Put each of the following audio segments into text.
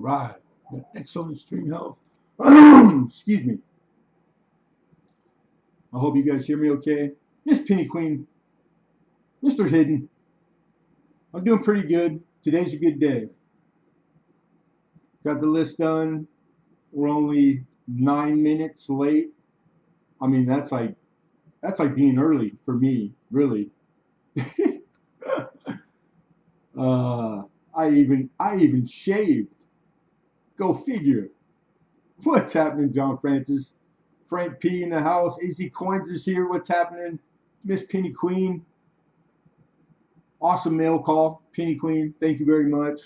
right. Excellent stream health. Excuse me. I hope you guys hear me okay. Miss Penny Queen, Mr. Hidden. I'm doing pretty good. Today's a good day. Got the list done. We're only 9 minutes late. I mean, that's like being early for me, really. uh, I even shaved. Go figure. What's happening, John Francis? Frank P in the house. AZ Coins is here. What's happening? Miss Penny Queen. Awesome mail call, Penny Queen. Thank you very much.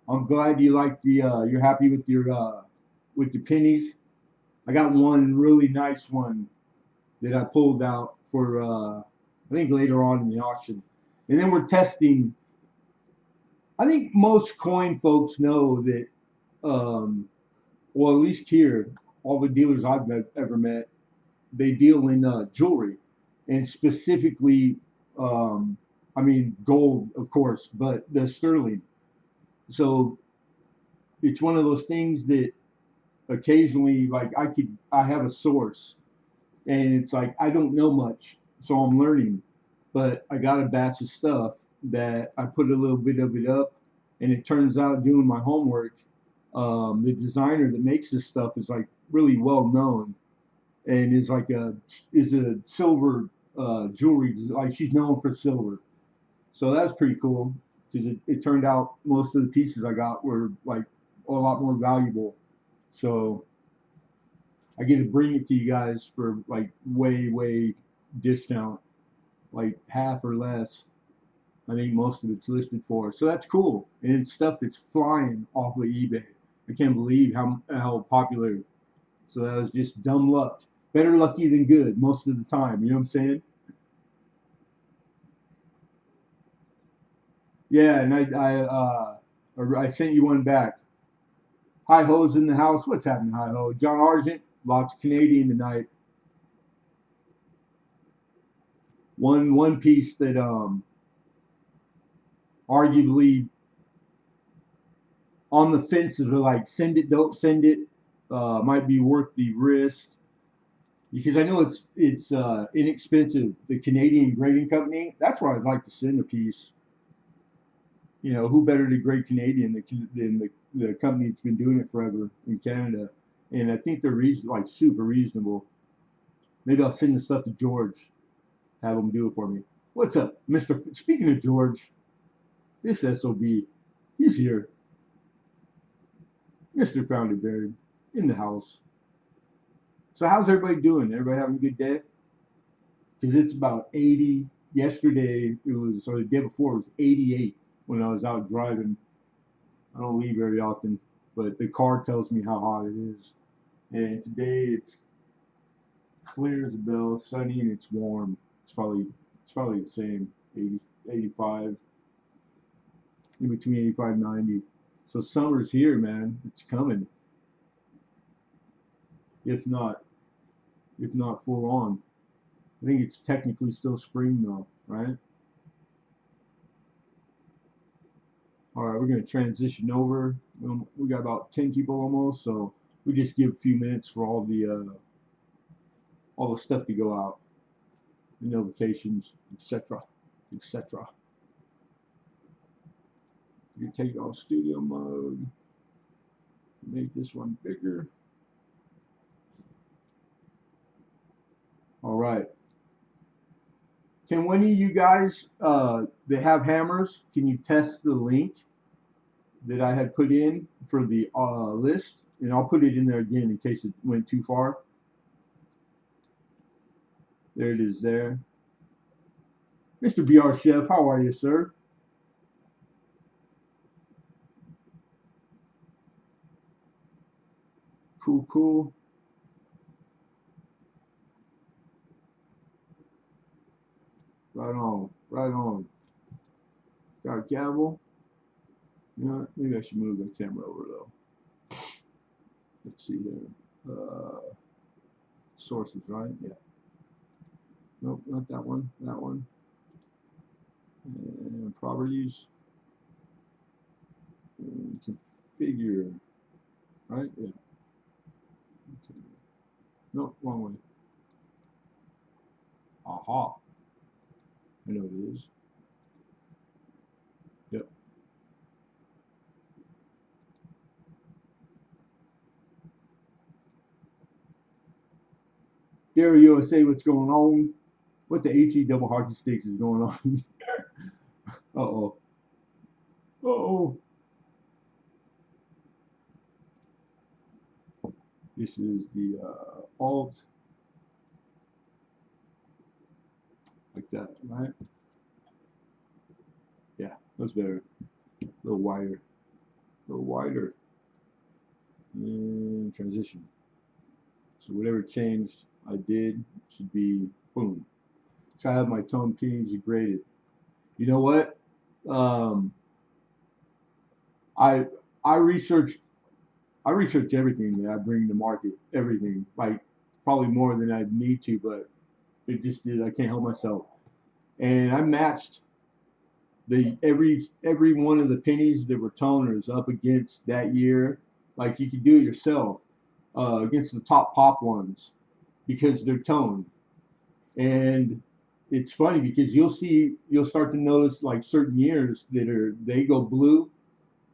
I'm glad you like the. You're happy with your pennies. I got one really nice one that I pulled out for. I think later on in the auction, and then we're testing. I think most coin folks know that. Well, at least here, all the dealers ever met, they deal in jewelry, and specifically, um, I mean gold, of course, but the sterling. So it's one of those things that occasionally, like I have a source, and it's like I don't know much, so I'm learning, but I got a batch of stuff that I put a little bit of it up, and it turns out doing my homework, the designer that makes this stuff is like really well known, and is a silver jewelry, like she's known for silver. So that's pretty cool because it turned out most of the pieces I got were like a lot more valuable. So I get to bring it to you guys for like way discount, like half or less. I think most of it's listed for. So that's cool. And it's stuff that's flying off of eBay. I can't believe how popular. So that was just dumb luck. Better lucky than good most of the time. You know what I'm saying? Yeah, and I sent you one back. Hi ho's in the house. What's happening, hi ho? John Argent, lots of Canadian tonight. One piece that arguably on the fence of like send it, don't send it, might be worth the risk because I know it's inexpensive. The Canadian grading company, that's where I'd like to send a piece. You know, who better to grade Canadian than the company that's been doing it forever in Canada? And I think they're like super reasonable. Maybe I'll send the stuff to George, have him do it for me. What's up, Mister? Speaking of George, this SOB, he's here. Mister Foundry Buried in the house. So how's everybody doing? Everybody having a good day? Because it's about 80. Yesterday it was, or the day before it was 88 when I was out driving. I don't leave very often, but the car tells me how hot it is. And today it's clear as a bell, sunny, and it's warm. It's probably the same, 80, 85, in between 85 and 90. So summer's here, man. It's coming. If not, if not full on. I think it's technically still spring though, right? All right, we're gonna transition over. We got about 10 people almost, so we just give a few minutes for all the stuff to go out, the notifications, etc., etc. You take it off studio mode, make this one bigger. All right. Can one of you guys that have hammers, can you test the link that I had put in for the list? And I'll put it in there again in case it went too far. There it is there. Mr. BR Chef, how are you, sir? Cool, cool. Right on, right on. Got a gavel. You know what? Maybe I should move the camera over though. Let's see here. Sources, right? Yeah. Nope, not that one. That one. And properties. And figure, right? Yeah. No, wrong way. Aha. I know it is. Yep. There, USA, what's going on? What the HE double hockey sticks is going on? Uh oh. Uh oh. This is the alt, like that, right? Yeah, that's better. A little wider. A little wider. And transition. So whatever changed I did should be boom. So I have my tone keys graded. You know what? Um, I I researched I research everything that I bring to market. Everything, like probably more than I need to, but it just did. I can't help myself. And I matched the every one of the pennies that were toners up against that year. Like you could do it yourself against the top pop ones because they're toned. And it's funny because you'll start to notice like certain years that they go blue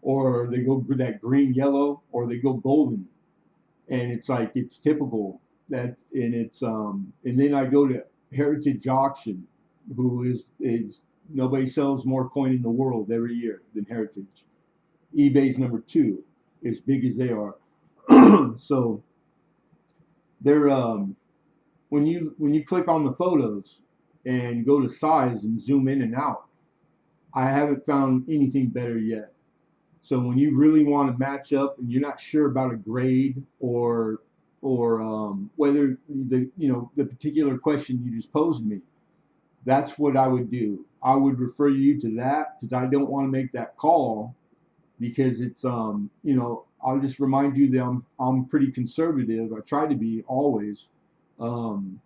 or they go that green yellow or they go golden, and it's like it's typical that. And it's and then I go to Heritage Auction, who is nobody sells more coin in the world every year than Heritage. eBay's number two, as big as they are. So they're when you click on the photos and go to size and zoom in and out, I haven't found anything better yet. So when you really want to match up and you're not sure about a grade or whether the particular question you just posed me, that's what I would do. I would refer you to that because I don't want to make that call because it's I'll just remind you that I'm pretty conservative. I try to be always, um,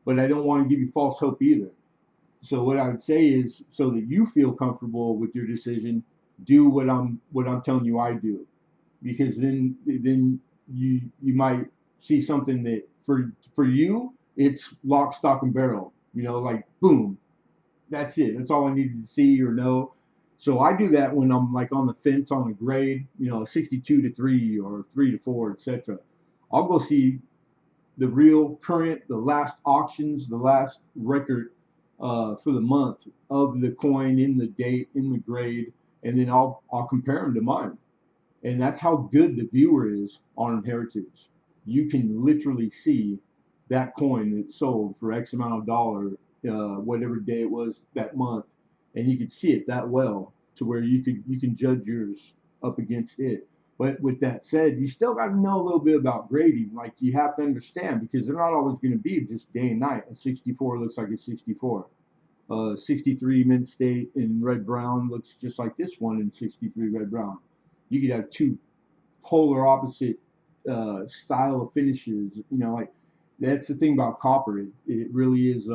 but I don't want to give you false hope either. So what I would say is, so that you feel comfortable with your decision, do what I'm telling you I do, because then you might see something that for you it's lock, stock, and barrel. Like boom, that's it. That's all I needed to see or know. So I do that when I'm like on the fence on a grade, 62 to 3 or 3 to 4, etc. I'll go see the real current, the last auctions, the last record for the month of the coin in the date, in the grade, and then I'll compare them to mine. And that's how good the viewer is on Heritage. You can literally see that coin that sold for X amount of dollar, whatever day it was that month, and you can see it that well to where you can judge yours up against it. But with that said, you still got to know a little bit about grading. Like you have to understand because they're not always going to be just day and night. A 64 looks like a 64. 63 mint state in red brown looks just like this one in 63 red brown. You could have two polar opposite style of finishes. Like that's the thing about copper. It really is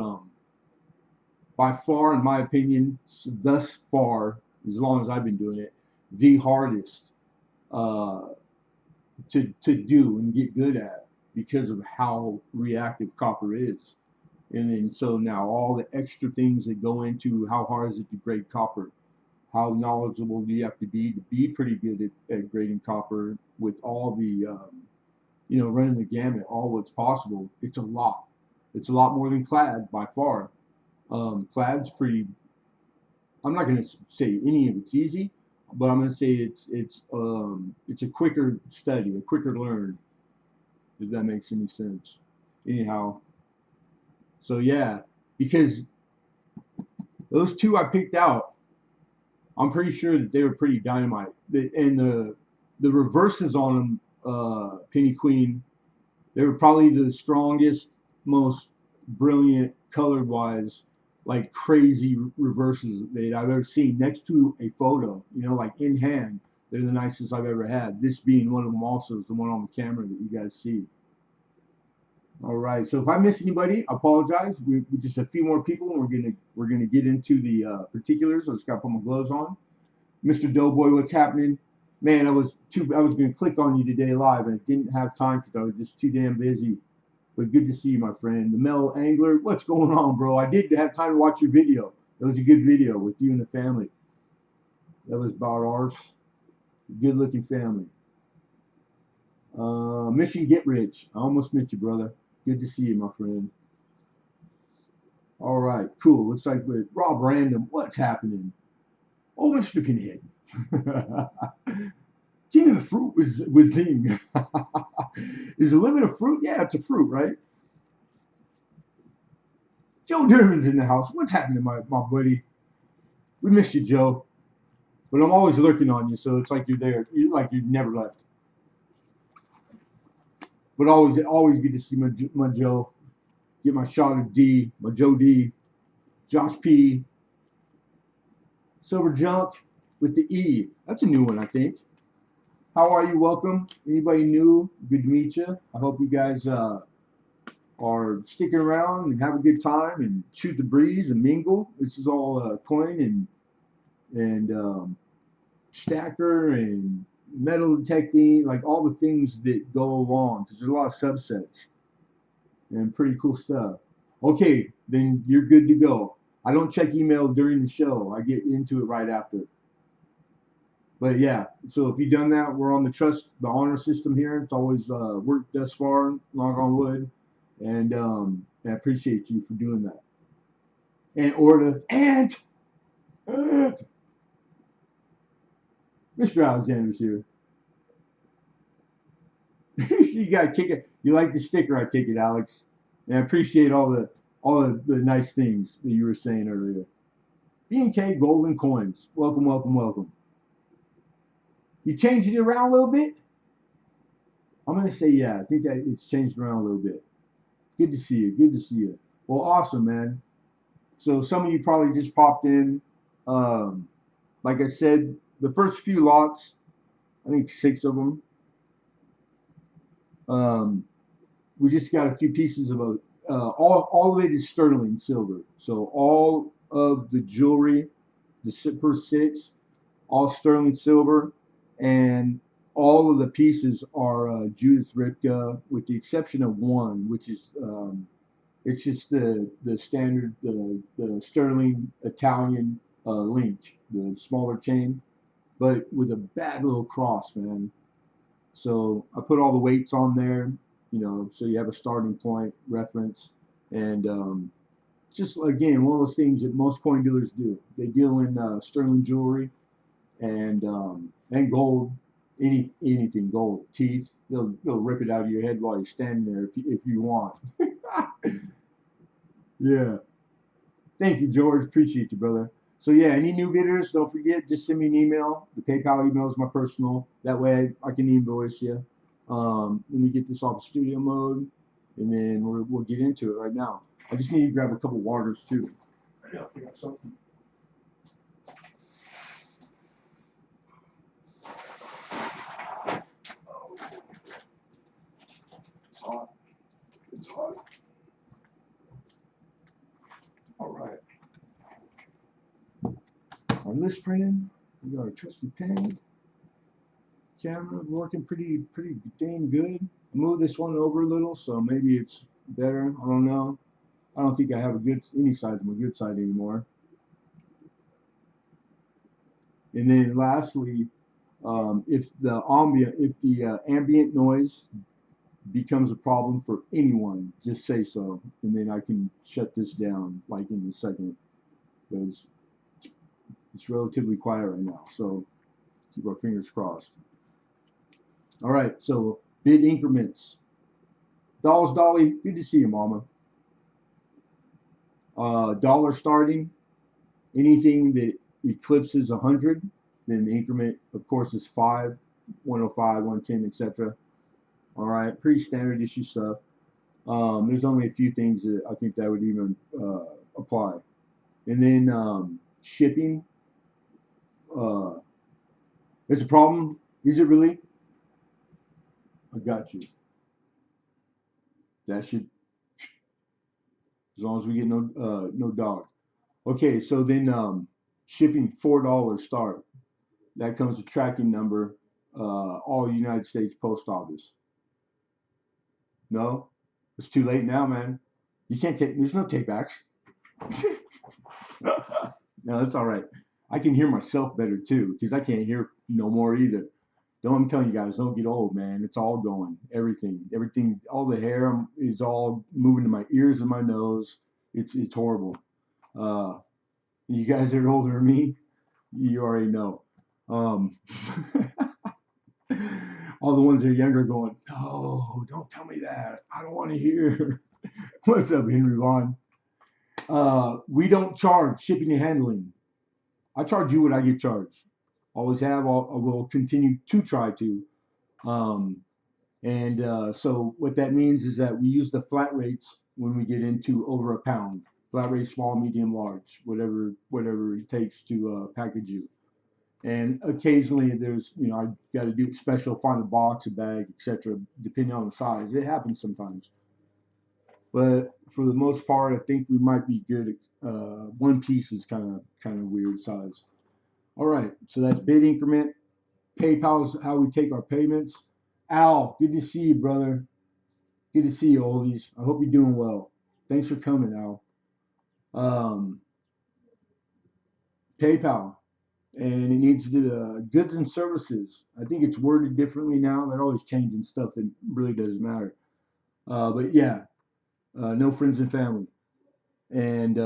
by far, in my opinion, thus far, as long as I've been doing it, the hardest uh, to do and get good at because of how reactive copper is. And then so now all the extra things that go into how hard is it to grade copper, how knowledgeable do you have to be pretty good at grading copper with all the running the gamut, all what's possible. It's a lot. It's a lot more than clad by far. Clad's pretty. I'm not going to say any of it's easy, but I'm going to say it's a quicker study, a quicker learn. If that makes any sense. Anyhow, so yeah, because those two I picked out, I'm pretty sure that they were pretty dynamite. And the reverses on them, Penny Queen, they were probably the strongest, most brilliant color wise, like crazy reverses that I've ever seen next to a photo. Like in hand, they're the nicest I've ever had. This being one of them, also is the one on the camera that you guys see. All right. So if I miss anybody, I apologize. We just a few more people, and we're gonna get into the particulars. I just got to put my gloves on. Mr. Doughboy, what's happening? Man, I was gonna click on you today live, and I didn't have time because I was just too damn busy. But good to see you, my friend. The Mel Angler, what's going on, bro? I did have time to watch your video. It was a good video with you and the family. That was about ours. Good looking family. Mission Get Rich. I almost met you, brother. Good to see you, my friend. All right, cool. Looks like with Rob Random, what's happening? Oh, Mr. Pinhead. King of the fruit was Zing. Is a lemon a fruit? Yeah, it's a fruit, right? Joe Durman's in the house. What's happening, my buddy? We miss you, Joe. But I'm always lurking on you, so it's like you're there. You're like you've never left. But always good to see my Joe. Get my shot of D, my Joe D, Josh P, Silver Junk with the E. That's a new one, I think. How are you? Welcome. Anybody new? Good to meet you. I hope you guys are sticking around and have a good time and shoot the breeze and mingle. This is all coin and stacker and metal detecting, like all the things that go along, because there's a lot of subsets and pretty cool stuff. Okay, then you're good to go. I don't check emails during the show. I get into it right after. But yeah, so if you've done that, we're on the honor system here. It's always worked thus far, knock on wood. And I appreciate you for doing that. And order and Mr. Alexander's here. You got to kick it. You like the sticker, I take it, Alex. And I appreciate all the nice things that you were saying earlier. B&K Golden Coins. Welcome, welcome, welcome. You changed it around a little bit? I'm going to say, yeah, I think that it's changed around a little bit. Good to see you. Good to see you. Well, awesome, man. So some of you probably just popped in. Um, like I said, the first few lots, I think 6 of them, um, we just got a few pieces of all of it is sterling silver. So all of the jewelry, the first 6, all sterling silver, and all of the pieces are Judith Ripka, with the exception of one, which is it's just the standard the sterling Italian link, the smaller chain, but with a bad little cross, man. So I put all the weights on there, so you have a starting point reference, and just again one of those things that most coin dealers do. They deal in sterling jewelry and gold, anything gold, teeth. They'll rip it out of your head while you're standing there if you want. Yeah. Thank you, George. Appreciate you, brother. So yeah, any new bidders, don't forget, just send me an email. The PayPal email is my personal. That way I can invoice you. Let me get this off of studio mode, and then we'll get into it right now. I just need to grab a couple waters too. I know, I forgot something. Oh, it's hot. It's hot. All right. Our list printing. We got our trusty pen. Camera working pretty dang good. I moved this one over a little, so maybe it's better. I don't know. I don't think I have any side of my good side anymore. And then lastly, if the ambient noise becomes a problem for anyone, just say so, and then I can shut this down like in a second, because it's relatively quiet right now. So keep our fingers crossed. All right, so bid increments. Dollars Dolly, good to see you, Mama. Dollar starting, anything that eclipses 100, then the increment, of course, is 5, 105, 110, etc. All right, pretty standard issue stuff. There's only a few things that I think that would even apply. And then shipping, uh, it's a problem. Is it really? I got you. That should, as long as we get no dog. Okay, so then shipping $4 start. That comes with tracking number. all United States Post Office. No, it's too late now, man. You can't take. There's no takebacks. No, that's all right. I can hear myself better too because I can't hear no more either. Don't I'm telling you guys, don't get old, man. It's all going. Everything, all the hair is all moving to my ears and my nose. It's horrible. Uh, you guys that are older than me, you already know. Um, all the ones that are younger going, no, don't tell me that. I don't want to hear. What's up, Henry Vaughn? We don't charge shipping and handling. I charge you what I get charged. Always have. I will continue to try to. Um, so what that means is that we use the flat rates when we get into over a pound. Flat rate, small, medium, large, whatever it takes to package you. And occasionally there's, I got to do special, find a box, a bag, etc. Depending on the size. It happens sometimes. But for the most part, I think we might be good. One piece is kind of weird size. All right, so that's bid increment. PayPal is how we take our payments. Al, good to see you, brother. Good to see you, oldies. I hope you're doing well. Thanks for coming, Al. Um, PayPal, and it needs the goods and services. I think it's worded differently now. They're always changing stuff that really doesn't matter. But yeah, no friends and family. And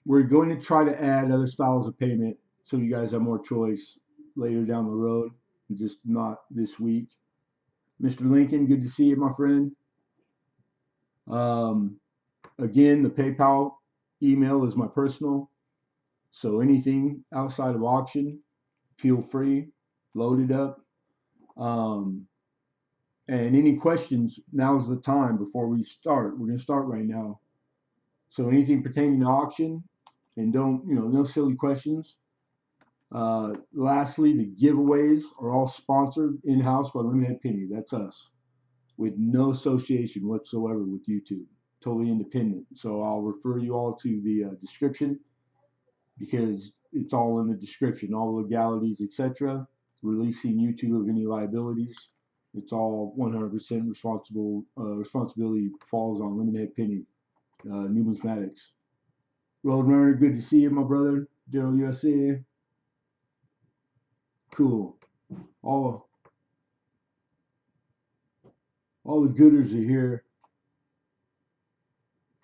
we're going to try to add other styles of payment so you guys have more choice later down the road, just not this week. Mr. Lincoln, good to see you, my friend. Um, Again, the PayPal email is my personal. So anything outside of auction, feel free, load it up. Um, and any questions, now's the time before we start. We're going to start right now. So anything pertaining to auction, and don't, no silly questions. Lastly, the giveaways are all sponsored in-house by Lemonhead Penny. That's us, with no association whatsoever with YouTube. Totally independent. So I'll refer you all to the description because it's all in the description, all legalities, etc. Releasing YouTube of any liabilities. It's all 100% responsibility falls on Lemonhead Penny, numismatics. Roadrunner, good to see you, my brother. Daryl USA, cool. All all the gooders are here.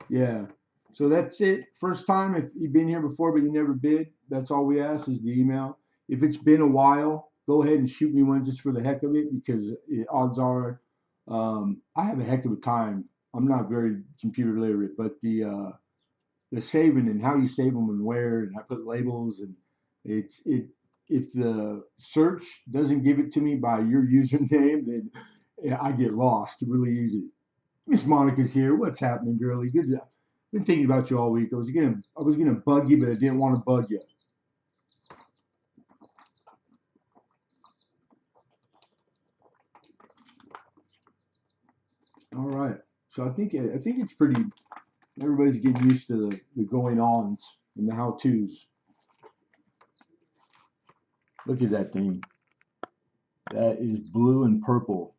Yeah. So that's it. First time, if you've been here before but you never bid, that's all we ask is the email. If it's been a while, go ahead and shoot me one just for the heck of it because odds are I have a heck of a time. I'm not very computer literate, but the saving and how you save them and where, and I put labels and it. If the search doesn't give it to me by your username, then I get lost really easy. Miss Monica's here. What's happening, girlie? Good. Been thinking about you all week. I was gonna bug you, but I didn't want to bug you. All right. So I think it's pretty. Everybody's getting used to the going ons and the how tos. Look at that thing. That is blue and purple,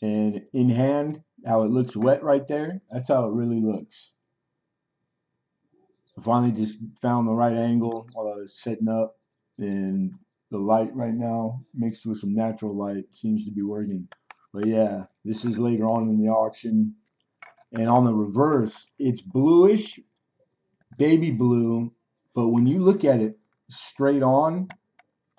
and in hand, how it looks wet right there. That's how it really looks. I finally just found the right angle while I was setting up, and the light right now mixed with some natural light seems to be working. But yeah, this is later on in the auction. And on the reverse, it's bluish, baby blue. But when you look at it straight on,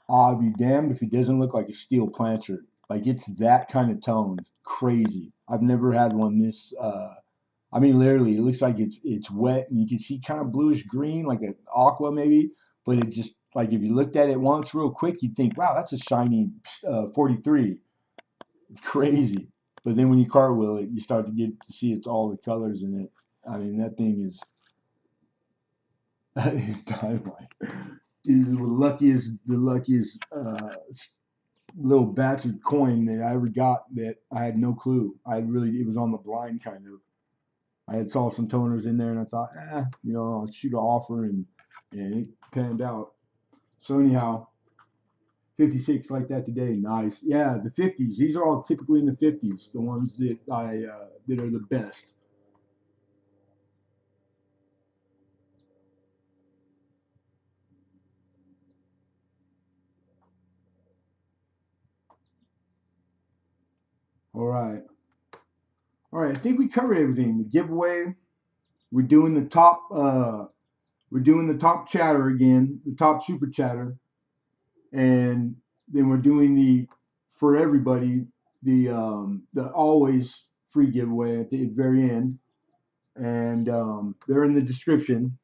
I'll be damned if it doesn't look like a steel plancher. Like it's that kind of tone. Crazy. I've never had one this. I mean, literally, it looks like it's wet, and you can see kind of bluish green, like an aqua maybe. But it just like if you looked at it once real quick, you'd think, wow, that's a shiny 43. Crazy. But then when you cartwheel it, you start to get to see it's all the colors in it. I mean, that thing is that is dynamite. It was the luckiest little batch of coin that I ever got that I had no clue. It was on the blind kind of. I had saw some toners in there and I thought, I'll shoot an offer and it panned out. So anyhow, 56 like that today. Nice. Yeah, the 50s. These are all typically in the 50s. The ones that that are the best. All right. All right. I think we covered everything. The giveaway. We're doing the top. We're doing the top chatter again. The top super chatter, and then we're doing the for everybody the always free giveaway at the very end, and they're in the description,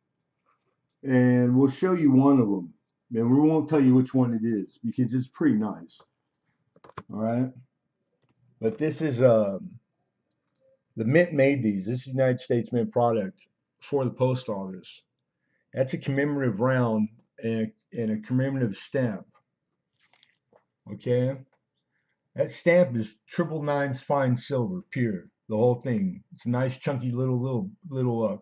and we'll show you one of them, and we won't tell you which one it is because it's pretty nice. All right, but this is the Mint made these. This is United States Mint product for the post office. That's a commemorative round and a commemorative stamp. Okay, that stamp is 999's fine silver, pure. The whole thing. It's a nice chunky little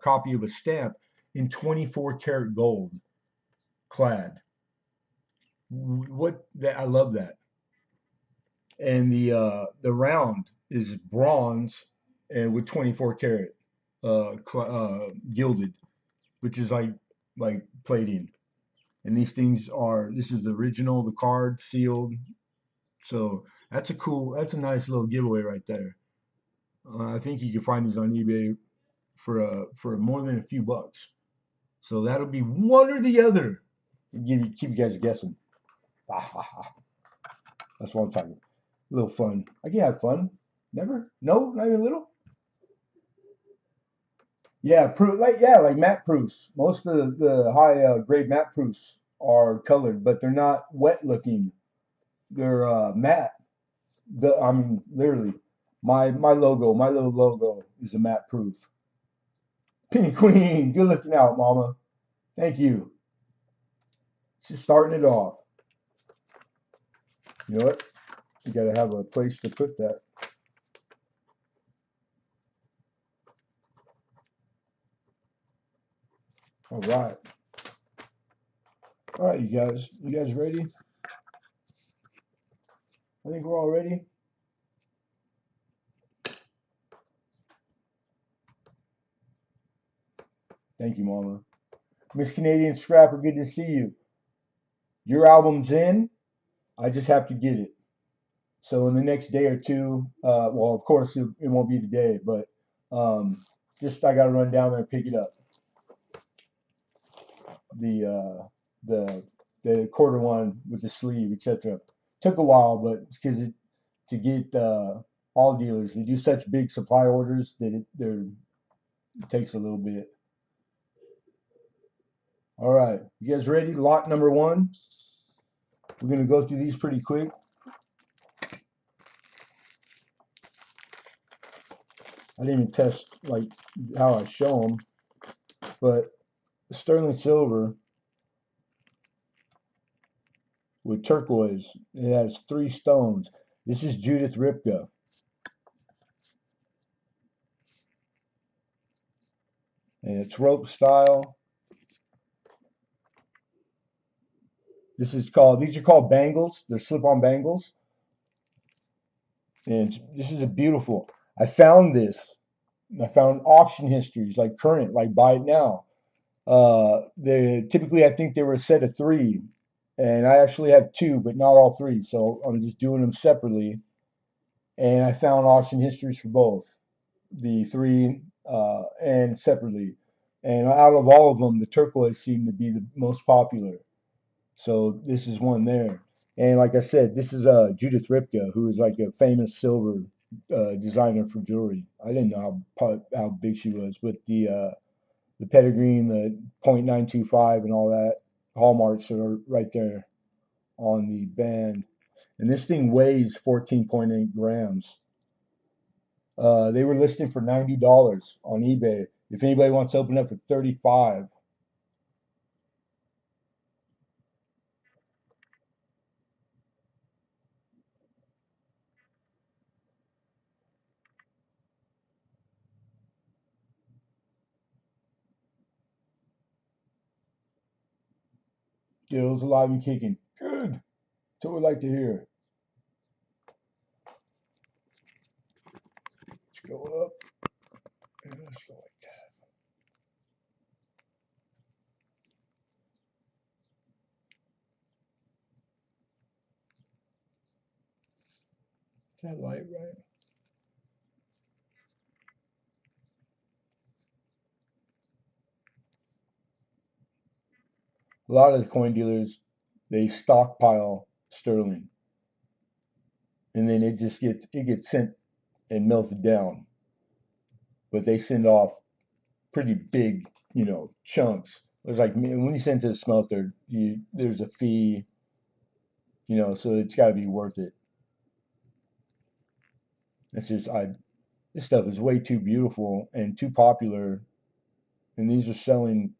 copy of a stamp in 24 karat gold clad. What that I love that. And the round is bronze and with 24 karat gilded, which is like plating. And these things are this is the original, the card sealed. So that's a nice little giveaway right there. I think you can find these on eBay for more than a few bucks. So that'll be one or the other. Keep you guys guessing. That's what I'm talking about. A little fun. I can have fun. Never? No, not even a little. Yeah, like matte proofs. Most of the high grade matte proofs are colored, but they're not wet looking. They're matte. I mean, literally, my little logo is a matte proof. Penny Queen, good looking out, Mama. Thank you. Just starting it off. You know what? You gotta have a place to put that. All right. All right, you guys. You guys ready? I think we're all ready. Thank you, Mama. Miss Canadian Scrapper, good to see you. Your album's in. I just have to get it. So in the next day or two, well, of course it won't be today, but um, just I got to run down there and pick it up. The the quarter one with the sleeve, etc. Took a while, but because to get all dealers, they do such big supply orders that it takes a little bit. All right, you guys ready? Lot number one. We're gonna go through these pretty quick. I didn't even test like how I show them, but sterling silver with turquoise. It has 3 stones. This is Judith Ripka, and it's rope style. These are called bangles. They're slip-on bangles, and this is a beautiful. I found this. I found auction histories like current, like buy it now. They typically I think they were a set of 3, and I actually have 2, but not all 3. So I'm just doing them separately. And I found auction histories for both the 3 and separately. And out of all of them, the turquoise seemed to be the most popular. So this is one there. And like I said, this is Judith Ripka, who is like a famous silver designer for jewelry. I didn't know how big she was, but the pedigree and the .925 and all that hallmarks are right there on the band. And this thing weighs 14.8 grams. They were listing for $90 on eBay. If anybody wants to open up for 35, Dill's alive and kicking. Good. what we like to hear. Let's go up and let's go like that. Is that light right? A lot of the coin dealers, they stockpile sterling, and then it gets sent and melted down. But they send off pretty big, chunks. There's like when you send to the smelter, there's a fee, so it's got to be worth it. It's just this stuff is way too beautiful and too popular, and these are selling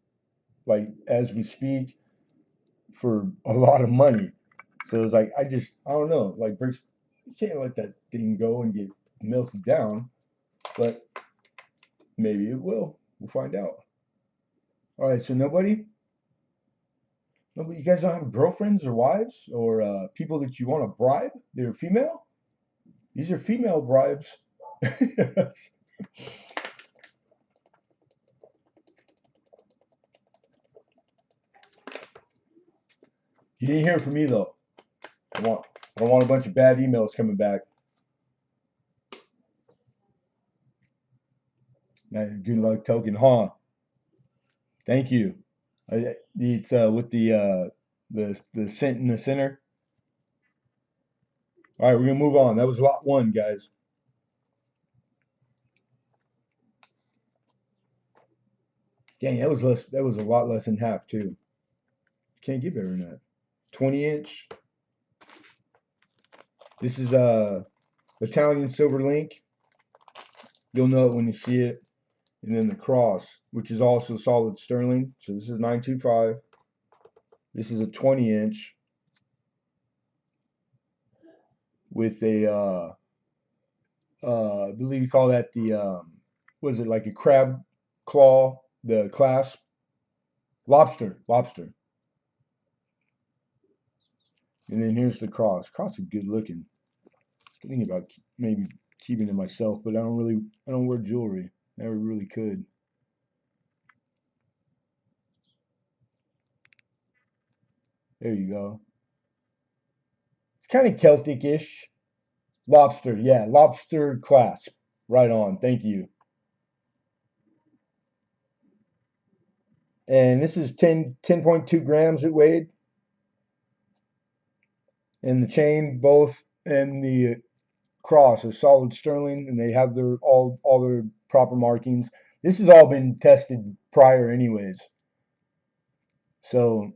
like as we speak for a lot of money. So it's like I don't know, like bricks, you can't let that thing go and get melted down, but maybe it will. We'll find out. All right, so nobody, you guys don't have girlfriends or wives or people that you want to bribe? They're female. These are female bribes. You didn't hear from me though. I want I don't want a bunch of bad emails coming back. Good luck token, huh? Thank you. It's with the cent in the center. All right, we're gonna move on. That was lot one, guys. Dang, that was less. That was a lot less than half too. Can't get better than that. 20 inch. This is Italian silver link. You'll know it when you see it. And then the cross, which is also solid sterling. So this is 925. This is a 20 inch with I believe you call that the what is it, like a crab claw, the clasp, lobster. And then here's the cross. Cross is good looking. Thinking about maybe keeping it myself, but I don't wear jewelry. Never really could. There you go. It's kind of Celtic-ish. Lobster, yeah, lobster clasp. Right on. Thank you. And this is 10.2 grams it weighed. And the chain, both, and the cross are solid sterling, and they have all their proper markings. This has all been tested prior, anyways. So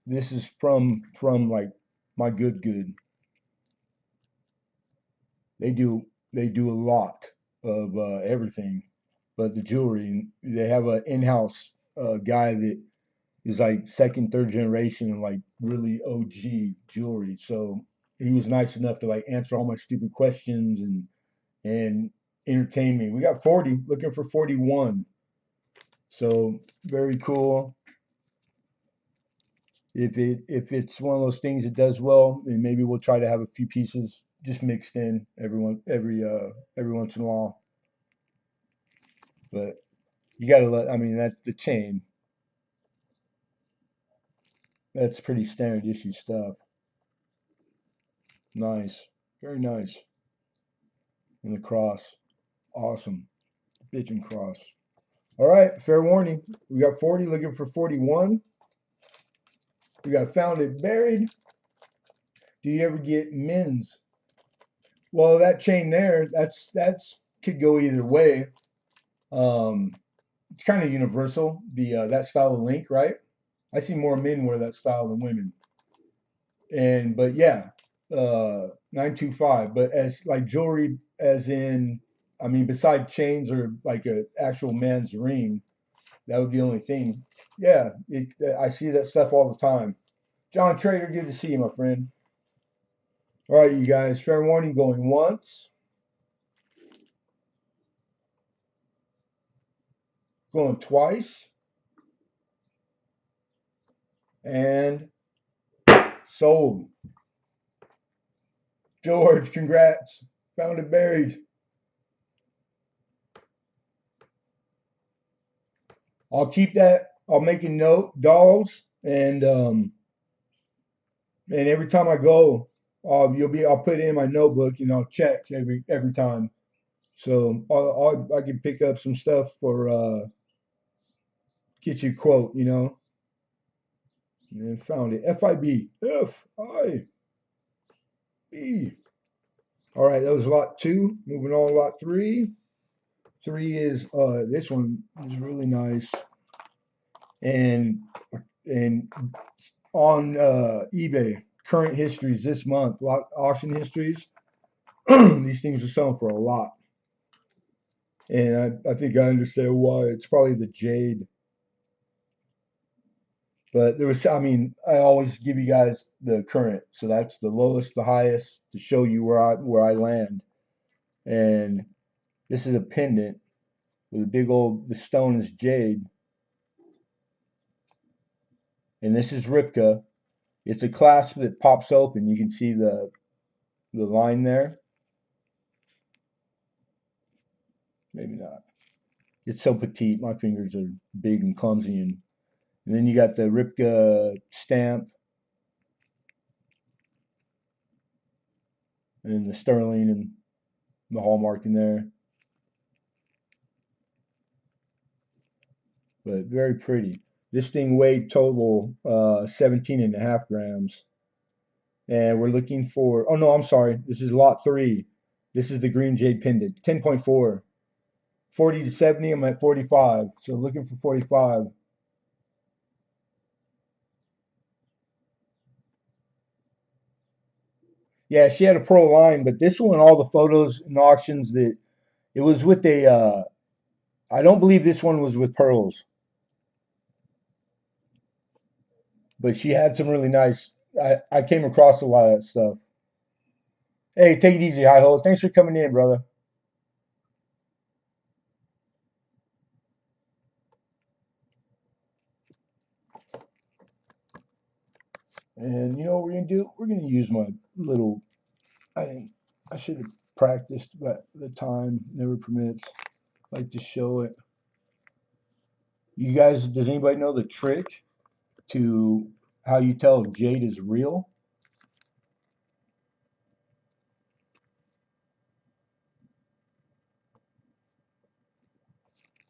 this is from like my good. They do a lot of everything, but the jewelry, they have an in-house guy that is like second, third generation and like really OG jewelry. So he was nice enough to like answer all my stupid questions and entertain me. We got 40, looking for 41. So very cool. If it's one of those things that does well, then maybe we'll try to have a few pieces just mixed in every once in a while. But you gotta let, I mean, that's the chain. That's pretty standard issue stuff. Nice. Very nice. And the cross. Awesome. Bitchin' cross. All right, fair warning. We got 40 looking for 41. We got found it buried. Do you ever get men's? Well, that chain there, that's could go either way. Um, it's kind of universal. The that style of link, right? I see more men wear that style than women. And but yeah, 925. But as like jewelry, as in, I mean, beside chains or like a actual man's ring, that would be the only thing. Yeah, I see that stuff all the time. John Trader, good to see you, my friend. All right, you guys, fair warning, going once, going twice, and Sold. George, congrats. Found it buried. I'll keep that. I'll make a note, dolls, and every time I go, I'll put it in my notebook and I'll check every time. So I can pick up some stuff for get you a quote, and found it. FIB. All right, that was lot two. Moving on, lot three. Three is this one is really nice, and and on eBay, current histories this month, auction histories. These things are selling for a lot, and I think I understand why. It's probably the jade, but there was. I mean, I always give you guys the current, so that's the lowest, the highest to show you where I land. And this is a pendant with a big old. The stone is jade, and this is Ripka. It's a clasp that pops open. You can see the line there. Maybe not. It's so petite. My fingers are big and clumsy, and then you got the Ripka stamp and the sterling and the hallmark in there. But very pretty. This thing weighed total 17 and a half grams. And we're looking for, oh no, I'm sorry. This is lot three. This is the green jade pendant, 10.4. 40 to 70, I'm at 45. So looking for 45. Yeah, she had a pearl line, but this one, all the photos and auctions that it was with I don't believe this one was with pearls, but she had some really nice. I came across a lot of that stuff. Hey, take it easy, High Hole. Thanks for coming in, brother. And you know what we're gonna do? We're gonna use my little. I think I should have practiced, but the time never permits. I like to show it. You guys, does anybody know the trick to how you tell if jade is real?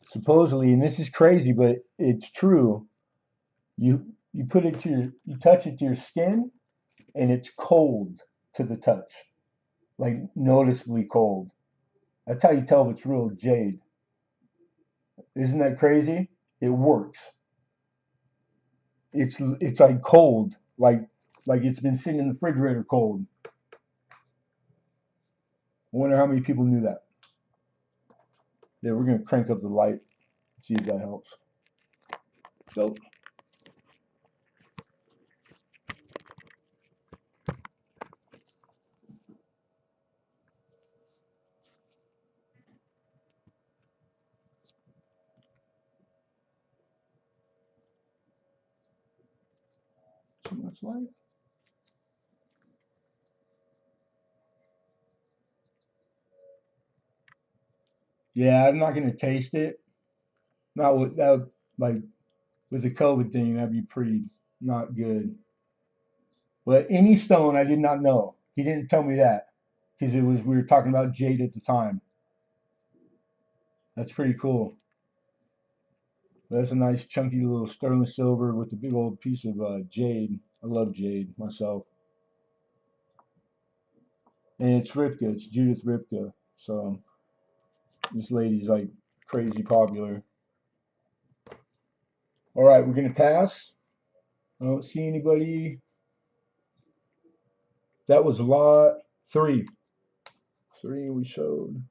Supposedly, and this is crazy, but it's true. You put it to you touch it to your skin, and it's cold to the touch, like noticeably cold. That's how you tell if it's real jade. Isn't that crazy? It works. It's like cold, like it's been sitting in the refrigerator cold. I wonder how many people knew that. Yeah, we're gonna crank up the light, see if that helps. So too much light. Yeah, I'm not gonna taste it. Not with that, like with the COVID thing, that'd be pretty not good. But any stone, I did not know. He didn't tell me that because it was we were talking about jade at the time. That's pretty cool. That's a nice chunky little sterling silver with a big old piece of jade. I love jade myself, and it's Ripka. It's Judith Ripka. So this lady's like crazy popular. All right, we're gonna pass. I don't see anybody. That was lot three. Three we showed.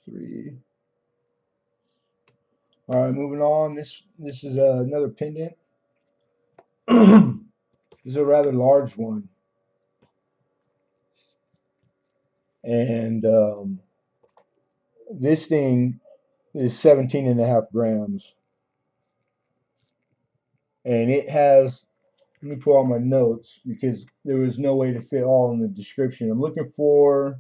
Three. All right, moving on. This is another pendant. This is a rather large one, and this thing is 17 and a half grams, and it has Let me pull out my notes because there was no way to fit all in the description. I'm looking for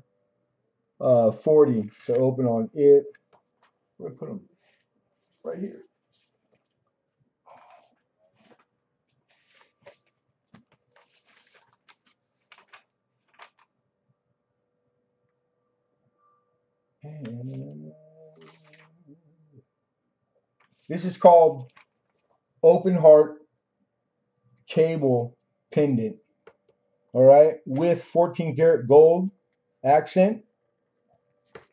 40 to open on it. Where do I put them? Right here. And this is called Open Heart Cable Pendant. All right, with 14 karat gold accent.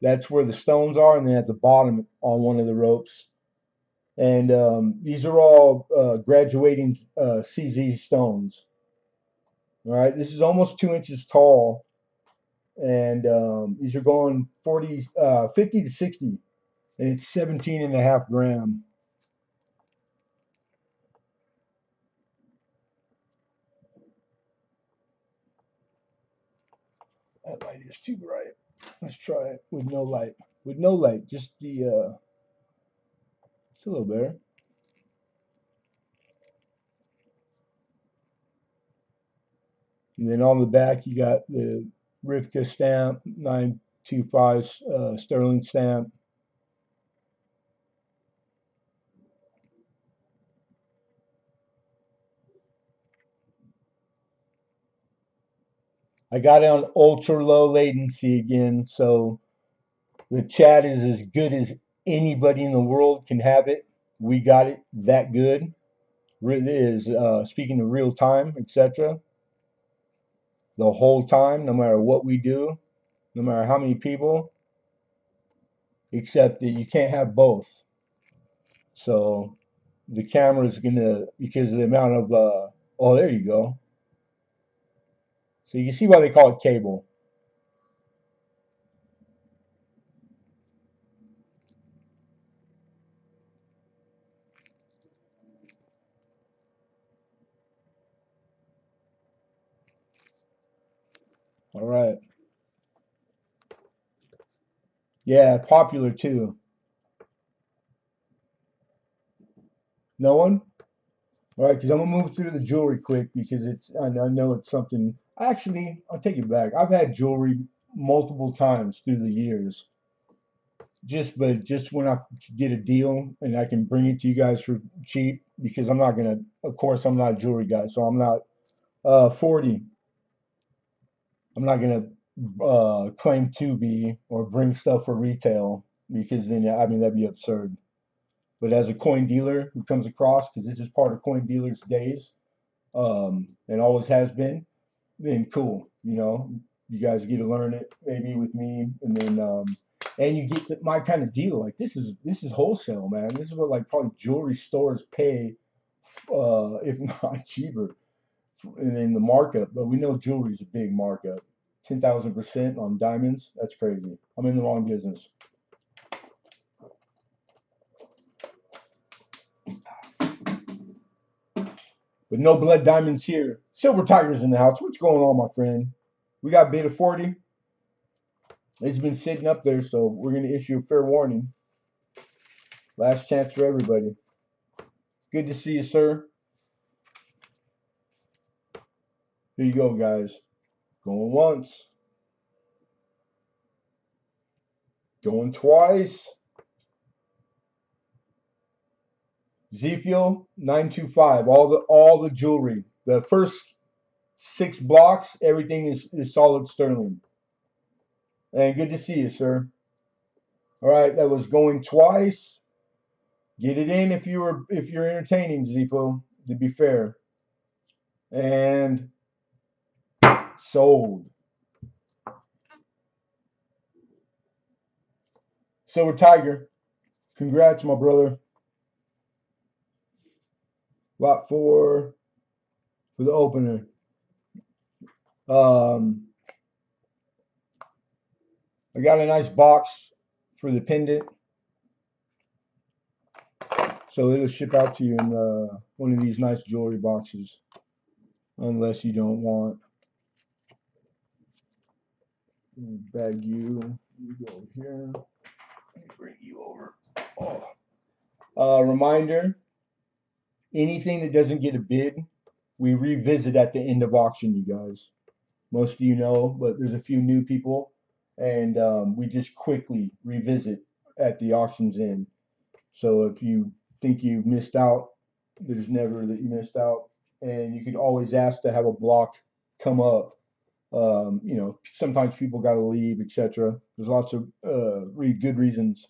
That's where the stones are, and then at the bottom on one of the ropes. And these are all graduating CZ stones. All right, this is almost 2 inches tall, and these are going 50 to 60, and it's 17.5 gram. That light is too bright. Let's try it with no light. With no light, just the it's a little better. And then on the back, you got the Rivka stamp, 925 sterling stamp. I got it on ultra low latency again, so the chat is as good as anybody in the world can have it. We got it that good. It is speaking of real time, etc. The whole time, no matter what we do, no matter how many people, except that you can't have both. So the camera is gonna, because of the amount of oh, there you go. So you can see why they call it cable. All right. Yeah, popular too. No one? All right, because I'm gonna move through the jewelry quick because I know it's something. Actually, I'll take it back. I've had jewelry multiple times through the years. But just when I get a deal and I can bring it to you guys for cheap, because I'm not gonna. Of course, I'm not a jewelry guy, so I'm not 40. I'm not gonna claim to be or bring stuff for retail because then I mean that'd be absurd. But as a coin dealer who comes across, because this is part of coin dealers' days, and always has been, then cool. You guys get to learn it maybe with me, and you get my kind of deal. Like this is wholesale, man. This is what like probably jewelry stores pay, if not cheaper, and then the markup. But we know jewelry is a big markup. 10,000% on diamonds. That's crazy. I'm in the wrong business. But no blood diamonds here. Silver Tigers in the house. What's going on, my friend? We got beta 40. It's been sitting up there, so we're going to issue a fair warning. Last chance for everybody. Good to see you, sir. Here you go, guys. Going once. Going twice. Z-Fuel 925. All the jewelry. The first 6 blocks, everything is solid sterling. And good to see you, sir. All right, that was going twice. Get it in if you're entertaining, Zipo, to be fair. And sold. Silver Tiger. Congrats, my brother. Lot 4 for the opener. I got a nice box for the pendant. So it'll ship out to you in one of these nice jewelry boxes. Unless you don't want. Bag you. You go over here. Let me bring you over. Oh. Reminder, anything that doesn't get a bid we revisit at the end of auction, you guys. Most of you know, but there's a few new people, and we just quickly revisit at the auction's end. So if you think you missed out, there's never that you missed out, and you can always ask to have a block come up. Sometimes people got to leave, etc. There's lots of really good reasons.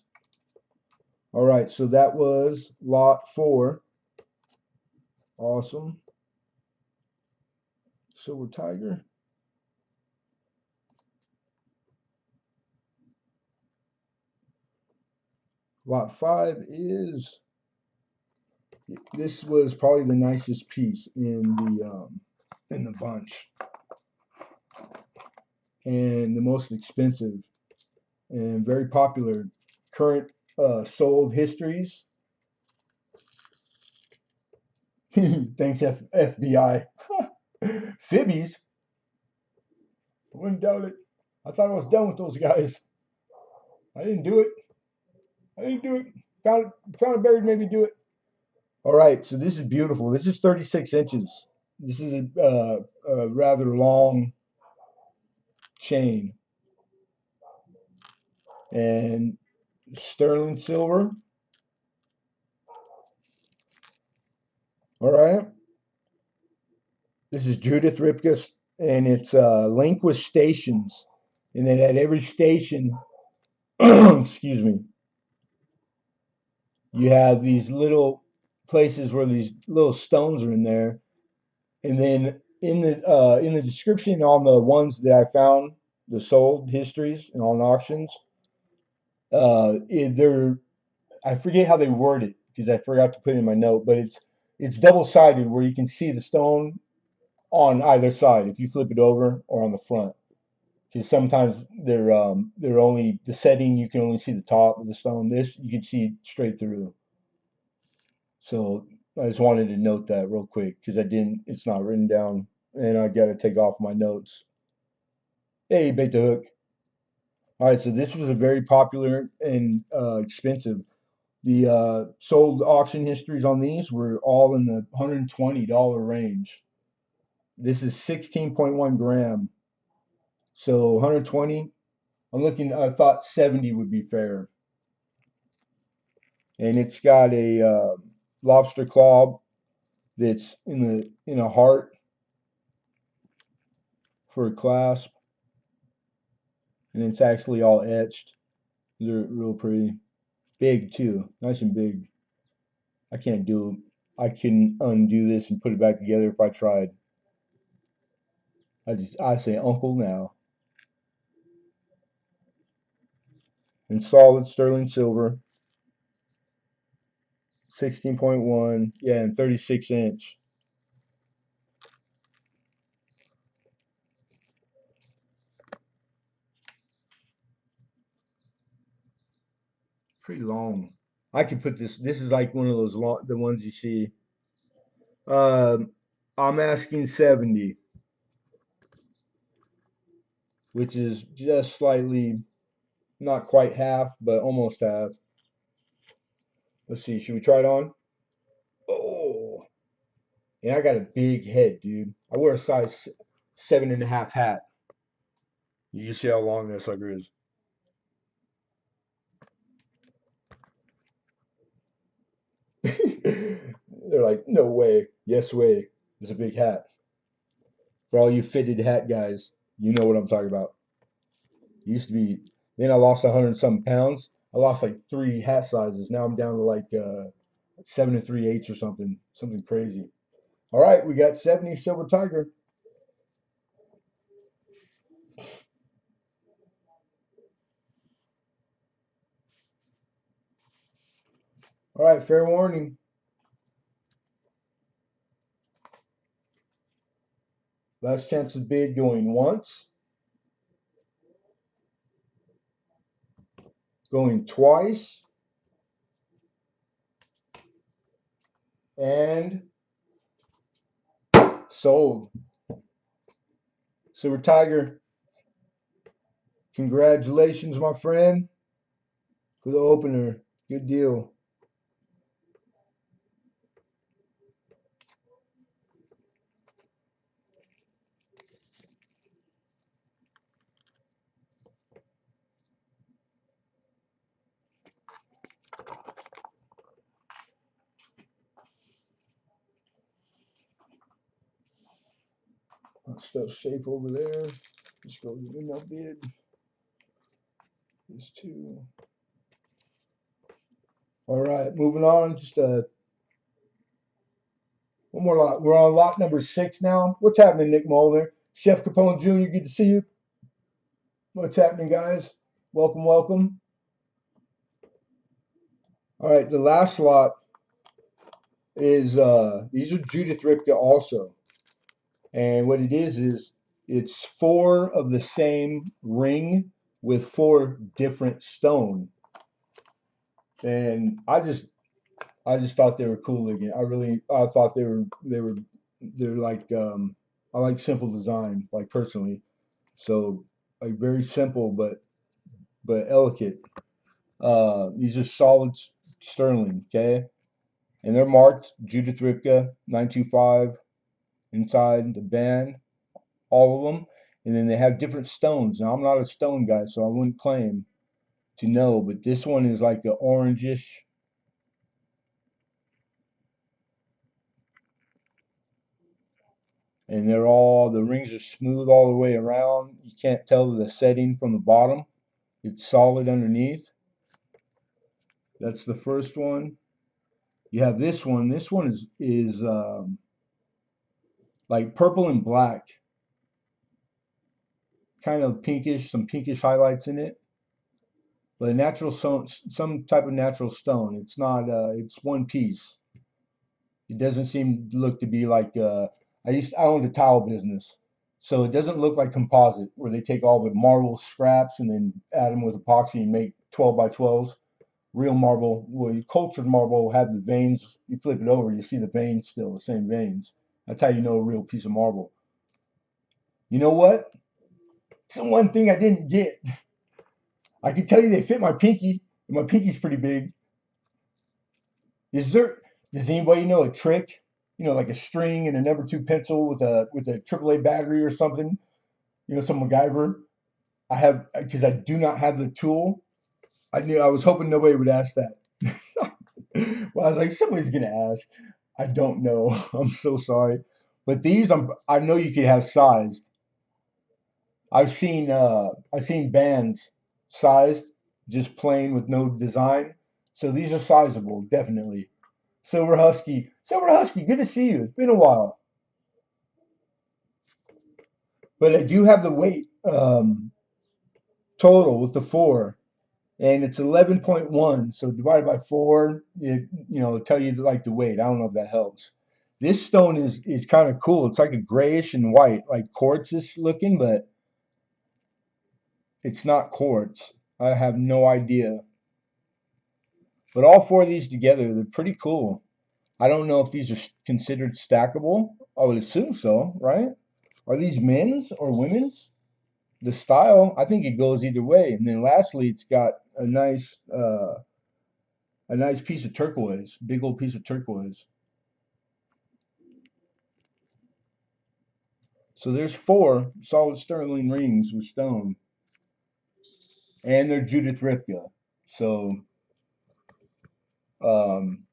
All right, so that was lot 4. Awesome. Silver Tiger. Lot 5 is, this was probably the nicest piece in the bunch, and the most expensive and very popular. Current sold histories. Thanks, FBI. Fibbies. I wouldn't doubt it. I thought I was done with those guys. I didn't do it. I didn't do it. Found it buried, made me do it. All right, so this is beautiful. This is 36 inches. This is a rather long chain, and sterling silver. All right. This is Judith Ripkus, and it's linked with stations. And then at every station, excuse me, you have these little places where these little stones are in there. And then in the description on the ones that I found, the sold histories and on auctions, they're, I forget how they word it because I forgot to put it in my note, but it's double sided where you can see the stone on either side if you flip it over or on the front. Because sometimes they're only the setting, you can only see the top of the stone. This you can see straight through. So I just wanted to note that real quick because I didn't. It's not written down, and I got to take off my notes. Hey, bait the hook. All right, so this was a very popular and expensive. The sold auction histories on these were all in the $120 range. This is 16.1 gram. So 120. I thought 70 would be fair. And it's got a lobster claw that's in a heart for a clasp, and it's actually all etched. They're real pretty, big too, nice and big. I can't do. I couldn't undo this and put it back together if I tried. I say uncle now. And solid sterling silver, 16.1, yeah, and 36-inch. Pretty long. I could put this. This is like one of those the ones you see. Um, I'm asking 70, which is just slightly, not quite half, but almost half. Let's see. Should we try it on? Oh, and I got a big head, dude. I wear a size 7.5 hat. You can see how long that sucker is. They're like, no way. Yes way. It's a big hat. For all you fitted hat guys, you know what I'm talking about. It used to be. Then I lost 100 something pounds. I lost like 3 hat sizes. Now I'm down to like 7 3/8 or something crazy. All right, we got 70 Silver Tiger. All right, fair warning. Last chance of bid going once, going twice, and sold. Silver Tiger, congratulations, my friend, for the opener. Good deal. Stuff safe over there. Just go to the email bid. These two. All right, moving on. Just one more lot. We're on lot number 6 now. What's happening, Nick Mulder? Chef Capone Jr., good to see you. What's happening, guys? Welcome, welcome. All right, the last lot is these are Judith Ripka also. And what it is it's 4 of the same ring with 4 different stone. And I just thought they were cool again. I thought they're like I like simple design, like personally. So like very simple but elegant. These are solid sterling, okay? And they're marked Judith Ripka 925 inside the band, all of them. And then they have different stones. Now I'm not a stone guy, so I wouldn't claim to know, but this one is like the orangish. And the rings are smooth all the way around. You can't tell the setting from the bottom. It's solid underneath. That's the first one. You have this one. This one is like purple and black, kind of pinkish, some pinkish highlights in it. But a natural stone, some type of natural stone. It's not. It's one piece. It doesn't seem to look to be like. I owned a tile business, so it doesn't look like composite where they take all the marble scraps and then add them with epoxy and make 12 by 12s. Real marble, well, cultured marble will have the veins. You flip it over, you see the veins still, the same veins. That's how you know a real piece of marble. You know what? It's the one thing I didn't get. I can tell you they fit my pinky, and my pinky's pretty big. Does anybody know a trick? You know, like a string and a number 2 pencil with a AAA battery or something. You know, some MacGyver. I have because I do not have the tool. I was hoping nobody would ask that. Well, I was like, somebody's gonna ask. I don't know. I'm so sorry. But these I know you could have sized. I've seen bands sized, just plain with no design. So these are sizable, definitely. Silver Husky, good to see you. It's been a while. But I do have the weight total with the 4, and it's 11.1. So divided by 4, it'll tell you like the weight. I don't know if that helps. This stone is kind of cool. It's like a grayish and white, like quartzish looking, but it's not quartz. I have no idea. But all 4 of these together, they're pretty cool. I don't know if these are considered stackable. I would assume so, right? Are these men's or women's? The style, I think it goes either way. And then lastly, it's got a nice piece of turquoise, big old piece of turquoise. So there's 4 solid sterling rings with stone, and they're Judith Ripka. So um,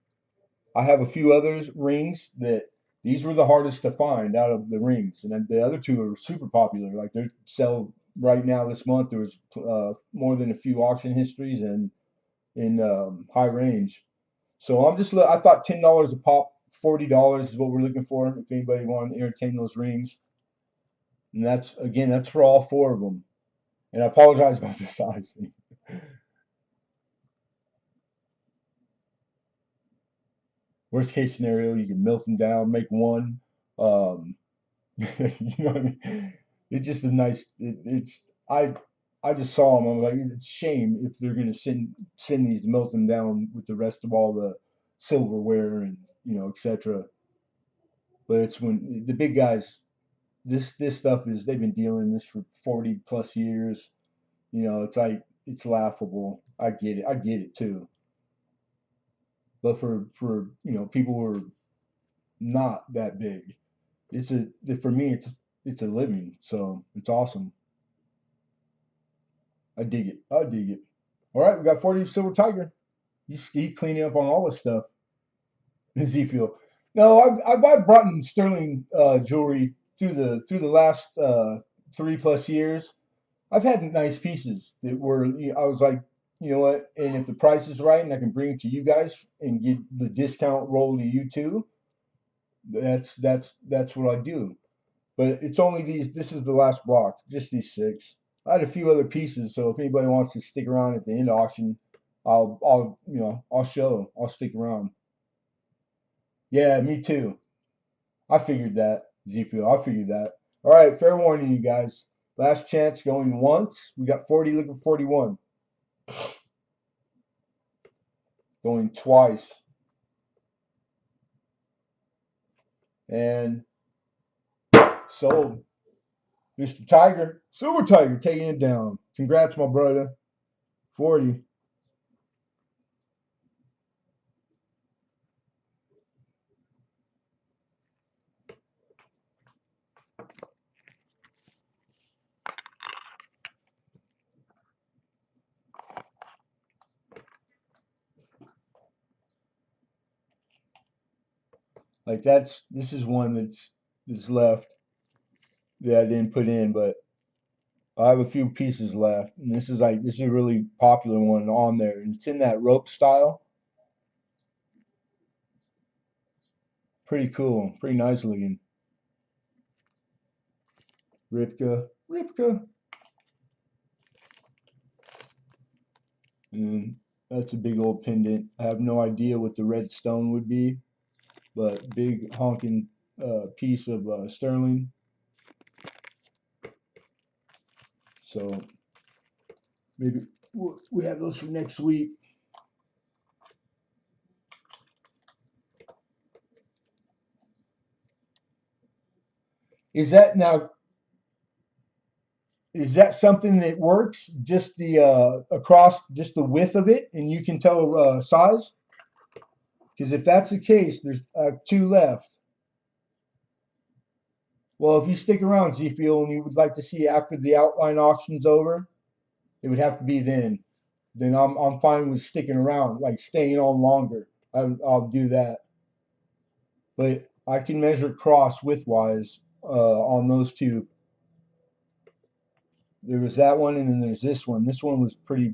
I have a few other rings that these were the hardest to find out of the rings, and then the other 2 are super popular. Like they sell right now this month. There was more than a few auction histories and in high range. So I thought $10 a pop, $40 is what we're looking for if anybody wanted to entertain those rings. And that's for all 4 of them. And I apologize about the size thing. Worst case scenario, you can melt them down, make one. Um, you know what I mean? It's just a nice. I just saw them. I'm like, it's a shame if they're gonna send these to melt them down with the rest of all the silverware and etc. But it's when the big guys. This stuff is they've been dealing this for 40 plus years. It's like it's laughable. I get it. I get it too. But for people who are not that big, it's a for me it's a living. So it's awesome. I dig it. I dig it. All right, we got 40 Silver Tiger. You keep cleaning up on all this stuff, Ezekiel. No, I've brought in sterling jewelry through the last 3+ years, I've had nice pieces that were. I was like, you know what? And if the price is right, and I can bring it to you guys and get the discount roll to you too, that's what I do. But it's only these. This is the last block, just these six. I had a few other pieces, so if anybody wants to stick around at the end of auction, I'll show. I'll stick around. Yeah, me too. I figured that, ZPO. I figured that. All right, fair warning, you guys. Last chance going once. We got 40 looking 41. Going twice. And sold. Mr. Tiger, Silver Tiger taking it down. Congrats, my brother. 40. Like this is one that's left that I didn't put in, but I have a few pieces left. And this is a really popular one on there. And it's in that rope style. Pretty cool. Pretty nice looking. Ripka. Ripka. And that's a big old pendant. I have no idea what the red stone would be, but big honking piece of sterling. So maybe we have those for next week. Is that now? Is that something that works? Just the across, just the width of it, and you can tell size. Because if that's the case, there's two left. Well, if you stick around, Z-Field, and you would like to see after the outline auction's over, it would have to be then. Then I'm fine with sticking around, like staying on longer. I'll do that. But I can measure cross widthwise on those two. There was that one, and then there's this one. This one was pretty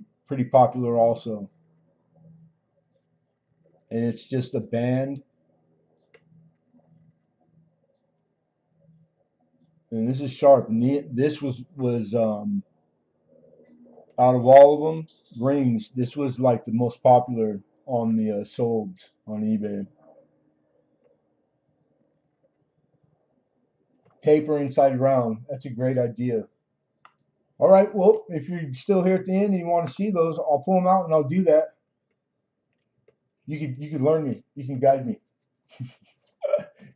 popular also, and it's just a band. And this is sharp. And this was out of all of them rings. This was like the most popular on the solds on eBay. Paper inside round. That's a great idea. All right. Well, if you're still here at the end and you want to see those, I'll pull them out and I'll do that. You can learn me. You can guide me.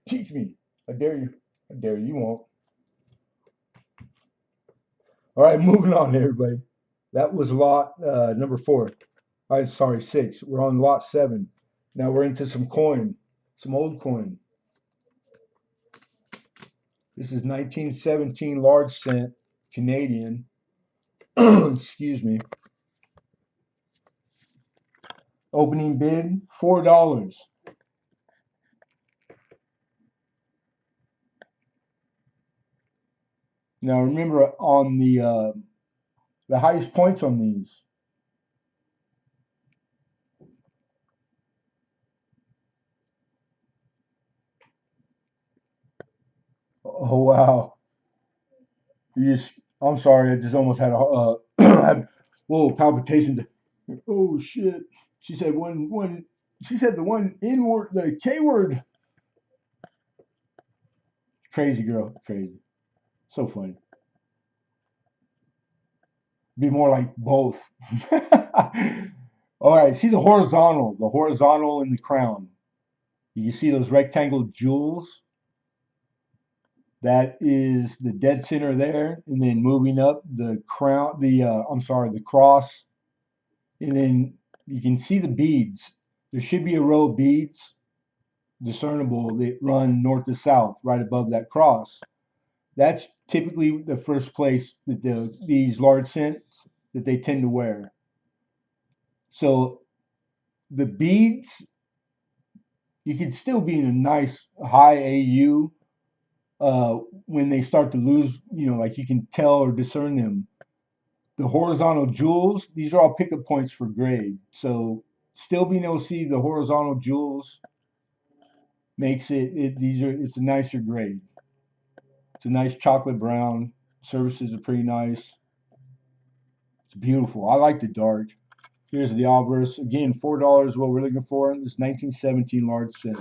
Teach me. I dare you. I dare you. You won't. All right. Moving on, everybody. That was lot number 4. All right. Sorry, 6. We're on lot 7. Now we're into some coin, some old coin. This is 1917 large cent Canadian. Excuse me. Opening bid $4. Now remember on the highest points on these. Oh wow! You just, I'm sorry, I just almost had a had little palpitations. Oh shit! She said one. She said the one N word, the K word. Crazy girl, crazy. So funny. Be more like both. All right, see the horizontal in the crown. You see those rectangle jewels? That is the dead center there, and then moving up the crown, the cross, and then you can see the beads. There should be a row of beads discernible that run north to south right above that cross. That's typically the first place that these large cents that they tend to wear. So the beads, you could still be in a nice high AU uh, when they start to lose, like you can tell or discern them. The horizontal jewels, these are all pickup points for grade. So still being able to see the horizontal jewels makes it's a nicer grade. It's a nice chocolate brown. Surfaces are pretty nice. It's beautiful. I like the dark. Here's the obverse. Again, $4 is what we're looking for. This 1917 large cent.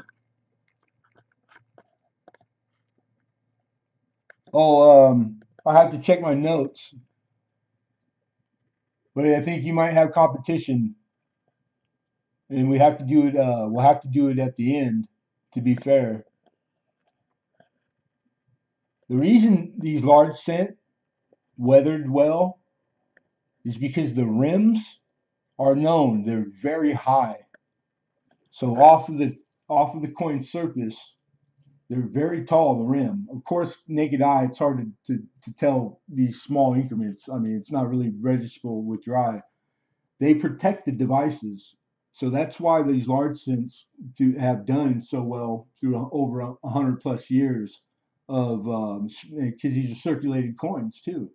Oh, I have to check my notes, but I think you might have competition, and we have to do it. We'll have to do it at the end, to be fair. The reason these large cent weathered well is because the rims are known; they're very high. So off of the coin surface, they're very tall, the rim. Of course, naked eye, it's hard to tell these small increments. I mean, it's not really registerable with your eye. They protect the devices. So that's why these large cents have done so well through over 100 plus years of, because these are circulated coins too.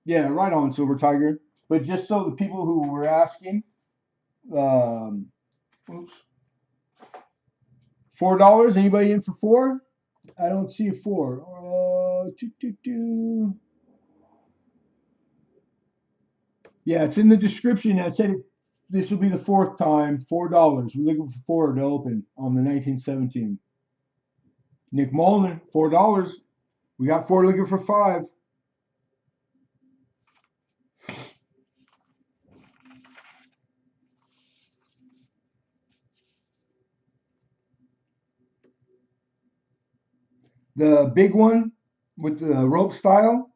Yeah, right on, Silver Tiger. But just so the people who were asking, um, oops, $4. Anybody in for four? I don't see a four. Yeah, it's in the description. I said this will be the fourth time. $4. We're looking for four to open on the 1917. Nick Molnar, $4. We got four looking for five. The big one with the rope style,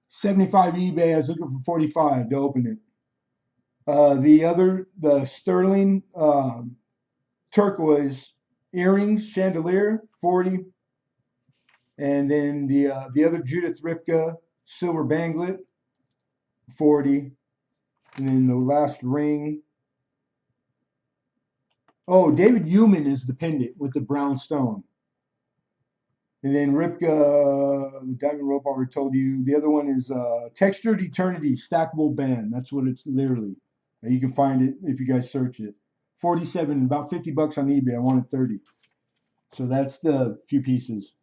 75 eBay. I was looking for 45 to open it. The sterling turquoise earrings, chandelier, 40. And then the other Judith Ripka silver banglet, 40. And then the last ring. Oh, David Human is the pendant with the brown stone. And then Ripka, the diamond rope, I already told you. The other one is Textured Eternity stackable band. That's what it's literally. You can find it if you guys search it. 47, about $50 on eBay. I wanted 30. So that's the few pieces.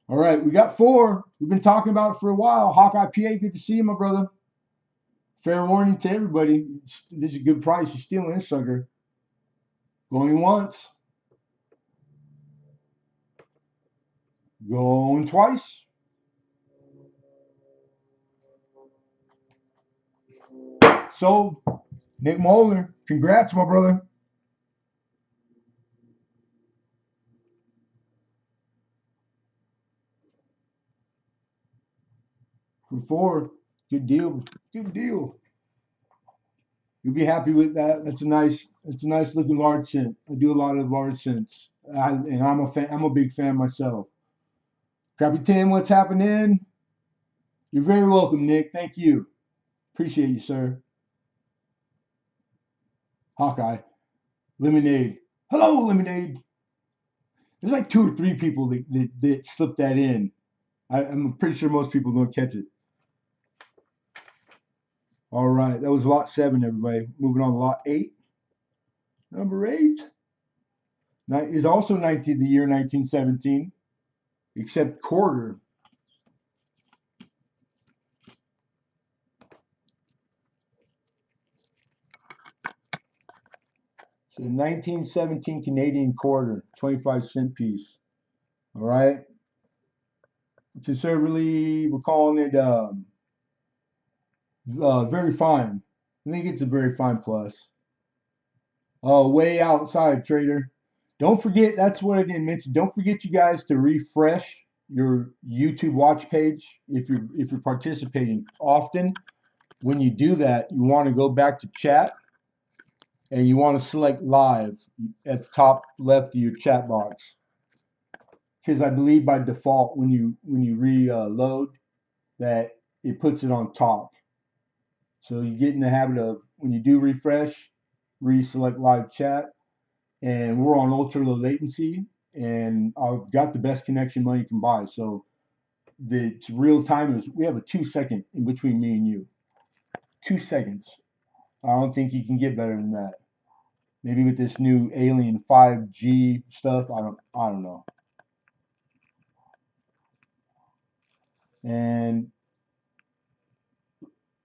All right, we got four. We've been talking about it for a while. Hawkeye PA, good to see you, my brother. Fair warning to everybody. This is a good price. You're stealing this sucker. Going once. Going twice. Sold. Nick Moeller, congrats, my brother. For four. Good deal. Good deal. You'll be happy with that. It's a nice looking large cent. I do a lot of large cents. And I'm a fan, I'm a big fan myself. Crappy Tim, what's happening? You're very welcome, Nick. Thank you. Appreciate you, sir. Hawkeye. Lemonade. Hello, Lemonade. There's like two or three people that slipped that in. I'm pretty sure most people don't catch it. All right, that was lot seven, everybody. Moving on to lot eight. Number eight is also the year 1917, except quarter. It's a 1917 Canadian quarter, 25-cent piece. All right. Conservatively, we're calling it very fine. I think it's a very fine plus. Way outside, trader. Don't forget, that's what I didn't mention. Don't forget, you guys, to refresh your YouTube watch page if you're participating often. When you do that, you want to go back to chat and you want to select live at the top left of your chat box. Because I believe by default, when you reload, that it puts it on top. So you get in the habit of when you do refresh, reselect live chat, and we're on ultra low latency, and I've got the best connection money can buy. So the real time is we have a 2 second in between me and you. 2 seconds. I don't think you can get better than that. Maybe with this new alien 5G stuff, I don't know. And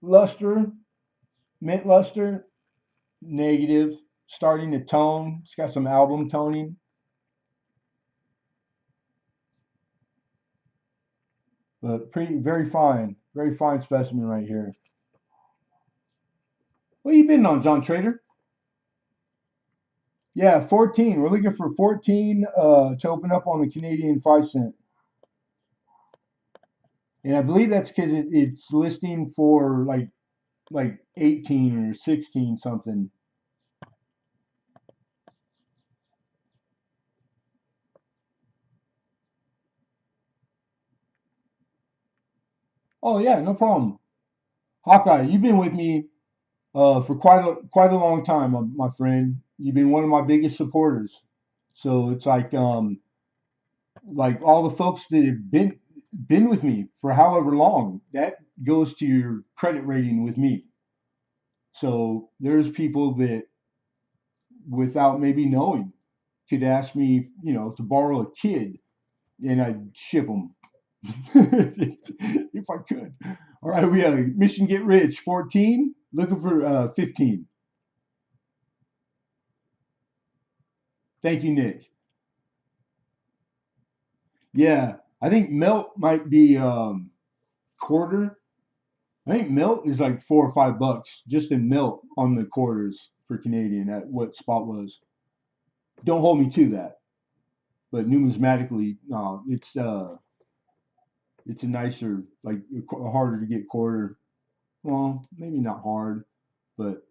luster, mint luster, negative, starting to tone. It's got some album toning. But very fine specimen right here. What you been on, John Trader? Yeah, 14. We're looking for 14 to open up on the Canadian 5 cent. And I believe that's because it's listing for like 18 or 16 something. Oh yeah, no problem. Hawkeye, you've been with me for quite a long time, my friend. You've been one of my biggest supporters. So it's like all the folks that have been with me for however long, that goes to your credit rating with me. So there's people that without maybe knowing could ask me, to borrow a kid and I'd ship them if I could. All right, we have Mission Get Rich 14, looking for 15. Thank you, Nick. Yeah, I think melt might be quarter. I think melt is like $4 or $5 just in melt on the quarters for Canadian at what spot was. Don't hold me to that, but numismatically, no, it's a nicer, like a harder to get quarter. Well, maybe not hard, but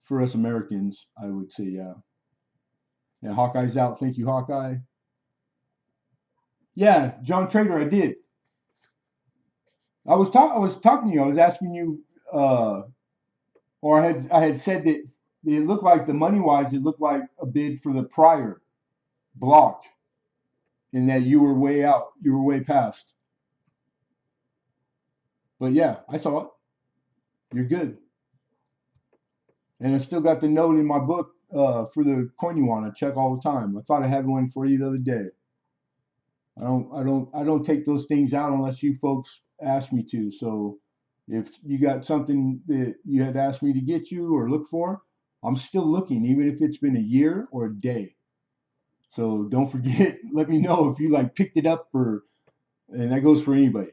for us Americans, I would say yeah. Yeah, Hawkeye's out. Thank you, Hawkeye. Yeah, John Trader, I did. I was talking to you. I was asking you, or I had said that it looked like the money wise, it looked like a bid for the prior block, and that you were way out. You were way past. But yeah, I saw it. You're good. And I still got the note in my book for the coin you want. I check all the time. I thought I had one for you the other day. I don't take those things out unless you folks ask me to. So if you got something that you had asked me to get you or look for, I'm still looking, even if it's been a year or a day. So don't forget, let me know if you like picked it up or, and that goes for anybody.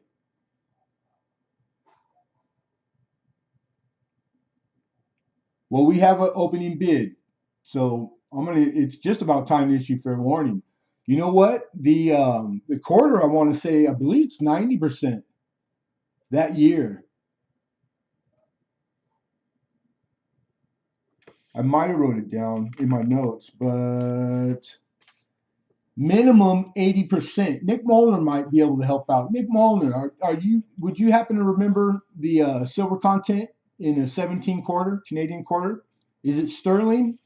Well, we have an opening bid. So it's just about time to issue fair warning. You know what? The quarter, I want to say, I believe it's 90% that year. I might have wrote it down in my notes, but minimum 80%. Nick Molnar might be able to help out. Nick Molnar, would you happen to remember the silver content in a 17 quarter, Canadian quarter? Is it sterling?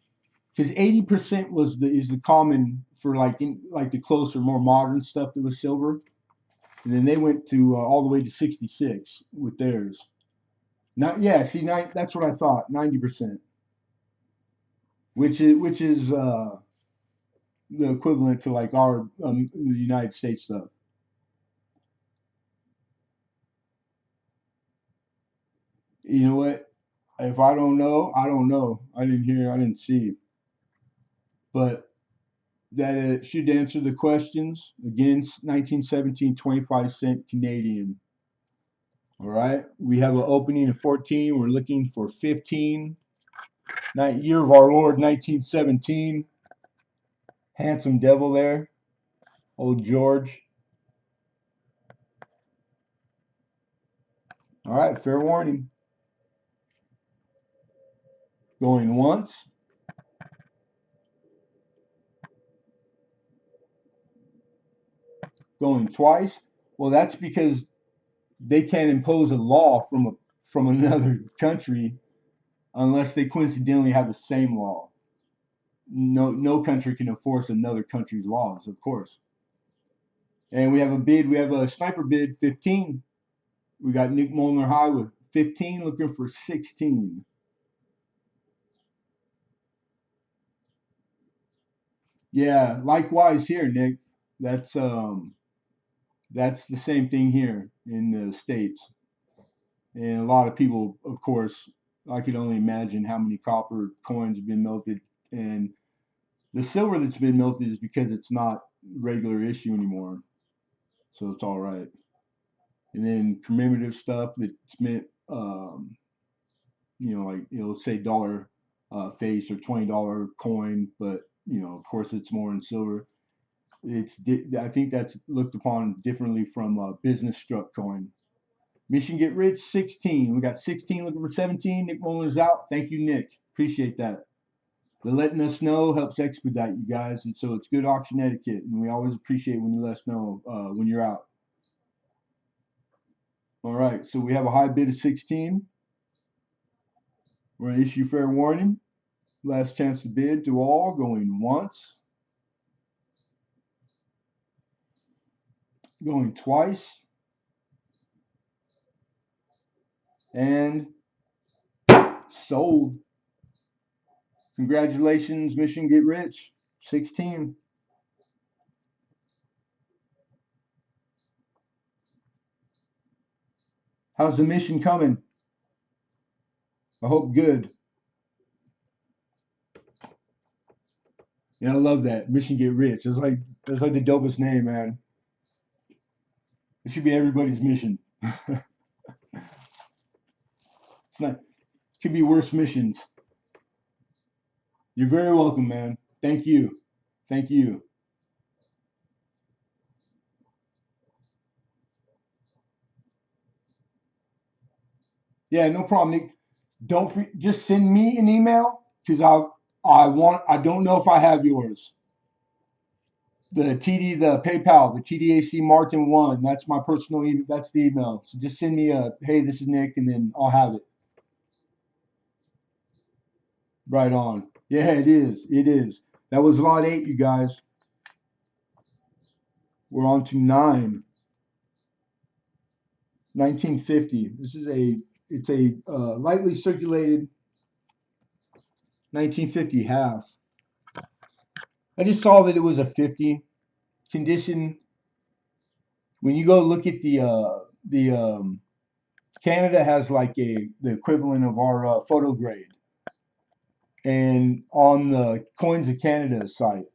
Because 80% is the common for like the closer, more modern stuff that was silver. And then they went to all the way to 66 with theirs. Not yeah, see, that's what I thought, 90%, which is the equivalent to like our the United States stuff. You know what? If I don't know, I don't know. I didn't hear, I didn't see. But that should answer the questions. Again, 1917, 25 cent Canadian. All right. We have an opening of 14. We're looking for 15. Year of our Lord, 1917. Handsome devil there. Old George. All right. Fair warning. Going once. Going twice. Well, that's because they can't impose a law from another country unless they coincidentally have the same law. no country can enforce another country's laws, of course. And we have a bid. We have a sniper bid 15. We got Nick Molnar high with 15, looking for 16. Yeah, likewise here, Nick. That's um that's the same thing here in the States. And a lot of people, of course, I could only imagine how many copper coins have been melted. And the silver that's been melted is because it's not regular issue anymore. So it's all right. And then commemorative stuff that's meant, like it'll say dollar face or $20 coin, but of course, it's more in silver. I think that's looked upon differently from business struck coin. Mission get rich 16. We got 16 looking for 17. Nick Muller's out. Thank you, Nick. Appreciate that. The letting us know helps expedite you guys, and so it's good auction etiquette, and we always appreciate when you let us know when you're out. All right, so we have a high bid of 16. We're gonna issue fair warning. Last chance to bid to all, going once, going twice, and sold. Congratulations, Mission Get Rich 16. How's the mission coming? I hope good. Yeah, I love that. Mission Get Rich. It's like the dopest name, man. It should be everybody's mission. It's not. It could be worse missions. You're very welcome, man. Thank you. Thank you. Yeah, no problem, Nick. Just send me an email because I don't know if I have yours. The PayPal, the TDAC Martin one. That's my personal email. That's the email. So just send me a hey, this is Nick, and then I'll have it. Right on. Yeah, it is. It is. That was lot 8, you guys. We're on to 9. 1950. It's a lightly circulated 1950 half. I just saw that it was a 50 condition. When you go look at the Canada has like the equivalent of our photo grade, and on the Coins of Canada site,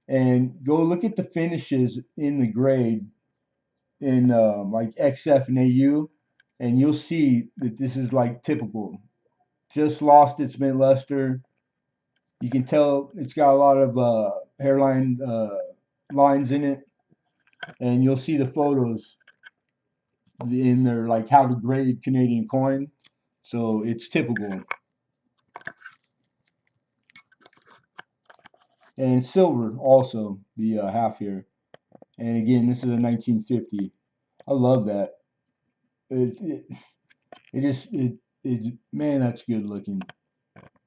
and go look at the finishes in the grade in like XF and AU, and you'll see that this is like typical. Just lost its mint luster. You can tell it's got a lot of hairline lines in it, and you'll see the photos in their like how to grade Canadian coin. So it's typical. And silver also the half here. And again, this is a 1950. I love that. It it, it just man, that's good looking.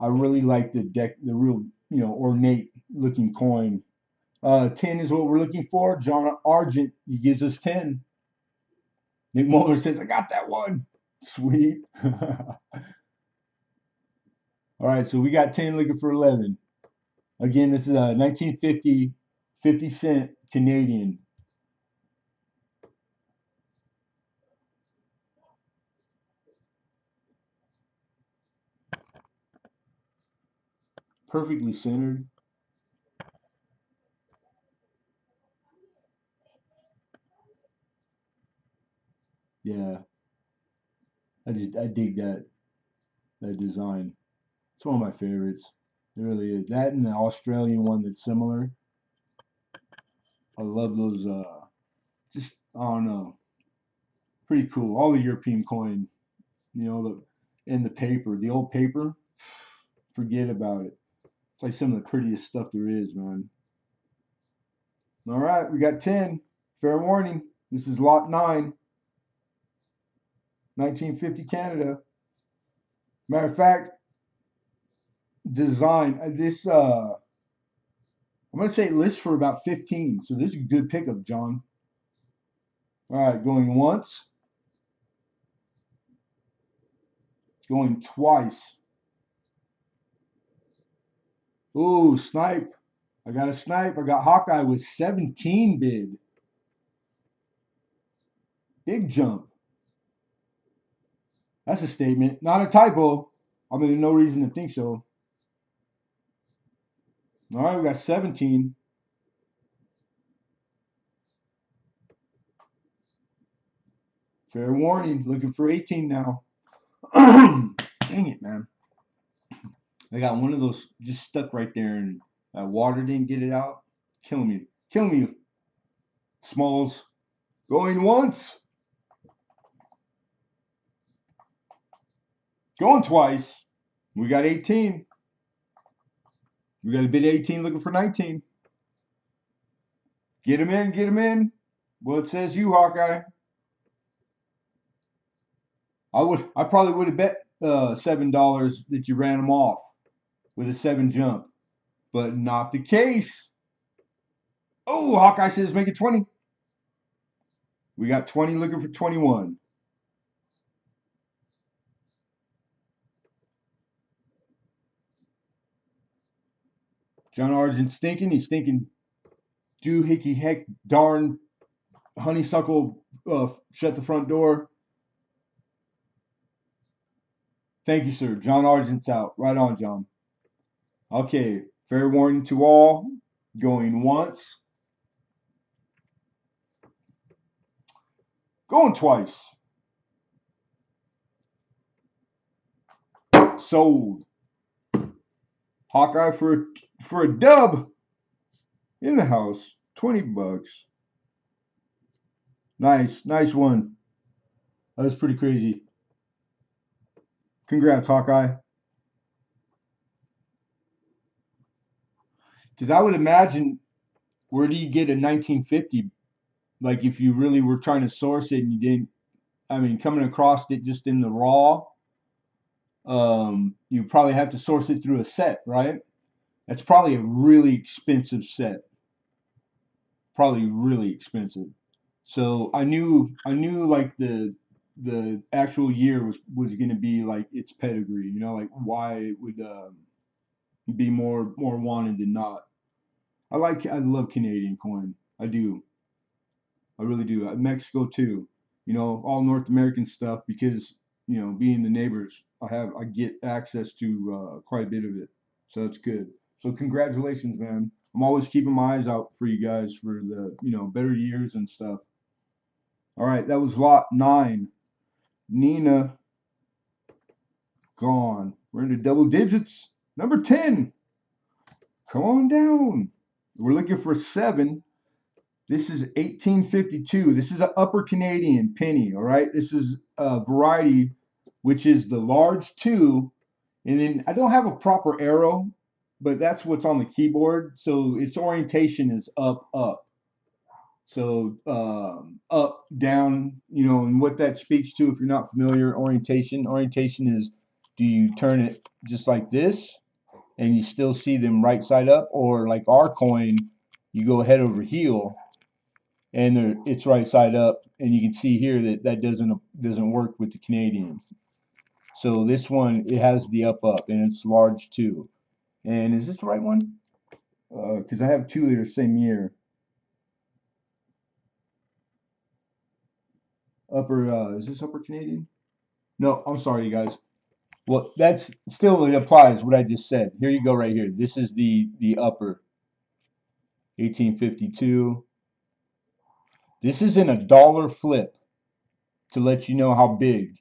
I really like the real ornate looking coin. 10 is what we're looking for. John Argent, he gives us 10. Nick Muller says, I got that one. Sweet. All right, so we got 10 looking for 11. Again, this is a 1950 50-cent Canadian. Perfectly centered. Yeah, I dig that design. It's one of my favorites. It really is. That and the Australian one that's similar. I love those. Just I don't know, pretty cool. All the European coin, and the paper, the old paper. Forget about it. It's like some of the prettiest stuff there is, man. All right, we got 10. Fair warning. This is lot 9, 1950 Canada. Matter of fact, design this. I'm going to say it lists for about 15. So this is a good pickup, John. All right, going once, going twice. Ooh, snipe. I got a snipe. I got Hawkeye with 17 bid. Big jump. That's a statement. Not a typo. I mean, there's no reason to think so. All right, we got 17. Fair warning. Looking for 18 now. Dang it, man. I got one of those just stuck right there and water didn't get it out. Kill me. Kill me. Smalls. Going once. Going twice. We got 18. We got a bid 18 looking for 19. Get him in. Get him in. Well, it says you, Hawkeye. I probably would have bet $7 that you ran him off with a 7 jump, but not the case. Oh, Hawkeye says make it 20. We got 20 looking for 21. John Argent's stinking. He's stinking doohickey heck darn honeysuckle. Shut the front door. Thank you, sir. John Argent's out. Right on, John. Okay. Fair warning to all. Going once. Going twice. Sold. Hawkeye for a dub in the house. $20. Nice. Nice one. That was pretty crazy. Congrats, Hawkeye. Because I would imagine, where do you get a 1950? Like, if you really were trying to source it and you didn't, I mean, coming across it just in the raw, you probably have to source it through a set, right? That's probably a really expensive set. Probably really expensive. So I knew like the actual year was going to be like its pedigree, like why it would be more wanted than not. I love Canadian coin. I do. I really do. Mexico too. All North American stuff because being the neighbors, I get access to quite a bit of it, so that's good. So congratulations, man. I'm always keeping my eyes out for you guys for the better years and stuff. All right, that was lot 9. Nina gone. We're into double digits. Number 10. Come on down. We're looking for 7. This is 1852. This is an upper Canadian penny, all right? This is a variety, which is the large 2. And then I don't have a proper arrow, but that's what's on the keyboard. So its orientation is up, up. So up, down, and what that speaks to, if you're not familiar, orientation is, do you turn it just like this and you still see them right side up, or like our coin, you go head over heel and it's right side up, and you can see here that doesn't work with the Canadian. So this one, it has the up up and it's large too. And is this the right one? Because I have 2 that are same year. Is this upper Canadian? No, I'm sorry, you guys. Well, that's still, it applies what I just said. Here you go, right here. This is the upper 1852. This is in a dollar flip to let you know how big.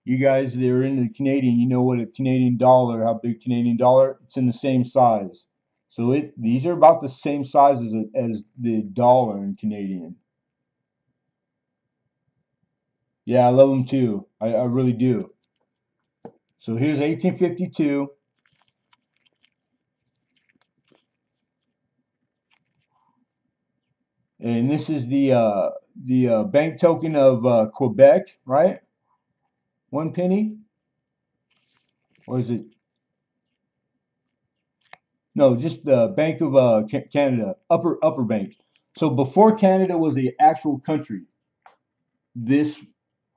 You guys that are into the Canadian, you know what a Canadian dollar, how big Canadian dollar? It's in the same size. So these are about the same size as the dollar in Canadian. Yeah, I love them too. I really do. So here's 1852. And this is the bank token of Quebec, right? 1 penny, or is it? No, just the Bank of Canada, upper bank. So before Canada was the actual country, this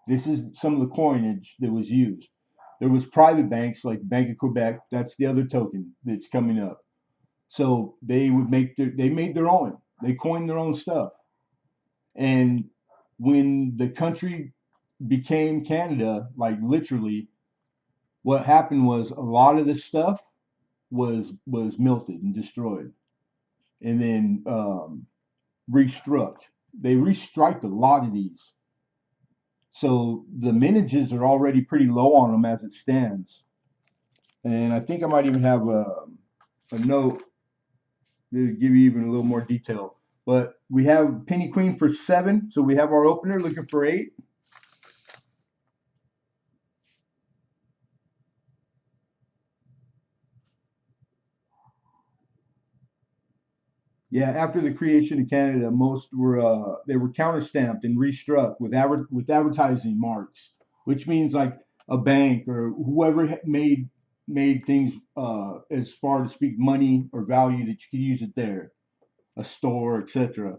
this is some of the coinage that was used. There was private banks like Bank of Quebec. That's the other token that's coming up. So they made their own. They coined their own stuff. And when the country became Canada, like literally, what happened was a lot of this stuff was melted and destroyed, and then restruck. They restriked a lot of these, so the minages are already pretty low on them as it stands. And I think I might even have a note to give you even a little more detail. But we have Penny Queen for 7, so we have our opener looking for 8. Yeah, after the creation of Canada, most were they were counterstamped and restruck with advertising marks, which means like a bank or whoever made things as far to speak money or value that you could use it there, a store, etc.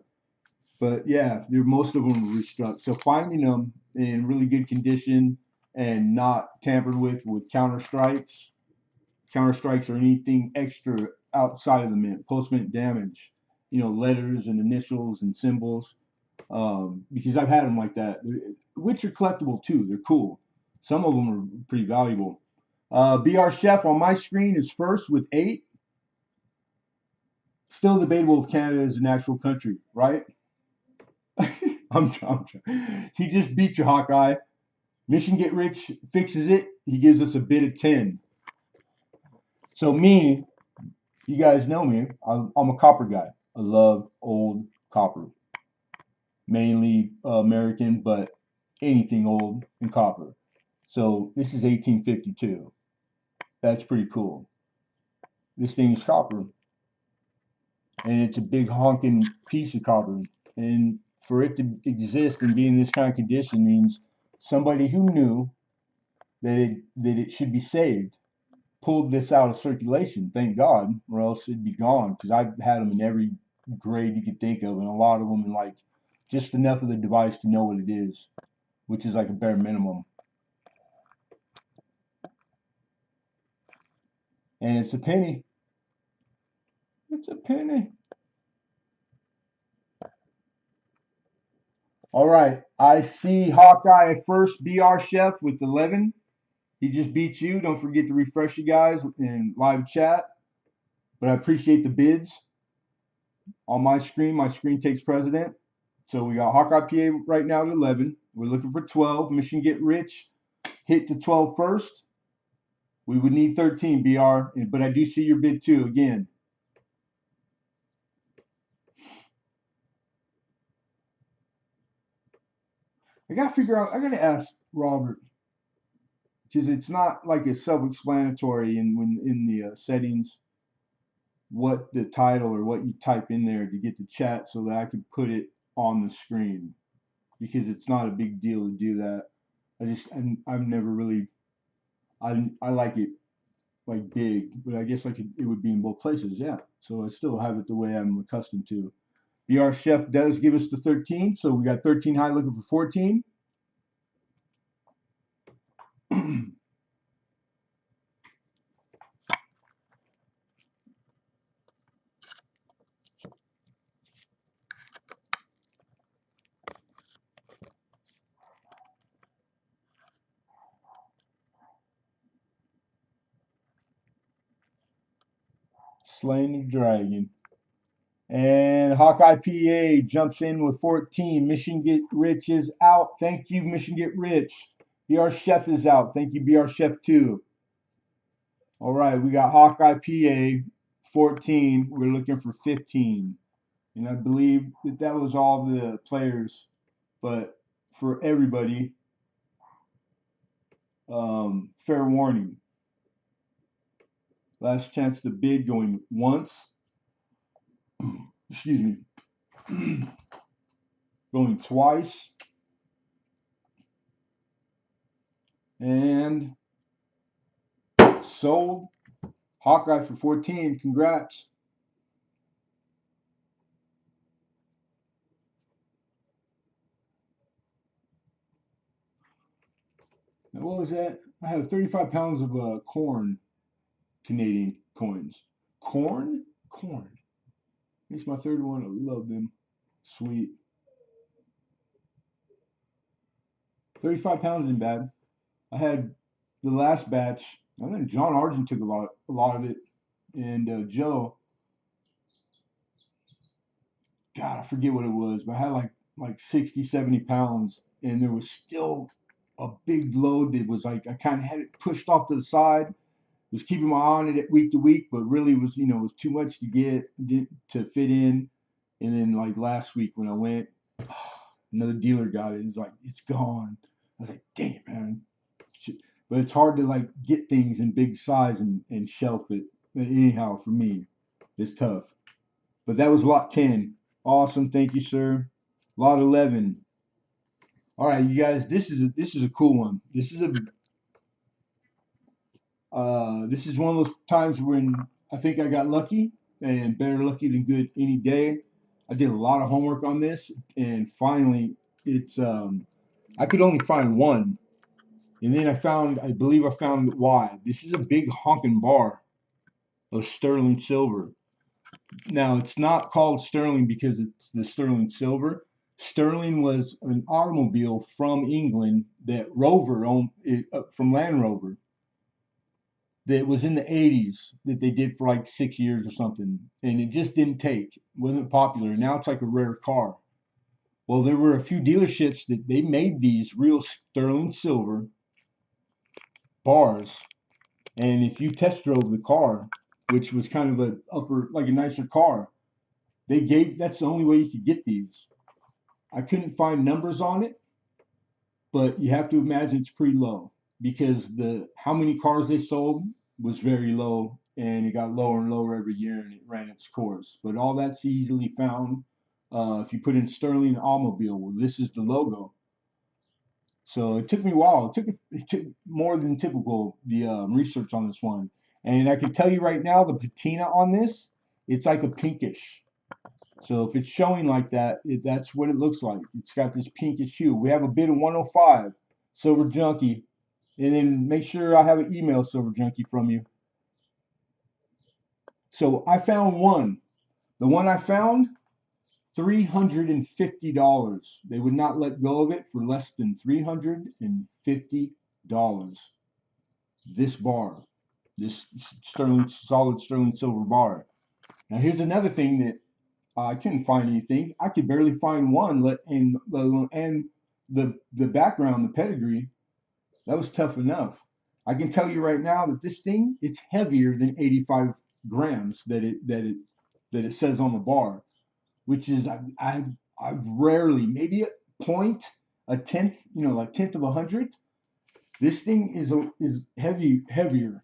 But yeah, most of them were restruck. So finding them in really good condition and not tampered with counter strikes or anything extra outside of the mint, post mint damage, letters and initials and symbols. Because I've had them like that, which are collectible too. They're cool. Some of them are pretty valuable. BR Chef on my screen is first with 8. Still debatable if Canada is an actual country, right? He just beat you, Hawkeye. Mission Get Rich fixes it. He gives us a bid of 10. So me, you guys know me. I'm a copper guy. I love old copper, mainly American, but anything old in copper. So this is 1852. That's pretty cool. This thing is copper, and it's a big honking piece of copper. And for it to exist and be in this kind of condition means somebody who knew that it should be saved pulled this out of circulation. Thank God, or else it'd be gone. Because I've had them in every grade you could think of, and a lot of them in like just enough of the device to know what it is, which is like a bare minimum. And it's a penny. It's a penny. All right, I see Hawkeye at first. BR Chef with 11. He just beat you. Don't forget to refresh you guys in live chat. But I appreciate the bids on my screen. My screen takes precedent. So we got Hawkeye PA right now at 11. We're looking for 12. Mission Get Rich hit the 12 first. We would need 13, BR. But I do see your bid too again. I got to figure out, I got to ask Robert, because it's not like it's self-explanatory in the settings what the title or what you type in there to get the chat so that I can put it on the screen, because it's not a big deal to do that. I've never really I like it like big, but I guess it would be in both places, yeah. So I still have it the way I'm accustomed to. BR Chef does give us the 13, so we got 13 high looking for 14. Slaying the Dragon. And Hawkeye PA jumps in with 14. Mission Get Rich is out. Thank you, Mission Get Rich. BR Chef is out. Thank you, BR Chef 2. All right, we got Hawkeye PA 14. We're looking for 15. And I believe that was all the players. But for everybody, fair warning. Last chance to bid going once. Excuse me. Going twice. And sold. Hawkeye for 14. Congrats. Now, what was that? I have 35 pounds of corn Canadian coins. Corn? Corn. It's my third one. I love them. Sweet. 35 pounds isn't bad. I had the last batch. I think John Argent took a lot of it, and Joe. God, I forget what it was, but I had like 60, 70 pounds, and there was still a big load that was like I kind of had it pushed off to the side. Was keeping my eye on it week to week, but really was was too much to get to fit in. And then like last week when I went, another dealer got it. He's like, it's gone. I was like, dang it, man. But it's hard to like get things in big size and shelf it. Anyhow, for me, it's tough. But that was lot 10. Awesome, thank you, sir. Lot 11. All right, you guys, this is a cool one. This is one of those times when I think I got lucky, and better lucky than good any day. I did a lot of homework on this, and finally, it's I could only find one, and then I believe I found why. This is a big honking bar of sterling silver. Now, it's not called sterling because it's the sterling silver. Sterling was an automobile from England that Rover owned from Land Rover that was in the 80s that they did for like 6 years or something, and it just didn't take. It wasn't popular. Now it's like a rare car. Well, there were a few dealerships that they made these real sterling silver bars, and if you test drove the car, which was kind of like a nicer car, that's the only way you could get these. I couldn't find numbers on it, but you have to imagine it's pretty low because the how many cars they sold was very low, and it got lower and lower every year, and it ran its course. But all that's easily found if you put in Sterling Automobile. Well, this is the logo. So it took me a while. It took more than typical the research on this one, and I can tell you right now the patina on this, it's like a pinkish. So if it's showing like that, that's what it looks like. It's got this pinkish hue. We have a bid of 105, Silver Junkie. And then make sure I have an email, Silver Junkie, from you. So I found one. The one I found, $350. They would not let go of it for less than $350. This bar, this solid sterling silver bar. Now here's another thing that I couldn't find anything. I could barely find one. And the background, the pedigree, that was tough enough. I can tell you right now that this thing it's heavier than 85 grams that it says on the bar, which is I've rarely maybe a tenth like tenth of a hundredth. This thing is heavier.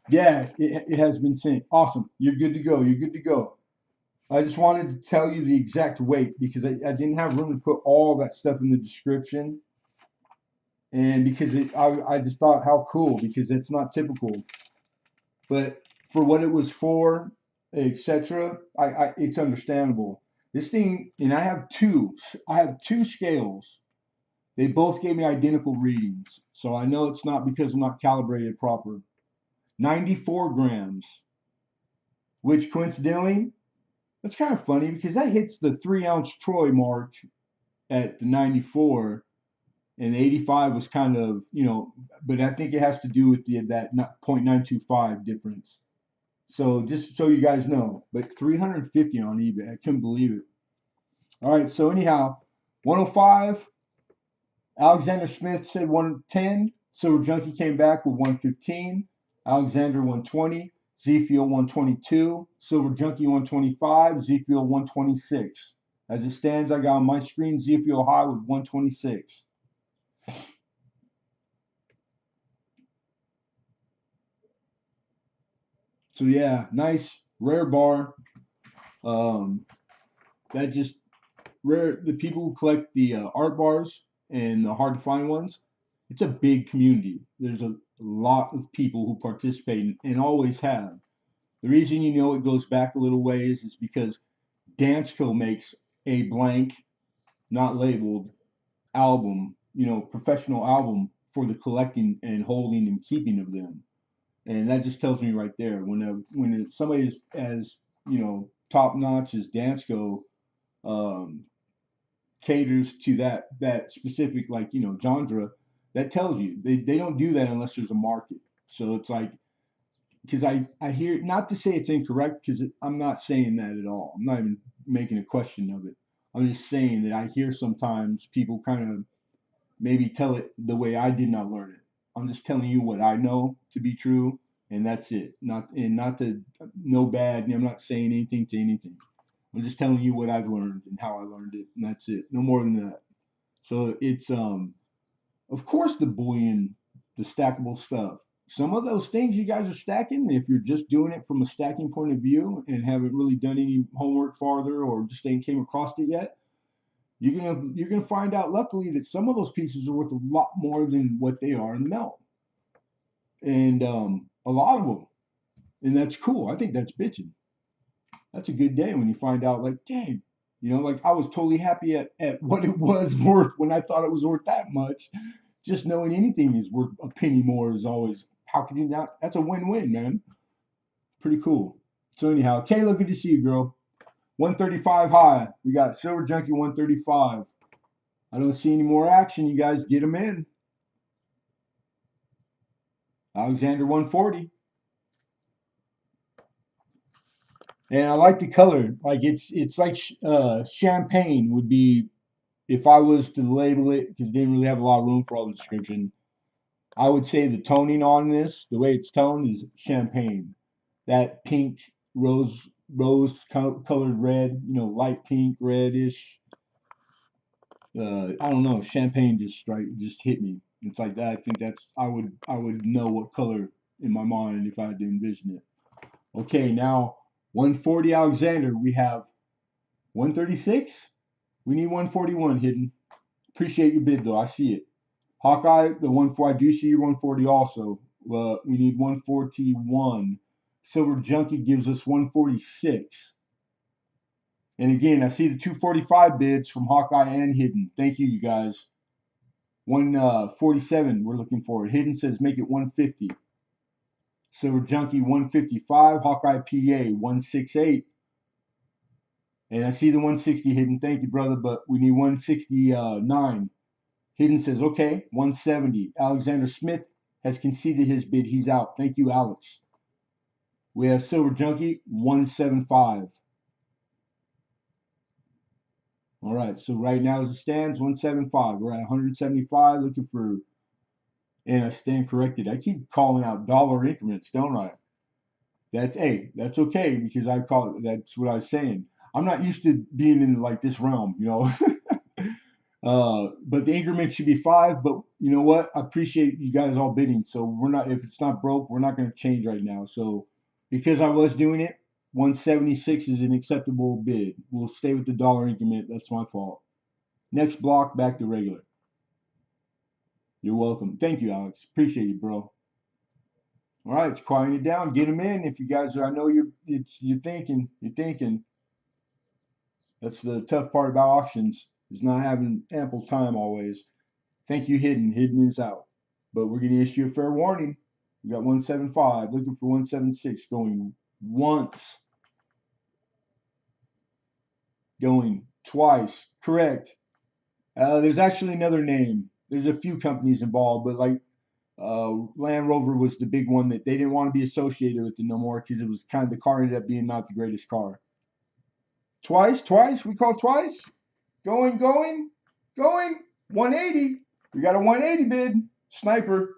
Yeah, it has been sent. Awesome. You're good to go. You're good to go. I just wanted to tell you the exact weight because I didn't have room to put all that stuff in the description. And because I just thought how cool because it's not typical. But for what it was for, etc., it's understandable. This thing, and I have two scales. They both gave me identical readings. So I know it's not because I'm not calibrated proper. 94 grams, which coincidentally, that's kind of funny because that hits the 3 ounce Troy mark at the 94, and the 85 was kind of but I think it has to do with that 0.925 difference. So just so you guys know, but 350 on eBay, I couldn't believe it. All right, so anyhow, 105. Alexander Smith said 110. Silver Junkie came back with 115. Alexander 120. Z-Field 122. Silver Junkie 125. Z-Field 126. As it stands, I got on my screen Z-Field high with 126. So yeah, nice rare bar. That just rare. The people who collect the art bars and the hard to find ones, it's a big community. There's a lot of people who participate and always have. The reason you know it goes back a little ways is because Dansko makes a blank, not labeled album, professional album for the collecting and holding and keeping of them. And that just tells me right there when somebody is as top notch as Dansko um, caters to that specific genre, that tells you they don't do that unless there's a market. So it's like because I hear, not to say it's incorrect, because I'm not saying that at all. I'm not even making a question of it. I'm just saying that I hear sometimes people kind of maybe tell it the way I did not learn it. I'm just telling you what I know to be true, and that's it. Not to no bad. I'm not saying anything to anything. I'm just telling you what I've learned and how I learned it, and that's it. No more than that. So it's of course the bullion, the stackable stuff. Some of those things you guys are stacking, if you're just doing it from a stacking point of view and haven't really done any homework farther or just ain't came across it yet, you're gonna find out luckily that some of those pieces are worth a lot more than what they are in the melt, and a lot of them, and that's cool. I think that's bitching. That's a good day when you find out, like, dang, like I was totally happy at what it was worth when I thought it was worth that much. Just knowing anything is worth a penny more is always, how can you not? That's a win-win, man. Pretty cool. So anyhow, Kayla, good to see you, girl. 135 high. We got Silver Junkie 135. I don't see any more action. You guys get them in. Alexander 140. And I like the color. Like it's like champagne would be if I was to label it, because they didn't really have a lot of room for all the description. I would say the toning on this, the way it's toned, is champagne. That pink rose colored red, light pink, reddish. I don't know. Champagne just hit me. It's like that. I think I would know what color in my mind if I had to envision it. Okay, now 140 Alexander. We have 136. We need 141 hidden. Appreciate your bid though. I see it. Hawkeye, the 140. I do see your 140 also. We need 141. Silver Junkie gives us 146. And again, I see the 245 bids from Hawkeye and Hidden. Thank you, you guys. 147 we're looking for. Hidden says make it 150. Silver Junkie 155. Hawkeye PA 168. And I see the 160 Hidden. Thank you, brother, but we need 169. Hidden says, okay, 170. Alexander Smith has conceded his bid. He's out. Thank you, Alex. We have Silver Junkie, 175. All right, so right now as it stands, 175. We're at 175 looking for, and I stand corrected. I keep calling out dollar increments, don't I? That's okay because that's what I was saying. I'm not used to being in like this realm. But the increment should be 5. But you know what? I appreciate you guys all bidding. So we're not, if it's not broke, we're not going to change right now. So because I was doing it, 176 is an acceptable bid. We'll stay with the dollar increment. That's my fault. Next block, back to regular. You're welcome. Thank you, Alex. Appreciate you, bro. All right, it's quieting it down. Get them in if you guys are. I know you're thinking. You're thinking. That's the tough part about auctions is not having ample time always. Thank you, Hidden. Hidden is out. But we're going to issue a fair warning. We got 175, looking for 176, going once, going twice. Correct. There's actually another name. There's a few companies involved, but like Land Rover was the big one that they didn't want to be associated with it no more because it was kind of, the car ended up being not the greatest car. Twice. We call twice. Going. 180. We got a 180 bid. Sniper.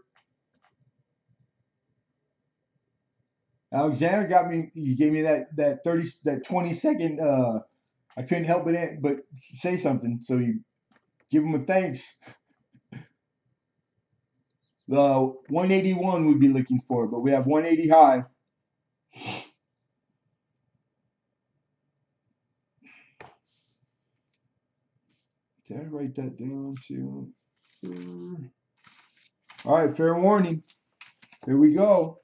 Alexander got me. He gave me that 20 second. I couldn't help but say something. So you give him a thanks. The 181 we'd be looking for, but we have 180 high. Did I write that down too? All right, fair warning. Here we go.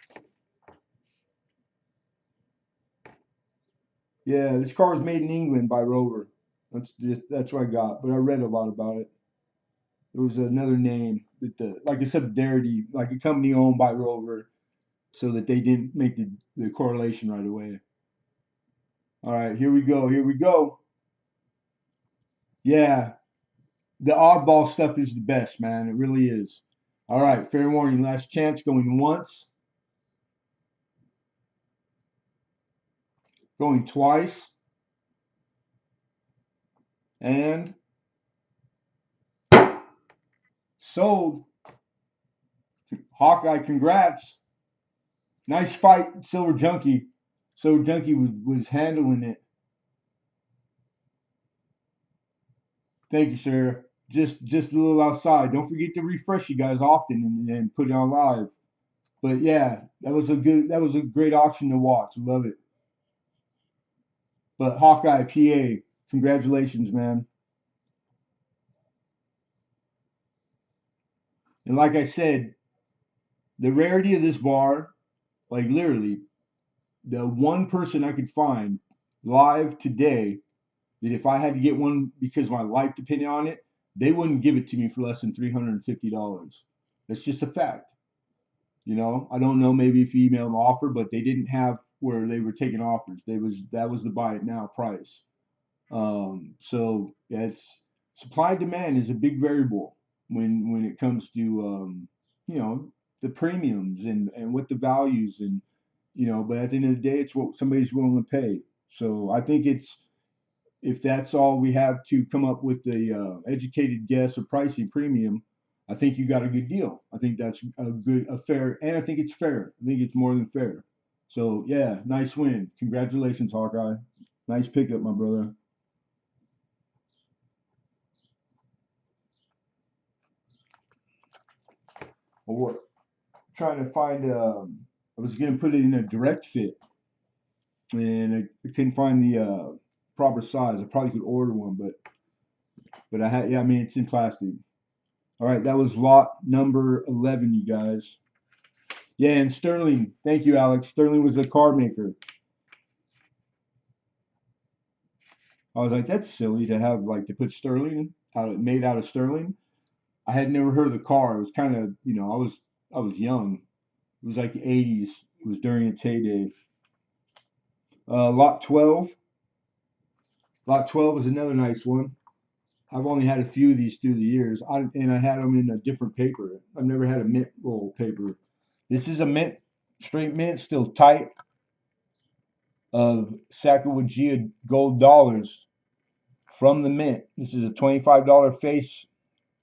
Yeah, this car was made in England by Rover. That's what I got, but I read a lot about it. It was another name with the like a subsidiarity, like a company owned by Rover, so that they didn't make the correlation right away. All right, here we go. Here we go. Yeah, the oddball stuff is the best, man. It really is. All right, fair warning. Last chance going once, going twice, and sold. Hawkeye, congrats. Nice fight, Silver Junkie. Silver Junkie was handling it. Thank you, sir. Just a little outside. Don't forget to refresh you guys often and put it on live. But yeah, that was a great auction to watch. Love it. But Hawkeye PA, congratulations, man. And like I said, the rarity of this bar, like literally, the one person I could find live today that if I had to get one because my life depended on it, they wouldn't give it to me for less than $350. That's just a fact. You know, I don't know. Maybe if you email an offer, but they didn't have where they were taking offers. That was the buy it now price. So yeah, it's supply and demand is a big variable when it comes to you know the premiums and what the values and you know. But at the end of the day, it's what somebody's willing to pay. So I think it's if that's all we have to come up with the educated guess of pricing premium, I think you got a good deal. I think that's a fair, and I think it's fair. I think it's more than fair. So yeah, nice win. Congratulations, Hawkeye. Nice pickup, my brother. Well, we're trying to find. I was gonna put it in a direct fit, and I couldn't find the proper size. I probably could order one, but I had. Yeah, I mean it's in plastic. All right, that was lot number 11, you guys. Yeah, and Sterling. Thank you, Alex. Sterling was a car maker. I was like, that's silly to have like to put Sterling out made out of Sterling. I had never heard of the car. It was kind of you know I was young. It was like the '80s. It was during its heyday. Lot 12. Lot 12 is another nice one. I've only had a few of these through the years, and I had them in a different paper. I've never had a mint roll paper. This is a mint, straight mint, still tight, of Sacagawea gold dollars from the mint. This is a $25 face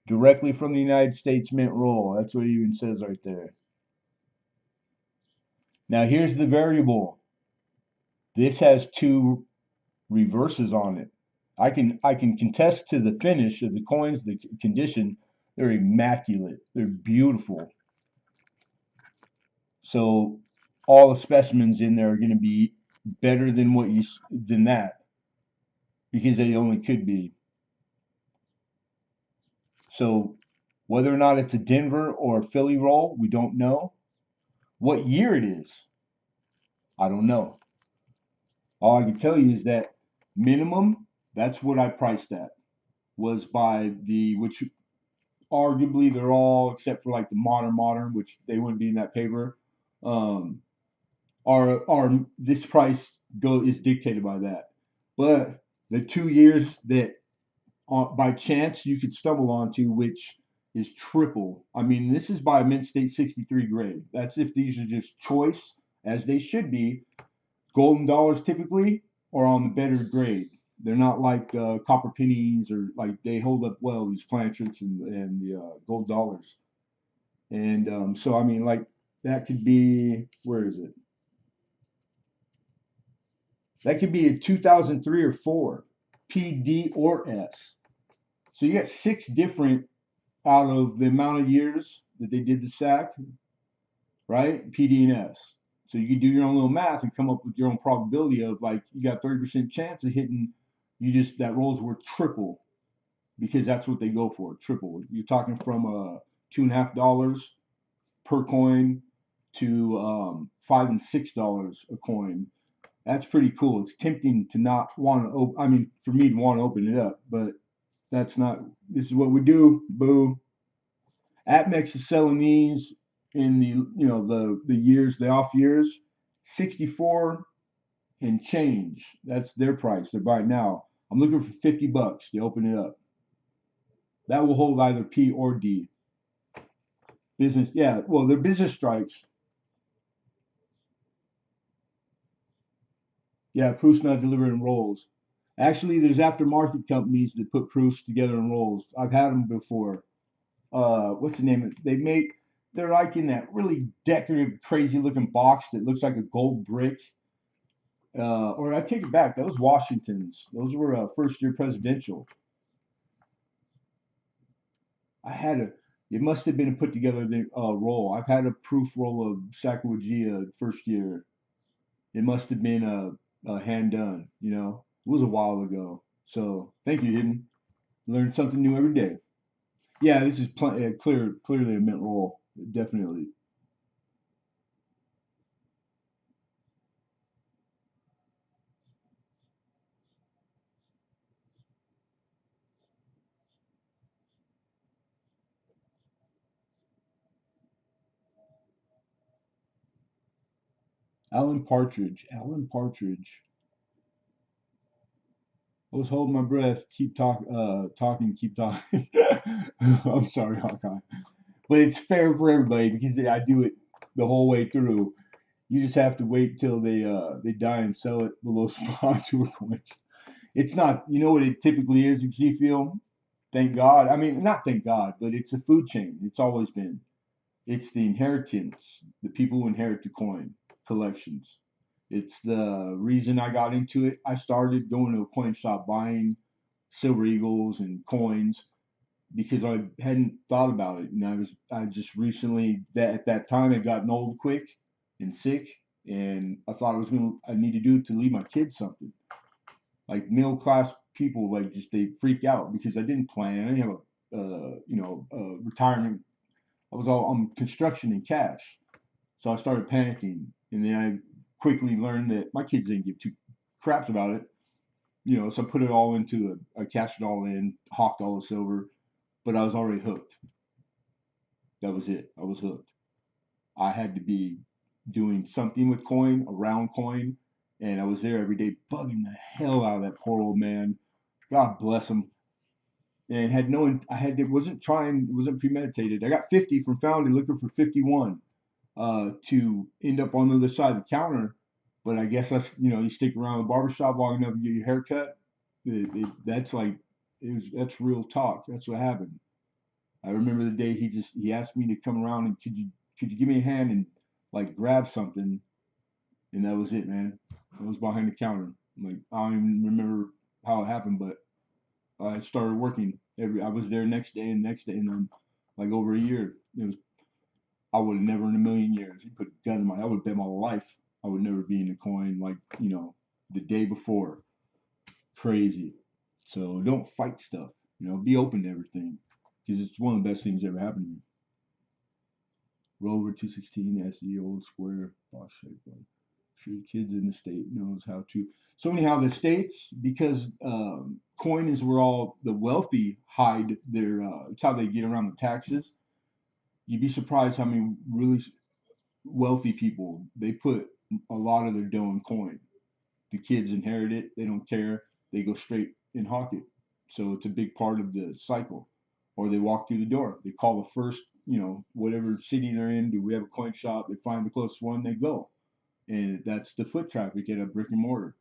directly from the United States mint roll. That's what it even says right there. Now here's the variable. This has two reverses on it. I can contest to the finish of the coins, the condition. They're immaculate. They're beautiful. So all the specimens in there are going to be better than what you than that because they only could be. So whether or not it's a Denver or a Philly roll, we don't know. What year it is, I don't know. All I can tell you is that minimum, that's what I priced at, was by the, which arguably they're all, except for like the modern, which they wouldn't be in that paper, um, are this price is dictated by that. But the 2 years that by chance you could stumble onto, which is triple. I mean, this is by a Mint State 63 grade. That's if these are just choice, as they should be. Golden dollars typically are on the better grade. They're not like copper pennies or like they hold up well, these planchets and the gold dollars. And so, I mean, like that could be, where is it? That could be a 2003 or 4, P, D, or S. So you got 6 different out of the amount of years that they did the sack, right? PD and S. So you can do your own little math and come up with your own probability of like you got 30% chance of hitting. You just that roll's worth triple because that's what they go for, triple. You're talking from $2.50 per coin to $5 and $6 a coin. That's pretty cool. It's tempting to not want to open. I mean, for me to want to open it up, but that's not. This is what we do. Boo. Atmex is selling these in the years, the off years, 64 and change. That's their price. They're buying now. I'm looking for $50 to open it up. That will hold either P or D. Business, yeah. Well, they're business strikes. Yeah, proofs not delivered in rolls. Actually, there's aftermarket companies that put proofs together in rolls. I've had them before. What's the name of it? They make, they're like in that really decorative, crazy looking box that looks like a gold brick. Or I take it back. That was Washington's. Those were first year presidential. I had a. It must have been a put together roll. I've had a proof roll of Sacagawea first year. It must have been a hand done. It was a while ago. So thank you, Hidden. Learn something new every day. Yeah, this is clearly a mint roll. Definitely. Alan Partridge. Alan Partridge. I was holding my breath. Talking. Keep talking. I'm sorry, Hawkeye. But it's fair for everybody because I do it the whole way through. You just have to wait till they die and sell it below spot to a coin. It's not. You know what it typically is at G Fuel? Thank God. I mean, not thank God, but it's a food chain. It's always been. It's the inheritance, the people who inherit the coin collections. It's the reason I got into it. I started going to a coin shop buying silver eagles and coins because I hadn't thought about it, and I just recently that at that time had gotten old quick and sick, and I thought I need to do it to leave my kids something. Like middle class people, like just they freak out because I didn't plan. I didn't have a retirement. I was all on construction and cash, so I started panicking, and then I quickly learned that my kids didn't give two craps about it. So I put it all into I cashed it all in, hawked all the silver, but I was already hooked. That was it. I was hooked. I had to be doing something with coin, around coin, and I was there every day bugging the hell out of that poor old man. God bless him. And had no, I had, it wasn't trying, it wasn't premeditated. I got 50 from Foundry looking for 51 to end up on the other side of the counter. But I guess you stick around the barbershop long enough to get your hair cut. That's like, that's real talk. That's what happened. I remember the day he asked me to come around and could you give me a hand and like grab something, and that was it, man. I was behind the counter. Like I don't even remember how it happened, but I started working I was there next day and next day, and then like over a year. It was I would have never in a million years. He put a gun in I would bet my life I would never be in the coin like the day before. Crazy. So don't fight stuff. Be open to everything because it's one of the best things that ever happened to me. Rover 216 SE old square box shape one. Sure, kids in the state knows how to. So anyhow, the states because coin is where all the wealthy hide their. It's how they get around the taxes. You'd be surprised how many really wealthy people they put a lot of their dough in coin. The kids inherit it. They don't care. They go straight and hawk it. So it's a big part of the cycle. Or they walk through the door. They call the first, whatever city they're in. Do we have a coin shop? They find the closest one. They go, and that's the foot traffic at a brick and mortar.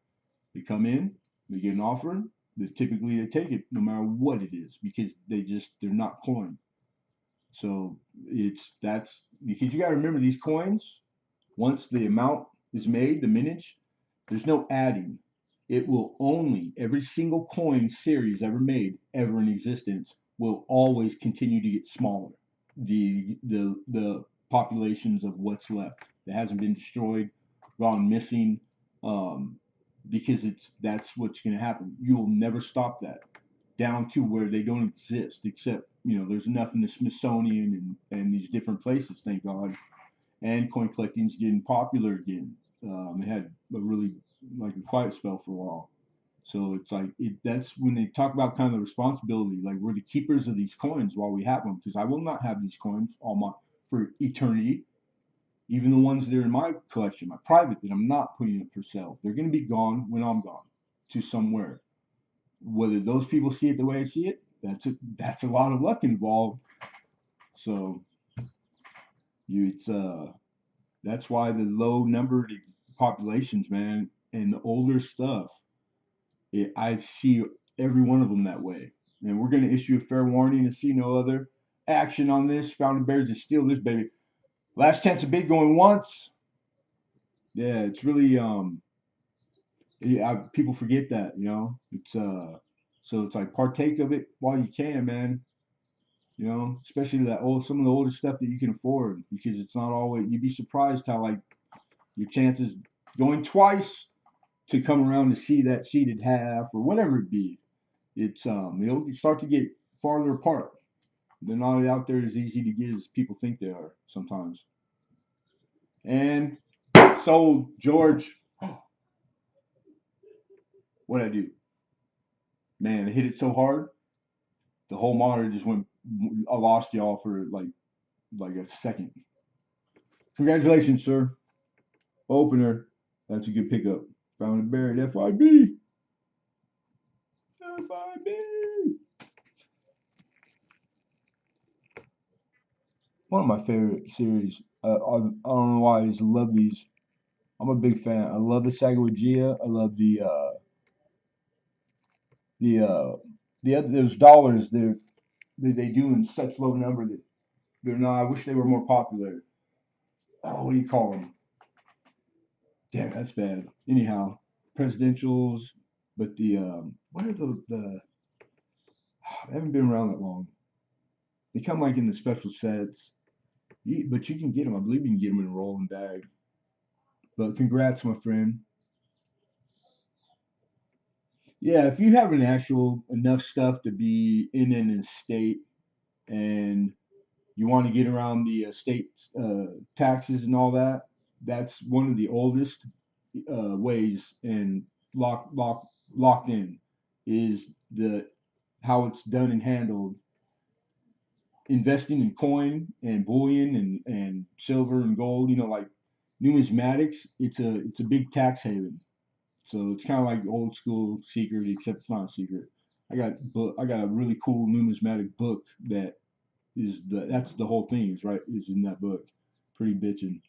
They come in. They get an offer. They take it no matter what it is because they're not coin. So that's because you got to remember these coins. Once the amount is made, the mintage, there's no adding. It will only, every single coin series ever made, ever in existence, will always continue to get smaller. The populations of what's left that hasn't been destroyed, gone missing, um, because that's what's going to happen. You will never stop that down to where they don't exist except there's enough in the Smithsonian and these different places, thank God. And coin collecting's getting popular again. It had a really like a quiet spell for a while. So it's like that's when they talk about kind of the responsibility, like we're the keepers of these coins while we have them, because I will not have these coins for eternity. Even the ones that are in my collection, my private, that I'm not putting up for sale, they're going to be gone when I'm gone to somewhere. Whether those people see it the way I see it, that's a lot of luck involved. So it's that's why the low numbered populations, man, and the older stuff, I see every one of them that way. And we're going to issue a fair warning and see no other action on this. Founding Bears to steal this baby. Last chance of bid going once. Yeah, it's really people forget that. It's so it's like partake of it while you can, man. Especially some of the older stuff that you can afford, because it's not always. You'd be surprised how like your chances going twice to come around to see that seeded half or whatever it be. It'll start to get farther apart. They're not out there as easy to get as people think they are sometimes. And sold, George. What'd I do? Man, I hit it so hard, the whole monitor just went. I lost y'all for like a second. Congratulations, sir. Opener. That's a good pickup. Found and buried. FIB. FIB. One of my favorite series. I don't know why I just love these. I'm a big fan. I love the Sacagawea. I love the other those dollars they do in such low number that they're not. I wish they were more popular. Oh, what do you call them? Damn, that's bad. Anyhow, presidentials, but what are the they haven't been around that long. They come like in the special sets, but you can get them. I believe you can get them in a rolling bag. But congrats, my friend. Yeah, if you have an actual enough stuff to be in an estate and you want to get around the state taxes and all that, that's one of the oldest ways and locked in is the how it's done and handled. Investing in coin and bullion and silver and gold, like numismatics, it's a big tax haven. So it's kind of like old school secret, except it's not a secret. I got a really cool numismatic book that's the whole thing is in that book. Pretty bitchin'.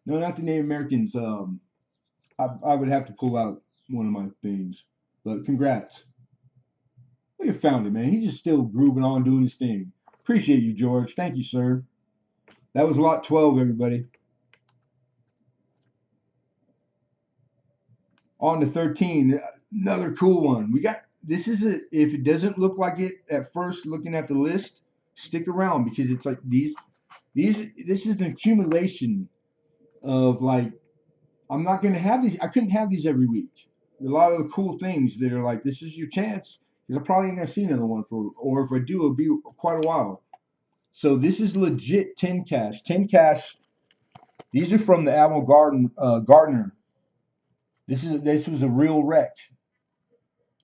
No, not the Native Americans. I would have to pull out one of my things, but congrats. Look at Found It, man. He's just still grooving on, doing his thing. Appreciate you, George. Thank you, sir. That was lot 12, everybody. On to 13. Another cool one. We got this is if it doesn't look like it at first looking at the list, stick around because it's like this is an accumulation of like I'm not gonna have these. I couldn't have these every week. A lot of the cool things that are like this is your chance because I probably ain't gonna see another one or if I do, it'll be quite a while. So this is legit 10 cash. 10 cash. These are from the Admiral Gardner. This was a real wreck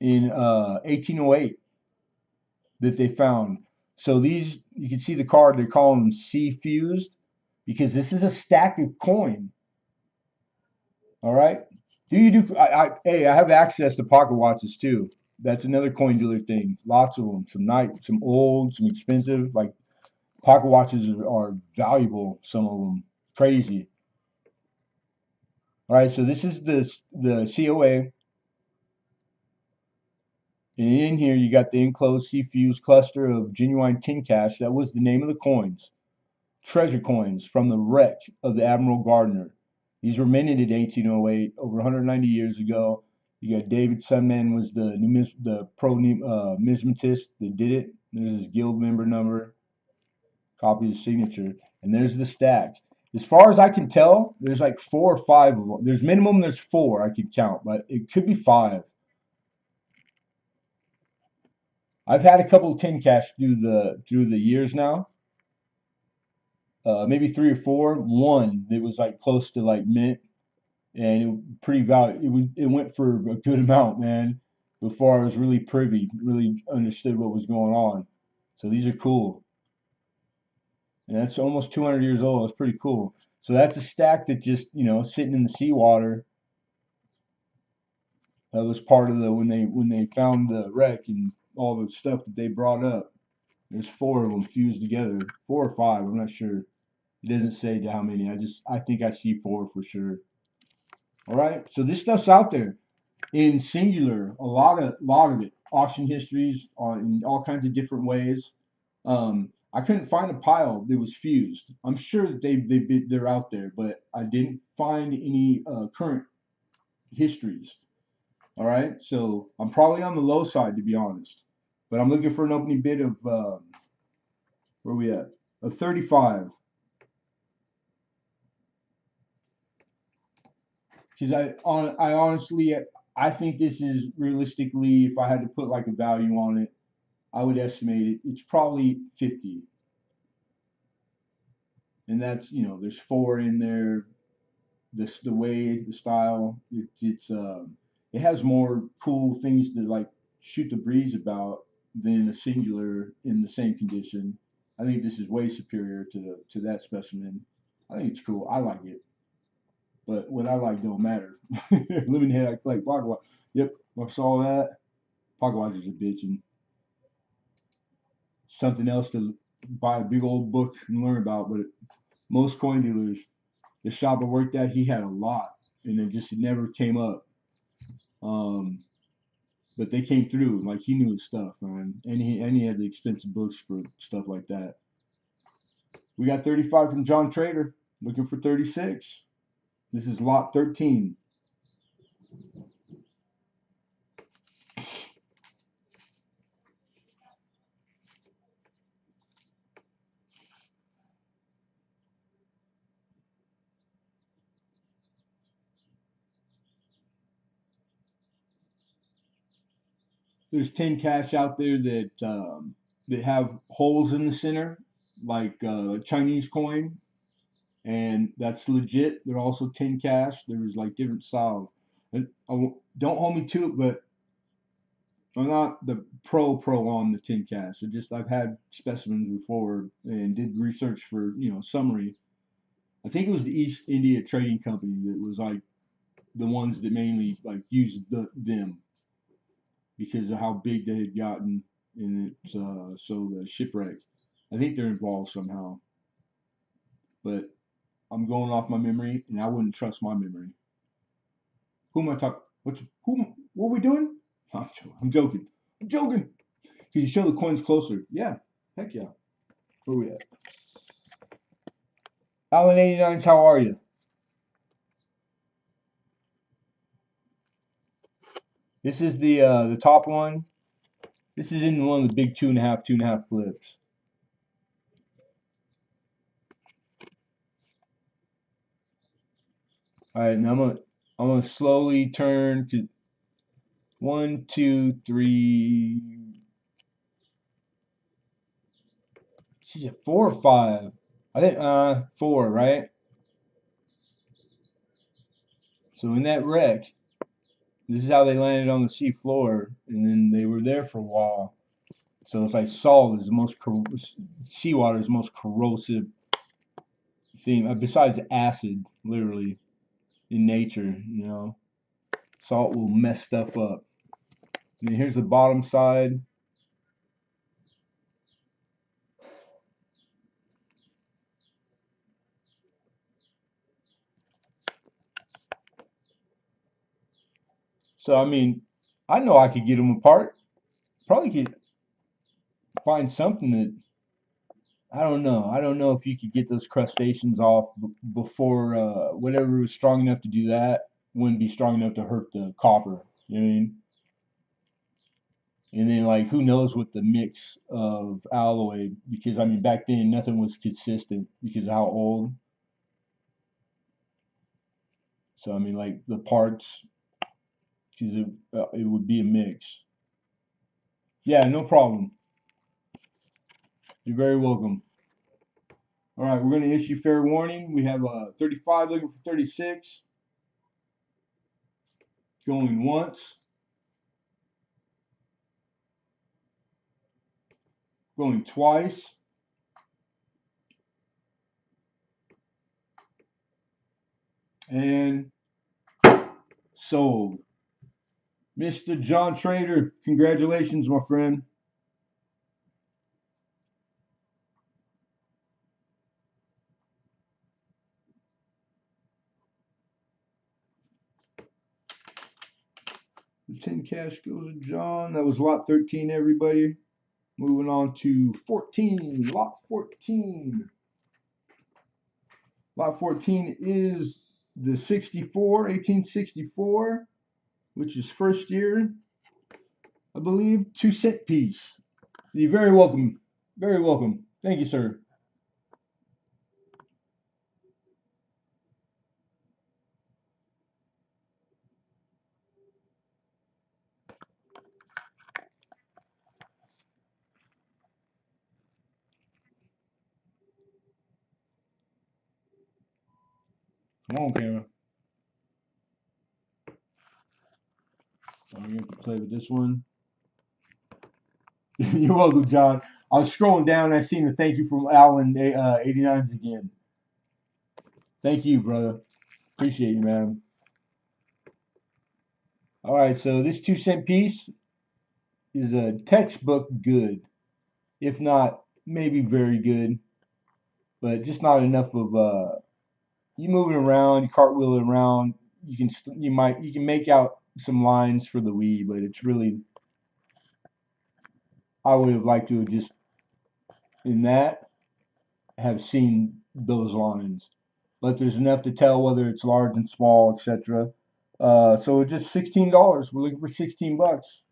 in 1808 that they found. So these you can see the card. They're calling them C fused because this is a stack of coin. All right. Hey, I have access to pocket watches too. That's another coin dealer thing. Lots of them. Some old, some expensive. Like pocket watches are valuable. Some of them crazy. All right. So this is the COA. And in here, you got the enclosed C-fused cluster of genuine tin cash. That was the name of the coins. Treasure coins from the wreck of the Admiral Gardner. These were minted in 1808, over 190 years ago. You got David Sunman was the pro numismatist that did it. There's his guild member number, copy of his signature, and there's the stack. As far as I can tell, there's like 4 or 5 of them. There's 4 I could count, but it could be 5. I've had a couple of tin cash through the years now. Maybe three or four. One that was like close to like mint, and it pretty value. It went for a good amount, man. Before I was really privy, really understood what was going on. So these are cool, and that's almost 200 years old. That's pretty cool. So that's a stack that just sitting in the seawater. That was part of the when they found the wreck and all the stuff that they brought up. There's four of them fused together, four or five. I'm not sure. It doesn't say how many. I think I see four for sure. All right. So this stuff's out there in singular. A lot of it. Auction histories on in all kinds of different ways. I couldn't find a pile that was fused. I'm sure that they're out there, but I didn't find any current histories. All right. So I'm probably on the low side to be honest, but I'm looking for an opening bid of where are we at? Of 35. Because I honestly I think this is realistically, if I had to put like a value on it, I would estimate it's probably 50. And that's there's four in there. This the way the style it has more cool things to like shoot the breeze about than a singular in the same condition. I think this is way superior to that specimen. I think it's cool. I like it. But what I like don't matter. Lemonhead, I like pocket watch. Yep, I saw that. Pocket watch is a bitch and something else to buy a big old book and learn about. But most coin dealers, the shop I worked at, he had a lot, and it never came up. Um, but they came through. Like he knew his stuff, man, and he had the expensive books for stuff like that. We got 35 from John Trader, looking for 36. This is lot 13. There's 10 cash out there that have holes in the center, like Chinese coin, and that's legit. They're also 10 cash. There was like different styles. Don't hold me to it, but I'm not the pro on the 10 cash. I've had specimens before and did research for summary. I think it was the East India Trading Company that was like the ones that mainly like used them because of how big they had gotten, and it's so the shipwreck. I think they're involved somehow, but I'm going off my memory, and I wouldn't trust my memory. Who am I talking? Who? What are we doing? I'm joking. I'm joking. I'm joking. Can you show the coins closer? Yeah. Heck yeah. Where are we at? Alan 89s, how are you? This is the top one. This is in one of the big two and a half flips. All right, now I'm gonna slowly turn to one, two, three. She's at four or five. I think four, right? So in that wreck, this is how they landed on the sea floor, and then they were there for a while. So it's like salt is the most seawater is the most corrosive thing besides acid, literally in nature. Salt will mess stuff up. And then here's the bottom side. So I mean, I know I could get them apart. Probably could find something that I don't know. I don't know if you could get those crustaceans off before whatever was strong enough to do that wouldn't be strong enough to hurt the copper. You know what I mean? And then like who knows what the mix of alloy because I mean back then nothing was consistent because of how old. So I mean like the parts because it would be a mix. Yeah, no problem. You're very welcome. All right, we're going to issue fair warning. We have 35 looking for 36. Going once. Going twice. And sold. Mr. John Trader, congratulations, my friend. The 10 cash goes to John. That was lot 13, everybody. Moving on to 14. Lot 14. Lot 14 is the 1864, which is first year, I believe. 2-cent piece. You're very welcome. Very welcome. Thank you, sir. Come on, camera. I'm going to play with this one. You're welcome, John. I was scrolling down and I seen a thank you from Alan 89s again. Thank you, brother. Appreciate you, man. All right, so this 2-cent piece is a textbook good, if not maybe very good, but just not enough of you moving around, you cartwheeling around. You can make out some lines for the Wii, but it's really I would have liked to have just in that have seen those lines, but there's enough to tell whether it's large and small, etc. So just $16. We're looking for 16 bucks.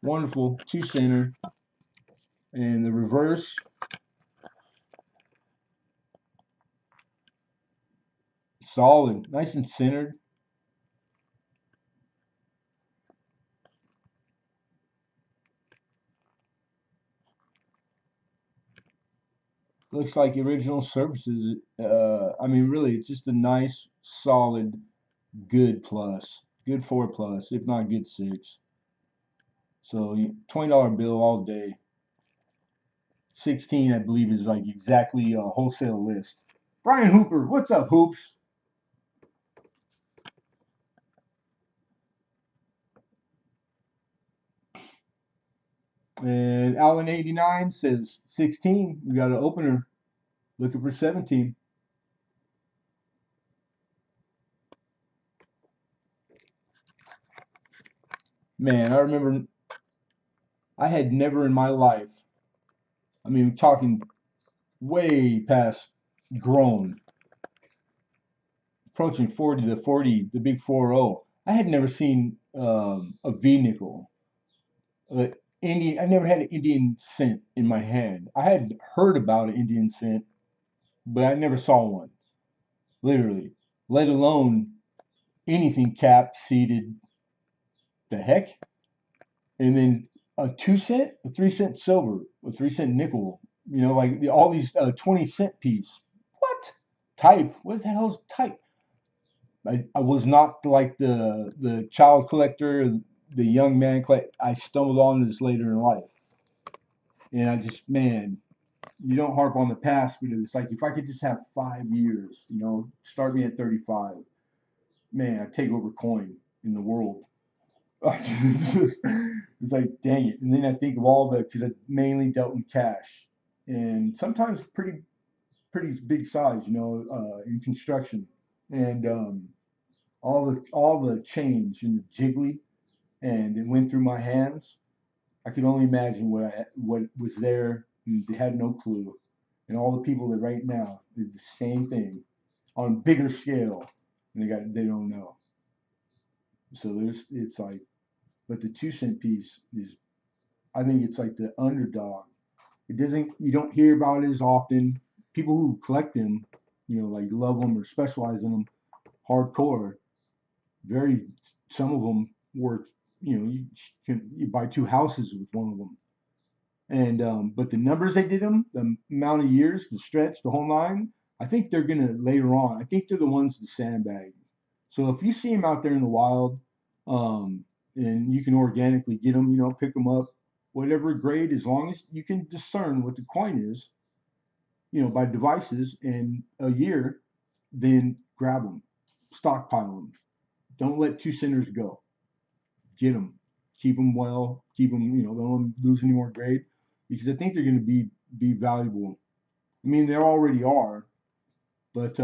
Wonderful 2-center, and the reverse solid, nice and centered. Looks like original surfaces. I mean, really, it's just a nice, solid, good plus, good 4 plus, if not good 6. So $20 bill all day. 16, I believe, is like exactly a wholesale list. Brian Hooper, what's up, Hoops? And Alan 89 says 16. We got an opener looking for 17. Man, I remember I had never in my life, I mean, talking way past grown, approaching 40 to 40, the big 4-0. I had never seen a V nickel. Indian, I never had an Indian cent in my hand. I had heard about an Indian cent, but I never saw one, literally, let alone anything capped, seated. The heck? And then a 2-cent, a 3-cent silver, a 3-cent nickel, like all these 20-cent piece. What? Type? What the hell's type? I was not like the child collector, the young man collector. I stumbled on this later in life. And I just, man, you don't harp on the past, but it's like if I could just have 5 years, start me at 35, man, I'd take over coin in the world. It's like, dang it. And then I think of all the, because I mainly dealt in cash and sometimes pretty big size, in construction. And all the change and the jiggly, and it went through my hands. I could only imagine what was there, and they had no clue. And all the people that right now did the same thing on a bigger scale, and they don't know. So it's like, but the 2-cent piece is, I think it's like the underdog. You don't hear about it as often. People who collect them, like love them or specialize in them hardcore. Very, some of them worth, you buy 2 houses with one of them. And but the numbers they did them, the amount of years, the stretch, the whole nine, I think they're gonna later on. I think they're the ones to sandbag. So if you see them out there in the wild, um, and you can organically get them, pick them up, whatever grade, as long as you can discern what the coin is, by devices in a year, then grab them, stockpile them. Don't let 2 centers go. Get them, keep them well, keep them. Don't let them lose any more grade, because I think they're going to be valuable. I mean, they already are, but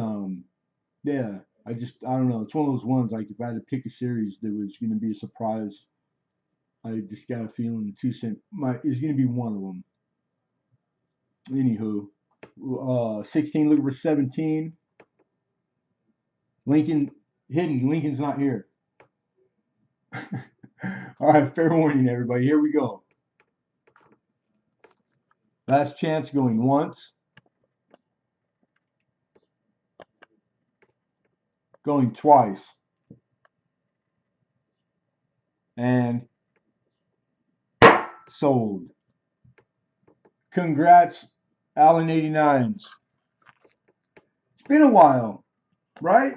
yeah. I don't know. It's one of those ones, like, if I had to pick a series that was going to be a surprise, I just got a feeling the 2 cent is going to be one of them. Anywho, 16 looking for 17. Lincoln hidden. Lincoln's not here. All right, fair warning, everybody. Here we go. Last chance, going once. Going twice. And sold. Congrats, Allen 89s. It's been a while, right?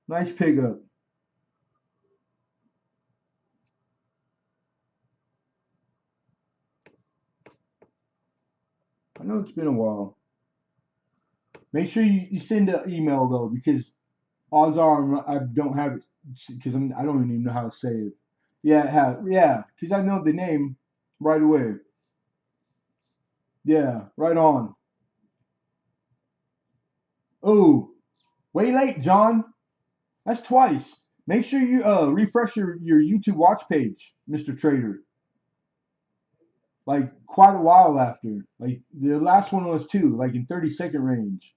Nice pickup. I know it's been a while. Make sure you send an email, though, because odds are I don't have it, because I don't even know how to say it. Yeah, because I know the name right away. Yeah, right on. Oh, way late, John. That's twice. Make sure you refresh your YouTube watch page, Mr. Trader. Like, quite a while after. Like, the last one was two, like in 30-second range.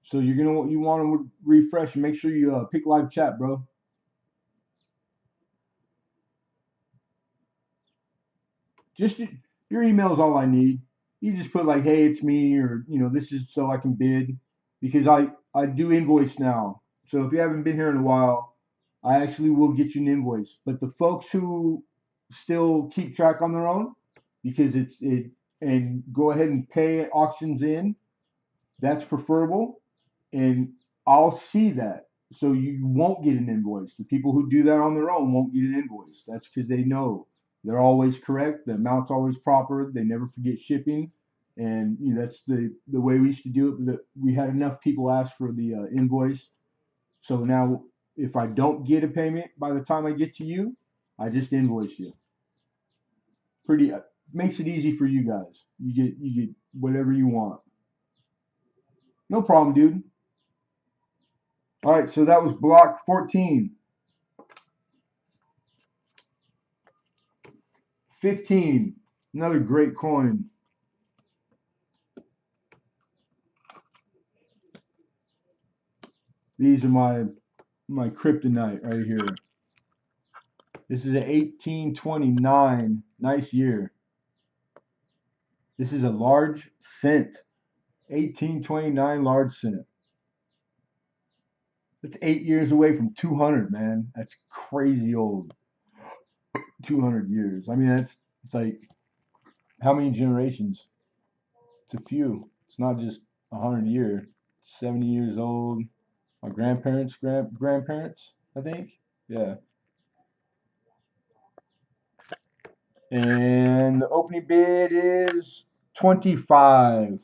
So you want to refresh and make sure you pick live chat, bro. Just your email is all I need. You just put, like, hey, it's me, or this is so I can bid, because I do invoice now. So if you haven't been here in a while, I actually will get you an invoice. But the folks who still keep track on their own, because and go ahead and pay auctions in, that's preferable, and I'll see that. So you won't get an invoice. The people who do that on their own won't get an invoice. That's because they know they're always correct. The amount's always proper. They never forget shipping, and that's the way we used to do it. We had enough people ask for the invoice, so now if I don't get a payment by the time I get to you, I just invoice you. Pretty makes it easy for you guys. You get whatever you want. No problem, dude. All right, so that was block 14. 15. Another great coin. These are my kryptonite right here. This is an 1829. Nice year. This is a large cent. 1829 large cent. That's 8 years away from 200, man. That's crazy old. 200 years. I mean, it's like, how many generations? It's a few. It's not just 100 year. 70 years old. My grandparents, I think. Yeah. And the opening bid is 25.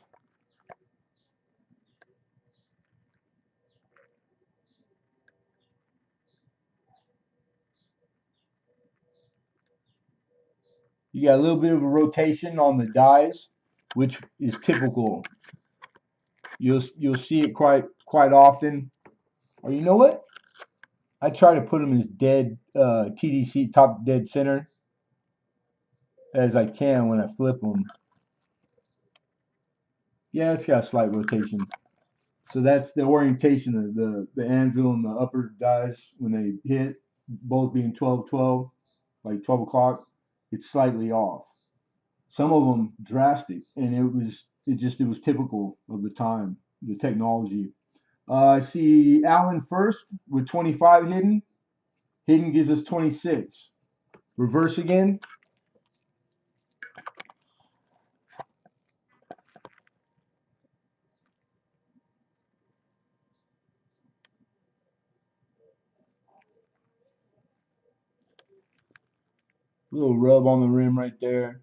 You got a little bit of a rotation on the dies, which is typical. You'll see it quite often. Or you know what? I try to put them as dead TDC, top dead center, as I can when I flip them. Yeah, it's got a slight rotation. So that's the orientation of the anvil and the upper dies when they hit, both being 12-12, like 12 o'clock. It's slightly off. Some of them drastic, and it was typical of the time, the technology. I see Allen first with 25 hidden. Hidden gives us 26. Reverse again. A little rub on the rim right there.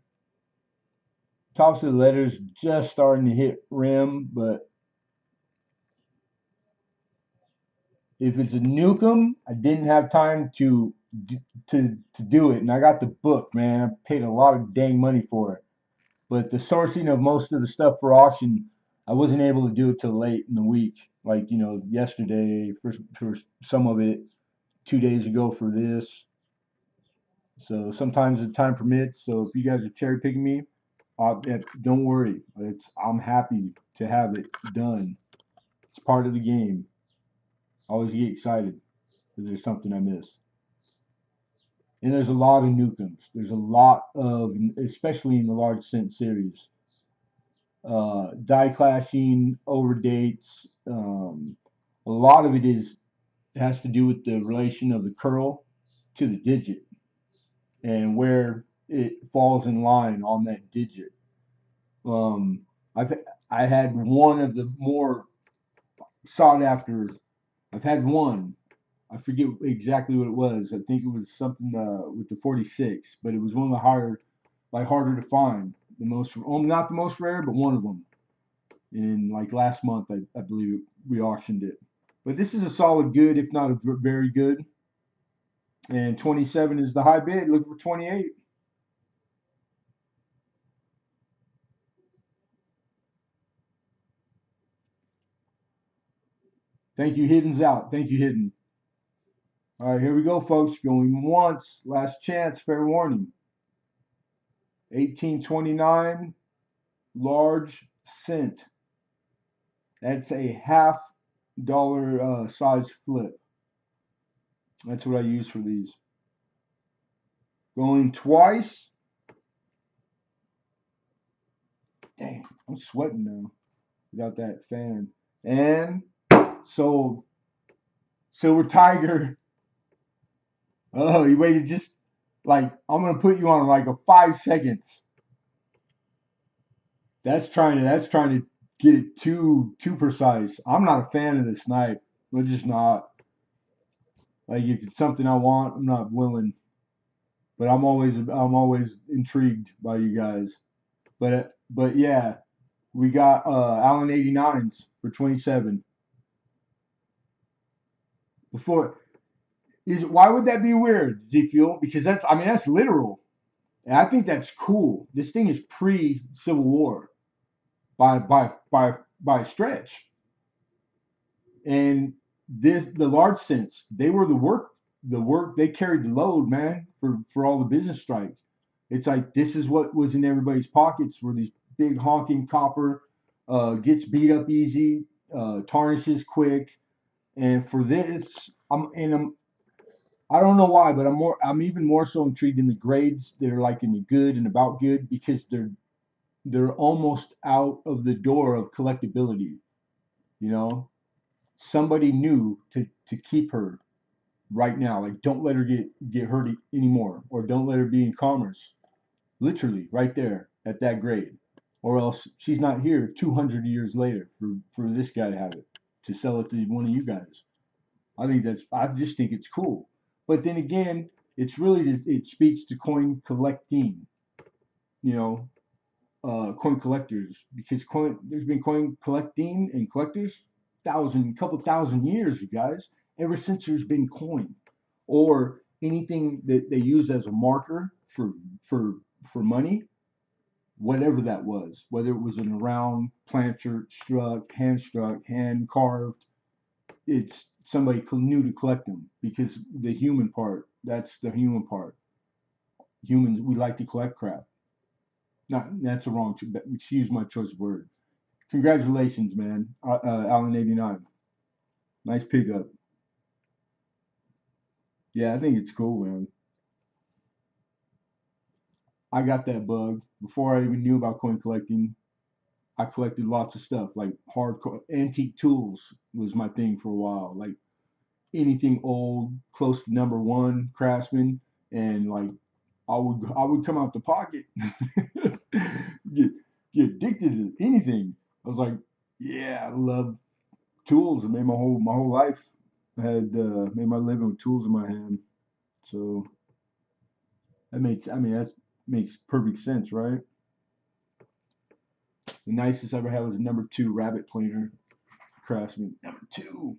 Tops of the letters just starting to hit rim, but if it's a Nukem, I didn't have time to do it, and I got the book, man. I paid a lot of dang money for it, but the sourcing of most of the stuff for auction, I wasn't able to do it till late in the week. Like yesterday for some of it, 2 days ago for this. So sometimes the time permits. So if you guys are cherry picking me, don't worry. I'm happy to have it done. It's part of the game. I always get excited because there's something I miss. And there's a lot of Nukems. There's a lot of, especially in the large cent series, die clashing, overdates. A lot of it has to do with the relation of the curl to the digit and where it falls in line on that digit. Um, I've I had one of the more sought after. I've had one. I forget exactly what it was. I think it was something with the 46, but it was one of the harder to find. The most, not the most rare, but one of them. And like last month, I believe we auctioned it. But this is a solid good, if not a very good. And 27 is the high bid. Look for 28. Thank you, Hidden's out. Thank you, Hidden. All right, here we go, folks. Going once. Last chance. Fair warning. 1829, large cent. That's a $half size flip. That's what I use for these. Going twice. Dang, I'm sweating now without that fan. And sold. Silver Tiger. Oh, you waited just like I'm gonna put you on like a 5 seconds. That's trying to get it too precise. I'm not a fan of the snipe. I'm just not. Like if it's something I want, I'm not willing. But I'm always intrigued by you guys. But yeah, we got Allen 89s for 27. Before is why would that be weird, Ezekiel? Because that's literal. And I think that's cool. This thing is pre Civil War by a stretch. And the large sense, they were the work they carried the load, man, for all the business strikes. It's like this is what was in everybody's pockets were these big honking copper, gets beat up easy, tarnishes quick, and for this, I don't know why, but I'm even more so intrigued in the grades. They're like in the good and about good because they're almost out of the door of collectability. You know, somebody knew to keep her right now. Like, don't let her get hurt anymore, or don't let her be in commerce. Literally, right there at that grade, or else she's not here 200 years later for this guy to have it to sell it to one of you guys. I just think it's cool. But then again, it speaks to coin collecting. You know, coin collectors because there's been coin collecting and collectors couple thousand years, you guys, ever since there's been coin or anything that they use as a marker for for money, whatever that was, whether it was an round planter struck, hand carved, it's somebody knew to collect them because the human part, that's the human part. Humans, we like to collect crap. Not that's a wrong. Excuse my choice of word. Congratulations, man, Allen 89. Nice pickup. Yeah, I think it's cool, man. I got that bug before I even knew about coin collecting. I collected lots of stuff like hardcore antique tools was my thing for a while. Like anything old, close to number one craftsman, and like I would come out the pocket, get get addicted to anything. I was like, yeah, I love tools. I made my whole life. I had made my living with tools in my hand. So That makes, I mean, that makes perfect sense, right? The nicest I ever had was a number 2 rabbit planer Craftsman. Number 2.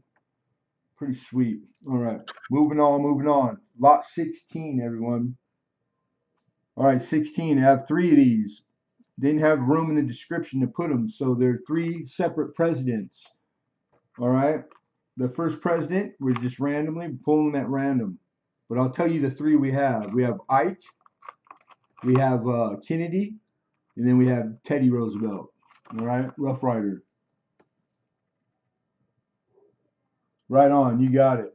Pretty sweet. All right. Moving on, moving on. Lot 16, everyone. All right, 16. I have 3 of these. Didn't have room in the description to put them, so they're 3 separate presidents. All right. The first president, we're just randomly pulling them at random. But I'll tell you the 3 we have. We have Ike, we have Kennedy, and then we have Teddy Roosevelt. All right. Rough Rider. Right on. You got it.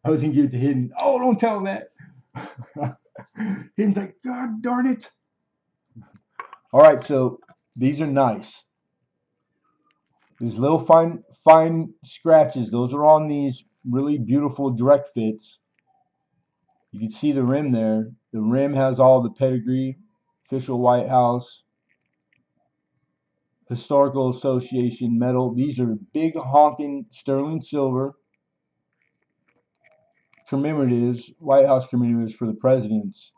I was going to give it to Hidden. Oh, don't tell him that. Hidden's like, God darn it. All right. So these are nice. These little fine scratches. Those are on these really beautiful direct fits. You can see the rim there. The rim has all the pedigree, official White House, Historical Association metal. These are big honking sterling silver commemoratives, White House commemoratives for the presidents.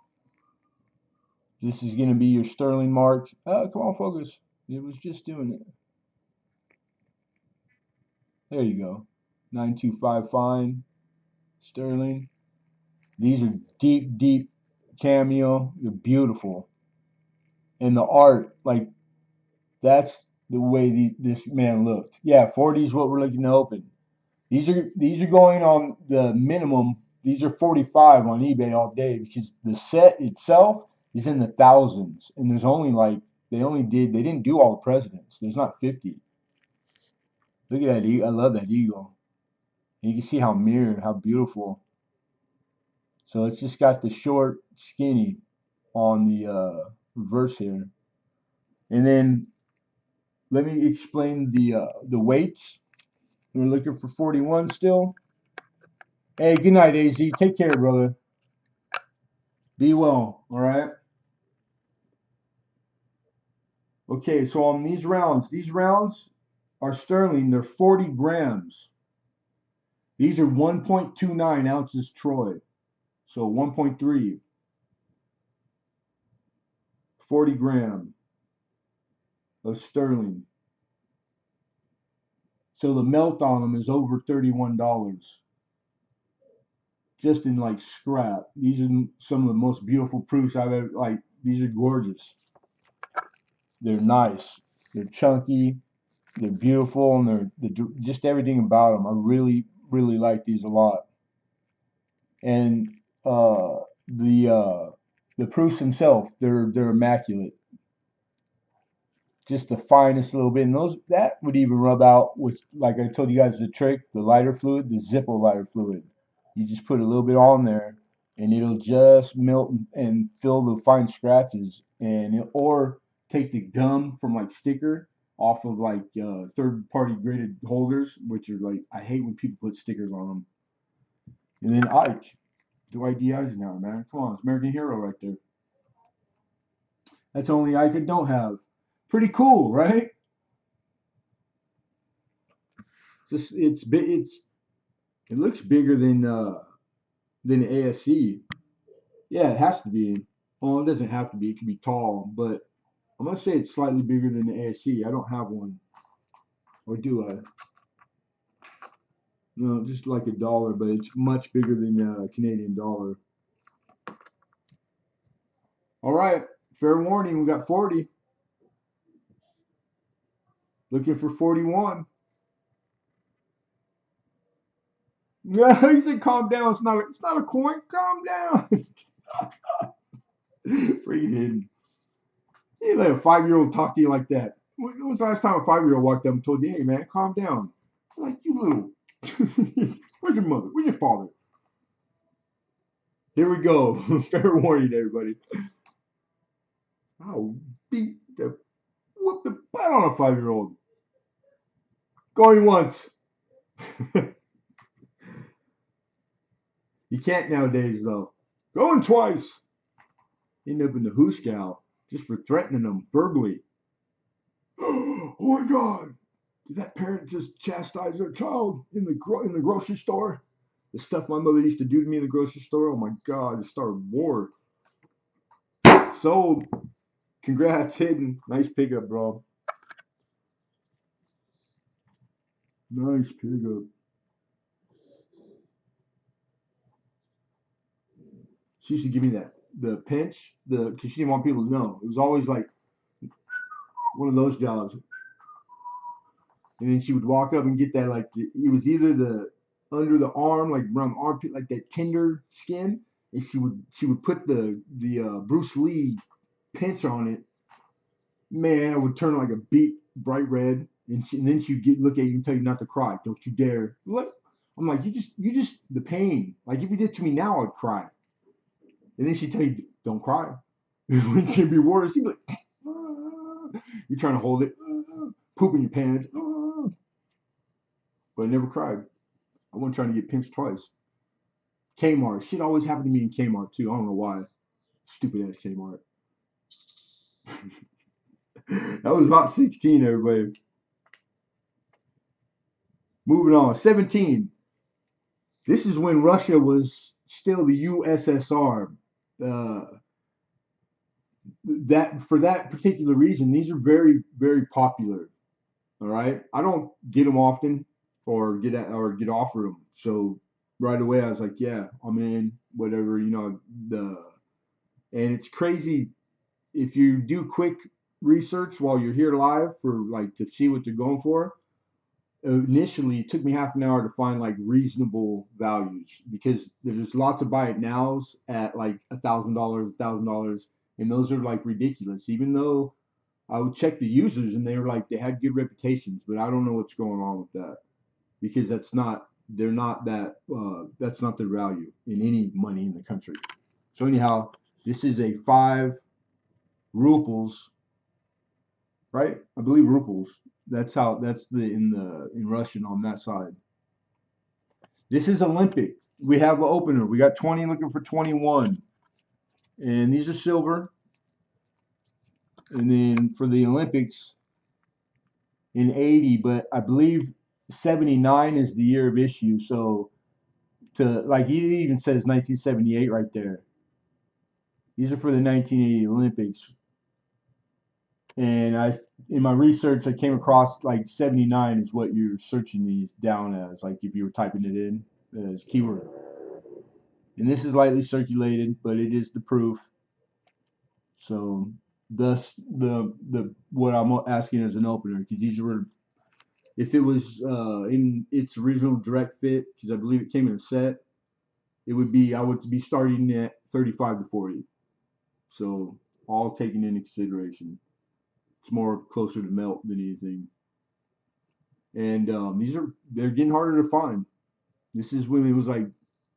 This is going to be your sterling mark. Come on, focus. It was just doing it. There you go. 925 fine, sterling. These are deep, deep cameo. They're beautiful. And the art, like, that's the way this man looked. Yeah, 40 is what we're looking to open. These are going on the minimum. These are 45 on eBay all day because the set itself is in the thousands, and there's only like they didn't do all the presidents. There's not 50. Look at that eagle. I love that eagle. And you can see how beautiful. So it's just got the short, skinny on the reverse here, and then let me explain the weights. We're looking for 41 still. Hey, good night, AZ. Take care, brother. Be well. All right. Okay, so on these rounds are sterling. They're 40 grams. These are 1.29 ounces Troy. So 1.3, 40 gram of sterling. So the melt on them is over $31. Just in like scrap. These are some of the most beautiful proofs I've ever, like, these are gorgeous. They're nice. They're chunky. They're beautiful, and they're just everything about them. I really, really like these a lot. And uh, the uh, the proofs themselves, they're immaculate. Just the finest little bit, and those that would even rub out with, like I told you guys, the trick, the lighter fluid, the Zippo lighter fluid. You just put a little bit on there, and it'll just melt and fill the fine scratches, or take the gum from like sticker off of like third party graded holders, which are like, I hate when people put stickers on them. And then Ike, Dwight D. Eisenhower, man, come on, it's American hero right there. That's only Ike I don't have. Pretty cool, right? It's just, it looks bigger than ASC. Yeah, it has to be. Well, it doesn't have to be. It can be tall, but I'm gonna say it's slightly bigger than the ASC. I don't have one, or do I? No, just like a dollar, but it's much bigger than a Canadian dollar. All right, fair warning. We got 40. Looking for 41. Yeah, he said, "Calm down. It's not a coin. Calm down." Freaking hidden. You let a 5-year-old talk to you like that. When was the last time a 5-year-old walked up and told you, "Hey, man, calm down"? Like, you little. Where's your mother? Where's your father? Here we go. Fair warning, everybody. I'll whoop the butt on a 5-year-old. Going once. You can't nowadays, though. Going twice. End up in the Hooskow just for threatening them verbally. Oh my God. did that parent just chastise their child in the grocery store? The stuff my mother used to do to me in the grocery store. Oh my God, it started war. Sold. Congrats, Hidden. Nice pickup, bro. Nice pickup. She used to give me the pinch, because she didn't want people to know. It was always like one of those jobs. And then she would walk up and get that, like, it was either the under the arm, like around the armpit, like that tender skin, and she would put the Bruce Lee pinch on it. Man, it would turn like a bright red, and then she'd look at you and tell you not to cry. Don't you dare! What? I'm like, you just the pain. Like if you did it to me now, I'd cry. And then she'd tell you, don't cry. It can be worse. You'd be like, ah. You're trying to hold it, poop in your pants, but I never cried. I wasn't trying to get pinched twice. Kmart. Shit always happened to me in Kmart too. I don't know why. Stupid ass Kmart. That was not 16, everybody. Moving on. 17. This is when Russia was still the USSR. Uh, that for that particular reason, these are very, very popular. All right, I don't get them often, or get offered them. So right away, I was like, yeah, I'm in. Whatever, the and it's crazy if you do quick research while you're here live for like to see what you're going for. Initially, it took me half an hour to find like reasonable values because there's lots of buy it nows at like $1,000, and those are like ridiculous. Even though I would check the users and they were like they had good reputations, but I don't know what's going on with that because they're not that that's not their value in any money in the country. So anyhow, this is a 5 rubles, right? I believe rubles. That's the in Russian on that side. This is Olympic. We have an opener. We got 20 looking for 21, and these are silver. And then for the Olympics in 80, but I believe 79 is the year of issue. So to like, he even says 1978 right there. These are for the 1980 Olympics. And in my research, I came across like 79 is what you're searching these down as, like if you were typing it in as keyword. And this is lightly circulated, but it is the proof. So thus the what I'm asking as an opener, because these were, if it was in its original direct fit, because I believe it came in a set, I would be starting at 35 to 40. So all taken into consideration. It's more closer to melt than anything. And they're getting harder to find. This is when it was like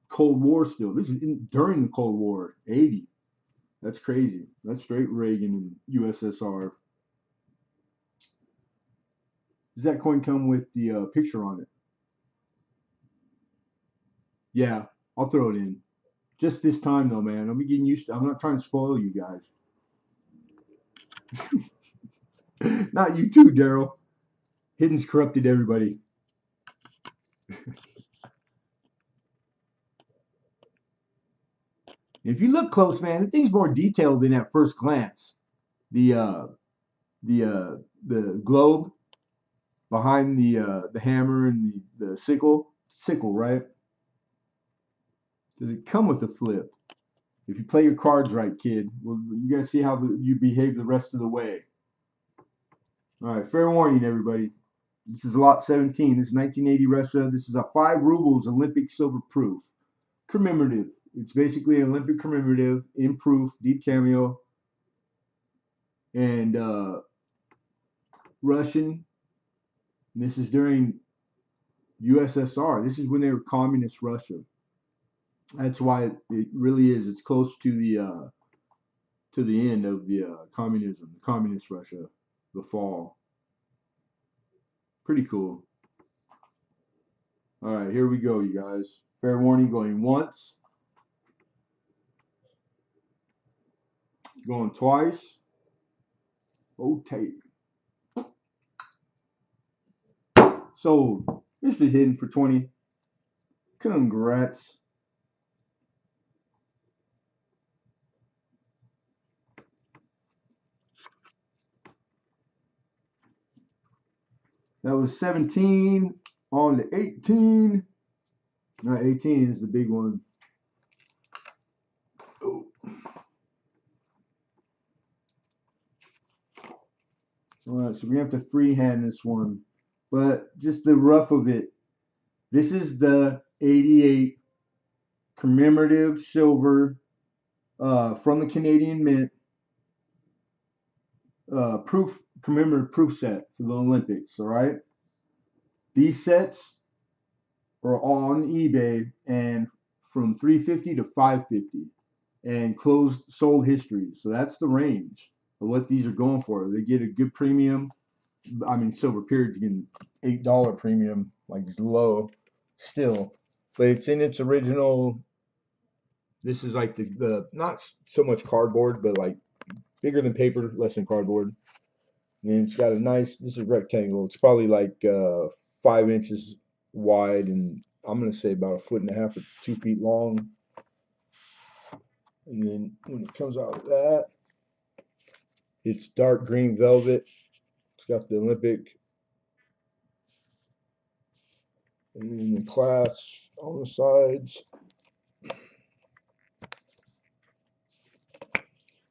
Cold War still. This is during the Cold War, 80. That's crazy. That's straight Reagan and USSR. Does that coin come with the picture on it? Yeah, I'll throw it in. Just this time though, man. I'm getting used to. I'm not trying to spoil you guys. Not you too, Daryl. Hidden's corrupted everybody. If you look close, man, the thing's more detailed than at first glance. The the uh, the globe behind the hammer and the sickle, right? Does it come with a flip? If you play your cards right, kid, well, you gotta see how you behave the rest of the way. All right, fair warning, everybody. This is lot 17. This is 1980 Russia. This is a 5 rubles Olympic silver proof commemorative. It's basically an Olympic commemorative in proof, deep cameo, and Russian. And this is during USSR. This is when they were communist Russia. That's why it really is. It's close to the end of the communism, communist Russia, the fall. Pretty cool. All right, here we go, you guys. Fair warning, going once, going twice. Oh, tight. Sold. Mr. Hidden for 20. Congrats. That was 17 on to 18. Not 18 is the big one. Oh. All right, so we have to freehand this one. But just the rough of it. This is the 88 commemorative silver from the Canadian Mint proof commemorative proof set for the Olympics. All right, these sets are on eBay and from 350 to 550 and closed sold histories. So that's the range of what these are going for. They get a good premium. I mean, silver period's getting $8 premium, like it's low still, but it's in its original. This is like the not so much cardboard, but like bigger than paper, less than cardboard. And it's got a nice. This is rectangle. It's probably like 5 inches wide, and I'm gonna say about a foot and a half or 2 feet long. And then when it comes out of that, it's dark green velvet. It's got the Olympic and then the clasp on the sides.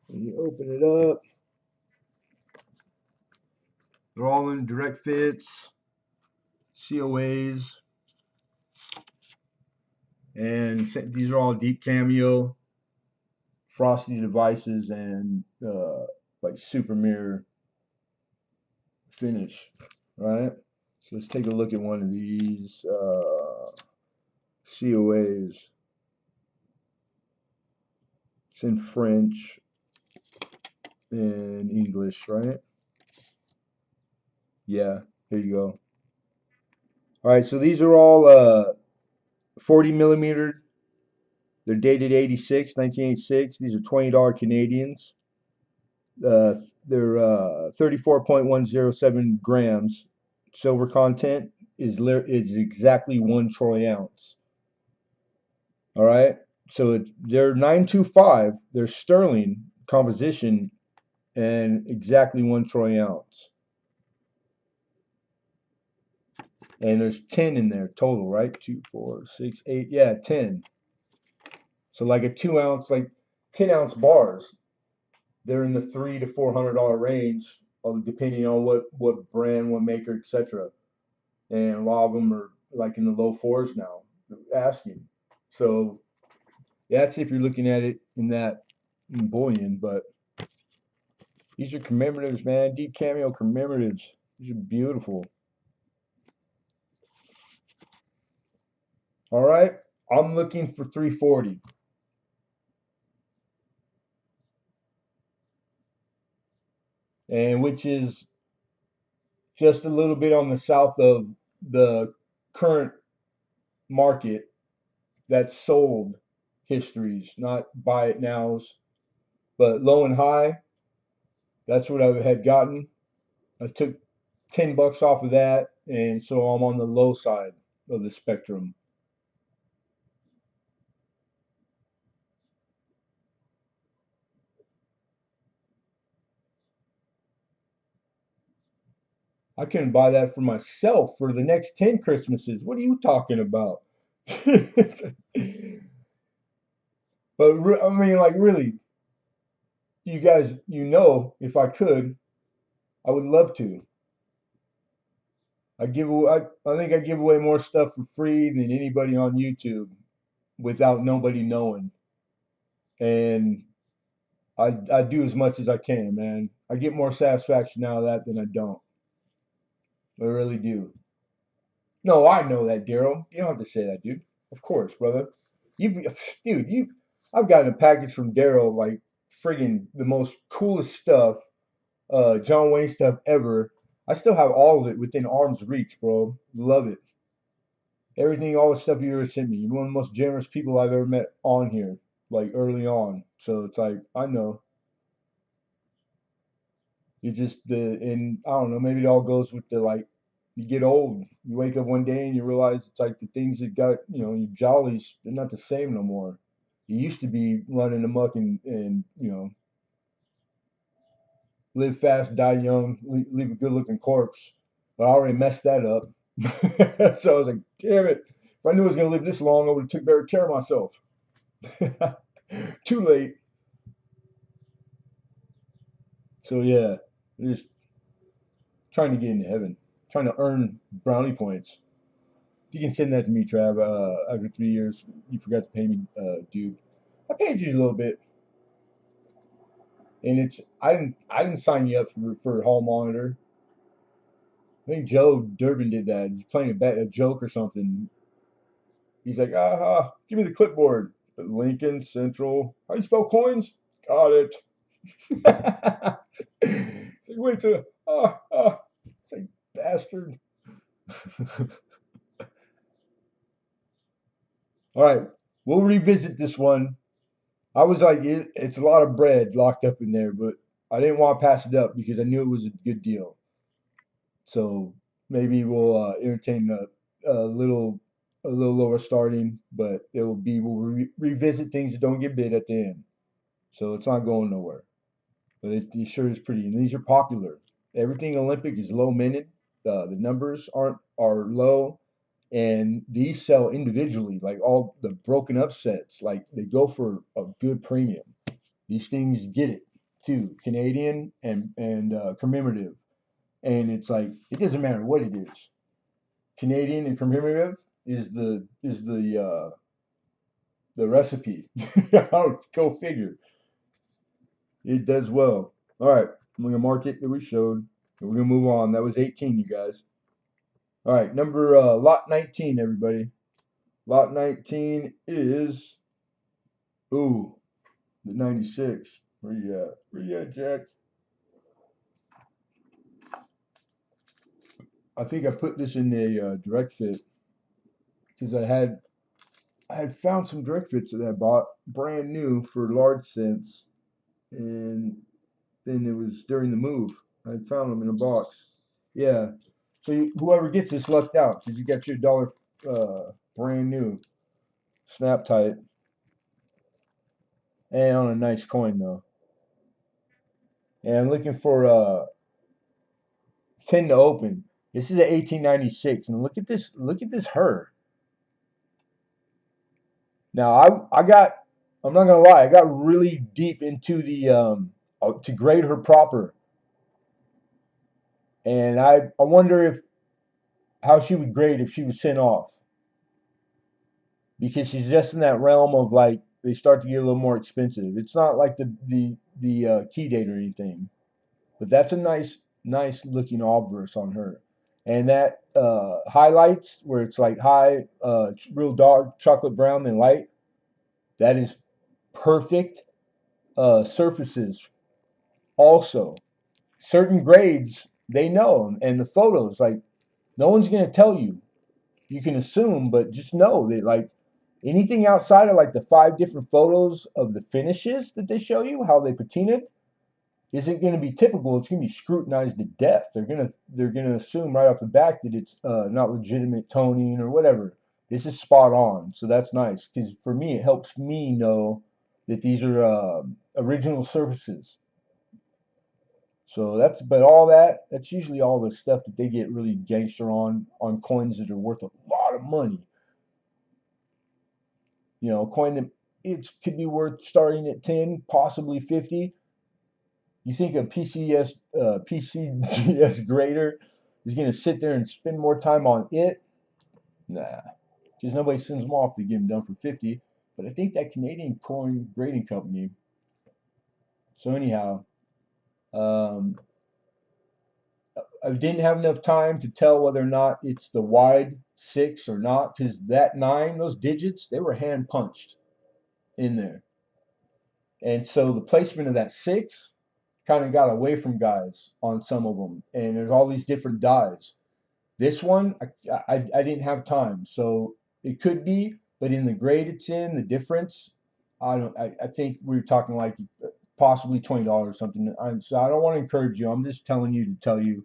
And you open it up. They're all in direct fits, COAs, and these are all deep cameo, frosty devices, and like super mirror finish, right? So let's take a look at one of these COAs. It's in French and English, right? Yeah, here you go. All right, so these are all 40 millimeter. They're dated 1986. These are $20 Canadians. They're 34.107 grams. Silver content is exactly 1 troy ounce. All right, so they're 925. They're sterling composition and exactly 1 troy ounce. And there's 10 in there total, right? 2, 4, 6, 8. Yeah, 10. So like a 2 ounce, like 10 ounce bars, they're in the $300 to $400 range, depending on what brand, what maker, etc. And a lot of them are like in the low fours now, asking. So yeah, that's if you're looking at it in that bullion. But these are commemoratives, man. Deep cameo commemoratives. These are beautiful. All right, I'm looking for 340. And which is just a little bit on the south of the current market that sold histories, not buy it nows, but low and high. That's what I had gotten. I took $10 off of that, and so I'm on the low side of the spectrum. I couldn't buy that for myself for the next 10 Christmases. What are you talking about? But I mean, like, really, you guys, if I could, I would love to. I think I give away more stuff for free than anybody on YouTube without nobody knowing. And I do as much as I can, man. I get more satisfaction out of that than I don't. I really do. No, I know that, Daryl. You don't have to say that, dude. Of course, brother. You, dude, I've gotten a package from Daryl, like friggin' the most coolest stuff, John Wayne stuff ever. I still have all of it within arm's reach, bro. Love it. Everything, all the stuff you ever sent me. You're one of the most generous people I've ever met on here, like early on. So it's like I know. It just and I don't know. Maybe it all goes with the like you get old. You wake up one day and you realize it's like the things that got, your jollies, they're not the same no more. You used to be running amok and live fast, die young, leave a good looking corpse. But I already messed that up. So I was like, damn it. If I knew I was going to live this long, I would have took better care of myself. Too late. So yeah, just trying to get into heaven, trying to earn brownie points. You can send that to me, Trav. After 3 years, you forgot to pay me, dude. I paid you a little bit, and I didn't sign you up for hall monitor. I think Joe Durbin did that. He's playing a joke or something. He's like, give me the clipboard. Lincoln Central. How you spell coins? Got it. It's like, wait to it's like bastard. All right, we'll revisit this one. I was like, it's a lot of bread locked up in there, but I didn't want to pass it up because I knew it was a good deal. So maybe we'll entertain a little lower starting, but we'll revisit things that don't get bid at the end. So it's not going nowhere. But it sure is pretty, and these are popular. Everything Olympic is low minute. The numbers are low, and these sell individually, like all the broken up sets. Like they go for a good premium. These things get it too, Canadian and commemorative, and it's like it doesn't matter what it is. Canadian and commemorative is the recipe. Go figure. It does well. All right, I'm gonna mark it that we showed. And we're gonna move on. That was 18, you guys. All right, number lot 19, everybody. Lot 19 is the 96. Where you at? Where you at, Jack? I think I put this in a direct fit because I had found some direct fits that I bought brand new for large cents, and then it was during the move. I found them in a box. Yeah. So whoever gets this lucked out because you got your dollar brand new snap tight and on a nice coin though. And I'm looking for 10 to open. This is a 1896, and look at this. Look at this her. Now I got. I'm not gonna lie. I got really deep into the to grade her proper, and I wonder if how she would grade if she was sent off because she's just in that realm of like they start to get a little more expensive. It's not like the key date or anything, but that's a nice looking obverse on her, and that highlights where it's like high, real dark chocolate brown then light. That is perfect surfaces. Also, certain grades they know, and the photos like no one's gonna tell you. You can assume, but just know that like anything outside of like the 5 different photos of the finishes that they show you, how they patinaed, isn't going to be typical. It's going to be scrutinized to death. They're gonna assume right off the bat that it's not legitimate toning or whatever. This is spot on, so that's nice because for me it helps me know that these are original surfaces. So but all that's usually all the stuff that they get really gangster on coins that are worth a lot of money. A coin that it could be worth starting at 10, possibly 50. You think a PCGS grader is going to sit there and spend more time on it? Nah, because nobody sends them off to get them done for 50. But I think that Canadian coin grading company. So anyhow, um, I didn't have enough time to tell whether or not it's the wide 6 or not, because that 9, those digits, they were hand punched in there. And so the placement of that 6 kind of got away from guys on some of them. And there's all these different dies. This one, I didn't have time. So it could be, but in the grade it's in, the difference, I think we were talking like possibly $20 or something. So I don't want to encourage you. I'm just telling you to tell you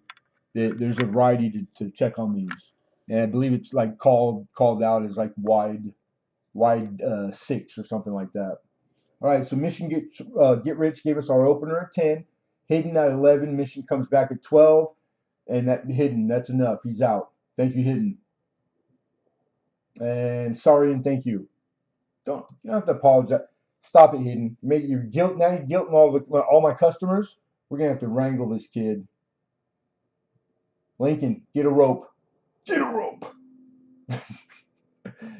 There's a variety to check on these, and I believe it's like called out as like wide 6 or something like that. All right, so Mission Get Rich gave us our opener at 10, Hidden at 11. Mission comes back at 12, and that Hidden, that's enough. He's out. Thank you, Hidden, and sorry and thank you. You don't have to apologize. Stop it, Hidden. Make your guilt now. You're guilting all my customers. We're gonna have to wrangle this kid. Lincoln, get a rope. Get a rope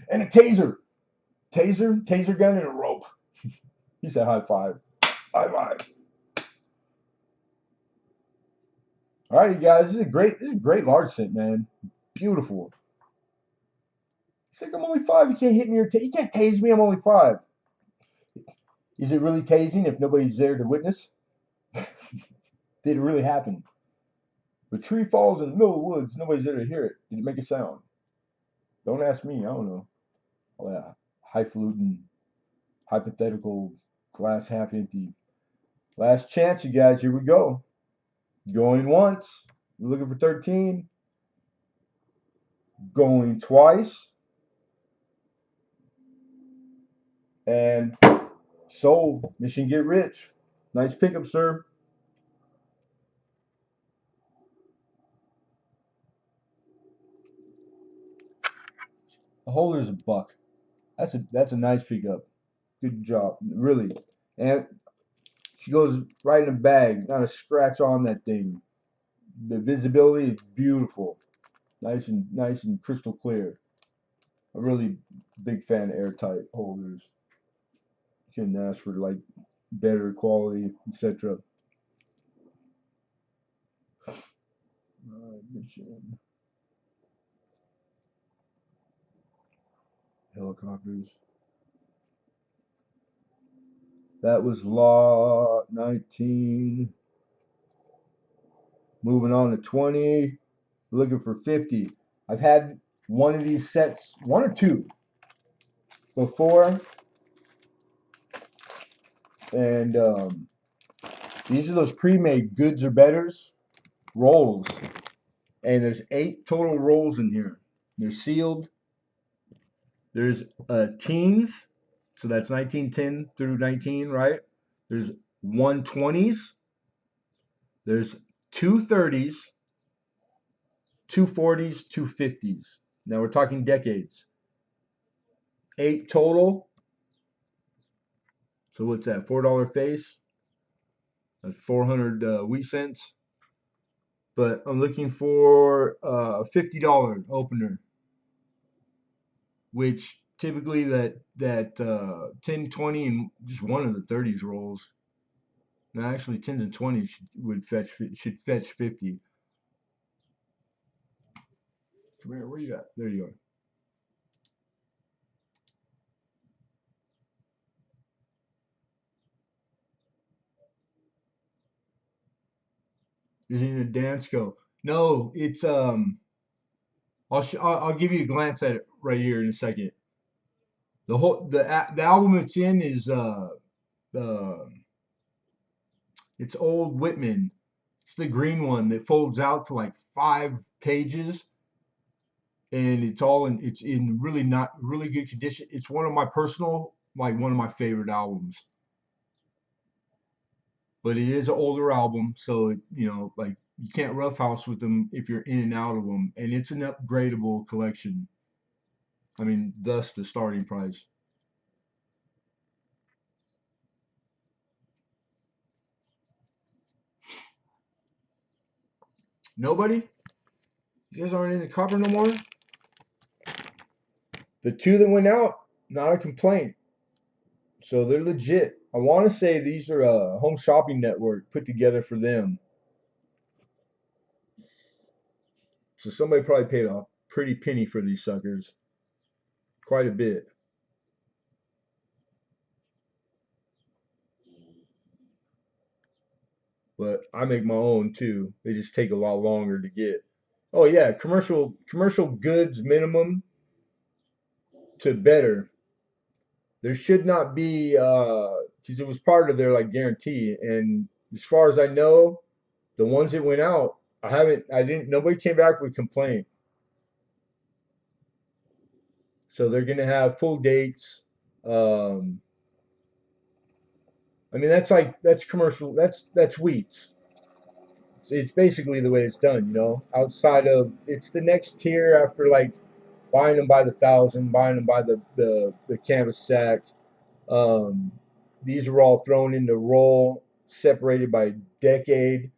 and a taser. Taser gun, and a rope. He said high five. High five. All right, you guys. This is a great large scent, man. Beautiful. He's like, I'm only 5. You can't hit me or you can't tase me. I'm only 5. Is it really tasing if nobody's there to witness? Did it really happen? The tree falls in the middle of the woods. Nobody's there to hear it. Did it make a sound? Don't ask me. I don't know. Oh yeah, highfalutin, hypothetical, glass half empty. Last chance, you guys. Here we go. Going once. We're looking for 13. Going twice. And sold. Mission Get Rich. Nice pickup, sir. The holder's a buck. That's a nice pickup. Good job. Really. And she goes right in the bag. Not a scratch on that thing. The visibility is beautiful. Nice and crystal clear. A really big fan of airtight holders. You can ask for like better quality, etc. Helicopters. That was lot 19. Moving on to 20. We're looking for 50. I've had one of these sets, one or two, before. And these are those pre-made goods or betters rolls. And there's 8 total rolls in here. They're sealed. There's teens. So that's 1910 through 19, right? There's 120s. There's 230s, 240s, 250s. Now we're talking decades. 8 total. So what's that? $4 face. That's 400 wheat cents. But I'm looking for a $50 opener, which typically that 10, 20, and just one of the 30s rolls. Now actually 10s and 20s should fetch 50. Come here, where you at? There you are. Is it in a dance go? No, it's I'll give you a glance at it right here in a second. The album it's in is uh it's old Whitman. It's the green one that folds out to like 5 pages, and it's in really not really good condition. It's one of my personal one of my favorite albums, but it is an older album, so like you can't roughhouse with them if you're in and out of them, and it's an upgradable collection. I mean, thus the starting price. Nobody? You guys aren't in the cover no more? The 2 that went out, not a complaint. So they're legit. I want to say these are a home shopping network put together for them. So somebody probably paid a pretty penny for these suckers. Quite a bit. But I make my own too. They just take a lot longer to get. Oh yeah, commercial goods minimum to better. There should not be because it was part of their like guarantee. And as far as I know, the ones that went out, I haven't. I didn't. Nobody came back with complaint. So they're gonna have full dates. Um, I mean, that's commercial. That's wheats. It's basically the way it's done. Outside of it's the next tier after like buying them by the thousand, buying them by the canvas sack. Um, these are all thrown into roll, separated by decade,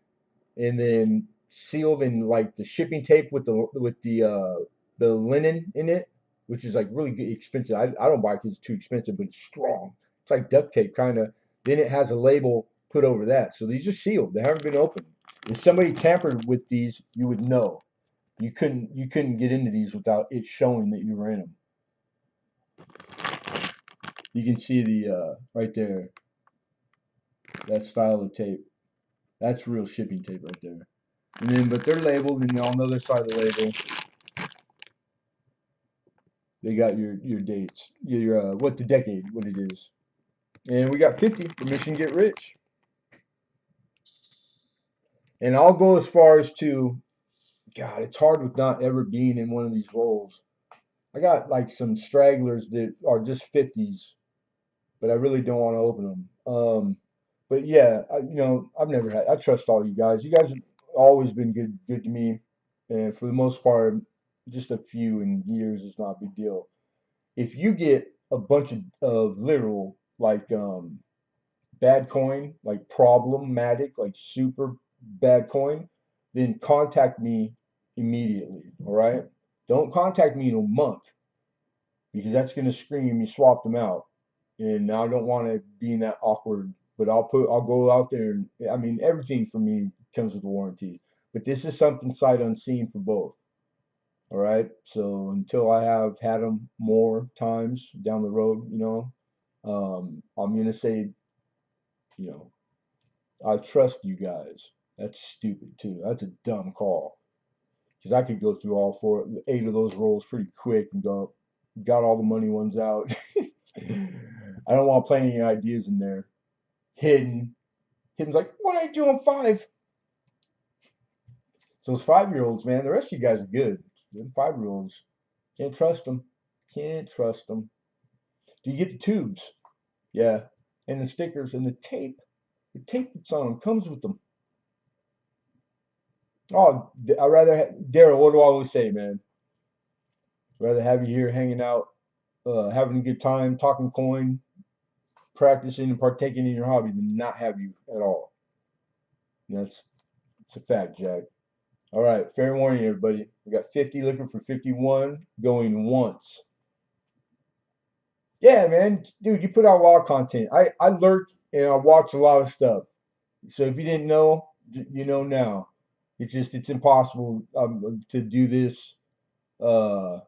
and then sealed in like the shipping tape with the linen in it, which is like really good, expensive. I don't buy it because it's too expensive, but it's strong. It's like duct tape kind of. Then it has a label put over that. So these are sealed. They haven't been opened. If somebody tampered with these, you would know. You couldn't get into these without it showing that you were in them. You can see the right there, that style of tape. That's real shipping tape right there. And then, but they're labeled, and on the other side of the label, they got your dates, your what the decade, what it is. And we got 50 for Mission Get Rich. And I'll go as far as to, God, it's hard with not ever being in one of these roles. I got like some stragglers that are just 50s, but I really don't want to open them. But yeah, I've never had. I trust all you guys. You guys have always been good to me, and for the most part, just a few in years is not a big deal. If you get a bunch of literal like bad coin, like problematic, like super bad coin, then contact me immediately. All right, don't contact me in a month because that's gonna scream you swapped them out, and I don't want to be in that awkward. But I'll go out there and I mean everything for me comes with a warranty. But this is something sight unseen for both. All right. So until I have had them more times down the road, I'm gonna say, you know, I trust you guys. That's stupid too. That's a dumb call because I could go through all four, eight of those rolls pretty quick and go, got all the money ones out. I don't want to play any ideas in there. Hidden. Hidden's like, what I do on five? So those 5 year olds, man, the rest of you guys are good. Them 5 year olds, can't trust them. Can't trust them. Do you get the tubes? Yeah. And the stickers and the tape. The tape that's on them comes with them. Oh, I'd rather, Daryl, what do I always say, man? I'd rather have you here hanging out, having a good time, talking coin, practicing and partaking in your hobby than not have you at all. And that's it's a fact, Jack. All right, fair warning, everybody. We got 50 looking for 51 going once. Yeah, man, dude, you put out a lot of content. I lurk and I watch a lot of stuff. So if you didn't know, you know now. It's impossible to do this uh,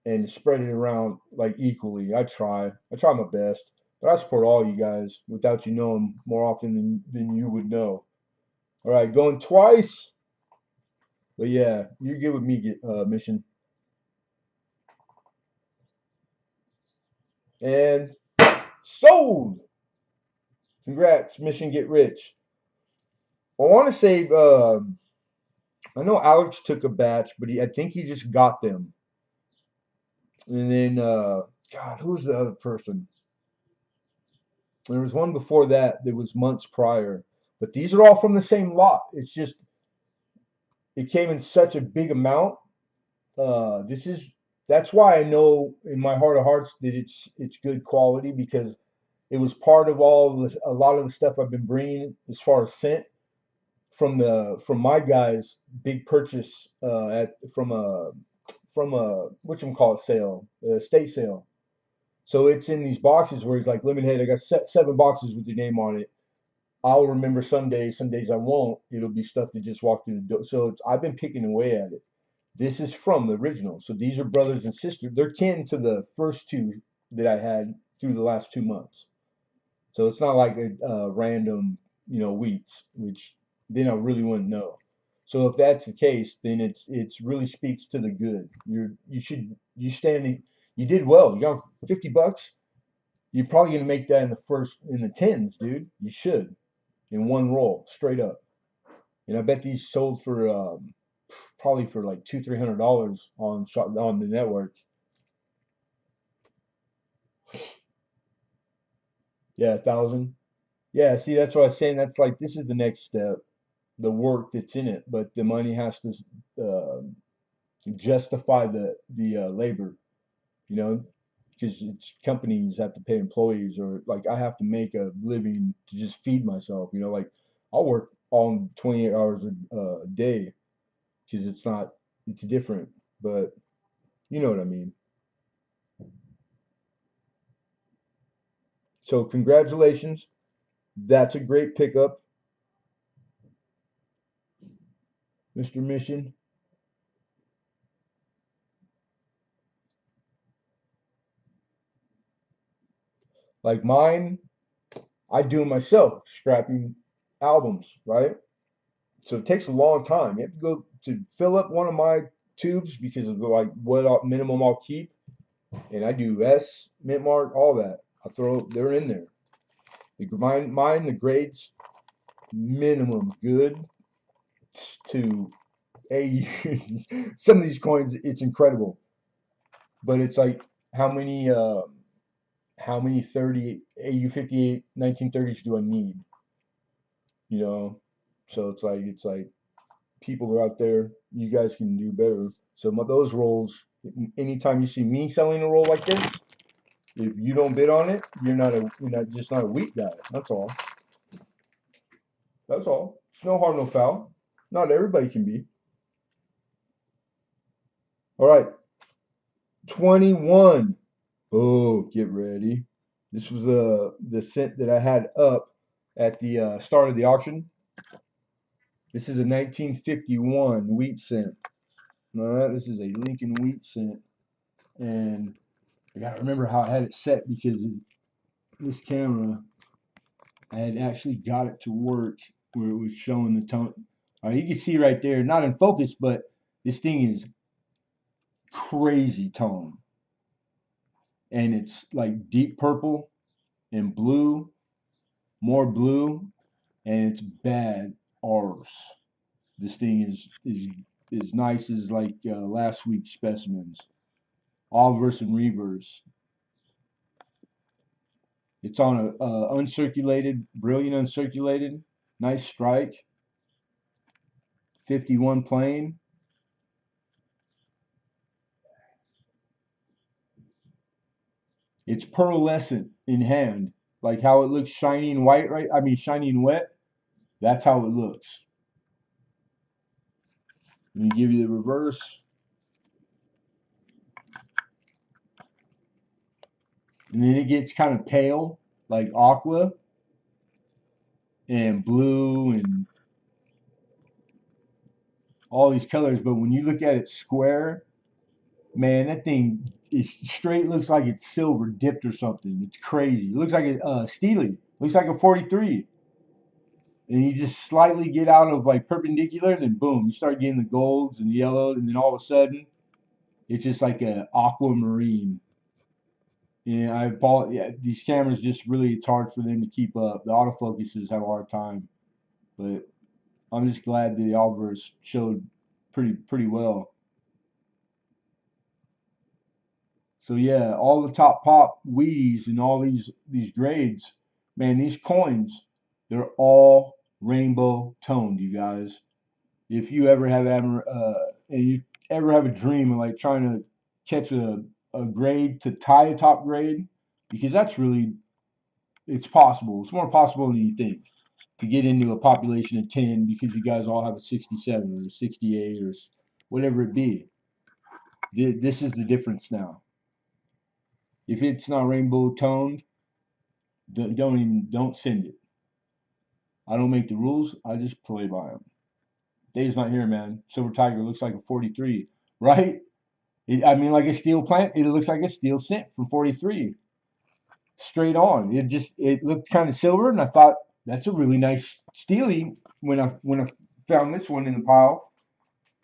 and spread it around like equally. I try my best, but I support all you guys without you knowing more often than you would know. All right, going twice, but yeah, you're good with me, Mission. And sold. Congrats, Mission Get Rich. I want to say, I know Alex took a batch, but I think he just got them. And then, God, who's the other person? There was one before that was months prior. But these are all from the same lot. It's just, it came in such a big amount. This is, that's why I know in my heart of hearts that it's good quality because it was part of a lot of the stuff I've been bringing as far as scent from my guys' big purchase at from a what you call it sale, estate sale. So it's in these boxes where he's like, Lemonhead, I got 7 boxes with your name on it. I'll remember some days I won't. It'll be stuff that just walked through the door. So I've been picking away at it. This is from the original. So these are brothers and sisters. They're kin to the first two that I had through the last 2 months. So it's not like a random, wheats, which then I really wouldn't know. So if that's the case, then it's really speaks to the good. You did well. You got $50. You're probably gonna make that in the tens, dude. You should in one roll, straight up. And I bet these sold for probably for like $200-300 on the network. Yeah, 1,000. Yeah, see, that's what I was saying. That's like this is the next step, the work that's in it, but the money has to uh, justify the labor, you know, because it's companies have to pay employees, or like I have to make a living to just feed myself, you know, like I'll work on 28 hours a day because it's different, but you know what I mean. So congratulations, that's a great pickup, Mr. Mission. Like mine, I do it myself, scrapping albums, right? So it takes a long time. You have to go to fill up one of my tubes because of like what minimum I'll keep, and I do S, Mint Mark, all that. They're in there. The grades minimum good to A. Some of these coins, it's incredible, but it's like how many uh, how many 30 AU 58 1930s do I need? You know, so it's like people are out there. You guys can do better. So those rolls, anytime you see me selling a roll like this, if you don't bid on it, you're not a weak guy. That's all. That's all. It's no harm, no foul. Not everybody can be. All right, 21. Oh, get ready. This was the cent that I had up at the start of the auction. This is a 1951 wheat cent. This is a Lincoln wheat cent, and I gotta remember how I had it set because this camera, I had actually got it to work where it was showing the tone. All right, you can see right there, not in focus, but this thing is crazy tone, and it's like deep purple and blue, more blue, and it's bad arse. This thing is nice as like last week's specimens, obverse and reverse. It's on a uncirculated, brilliant uncirculated, nice strike, 51 plain. It's pearlescent in hand, like how it looks shiny and white, right? I mean, shiny and wet. That's how it looks. Let me give you the reverse, and then it gets kind of pale, like aqua and blue and all these colors. But when you look at it square, man, that thing is straight. Looks like it's silver dipped or something. It's crazy. It looks like a Steely. Looks like a 43. And you just slightly get out of like perpendicular, then boom, you start getting the golds and yellows, and then all of a sudden, it's just like a aquamarine. And yeah, these cameras just really, it's hard for them to keep up. The autofocuses have a hard time, but I'm just glad the Alvarez showed pretty well. So yeah, all the top pop Wheaties and all these grades, man, these coins, they're all rainbow toned, you guys. If you ever have and you ever have a dream of like trying to catch a grade to tie a top grade, because that's really, it's possible. It's more possible than you think to get into a population of 10 because you guys all have a 67 or a 68 or whatever it be. This is the difference now. If it's not rainbow toned, don't send it. I don't make the rules. I just play by them. Dave's not here, man. Silver Tiger looks like a 43, right? I mean, like a steel plant. It looks like a steel cent from 43, straight on. It looked kind of silver, and I thought that's a really nice steely when I found this one in the pile.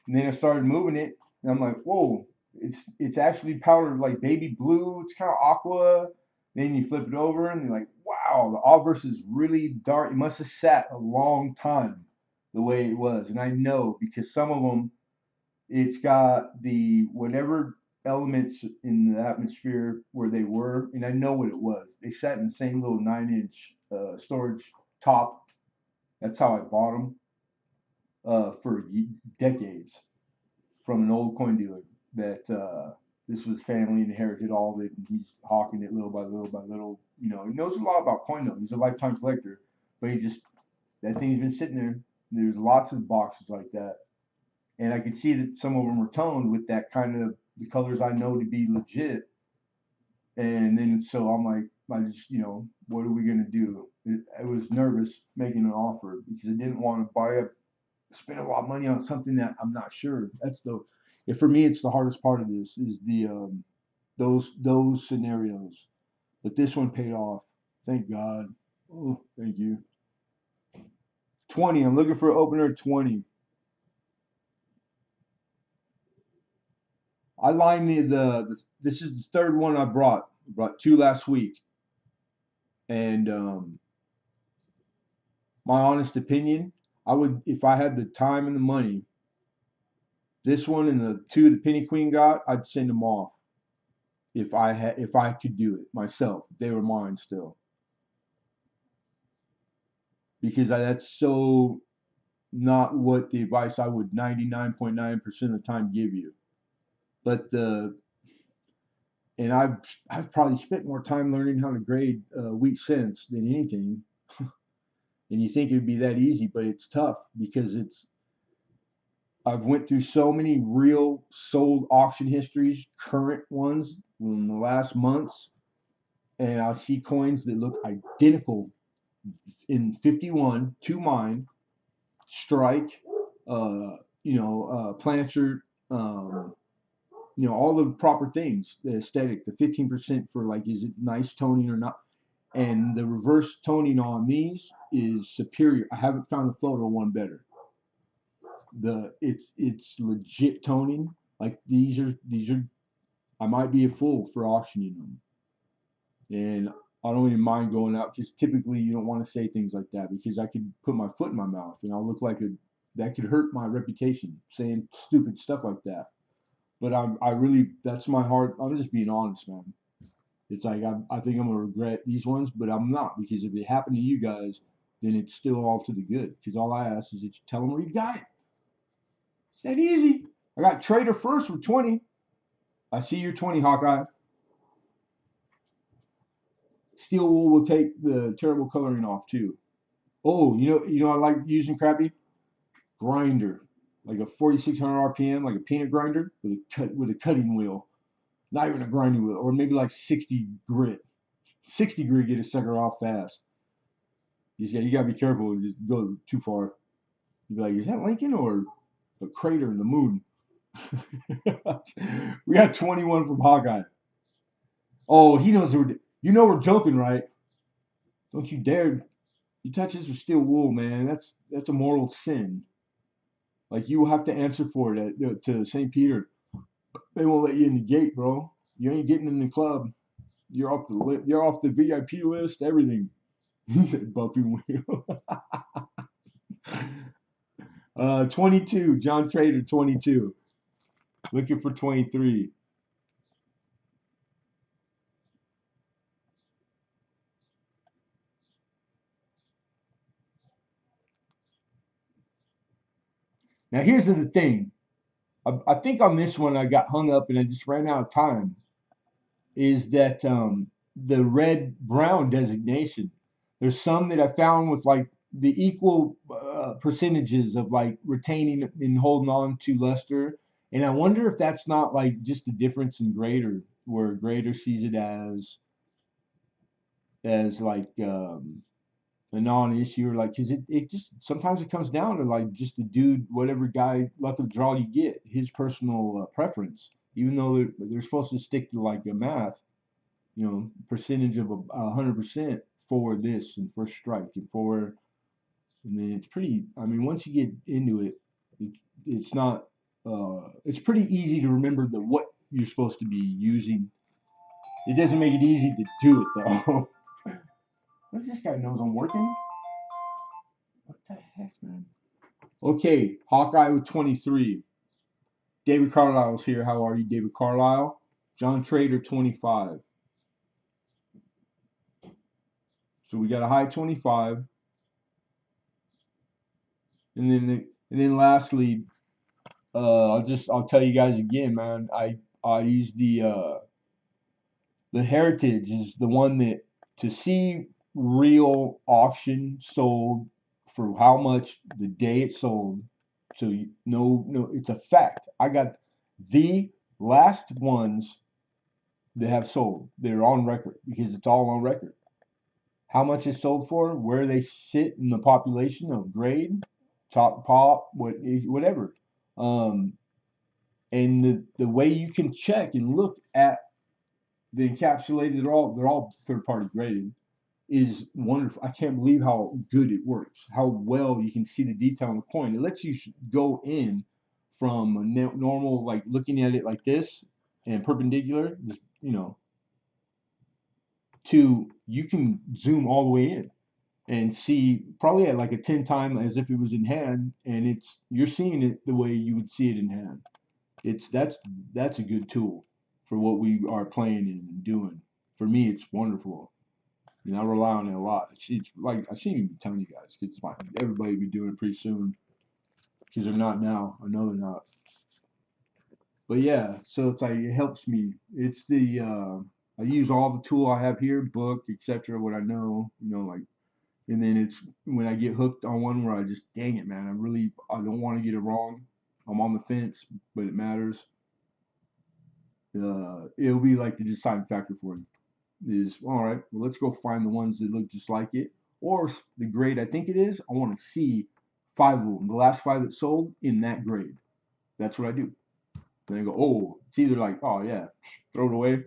And then I started moving it, and I'm like, whoa, it's actually powdered like baby blue. It's kind of aqua. Then you flip it over, and you're like, wow, the obverse is really dark. It must have sat a long time. the way it was, and I know because some of them, it's got the whatever elements in the atmosphere where they were, and I know what it was. They sat in the same little 9-inch storage top. That's how I bought them for decades from an old coin dealer. That this was family inherited all of it, and he's hawking it little by little by little. You know, he knows a lot about coin though. He's a lifetime collector, but he just that thing's been sitting there. There's lots of boxes like that, and I could see that some of them were toned with that kind of the colors I know to be legit. And then so I'm like, I just, what are we gonna do? I was nervous making an offer because I didn't want to spend a lot of money on something that I'm not sure. For me, it's the hardest part of this is the those scenarios. But this one paid off. Thank God. Oh, thank you. 20. I'm looking for opener 20. I lined this is the third one I brought. I brought two last week, and my honest opinion, I would if I had the time and the money. This one and the two the Penny Queen got, I'd send them off if I could do it myself. If they were mine still, because that's so not what the advice I would 99.9% of the time give you. But and I've probably spent more time learning how to grade wheat cents than anything. And you think it'd be that easy, but it's tough because I've went through so many real sold auction histories, current ones in the last months, and I see coins that look identical in 51 to mine, strike, planter, all the proper things, the aesthetic, the 15% for like, is it nice toning or not? And the reverse toning on these is superior. I haven't found a photo one better. It's legit toning. Like these are I might be a fool for auctioning them, and I don't even mind going out because typically you don't want to say things like that because I could put my foot in my mouth and I'll look like that could hurt my reputation saying stupid stuff like that. But I really that's my heart. I'm just being honest, man. It's like I think I'm gonna regret these ones, but I'm not because if it happened to you guys, then it's still all to the good. Because all I ask is that you tell them where you got it. It's that easy. I got Trader first with 20. I see your 20, Hawkeye. Steel wool will take the terrible coloring off too. Oh, I like using crappy grinder, like a 4,600 RPM, like a peanut grinder with a cutting wheel, not even a grinding wheel, or maybe like 60 grit. 60 grit get a sucker off fast. You gotta be careful. Just go too far. You'd be like, is that Lincoln or a crater in the moon? We got 21 from Hawkeye. Oh, he knows we're joking, right? Don't you dare you touch this with steel wool, man. That's a mortal sin. Like you will have to answer for it to St. Peter. They won't let you in the gate, bro. You ain't getting in the club. You're off the VIP list. Everything. He said Buffy Wheel. 22. John Trader 22. Looking for 23. Now here's the thing. I think on this one I got hung up and I just ran out of time. Is that the red brown designation? There's some that I found with like the equal percentages of like retaining and holding on to luster, and I wonder if that's not like just the difference in grader, where grader sees it as like a non-issue or like because it just sometimes it comes down to like just the dude whatever guy luck of the draw you get his personal preference even though they're supposed to stick to like a math percentage of 100% for this and for strike and then it's pretty. I mean, once you get into it's not. It's pretty easy to remember what you're supposed to be using. It doesn't make it easy to do it though. What's this guy knows I'm working? What the heck, man? Okay, Hawkeye with 23. David Carlisle's here. How are you, David Carlisle? John Trader 25. So we got a high 25, and then lastly, I'll tell you guys again, man. I use the Heritage is the one that to see real auction sold for how much the day it sold. So no, it's a fact. I got the last ones that have sold. They're on record because it's all on record. How much is sold for, where they sit in the population of grade, top pop, whatever. Um, and the way you can check and look at the encapsulated, they're all third party graded, is wonderful. I can't believe how good it works, how well you can see the detail on the coin. It lets you go in from a normal, like looking at it like this and perpendicular, just to you can zoom all the way in and see probably at like a 10 time as if it was in hand, and you're seeing it the way you would see it in hand. It's that's a good tool for what we are playing and doing. For me, it's wonderful. And I rely on it a lot. It's like I shouldn't even be telling you guys because everybody will be doing it pretty soon because they're not now. I know they're not. But yeah, so it's like it helps me. It's the I use all the tool I have here, book, etc. What I know, like, and then it's when I get hooked on one where I just dang it, man. I don't want to get it wrong. I'm on the fence, but it matters. It'll be like the deciding factor for you. Is all right. Well, let's go find the ones that look just like it, or the grade I think it is. I want to see five of them, the last five that sold in that grade. That's what I do. Then I go, oh, it's either like, oh yeah, throw it away.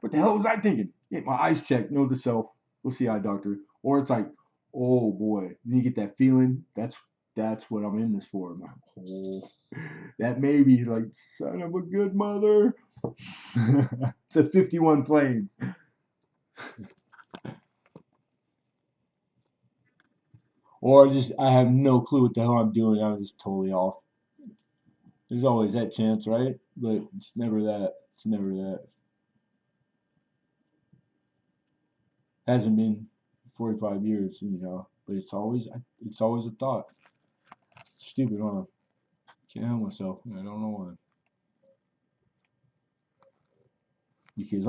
What the hell was I thinking? Get my eyes checked. Note to self. Go see eye doctor. Or it's like, oh boy, then you get that feeling. That's what I'm in this for. I'm like, oh, that may be like son of a good mother. It's a 51 plane. Or I have no clue what the hell I'm doing. I'm just totally off. There's always that chance, right? But it's never that. It's never that. Hasn't been 45 years, But it's always a thought. Stupid, huh? Can't help myself. I don't know why. Because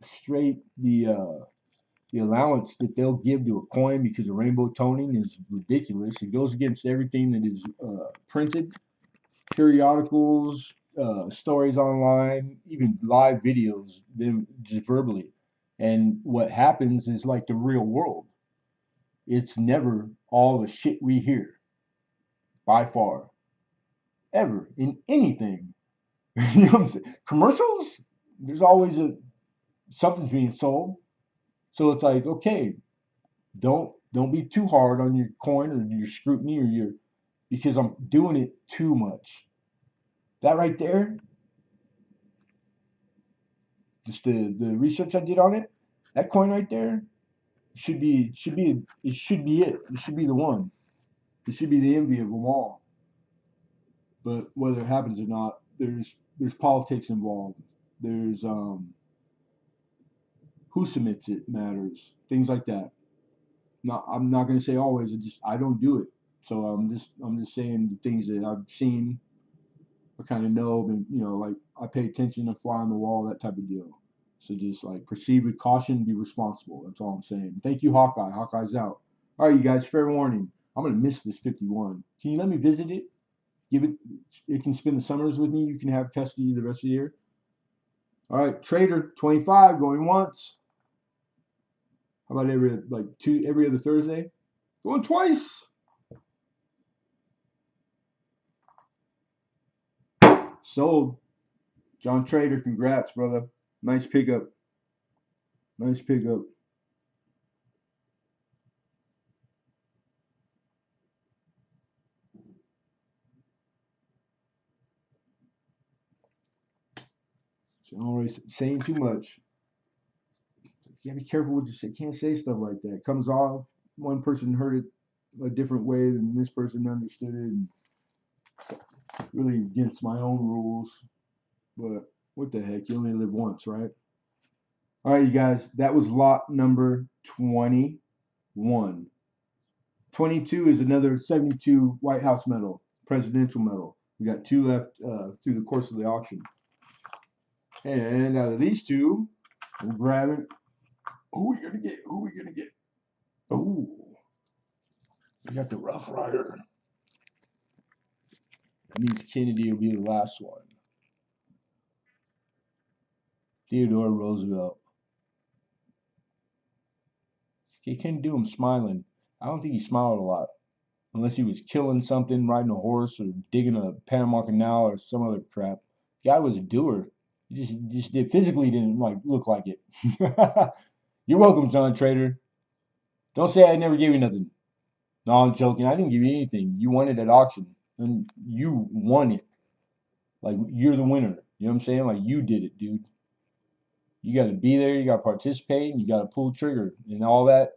straight the allowance that they'll give to a coin because of rainbow toning is ridiculous. It goes against everything that is printed, periodicals, stories online, even live videos, them just verbally. And what happens is like the real world. It's never all the shit we hear by far, ever in anything. You know what I'm saying? Commercials, there's always something's being sold. So it's like, okay, don't be too hard on your coin or your scrutiny or your because I'm doing it too much. That right there, just the research I did on it, that coin right there should be it. It should be the one. It should be the envy of them all. But whether it happens or not, there's politics involved. There's who submits it matters. Things like that. I'm not gonna say always. I don't do it. So I'm just saying the things that I've seen. I kind of know, and like I pay attention and fly on the wall, that type of deal. So just like proceed with caution, be responsible. That's all I'm saying. Thank you, Hawkeye. Hawkeye's out. All right, you guys. Fair warning. I'm gonna miss this 51. Can you let me visit it? Give it. It can spend the summers with me. You can have custody the rest of the year. All right, Trader 25 going once. How about every other Thursday? Going twice. Sold. John Trader, congrats, brother. Nice pickup. Nice pickup. So I'm already saying too much. You gotta be careful what you say. Can't say stuff like that. It comes off. One person heard it a different way than this person understood it, and really against my own rules. But what the heck? You only live once, right? All right, you guys. That was lot number 21. 22 is another 72 White House medal, presidential medal. We got two left through the course of the auction. And out of these two, we're grabbing. Who are we gonna get? Who are we gonna get? Oh, we got the Rough Rider. That means Kennedy will be the last one. Theodore Roosevelt. He couldn't do him smiling. I don't think he smiled a lot. Unless he was killing something, riding a horse, or digging a Panama Canal or some other crap. The guy was a doer. He just did physically didn't like look like it. You're welcome, John Trader. Don't say I never gave you nothing. No, I'm joking. I didn't give you anything. You won it at auction, and you won it. Like you're the winner. You know what I'm saying? Like you did it, dude. You got to be there. You got to participate, and you got to pull the trigger, and all that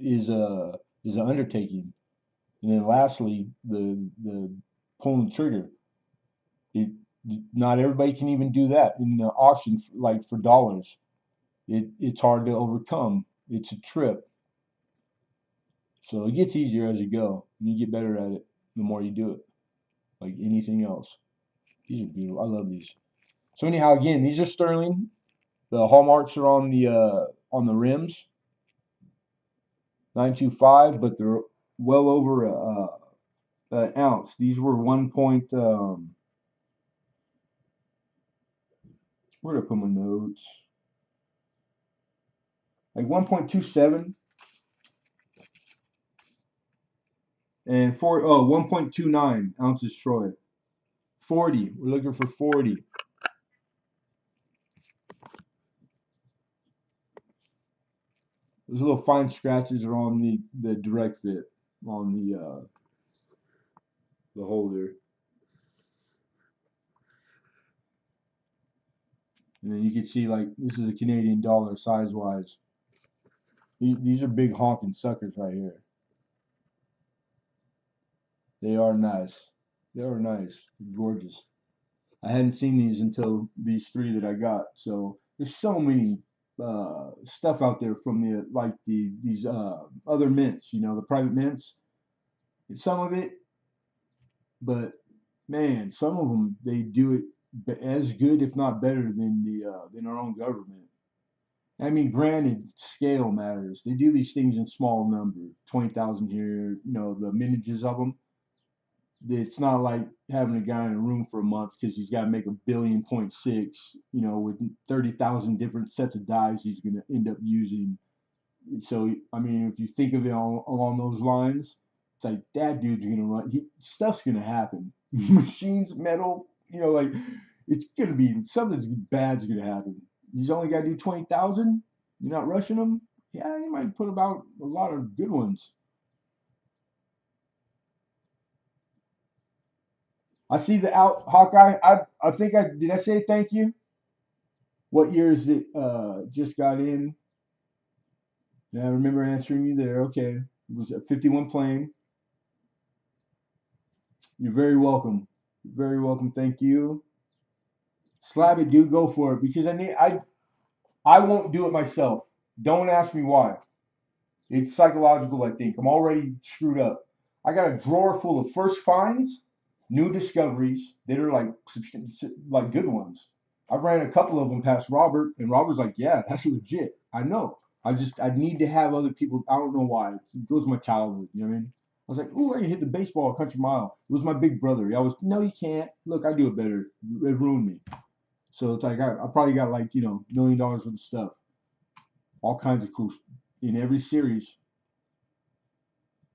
is an undertaking. And then lastly, the pulling the trigger. It not everybody can even do that in the auction, like for dollars. It's hard to overcome. It's a trip. So it gets easier as you go, and you get better at it the more you do it. Like anything else. These are beautiful. I love these. So anyhow, again, these are sterling. The hallmarks are on the rims, 925, but they're well over an ounce. These were one point. Where did I put my notes? Like 1.27 and 1.29 ounces Troy. 40. We're looking for 40. Those little fine scratches are on the direct fit on the holder. And then you can see like this is a Canadian dollar size wise. These are big honking suckers right here. They are nice. They are nice. Gorgeous. I hadn't seen these until these three that I got. So there's so many stuff out there from these other mints, the private mints. Some of it, but man, some of them they do it as good, if not better, than our own government. I mean, granted, scale matters. They do these things in small numbers, 20,000 here. The mintages of them. It's not like having a guy in a room for a month because he's got to make 1.6 billion, with 30,000 different sets of dies he's going to end up using. So, I mean, if you think of it along those lines, it's like that dude's going to run. Stuff's going to happen. Machines, metal, like it's going to be something bad's going to happen. He's only got to do 20,000. You're not rushing him. Yeah, you might put about a lot of good ones. I see the out Hawkeye. I think I did. I say thank you. What year is it? Just got in. Yeah, I remember answering you there. Okay, it was a 51 plane. You're very welcome. You're very welcome. Thank you. Slab it, dude. Go for it because I won't do it myself. Don't ask me why. It's psychological, I think. I'm already screwed up. I got a drawer full of first finds, new discoveries that are like good ones. I've ran a couple of them past Robert, and Robert's like, "Yeah, that's legit." I know. I need to have other people. I don't know why. It goes to my childhood. You know what I mean? I was like, "Ooh, I can hit the baseball a country mile." It was my big brother. I was, "No, you can't. Look, I do it better." It ruined me. So it's like I probably got like $1 million worth of stuff, all kinds of cool in every series,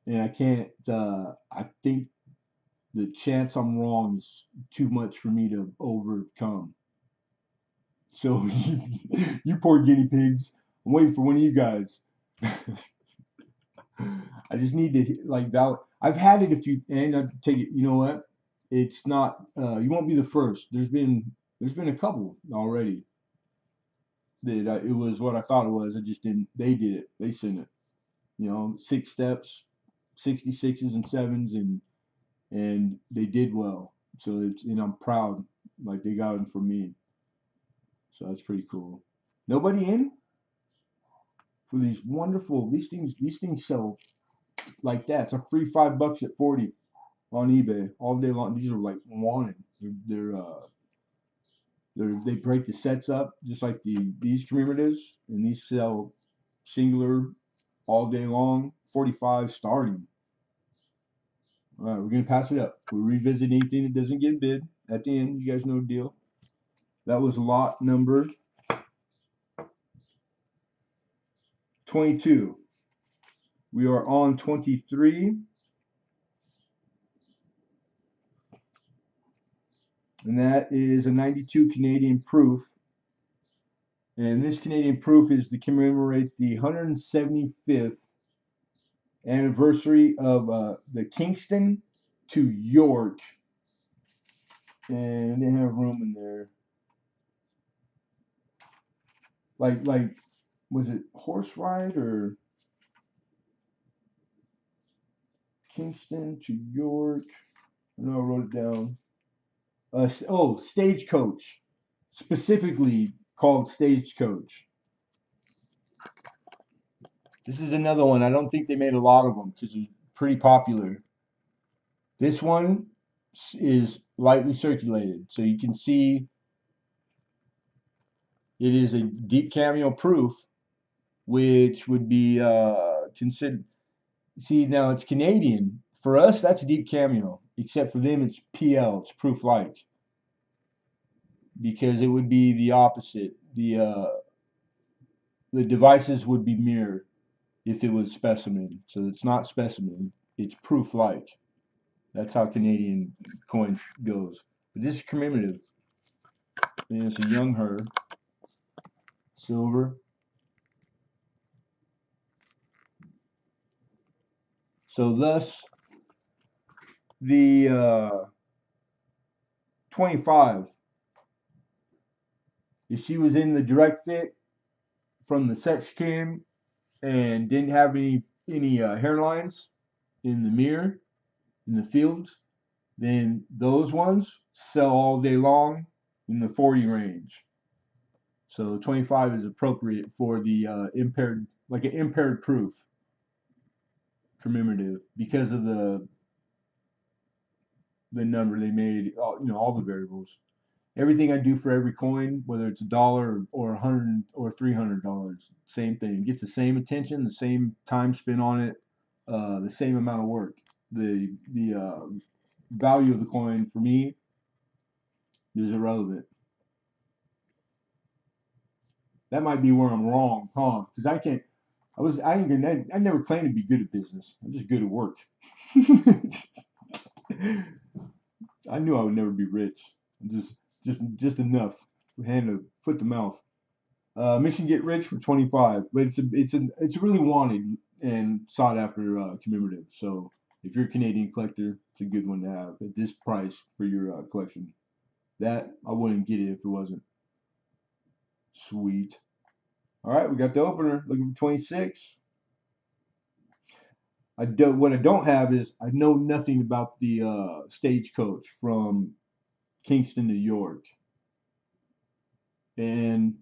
and I can't. I think the chance I'm wrong is too much for me to overcome. So you poor guinea pigs. I'm waiting for one of you guys. I just need to like valid. I've had it a few, and I take it. You know what? It's not. You won't be the first. There's been a couple already that it was what I thought it was. I just didn't. They did it. They sent it. 6 steps. 66s and 7s, and they did well. So and I'm proud, like they got them for me. So that's pretty cool. Nobody in for these wonderful these things. These things sell like that. It's a free $5 at 40 on eBay all day long. These are like wanted. They break the sets up just like these commemoratives, and these sell singular all day long. 45 starting. All right, we're gonna pass it up. We'll revisit anything that doesn't get bid at the end. You guys know the deal. That was lot number 22. We are on 23, and that is a 92 Canadian proof. And this Canadian proof is to commemorate the 175th anniversary of the Kingston to York. And they have room in there. Like, was it horse ride or Kingston to York? I know I wrote it down. Stagecoach. Specifically called Stagecoach. This is another one. I don't think they made a lot of them because it's pretty popular. This one is lightly circulated, so you can see it is a deep cameo proof, which would be considered. See, now it's Canadian. For us, that's deep cameo, except for them, it's PL. It's proof like, because it would be the opposite. The devices would be mirrored if it was specimen. So it's not specimen. It's proof like. That's how Canadian coins goes. But this is commemorative. And it's a young her. Silver. So thus, the 25, if she was in the direct fit from the sex cam and didn't have any hairlines in the mirror, in the fields, then those ones sell all day long in the 40 range. So 25 is appropriate for the impaired, like an impaired proof commemorative, because of the number they made, all the variables. Everything I do for every coin, whether it's $1 or 100 or $300, same thing. It gets the same attention, the same time spent on it, the same amount of work. The value of the coin for me is irrelevant. That might be where I'm wrong, huh? Because I never claimed to be good at business. I'm just good at work. I knew I would never be rich. Just enough, hand to foot to mouth. Mission get rich for 25, but it's a really wanted and sought after commemorative. So if you're a Canadian collector, it's a good one to have at this price for your collection. That I wouldn't get it if it wasn't. Sweet. All right, we got the opener. Looking for 26. What I don't have is I know nothing about the stagecoach from Kingston to York, and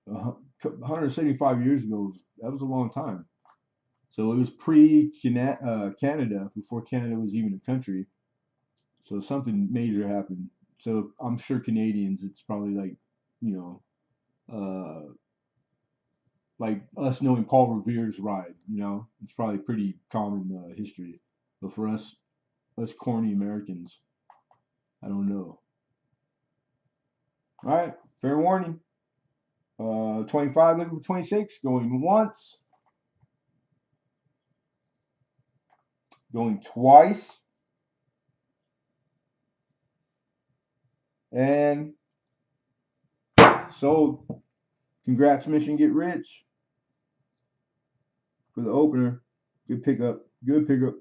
175 years ago, that was a long time. So it was Canada, before Canada was even a country. So something major happened. So I'm sure Canadians, it's probably like, you know, like us knowing Paul Revere's ride. It's probably pretty common history. But for us corny Americans, I don't know. All right, fair warning. 25 looking for 26, going once, going twice, and sold. Congrats, Mission Get Rich, for the opener. Good pickup. Good pickup.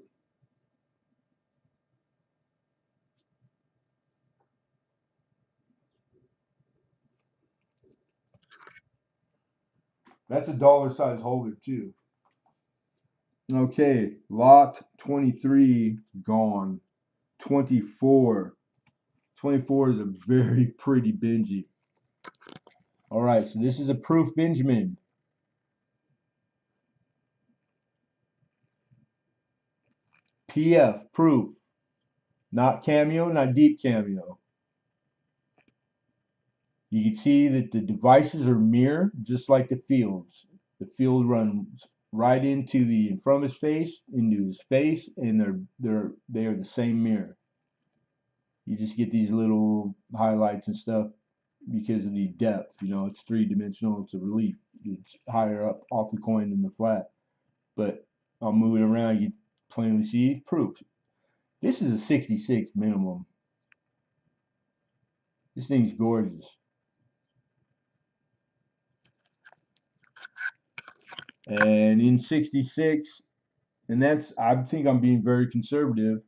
That's a dollar size holder too. Okay, lot 23 gone. 24. 24 is a very pretty Benji. All right, so this is a proof Benjamin. PF, proof. Not cameo, not deep cameo. You can see that the devices are mirror, just like the fields. The field runs right into the in front of his face, into his face, and they are the same mirror. You just get these little highlights and stuff because of the depth. You know, it's three-dimensional. It's a relief. It's higher up off the coin than the flat. But I'll move it around. You plainly see proof. This is a 66 minimum. This thing's gorgeous. And in 66, and that's, I think I'm being very conservative.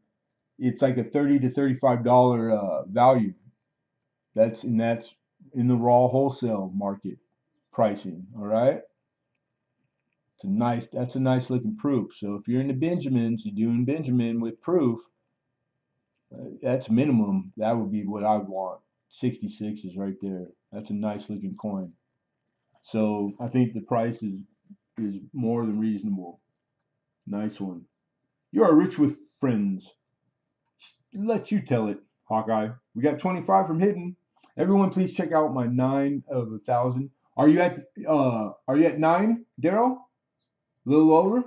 It's like a $30 to $35 value. That's in the raw wholesale market pricing. All right. That's a nice looking proof. So if you're into Benjamins, you're doing Benjamin with proof. That's minimum. That would be what I would want. 66 is right there. That's a nice looking coin. So I think the price is more than reasonable. Nice one. You are rich with friends. Let you tell it, Hawkeye. We got 25 from Hidden. Everyone, please check out my 9 of 1,000. Are you at 9, Daryl? A little over?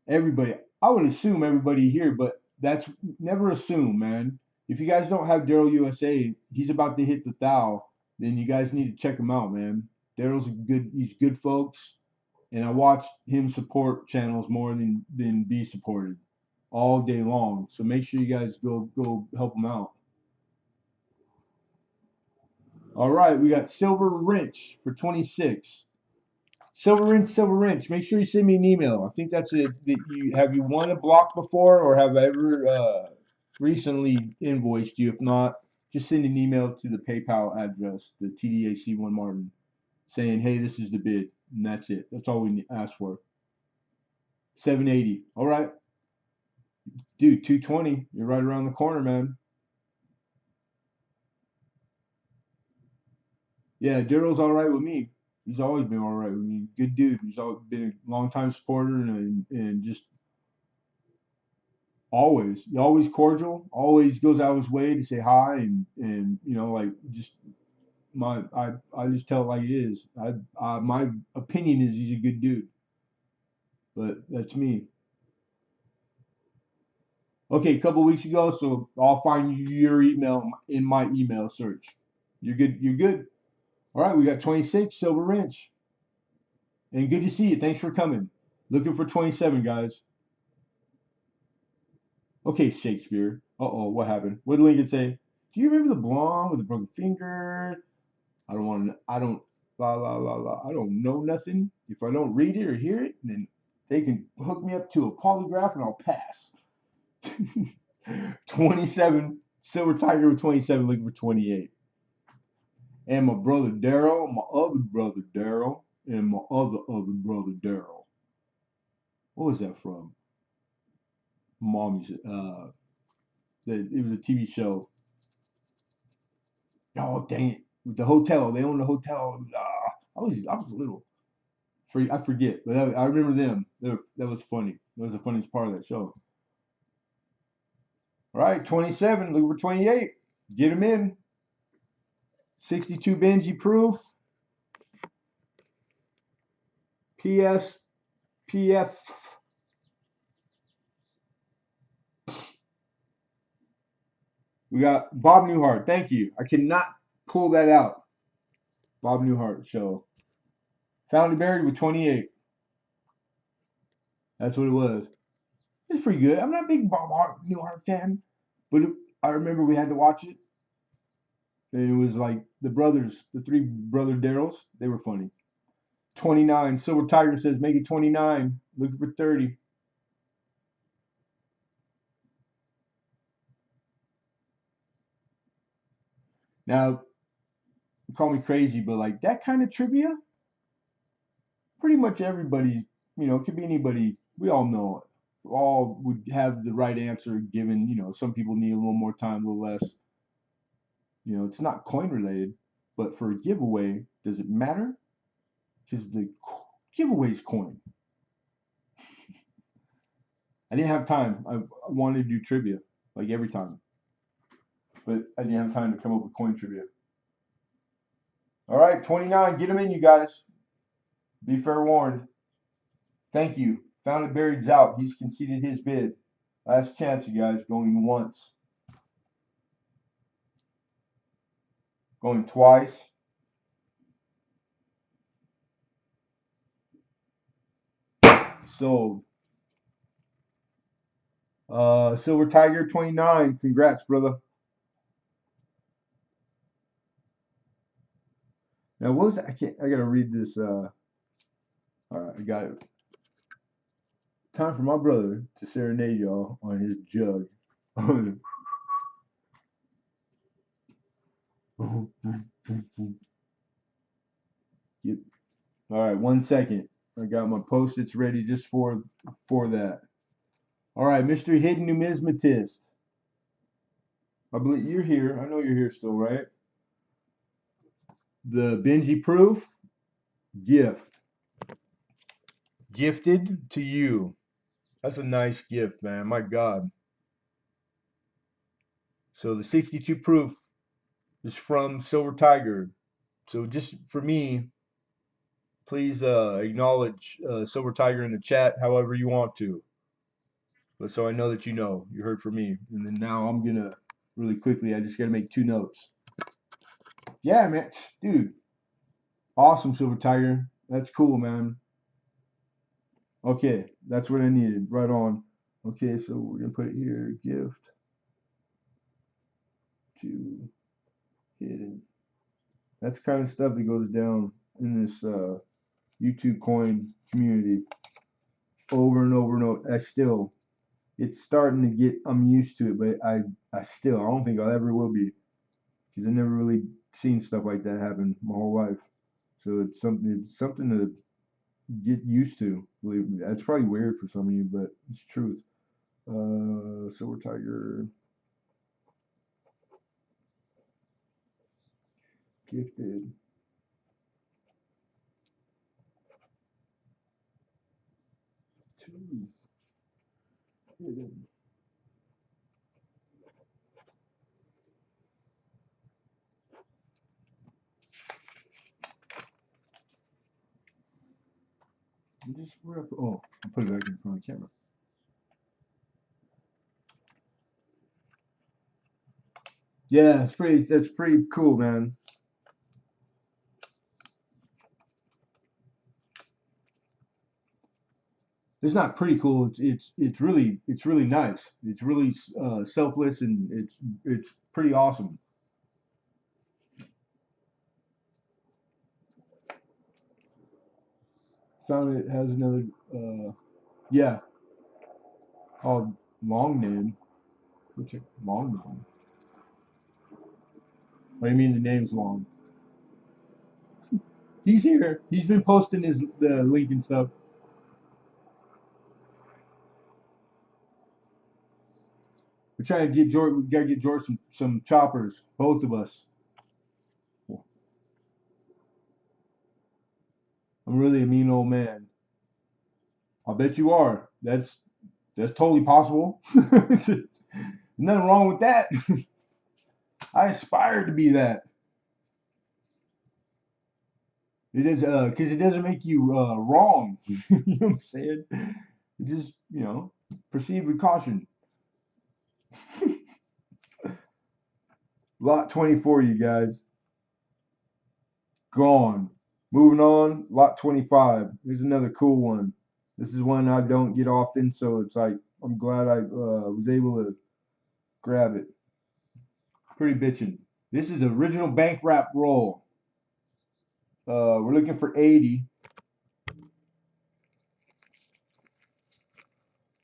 Everybody. I would assume everybody here, but that's never assume, man. If you guys don't have Daryl USA, he's about to hit the thou. Then you guys need to check him out, man. He's good folks, and I watch him support channels more than be supported all day long. So make sure you guys go help him out. All right, we got Silver Wrench for 26. Silver Wrench. Make sure you send me an email. I think that's it. Have you won a block before, or have I ever recently invoiced you? If not, just send an email to the PayPal address, the TDAC1 Martin, saying, "Hey, this is the bid," and that's it. That's all we ask for. 780. All right, dude. 220. You're right around the corner, man. Yeah, Daryl's all right with me. He's always been all right with me. Good dude. He's always been a long time supporter and just always cordial. Always goes out of his way to say hi and like just I just tell it like it is. My opinion is he's a good dude, but that's me. Okay, a couple weeks ago, so I'll find your email in my email search. You're good. You're good. All right, we got 26 Silver Wrench, and good to see you. Thanks for coming. Looking for 27, guys. Okay, Shakespeare. Uh-oh, what happened? What did Lincoln say? Do you remember the blonde with the broken finger? I don't want to. I don't. La la la la. I don't know nothing. If I don't read it or hear it, then they can hook me up to a polygraph and I'll pass. 27 Silver Tiger with 27, looking for 28. And my brother Daryl, my other brother Daryl, and my other brother Daryl. What was that from? Mommy's. It was a TV show. Oh dang it! With the hotel, they own the hotel. I was little. I forget, but I remember them. That was funny. That was the funniest part of that show. All right, 27. Look for 28. Get him in. 62 Benji proof. PS PF. We got Bob Newhart. Thank you. I cannot pull that out. Bob Newhart show. Found and buried with 28. That's what it was. It's pretty good. I'm not a big Bob Newhart fan, but I remember we had to watch it. And it was like the three brother Daryls. They were funny. 29. Silver Tiger says, make it 29. Looking for 30. Now, call me crazy, but like that kind of trivia, pretty much everybody you know, it could be anybody. We all know it. All would have the right answer given, you know, some people need a little more time, a little less. You know, it's not coin related, but for a giveaway, does it matter? Because the giveaway is coin. I didn't have time. I wanted to do trivia, like every time. But I didn't have time to come up with coin trivia. All right, 29. Get them in, you guys. Be fair warned. Thank you. Found it buried's out. He's conceded his bid. Last chance, you guys. Going once. Going twice. Sold. Silver Tiger 29. Congrats, brother. Now, what was that? I gotta read this. All right, I got it. Time for my brother to serenade y'all on his jug. Yep. All right, 1 second. I got my post-its ready just for that. All right, Mr. Hidden Numismatist. I believe you're here. I know you're here still, right? The Benji Proof gift. Gifted to you. That's a nice gift, man. My God. So the 62 proof is from Silver Tiger. So just for me, please acknowledge Silver Tiger in the chat however you want to. But so I know that you heard from me. And then now I'm gonna really quickly, I just gotta make 2 notes. Yeah, man, dude, awesome, Silver Tiger. That's cool, man. Okay, that's what I needed. Right on. Okay, so we're gonna put it here. Gift to hidden. That's the kind of stuff that goes down in this YouTube coin community over and over and over. It's starting to get, I'm used to it, but I don't think I ever will be, because I've never really seen stuff like that happen my whole life. So it's something to get used to. Believe me, that's probably weird for some of you, but it's truth. Silver Tiger gifted. To hidden. Oh, I'll put it back in front of the camera. Yeah, that's pretty cool, man. It's not pretty cool. It's really nice. It's really selfless, and it's pretty awesome. Found it has another yeah, called long name. What's it? Long name. What do you mean the name's long? He's here. He's been posting his the link and stuff. We're trying to get George. We gotta get George some choppers. Both of us. I'm really a mean old man. I bet you are. That's totally possible. Nothing wrong with that. I aspire to be that. It is because it doesn't make you wrong. You know what I'm saying? It just proceed with caution. Lot 24, you guys. Gone. Moving on. Lot 25. Here's another cool one. This is one I don't get often, so it's like I'm glad I was able to grab it. Pretty bitchin'. This is original bank wrap roll. We're looking for 80.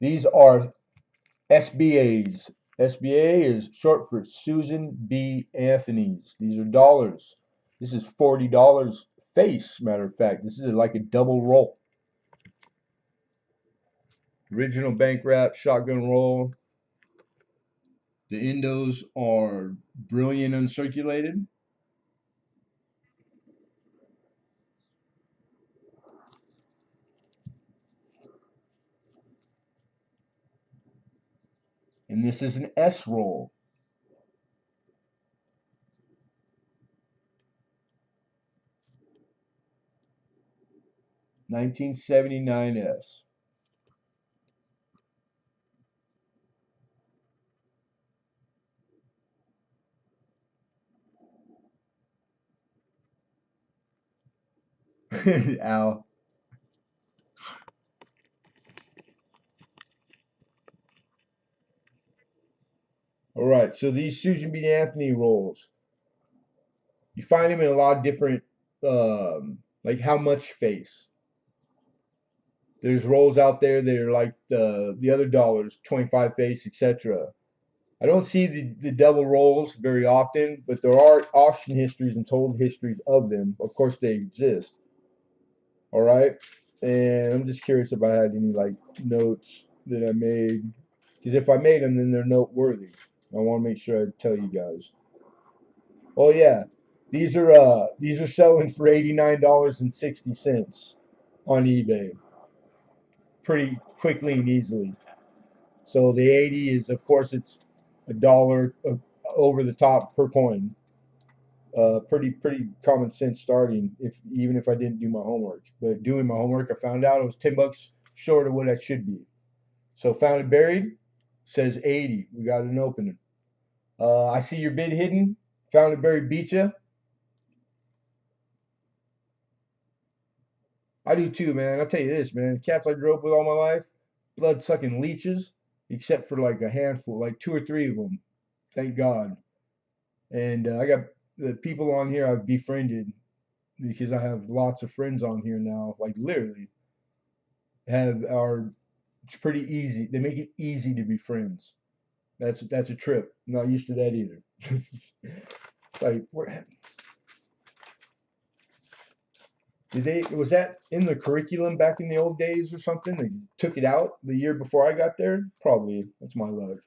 These are SBAs. SBA is short for Susan B. Anthony's. These are dollars. This is $40 face, matter of fact. This is like a double roll. Original bank wrap, shotgun roll. The endos are brilliant uncirculated. And this is an S roll. 1979 S. Ow. All right, so these Susan B. Anthony rolls, you find them in a lot of different, like how much face. There's rolls out there that are like the other dollars, 25 face, etc. I don't see the double rolls very often, but there are auction histories and told histories of them. Of course, they exist. All right, and I'm just curious if I had any like notes that I made, because if I made them, then they're noteworthy. I want to make sure I tell you guys. Oh yeah, these are selling for $89.60 on eBay, pretty quickly and easily. So the 80 is, of course, it's a dollar over the top per coin. Pretty common sense starting. If even if I didn't do my homework, but doing my homework, I found out it was $10 short of what I should be. So found it buried. Says 80. We got an opening. I see your bid hidden. Found it buried. Beat ya. I do too, man. I'll tell you this, man. Cats I grew up with all my life, blood sucking leeches, except for like a handful, like two or three of them. Thank God. And I got the people on here I've befriended because I have lots of friends on here now. Like literally, have are it's pretty easy. They make it easy to be friends. That's a trip. I'm not used to that either. Like, did they was that in the curriculum back in the old days or something? They took it out the year before I got there? Probably. That's my luck.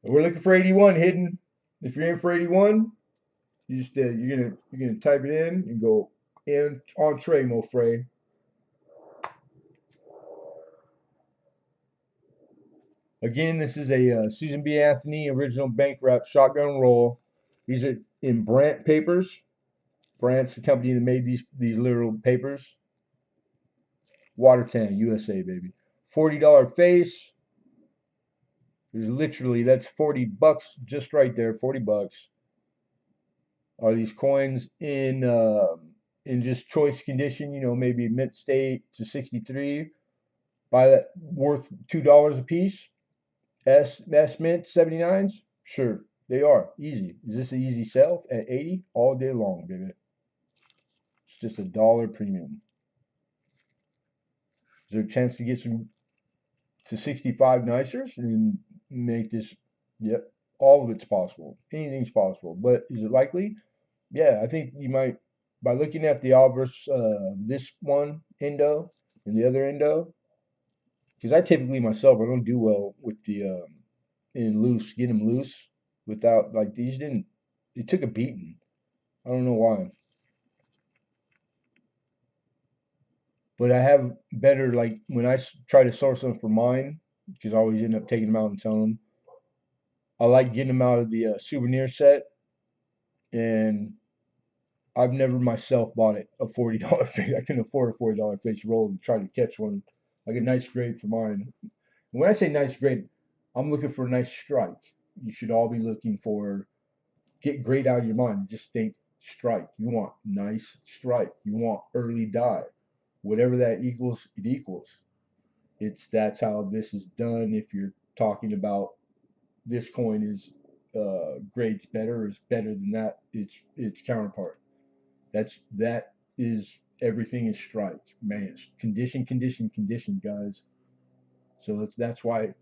We're looking for 81 hidden. If you're in for 81, you just you're gonna type it in and go in entree, mo frey. Again, this is a Susan B. Anthony original bank wrap shotgun roll. These are in Brandt papers. Brandt's the company that made these literal papers. Watertown, USA, baby. $40 face. There's literally that's $40 just right there. $40 are these coins in just choice condition. You know, maybe mint state to 63. Buy that worth $2 a piece. S mint 79s. Sure, they are easy. Is this an easy sell at 80 all day long, baby? It's just a dollar premium. Is there a chance to get some to 65 nicers and make this? Yep, all of it's possible. Anything's possible, but is it likely? Yeah, I think you might by looking at the obverse, this one endo and the other endo. Because I typically myself, I don't do well with the in loose, get them loose without like these didn't. It took a beating. I don't know why, but I have better like when try to source them for mine because I always end up taking them out and selling them. I like getting them out of the souvenir set, and I've never myself bought it a $40 fish. I can afford a $40 fish roll and try to catch one like a nice grade for mine. And when I say nice grade, I'm looking for a nice strike. You should all be looking for get grade out of your mind. Just think strike. You want nice strike. You want early die. Whatever that equals, it equals. That's how this is done. If you're talking about this coin is grades better or is better than that, its counterpart. That is everything is strike. Man, it's condition, condition, condition, guys. So that's why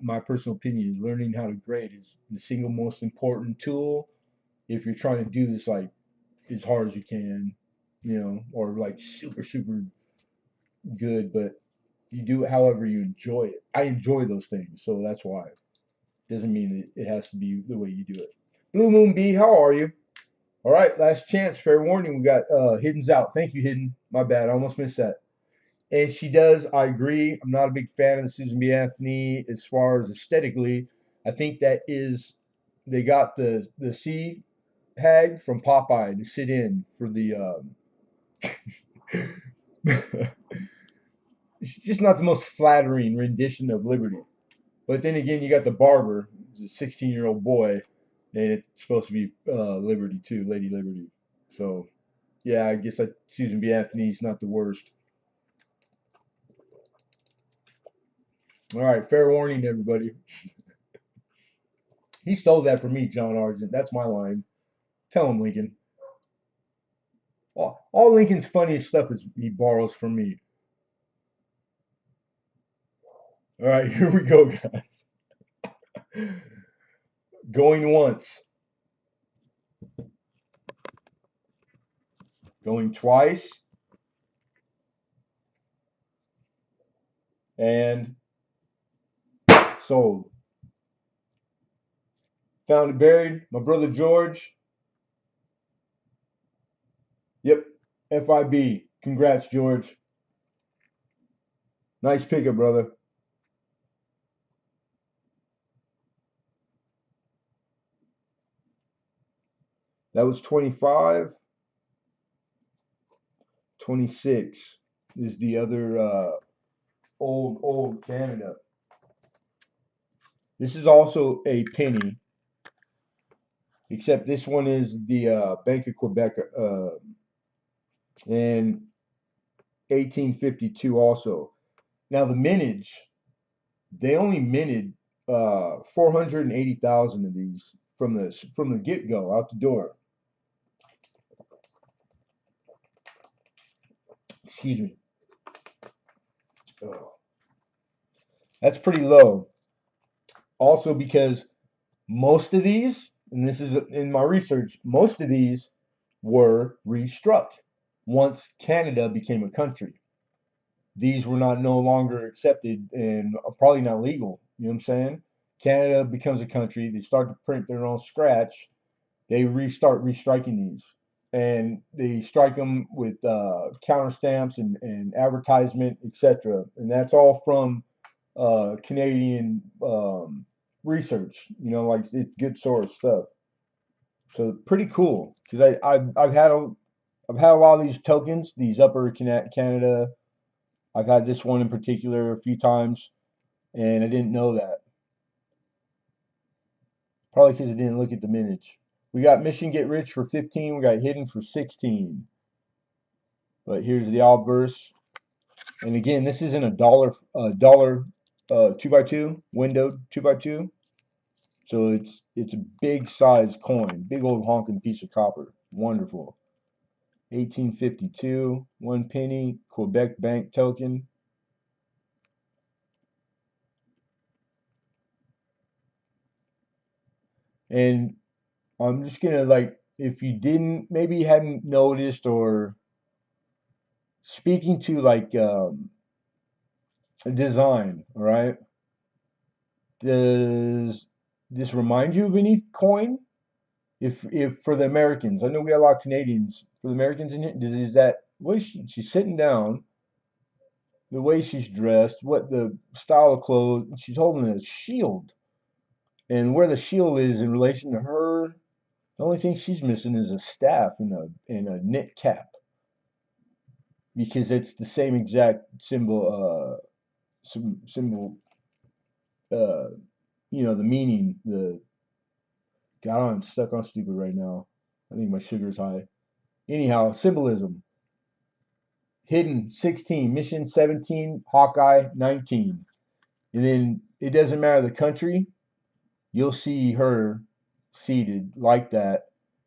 my personal opinion is learning how to grade is the single most important tool if you're trying to do this like as hard as you can, or like super super good, but you do it however you enjoy it. I enjoy those things, so that's why. Doesn't mean it has to be the way you do it. Blue Moon B, how are you? All right, last chance. Fair warning. We got Hidden's out. Thank you, Hidden. My bad. I almost missed that. And she does. I agree. I'm not a big fan of Susan B. Anthony as far as aesthetically. I think that is they got the sea hag from Popeye to sit in for the. It's just not the most flattering rendition of Liberty. But then again, you got the barber, who's a 16-year-old boy, and it's supposed to be Liberty too, Lady Liberty. So yeah, I guess Susan B. Anthony's not the worst. All right, fair warning, everybody. He stole that from me, John Argent. That's my line. Tell him, Lincoln. All Lincoln's funniest stuff is he borrows from me. All right, here we go, guys. Going once, going twice, and sold. Found and buried. My brother George. Yep, FIB. Congrats, George. Nice pickup, brother. That was 25. 26 is the other old Canada. This is also a penny, except this one is the Bank of Quebec in 1852 also. Now the mintage, they only minted 480,000 of these from the get go out the door. Excuse me. Oh, that's pretty low. Also because most of these, and this is in my research, most of these were restruck once Canada became a country. These were not no longer accepted and probably not legal. You know what I'm saying? Canada becomes a country. They start to print their own scratch. They restart restriking these, and they strike them with counter stamps and advertisement, etc. And that's all from Canadian research. You know, like it's good source stuff. So pretty cool because I've had a lot of these tokens, these Upper Canada. I've had this one in particular a few times, and I didn't know that. Probably because I didn't look at the mintage. We got Mission Get Rich for 15. We got Hidden for 16. But here's the obverse. And again, this isn't a dollar 2x2 windowed 2x2. So it's a big size coin, big old honking piece of copper. Wonderful. 1852, 1 penny, Quebec Bank token. And I'm just gonna like, if you didn't, maybe you hadn't noticed, or speaking to like design, all right? Does this remind you of any coin? If for the Americans, I know we got a lot of Canadians. For the Americans in here, is that way she's sitting down, the way she's dressed, what the style of clothes, she's holding a shield, and where the shield is in relation to her, the only thing she's missing is a staff and a knit cap because it's the same exact symbol, symbol, uh, the meaning. The God, I'm stuck on stupid right now. I think my sugar's high. Anyhow, symbolism. Hidden 16, Mission 17, Hawkeye 19. And then it doesn't matter the country, you'll see her seated like that.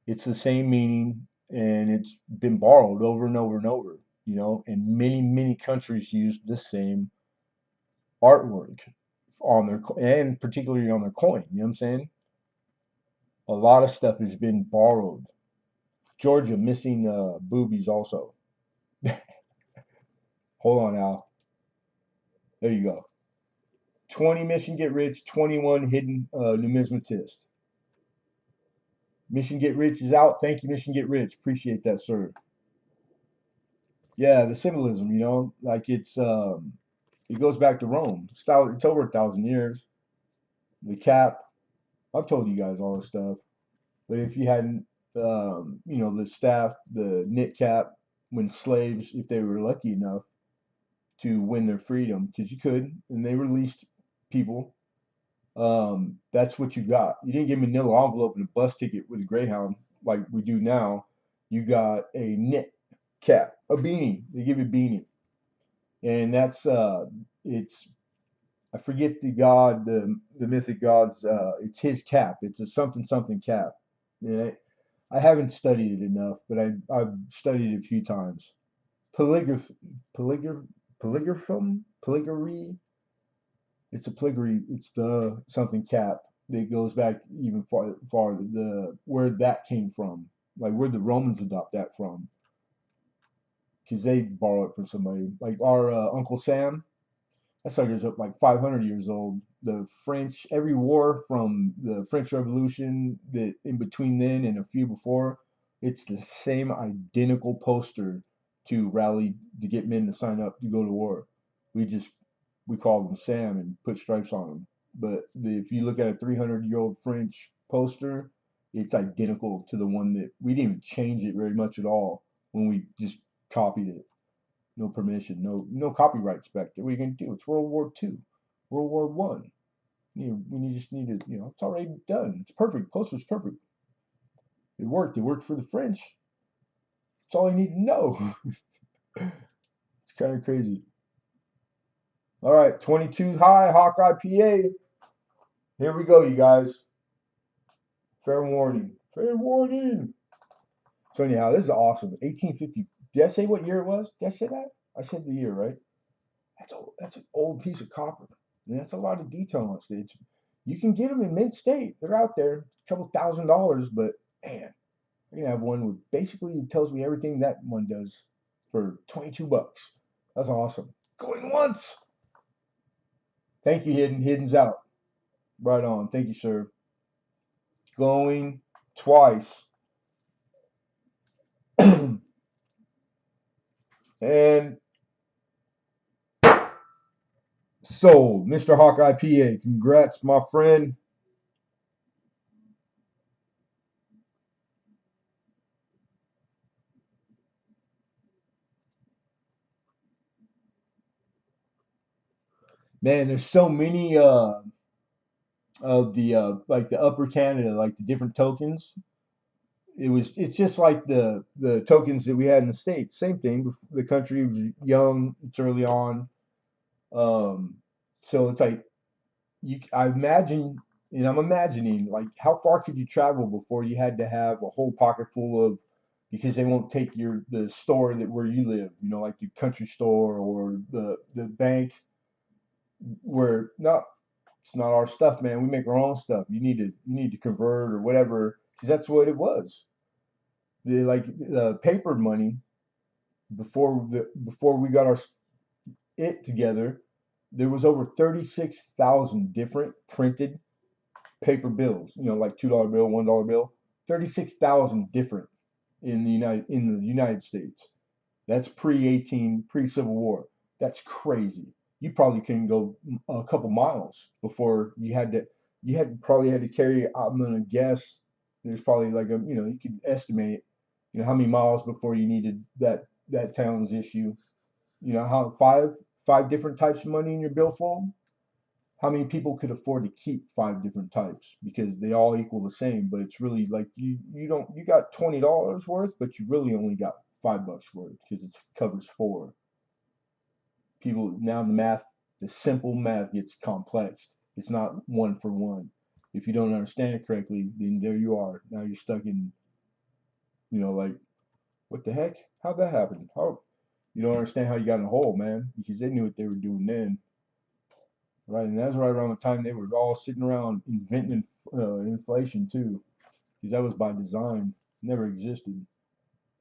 It's the same meaning and it's been borrowed over and over and over, and many, many countries use the same artwork on their, and particularly on their coin. You know what I'm saying? A lot of stuff has been borrowed. Georgia missing boobies also. Hold on, Al. There you go. 20 mission get rich, 21 hidden numismatist. Mission get rich is out. Thank you, mission get rich. Appreciate that, sir. Yeah, the symbolism, like it goes back to Rome. It's over 1,000 years. The cap. I've told you guys all this stuff. But if you hadn't, the staff, the knit cap, when slaves, if they were lucky enough to win their freedom, because you could, and they released people, that's what you got. You didn't get a manila envelope and a bus ticket with a Greyhound like we do now. You got a knit cap, a beanie. They give you a beanie, and that's it's I forget the god, the mythic gods. It's his cap. It's a something something cap. And I haven't studied it enough, but I've studied it a few times. Polygraph, polygraph, polygary. It's a polygary. It's the something cap that goes back even farther. The where that came from, like where the Romans adopt that from, because they borrow it from somebody. Like our Uncle Sam, that sucker's up like 500 years old. The French, every war from the French Revolution, that in between then and a few before, it's the same identical poster to rally to get men to sign up to go to war. We just we called them Sam and put stripes on them. But if you look at a 300-year-old French poster, it's identical to the one that we didn't even change it very much at all when we just copied it. No permission, no copyrights back there. What are you gonna do? It's World War II, World War One. We just need to, it's already done. It's perfect. Poster's perfect. It worked. It worked for the French. That's all you need to know. It's kind of crazy. All right, 22 high, Hawkeye PA. Here we go, you guys. Fair warning. Fair warning. So anyhow, this is awesome. 1850. Did I say what year it was? Did I say that? I said the year, right? That's an old piece of copper. And that's a lot of detail on stage. You can get them in mint state. They're out there, a couple $1,000s, but man, I can have one with basically it tells me everything that one does for 22 bucks. That's awesome. Going once. Thank you, Hidden. Hidden's out. Right on. Thank you, sir. Going twice. And sold. Mr. Hawkeye PA. Congrats, my friend. Man, there's so many of the like the upper Canada, like the different tokens. It's just like the tokens that we had in the States. Same thing. The country was young, it's early on. Um, so it's like I imagine, and I'm imagining like how far could you travel before you had to have a whole pocket full of, because they won't take the store that where you live, like the country store or the bank where not it's not our stuff, man. We make our own stuff. You need to convert or whatever, because that's what it was. The paper money before we got our it together, there was over 36,000 different printed paper bills. Like $2 bill, $1 bill, 36,000 different in the United States. That's pre Civil War. That's crazy. You probably couldn't go a couple miles before probably had to carry. I'm gonna guess there's probably like you could estimate how many miles before you needed that town's issue. How five different types of money in your billfold. How many people could afford to keep five different types because they all equal the same, but it's really like you got $20 worth, but you really only got $5 worth because it covers four. People now the simple math gets complex. It's not one for one. If you don't understand it correctly, then there you are. Now you're stuck in, like, what the heck? How'd that happen? How you don't understand how you got in a hole, man? Because they knew what they were doing then, right? And that's right around the time they were all sitting around inventing inflation too, because that was by design. Never existed.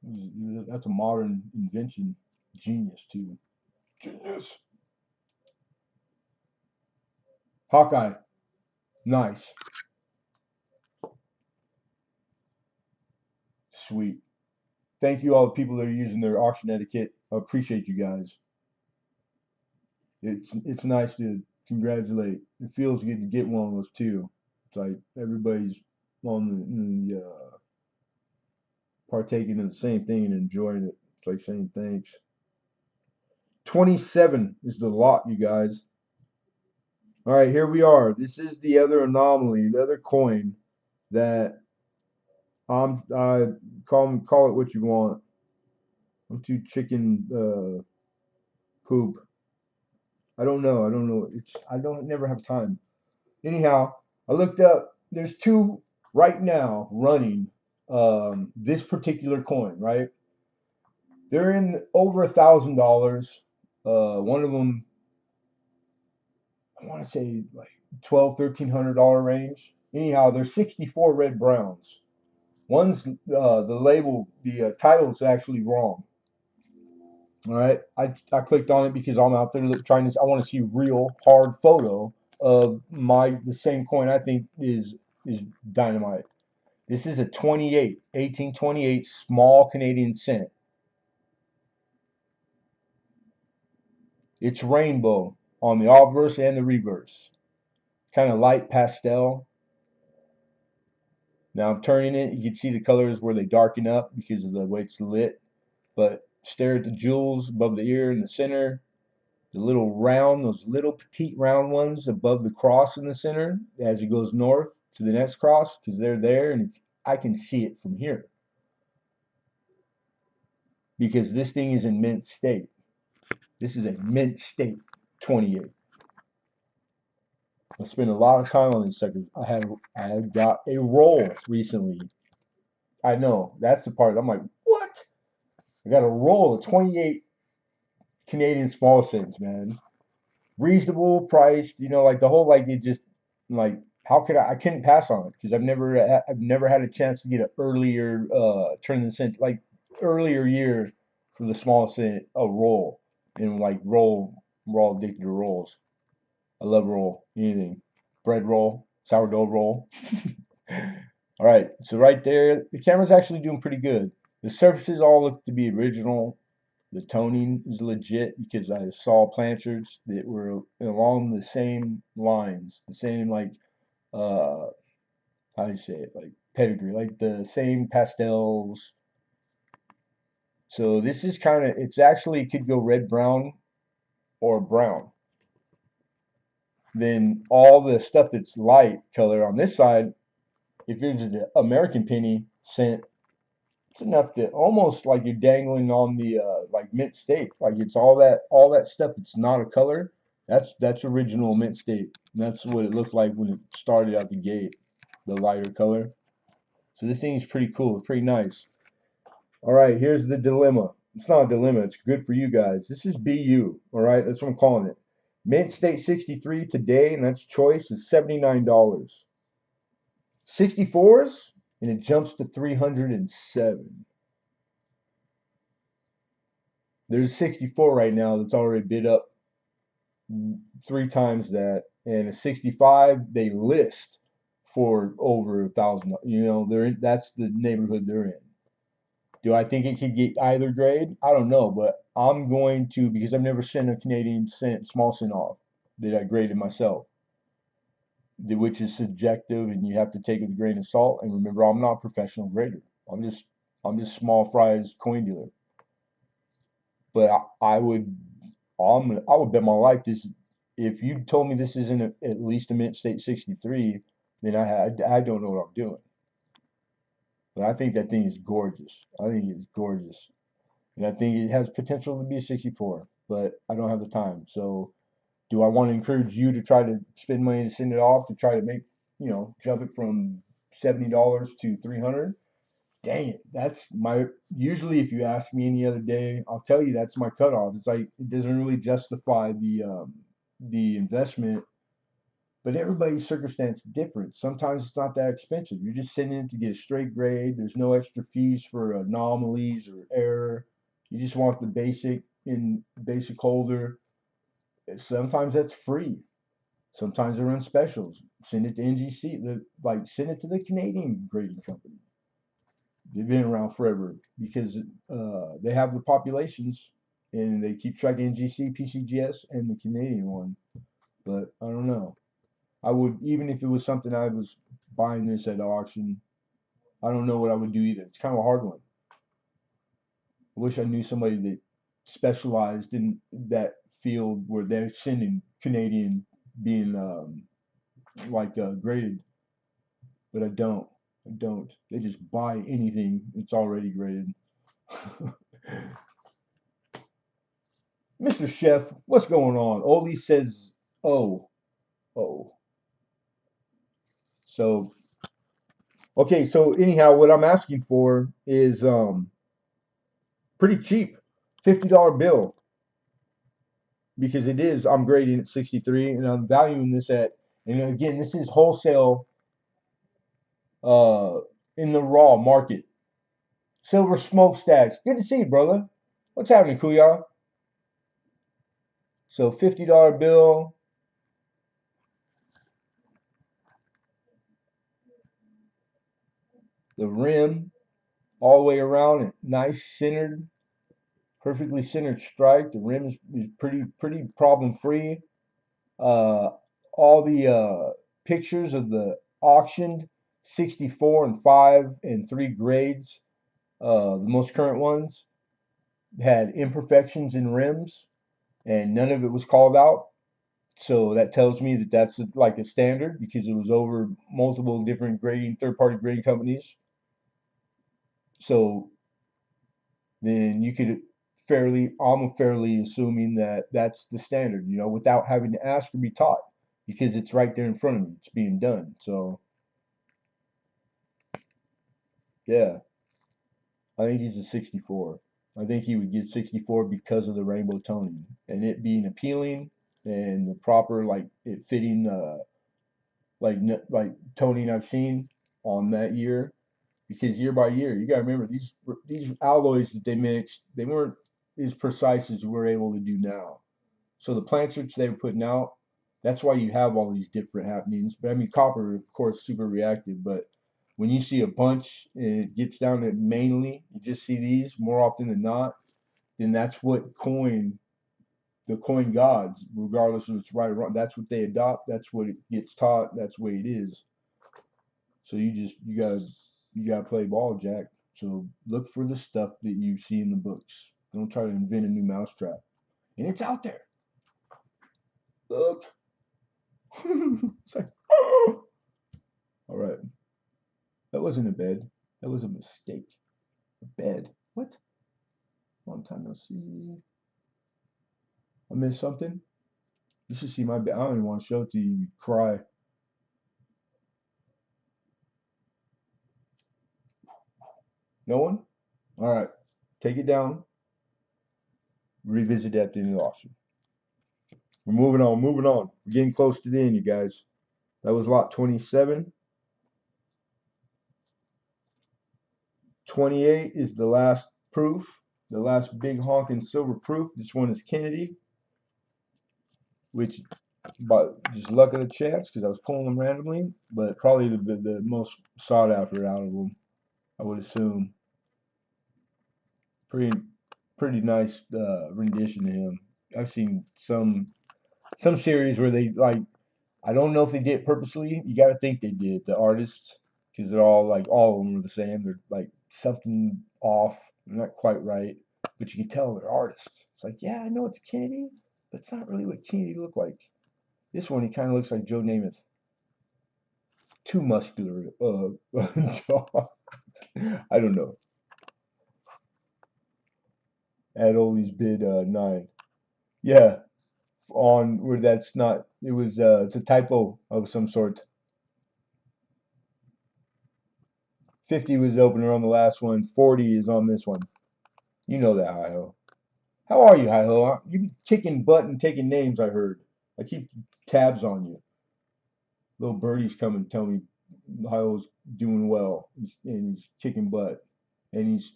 That's a modern invention. Genius too. Genius. Hawkeye. Nice. Sweet. Thank you all the people that are using their auction etiquette. I appreciate you guys. It's nice to congratulate. It feels good to get one of those too. It's like everybody's on the partaking of the same thing and enjoying it. It's like saying thanks. 27 is the lot, you guys. All right, here we are. This is the other anomaly, the other coin that call it what you want. I'm too chicken poop. I don't know. I don't know. I don't never have time. Anyhow, I looked up. There's two right now running this particular coin. Right, they're in over $1,000. One of them, I want to say like 12, $1,300 range. Anyhow, there's 64 red browns. One's the label, the title is actually wrong. All right, I clicked on it because I'm out there trying to. I want to see real hard photo of the same coin I think is dynamite. This is a 1828 small Canadian cent. It's rainbow on the obverse and the reverse, kind of light pastel. Now I'm turning it. You can see the colors where they darken up because of the way it's lit. But stare at the jewels above the ear in the center. The little round, those little petite round ones above the cross in the center as it goes north to the next cross, because they're there and I can see it from here because this thing is in mint state. This is a mint state 28. I spent a lot of time on these suckers. I had got a roll recently. I know that's the part. I'm like, what? I got a roll of 28 Canadian small cents, man. Reasonable priced, like the whole like it just like how could I couldn't pass on it because I've never had a chance to get an earlier turn in the cent like earlier year for the small cent a roll and like roll we're all addicted to rolls. I love roll anything bread roll sourdough roll. All right, so right there the camera's actually doing pretty good. The surfaces all look to be original. The toning is legit because I saw planchards that were along the same lines, the same like uh how do you say it, like pedigree, like the same pastels. So this is kind of it's actually could go red brown or brown. Then all the stuff that's light color on this side, if it's an American penny cent, it's enough to almost like you're dangling on the like mint state. Like it's all that stuff that's not a color. That's original mint state. And that's what it looked like when it started out the gate, the lighter color. So this thing is pretty cool. It's pretty nice. All right, here's the dilemma. It's not a dilemma. It's good for you guys. This is BU. All right, that's what I'm calling it. Mint state 63 today, and that's choice is $79. 64s, and it jumps to 307. There's 64 right now that's already bid up 3 times that, and a 65 they list for over $1,000. That's the neighborhood they're in. Do I think it could get either grade? I don't know, but I'm going to because I've never sent a Canadian cent small cent off that I graded myself, which is subjective, and you have to take it with a grain of salt. And remember, I'm not a professional grader. I'm just small fries coin dealer. But I would bet my life this. If you told me this isn't at least a mint state 63, then I don't know what I'm doing. But I think that thing is gorgeous. I think it's gorgeous, and I think it has potential to be a 64. But I don't have the time. So, do I want to encourage you to try to spend money to send it off to try to make jump it from $70 to 300? Dang it, that's my usually if you ask me any other day, I'll tell you that's my cutoff. It's like it doesn't really justify the investment, but everybody's circumstance is different. Sometimes it's not that expensive. You're just sending it to get a straight grade. There's no extra fees for anomalies or error. You just want the basic in basic holder. Sometimes that's free. Sometimes they run specials. Send it to NGC, like send it to the Canadian grading company. They've been around forever because they have the populations and they keep track of NGC, PCGS, and the Canadian one. But I don't know. I would, even if it was something I was buying this at auction, I don't know what I would do either. It's kind of a hard one. I wish I knew somebody that specialized in that field where they're sending Canadian being graded, but I don't. I don't. They just buy anything that's already graded. Mr. Chef, what's going on? Oli says, oh, oh. So, okay, so anyhow, what I'm asking for is pretty cheap, $50 bill, because it is, I'm grading at 63 and I'm valuing this at, and again, this is wholesale uh in the raw market. Silver smokestacks. Good to see you, brother. What's happening, Kuya? So $50 bill, the rim all the way around it, nice centered, perfectly centered strike. The rim is pretty problem free. Uh, all the pictures of the auctioned 64 and 5 and 3 grades, the most current ones, had imperfections in rims, and none of it was called out. So that tells me that that's like a standard because it was over multiple different grading, third-party grading companies. So then you could I'm fairly assuming that that's the standard, without having to ask or be taught because it's right there in front of me. It's being done. So yeah, I think he's a 64. I think he would get 64 because of the rainbow toning and it being appealing and the proper like it fitting like toning I've seen on that year. Because year by year, you got to remember these alloys that they mixed, they weren't as precise as we're able to do now. So the planchards they were putting out, that's why you have all these different happenings. But I mean, copper, of course, super reactive. But when you see a bunch and it gets down to mainly, you just see these more often than not, then that's what the coin gods, regardless of it's right or wrong, that's what they adopt. That's what it gets taught. That's the way it is. So you gotta play ball, Jack. So look for the stuff that you see in the books. Don't try to invent a new mousetrap. And it's out there. Look. It's like, oh. All right. That wasn't a bed. That was a mistake. A bed. What? Long time no see. I missed something. You should see my bed. I don't even want to show it to you. You cry. No one? All right. Take it down. Revisit it at the end of the auction. We're moving on. Moving on. We're getting close to the end, you guys. That was lot 27. 28 is the last proof, the last big honking silver proof. This one is Kennedy, which by just luck of the chance because I was pulling them randomly, but probably the most sought after out of them, I would assume. Pretty pretty nice rendition of him. I've seen some series where they like I don't know if they did it purposely. You got to think they did, the artists, because they're all of them are the same. They're like something off, they're not quite right, but you can tell they're artists. It's like, yeah, I know it's Kennedy, but it's not really what Kennedy looked like. This one, he kind of looks like Joe Namath. Too muscular. Jaw. I don't know. At Ollie's bid 9. Yeah, on where that's not. It was. It's a typo of some sort. 50 was opener on the last one. 40 is on this one. You know that, Hi Ho. How are you, Hi Ho? You be kicking butt and taking names, I heard. I keep tabs on you. Little birdie's coming to tell me Hi Ho's doing well. And he's kicking butt. And he's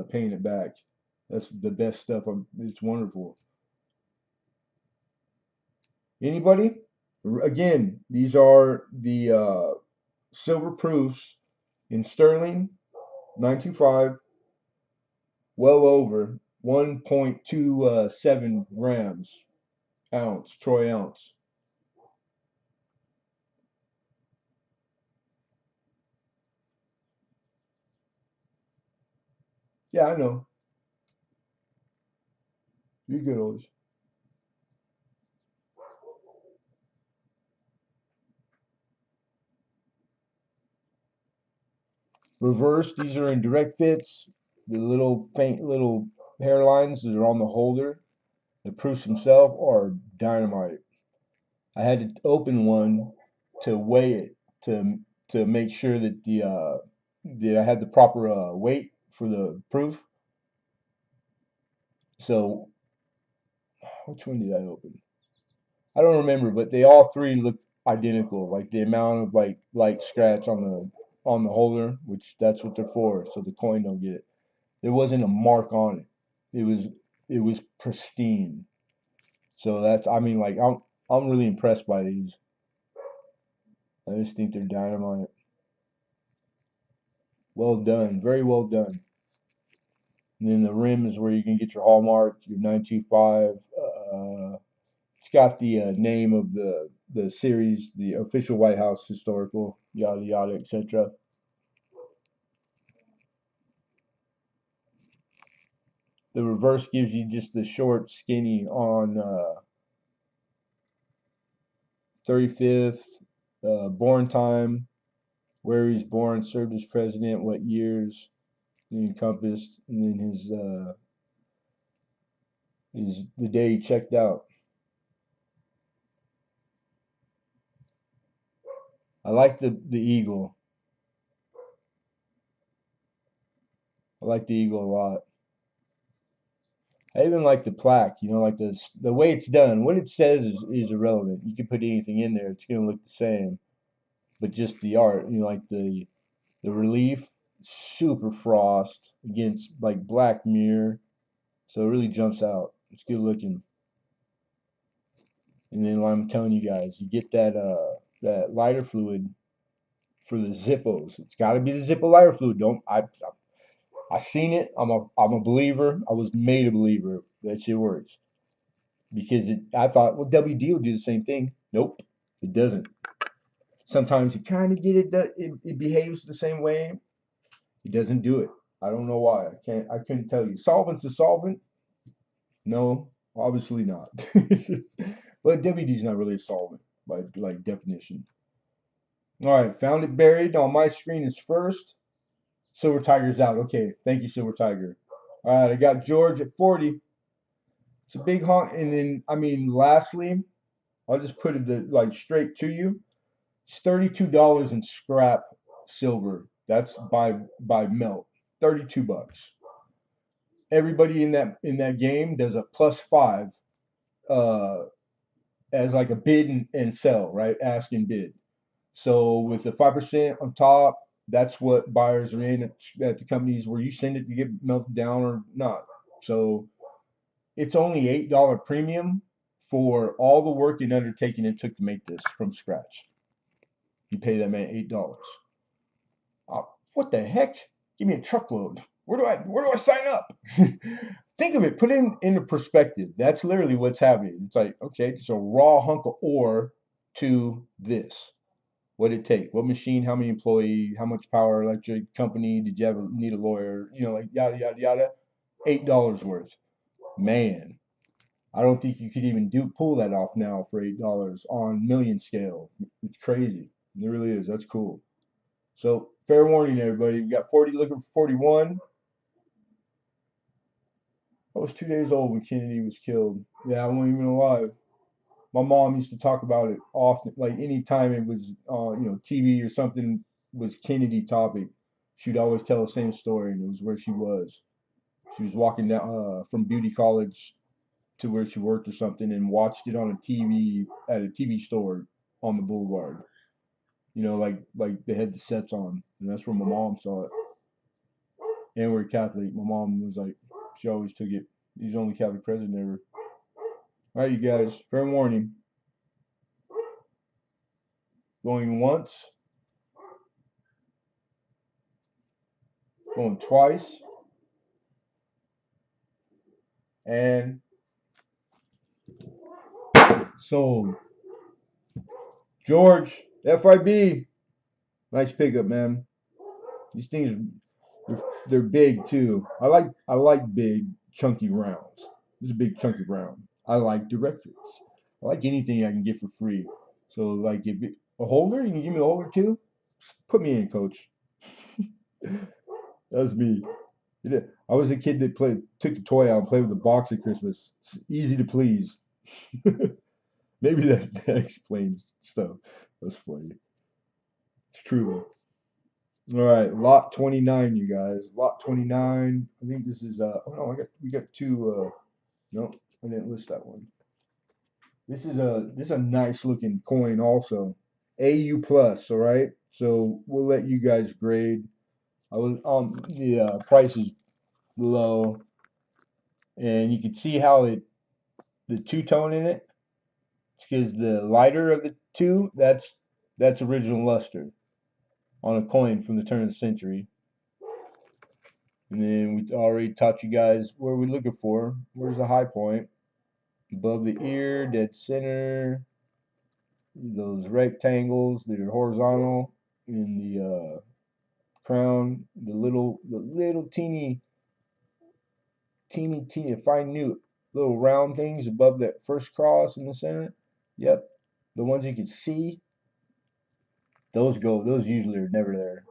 paying it back. That's the best stuff. It's wonderful. Anybody? Again, these are the silver proofs in sterling, 925, well over 1.27 grams, ounce, troy ounce. Yeah, I know. You're good, always. Reverse, these are in direct fits. The little paint, little hairlines that are on the holder, the proofs themselves are dynamite. I had to open one to weigh it to make sure that that I had the proper weight for the proof. So which one did I open? I don't remember, but they all three look identical. Like the amount of like light scratch on the holder, which that's what they're for, so the coin don't get it. There wasn't a mark on it. It was pristine. So that's I mean like I'm really impressed by these. I just think they're dynamite. Well done, very well done. And then the rim is where you can get your hallmark, your 925. It's got the name of the series, the official White House historical, yada yada, etc. The reverse gives you just the short, skinny on 35th, born time, where he's born, served as president, what years he encompassed, and then his the day he checked out. I like the eagle. I like the eagle a lot. I even like the plaque. Like the way it's done. What it says is irrelevant. You can put anything in there; it's gonna look the same. But just the art, like the relief, super frost against like black mirror, so it really jumps out. It's good looking. And then I'm telling you guys, you get that lighter fluid for the Zippos. It's got to be the Zippo lighter fluid. Don't I seen it. I'm a believer. I was made a believer that shit works because I thought, well, WD will do the same thing. Nope, it doesn't. Sometimes you kind of get it, it behaves the same way. It doesn't do it. I don't know why. I couldn't tell you. Solvent's a solvent? No, obviously not. But WD's not really a solvent by like definition. All right, found it buried on my screen is first. Silver Tiger's out. Okay, thank you, Silver Tiger. All right, I got George at 40. It's a big honk. And then, I mean, lastly, I'll just put it like straight to you. It's $32 in scrap silver. That's by melt. 32 bucks. Everybody in that game does a +5 uh, as like a bid and sell, right? Ask and bid. So with the 5% on top, that's what buyers are in at the companies where you send it to get melted down or not. So it's only $8 premium for all the work and undertaking it took to make this from scratch. You pay that man $8. What the heck? Give me a truckload. Where do I sign up? Think of it. Put it into perspective. That's literally what's happening. It's like, okay, it's a raw hunk of ore to this. What did it take? What machine? How many employees? How much power? Electric company? Did you ever need a lawyer? Like yada yada yada. $8 worth. Man, I don't think you could even pull that off now for $8 on million scale. It's crazy. It really is. That's cool. So fair warning, everybody. We got 40 looking for 41. I was 2 days old when Kennedy was killed. Yeah, I wasn't even alive. My mom used to talk about it often, like anytime it was, TV or something was Kennedy topic. She'd always tell the same story, and it was where she was. She was walking down from beauty college to where she worked or something, and watched it on a TV at a TV store on the boulevard. Like they had the sets on, and that's where my mom saw it. And we're Catholic. My mom was like, She always took it. He's the only Catholic president ever. All right, you guys. Fair warning. Going once. Going twice. And sold. George, FIB. Nice pickup, man. These things, they're big too. I like big, chunky rounds. This is a big, chunky round. I like direct fits. I like anything I can get for free. So like, if a holder, you can give me a holder too. Put me in, coach. That's me. I was a kid that took the toy out and played with the box at Christmas. It's easy to please. Maybe that explains stuff. That's funny. It's true. All right, lot 29, you guys. Lot 29. I think this is oh no, we got two no, I didn't list that one. This is a nice looking coin also. AU plus, all right? So we'll let you guys grade. I was the price is low, and you can see how the two tone in it, because the lighter of the two, that's original luster on a coin from the turn of the century. And then we already taught you guys where we're looking for. Where's the high point? Above the ear, dead center. Those rectangles that are horizontal in the crown. The little teeny, fine new little round things above that first cross in the center. Yep, the ones you can see. Those go. Those usually are never there,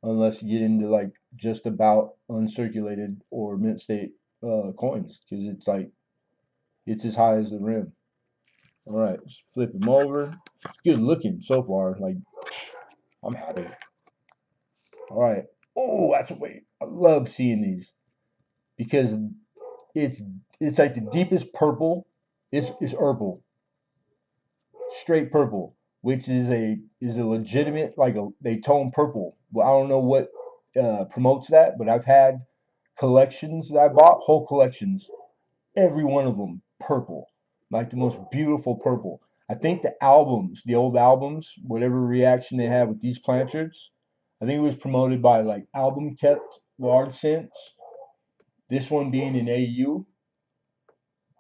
unless you get into like just about uncirculated or mint state coins, because it's like it's as high as the rim. All right, let's flip him over. It's good looking so far. Like, I'm happy. All right. Oh, that's a wait. I love seeing these because it's it's like the deepest purple is purple, straight purple, which is a legitimate like they tone purple. Well, I don't know what promotes that, but I've had collections that I bought, whole collections, every one of them purple, like the most beautiful purple. I think the albums, the old albums, whatever reaction they had with these planchards, I think it was promoted by like Album Kept Large Cents. This one being an AU,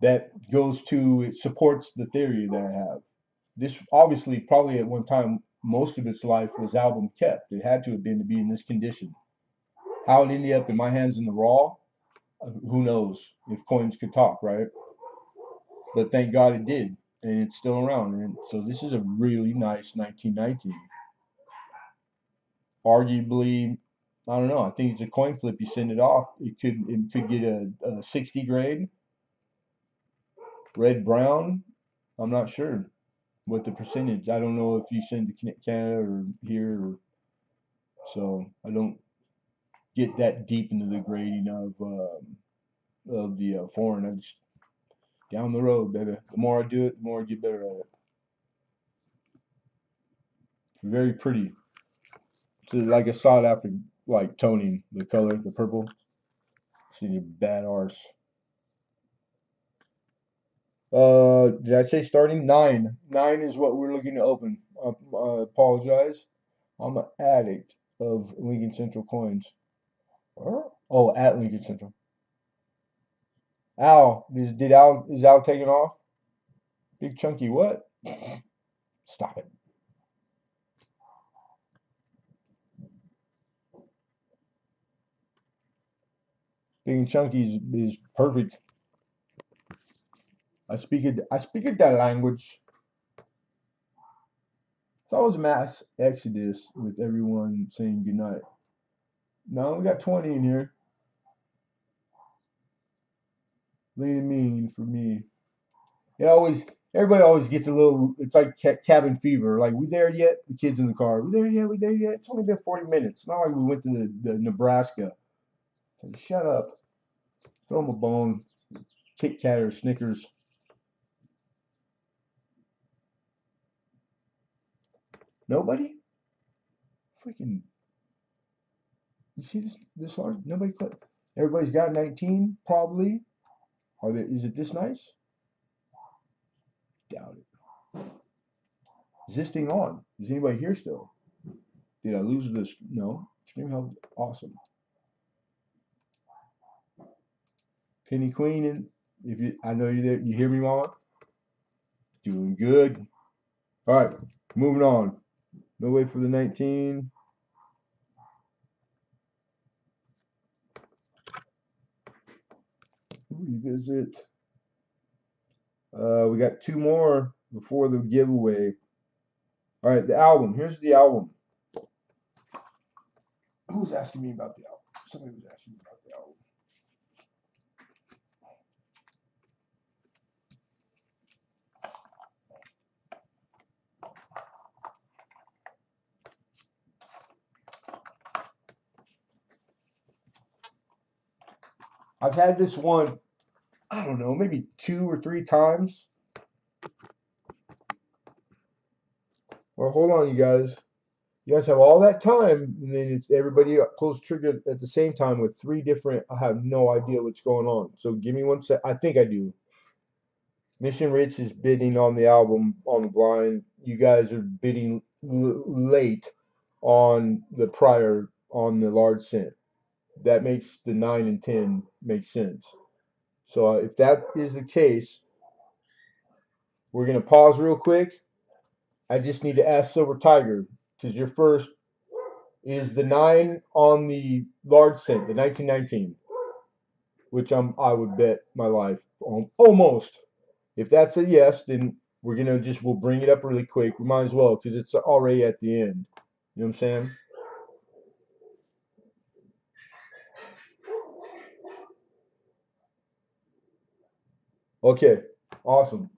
that goes to it supports the theory that I have. This obviously probably at one time most of its life was album kept. It had to have been to be in this condition. How it ended up in my hands in the raw, who knows if coins could talk, right? But thank God it did, and it's still around. And so this is a really nice 1919. Arguably, I don't know. I think it's a coin flip. You send it off. It could get a 60 grade, red brown. I'm not sure what the percentage. I don't know if you send to Canada or here, so I don't get that deep into the grading of the foreign. I just down the road, baby. The more I do it, the more I get better at it. Very pretty. So like a sought after like toning, the color, the purple. See your bad arse. Did I say starting? Nine. Nine is what we're looking to open. I apologize. I'm an addict of Lincoln Central coins. Oh, at Lincoln Central. Is Al taking off? Big chunky what? Stop it. Big and chunky is perfect. I speak it that language. It's always mass exodus with everyone saying goodnight. No, we got 20 in here. Lean and mean for me. It always Everybody always gets a little. It's like cabin fever. Like, we there yet? The kids in the car. We there yet? We there yet? It's only been 40 minutes. It's not like we went to the Nebraska. So shut up. Throw them a bone. Kit Kat or Snickers. Nobody? Freaking. You see this large? Nobody click. Everybody's got 19, probably. Is it this nice? Doubt it. Is this thing on? Is anybody here still? Did I lose this? No. Stream health, awesome. Penny Queen, and if you, I know you're there. You hear me, Mama? Doing good. All right, moving on. No wait for the 19. Revisit. We got two more before the giveaway. All right, the album. Here's the album. Who's asking me about the album? Somebody was asking me about the album. I've had this one, I don't know, maybe 2 or 3 times. Well, hold on, you guys. You guys have all that time, and then it's everybody pulls trigger at the same time with 3 different. I have no idea what's going on. So give me 1 sec. I think I do. Mission Rich is bidding on the album on the blind. You guys are bidding late on the large cent. That makes the 9 and 10 make sense. So if that is the case, we're gonna pause real quick. I just need to ask Silver Tiger because your first is the 9 on the large cent, the 1919, which I would bet my life on almost. If that's a yes, then we'll bring it up really quick. We might as well because it's already at the end. You know what I'm saying? Okay, awesome.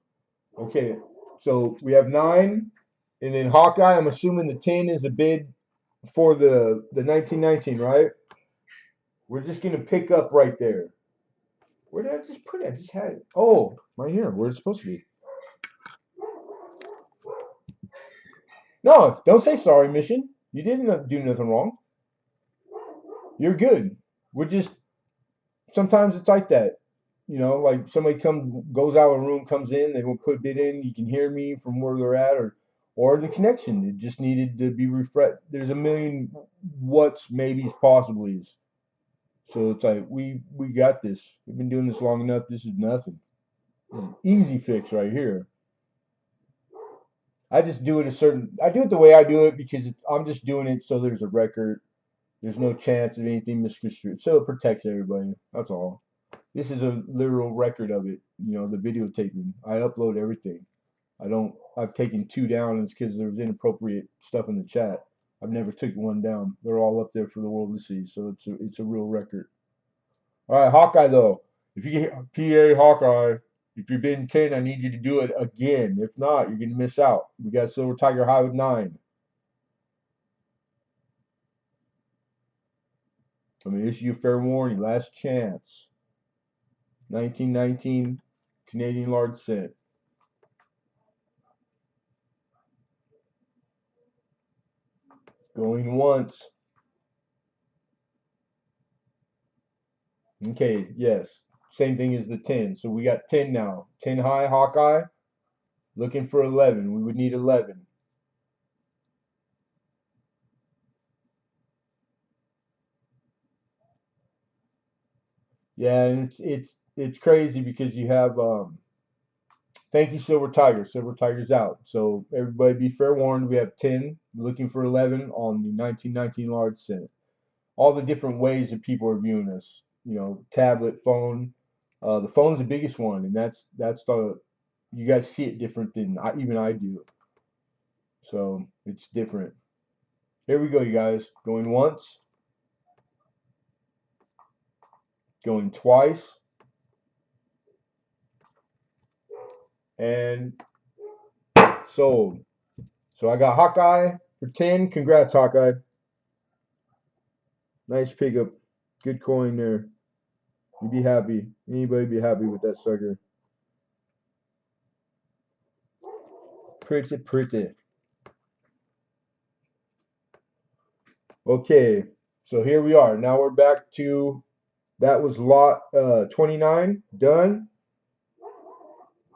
Okay, so we have 9, and then Hawkeye. I'm assuming the 10 is a bid for the 1919, right? We're just gonna pick up right there. Where did I just put it? I just had it. Oh, right here, where it's supposed to be. No, don't say sorry, Mission. You didn't do nothing wrong. You're good. We're just sometimes it's like that. You know, like somebody goes out of the room, comes in, they will put bid in. You can hear me from where they're at, or the connection. It just needed to be refreshed. There's a million what's, maybes, possiblies. So it's like we got this. We've been doing this long enough. This is nothing. Easy fix right here. I just do it I do it the way I do it because I'm just doing it so there's a record. There's no chance of anything misconstrued. So it protects everybody. That's all. This is a literal record of it. You know, the videotaping. I upload everything. I've taken 2 down, and it's because there was inappropriate stuff in the chat. I've never taken one down. They're all up there for the world to see. So it's a real record. All right, Hawkeye though. If you get PA Hawkeye, if you've been 10, I need you to do it again. If not, you're gonna miss out. We got Silver Tiger High with 9. I'm gonna issue you a fair warning. Last chance. 1919 Canadian large cent. Going once. Okay, yes. Same thing as the 10. So we got 10 now. 10 high, Hawkeye. Looking for 11. We would need 11. Yeah, and it's crazy because you have thank you, Silver Tiger. Silver Tiger's out. So everybody be fair warned. We have 10 looking for 11 on the 1919 large cent. All the different ways that people are viewing us. You know, tablet, phone. The phone's the biggest one, and that's the you guys see it different than even I do. So it's different. Here we go, you guys. Going once. Going twice. And sold. So I got Hawkeye for 10. Congrats, Hawkeye. Nice pickup. Good coin there. You'd be happy. Anybody be happy with that sucker. Pretty, pretty. Okay, so here we are. Now we're back to That was lot 29 done.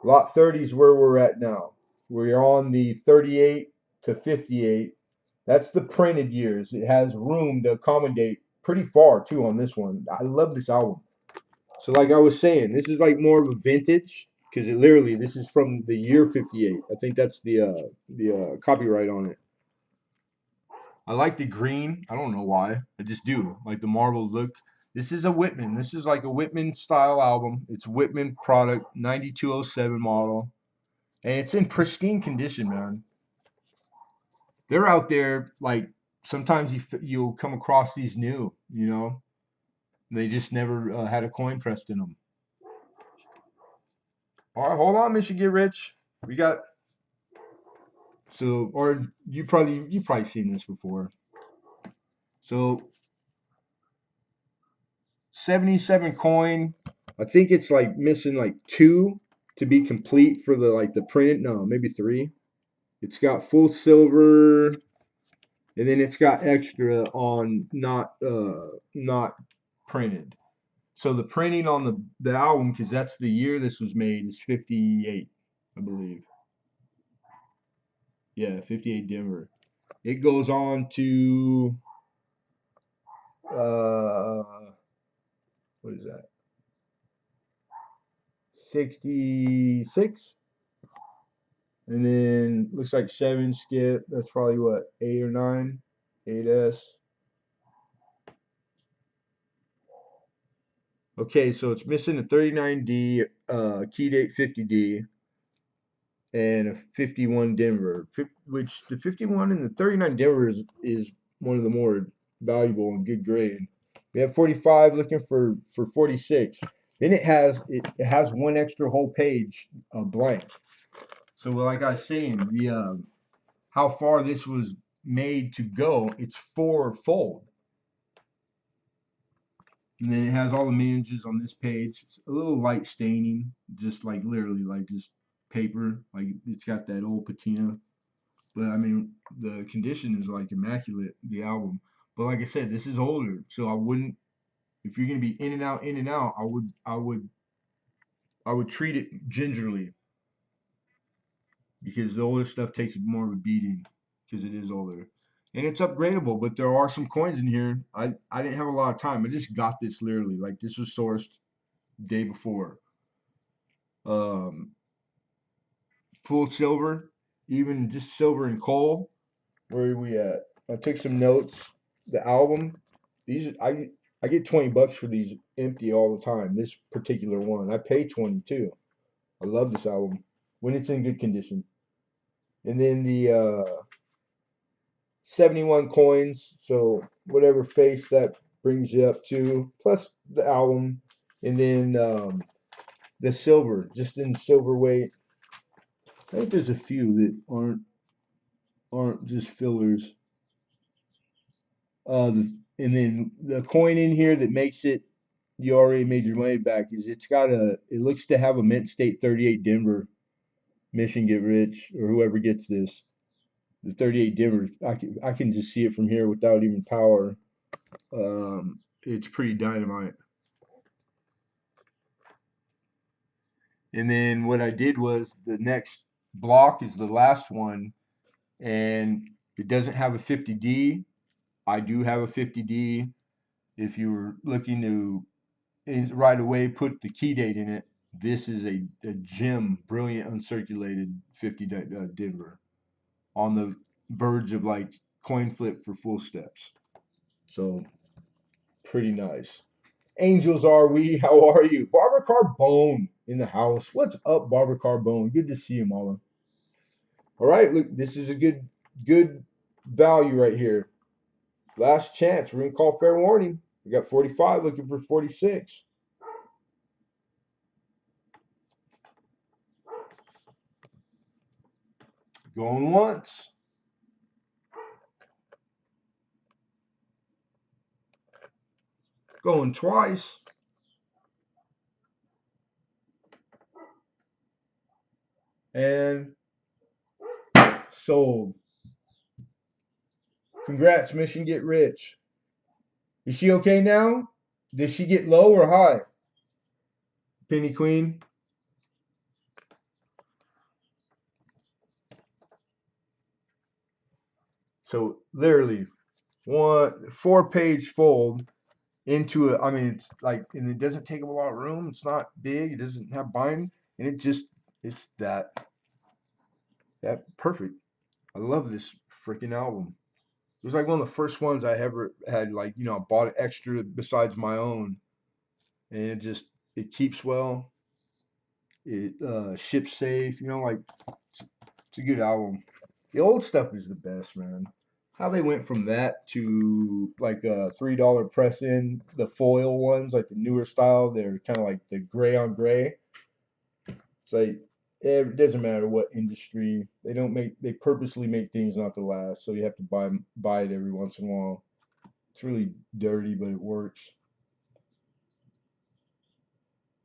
Lot 30 is where we're at now. We're on the 38 to 58. That's the printed years. It has room to accommodate pretty far too on this one. I love this album. So like I was saying, this is like more of a vintage because it literally this is from the year 58. I think that's the copyright on it. I like the green. I don't know why. I just do. Like the marble look. This is a Whitman. This is like a Whitman style album. It's Whitman product 9207 model. And it's in pristine condition, man. They're out there like sometimes you'll come across these new, you know. They just never had a coin pressed in them. All right, hold on, Mission Get Rich. We got so, or you probably seen this before. So 77 coin. I think it's like missing like two to be complete for the like the print. No, maybe three. It's got full silver, and then it's got extra on not printed. So the printing on the album, because that's the year this was made, is 58, I believe. Yeah, 58 Denver. It goes on to what is that? 66. And then looks like seven skip. That's probably what, eight or nine? 8S. Okay, so it's missing a 39D, key date 50D, and a 51 Denver. Which the 51 and the 39 Denver is one of the more valuable and good grade. We have 45 looking for 46. Then it has one extra whole page blank. So like I was saying, the how far this was made to go, it's four-fold. And then it has all the images on this page. It's a little light staining, just like literally like just paper. Like it's got that old patina. But I mean, the condition is like immaculate, the album. But like I said, this is older, so I wouldn't. If you're gonna be in and out, I would treat it gingerly because the older stuff takes more of a beating because it is older. And it's upgradable, but there are some coins in here. I didn't have a lot of time. I just got this literally. Like this was sourced day before. Um, full silver, even just silver and coal. Where are we at? I took some notes. The album. These I get 20 bucks for these empty all the time. This particular one. I pay 20 too. I love this album when it's in good condition. And then the 71 coins, so whatever face that brings you up to, plus the album, and then the silver, just in silver weight. I think there's a few that aren't just fillers. And then the coin in here that makes it you already made your money back is it looks to have a mint state 38 Denver. Mission Get Rich or whoever gets this. The 38 Denver, I can just see it from here without even power. It's pretty dynamite. And then what I did was the next block is the last one, and it doesn't have a 50D. I do have a 50D. If you were looking to right away put the key date in it, this is a gem, brilliant uncirculated 50 Denver on the verge of like coin flip for full steps. So pretty nice. Angels are we? How are you? Barbara Carbone in the house. What's up, Barbara Carbone? Good to see you, Mama. All right, look, this is a good value right here. Last chance. We're gonna call fair warning. We got 45 looking for 46. Going once. Going twice. And sold. Congrats, Mission Get Rich. Is she okay now? Did she get low or high? Penny Queen. So literally one 4-page fold into it. I mean, it's like, and it doesn't take up a lot of room. It's not big. It doesn't have bind, and it's that perfect. I love this freaking album. It was like one of the first ones I ever had. Like, I bought it extra besides my own, and it keeps well. It ships safe. Like it's a good album. The old stuff is the best, man. How they went from that to like a $3 press in, the foil ones, like the newer style, they're kind of like the gray on gray. It's like it doesn't matter what industry they purposely make things not to last, so you have to buy it every once in a while. It's really dirty, but it works.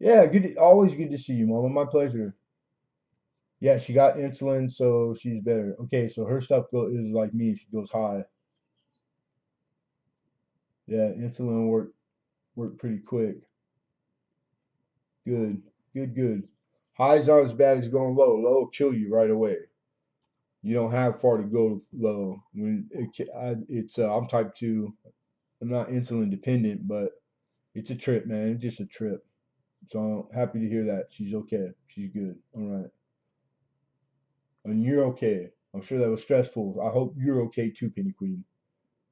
Yeah, always good to see you, Mama. My pleasure. Yeah, she got insulin, so she's better. Okay, so her is like me. She goes high. Yeah, insulin worked pretty quick. Good, good. High's not as bad as going low. Low will kill you right away. You don't have far to go low. I'm type 2. I'm not insulin dependent, but it's a trip, man. It's just a trip. So I'm happy to hear that she's okay. She's good. All right. And you're okay. I'm sure that was stressful. I hope you're okay too, Penny Queen.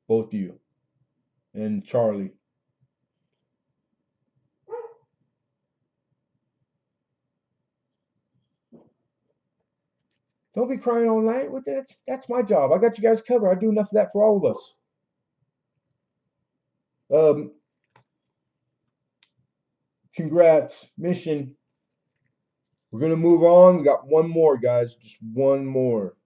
Both of you. And Charlie. Don't be crying all night with that. That's my job. I got you guys covered. I do enough of that for all of us. Um, Congrats. Mission. We're gonna move on. We got one more, guys. Just one more.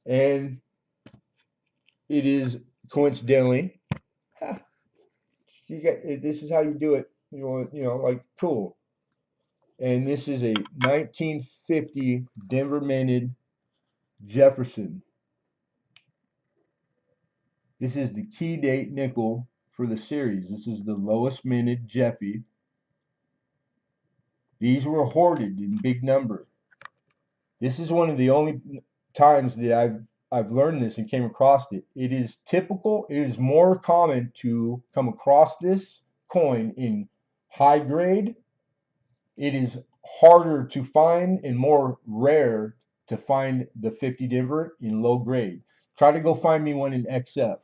And it is coincidentally, this is how you do it. Like cool. And this is a 1950 Denver minted Jefferson. This is the key date nickel for the series. This is the lowest minted Jeffy. These were hoarded in big number. This is one of the only times that I've learned this and came across it. It is typical. It is more common to come across this coin in high grade. It is harder to find and more rare to find the 50 Denver in low grade. Try to go find me one in XF.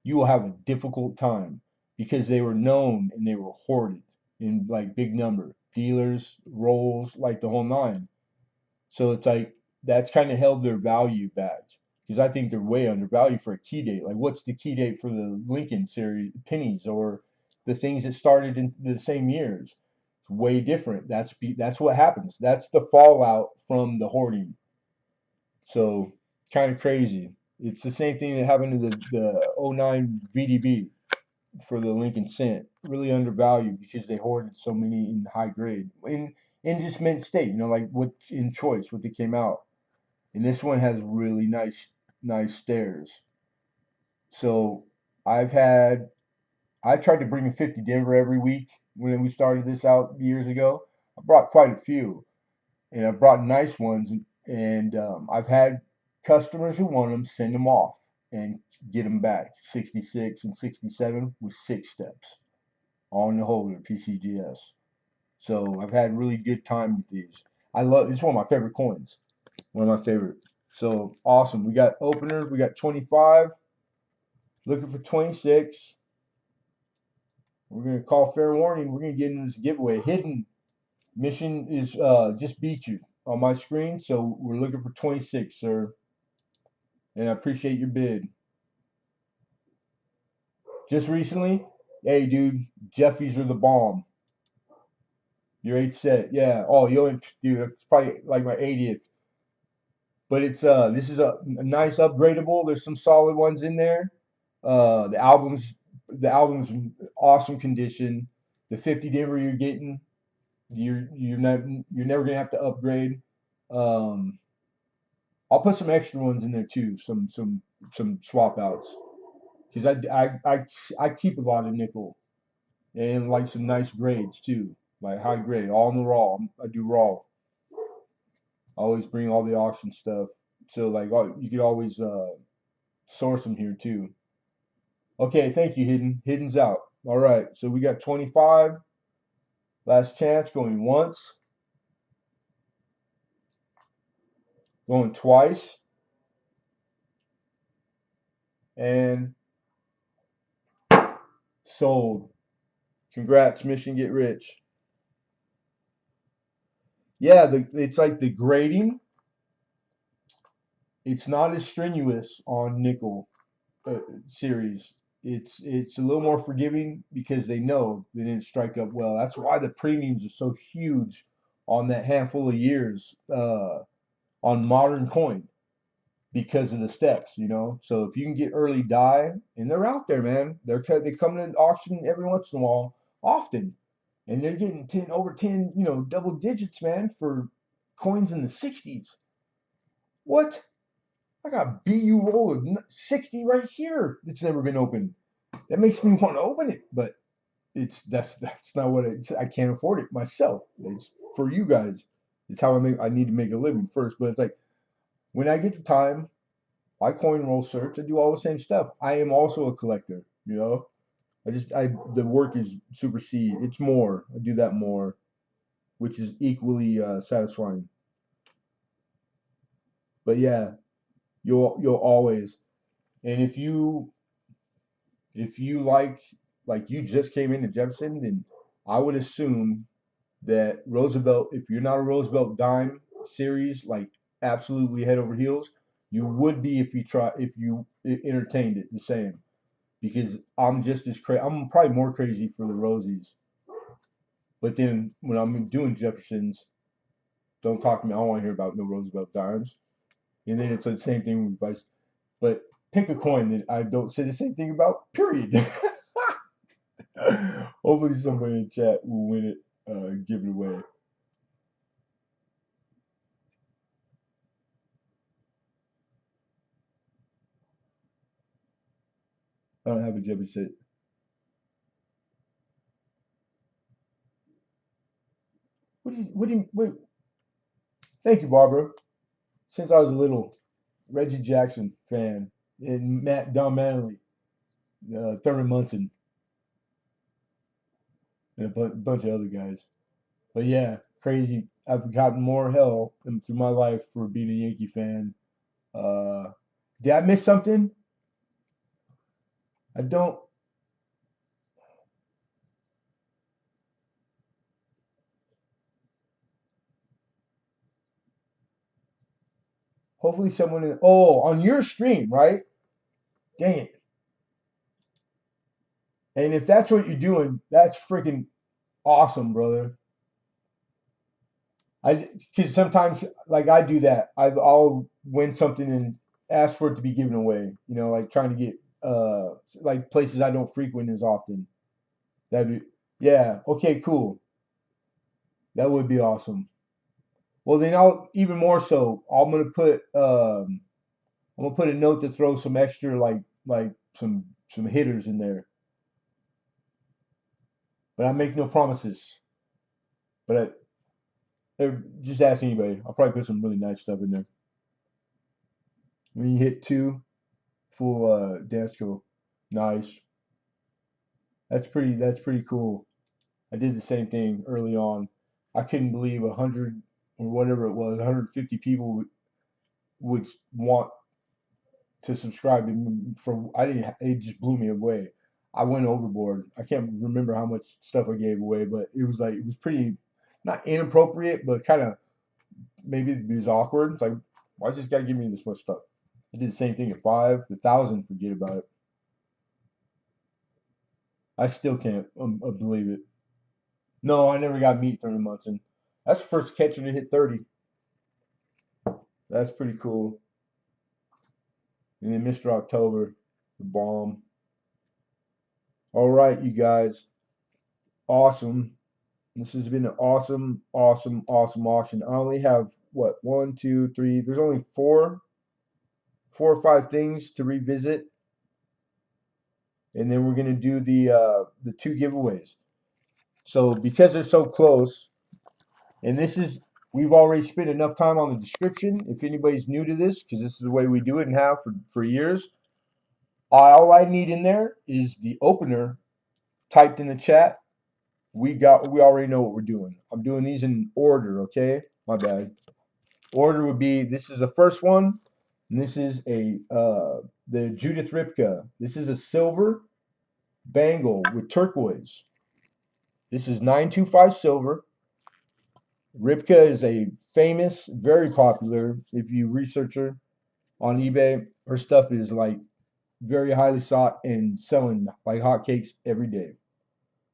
You will have a difficult time because they were known and they were hoarded in like big number. Dealers, rolls, like the whole nine. So it's like that's kind of held their value back because I think they're way undervalued for a key date. Like, what's the key date for the Lincoln series pennies or the things that started in the same years? It's way different. That's what happens. That's the fallout from the hoarding. So kind of crazy. It's the same thing that happened to the '09 VDB for the Lincoln Cent. Really undervalued because they hoarded so many in high grade in just mint state. Like what in choice what they came out. And this one has really nice stairs. So I've had I tried to bring a 50 Denver every week when we started this out years ago. I brought quite a few, and I brought nice ones, and I've had customers who want them send them off and get them back 66 and 67 with 6 steps on the holder PCGS. So I've had really good time with these. It's one of my favorite coins. One of my favorite. So awesome. We got openers. We got 25. Looking for 26. We're gonna call fair warning. We're gonna get in this giveaway. Hidden mission is just beat you on my screen. So we're looking for 26, sir. And I appreciate your bid. Just recently, hey dude, Jeffies are the bomb. Your eighth set, yeah. Oh, dude. It's probably like my 80th. But this is a nice upgradable. There's some solid ones in there. Uh, the album's the album's in awesome condition. The 50 Denver you're getting, You're never gonna have to upgrade. Um, I'll put some extra ones in there too, some swap outs, because I keep a lot of nickel and like some nice grades too, like high grade, all in the raw. I do raw. I always bring all the auction stuff, so like you could always source them here too. Okay, thank you, Hidden. Hidden's out. All right, so we got 25. Last chance, going once, going twice, and sold. Congrats, mission get rich. Yeah, it's like the grading. It's not as strenuous on nickel series. It's a little more forgiving because they know they didn't strike up well. That's why the premiums are so huge on that handful of years on modern coin because of the steps, you know. So if you can get early die, and they're out there, man. They come to auction every once in a while, often, and they're getting 10 over 10, you know, double digits, man, for coins in the 60s. What? I got BU roll of 60 right here. It's never been opened. That makes me want to open it, but that's not what I can't afford it myself. It's for you guys. It's how I need to make a living first. But it's like when I get the time, I coin roll search. I do all the same stuff. I am also a collector. You know, I the work is supersede. It's more. I do that more, which is equally satisfying. But yeah, you'll always. And if you like you just came into Jefferson, then I would assume that Roosevelt, if you're not a Roosevelt dime series, like absolutely head over heels, you would be if you entertained it the same. Because I'm just as crazy. I'm probably more crazy for the Rosies. But then when I'm doing Jeffersons, don't talk to me. I don't want to hear about no Roosevelt dimes. And then it's the same thing with Vice. But pick a coin that I don't say the same thing about. Period. Hopefully somebody in chat will win it, give it away. I don't have a Jefferson. What? Thank you, Barbara. Since I was a little Reggie Jackson fan and Don Manley, Thurman Munson, and a bunch of other guys. But yeah, crazy. I've gotten more hell through my life for being a Yankee fan. Uh, did I miss something? I don't. Hopefully, someone. Oh, on your stream, right? Dang it! And if that's what you're doing, that's freaking awesome, brother. I because sometimes like I do that. I'll win something and ask for it to be given away. You know, like trying to get like places I don't frequent as often. That'd be yeah. Okay, cool. That would be awesome. Well, then I'll even more so. I'm gonna put a note to throw some extra like some hitters in there. But I make no promises. But just ask anybody. I'll probably put some really nice stuff in there. When you hit two, full dance go. Nice. That's pretty cool. I did the same thing early on. I couldn't believe 100 or whatever it was, 150 people would want to subscribe for I didn't it just blew me away. I went overboard. I can't remember how much stuff I gave away, but it was pretty not inappropriate, but kind of maybe it was awkward. It's like why is this guy giving me this much stuff? I did the same thing at 5, 1,000. Forget about it. I still can't believe it. No, I never got meat 30 months in. That's the first catcher to hit 30. That's pretty cool. And then Mr. October, the bomb. All right, you guys. Awesome. This has been an awesome, awesome, awesome auction. I only have what, one, two, three. There's only four or five things to revisit, and then we're gonna do the two giveaways. So because they're so close, and this is we've already spent enough time on the description. If anybody's new to this, because this is the way we do it and have for years, all I need in there is the opener typed in the chat. We already know what we're doing. I'm doing these in order, okay? My bad. Order would be, this is the first one, and this is the Judith Ripka. This is a silver bangle with turquoise. This is 925 silver. Ripka is a famous, very popular, if you research her on eBay, her stuff is like very highly sought and selling like hotcakes every day.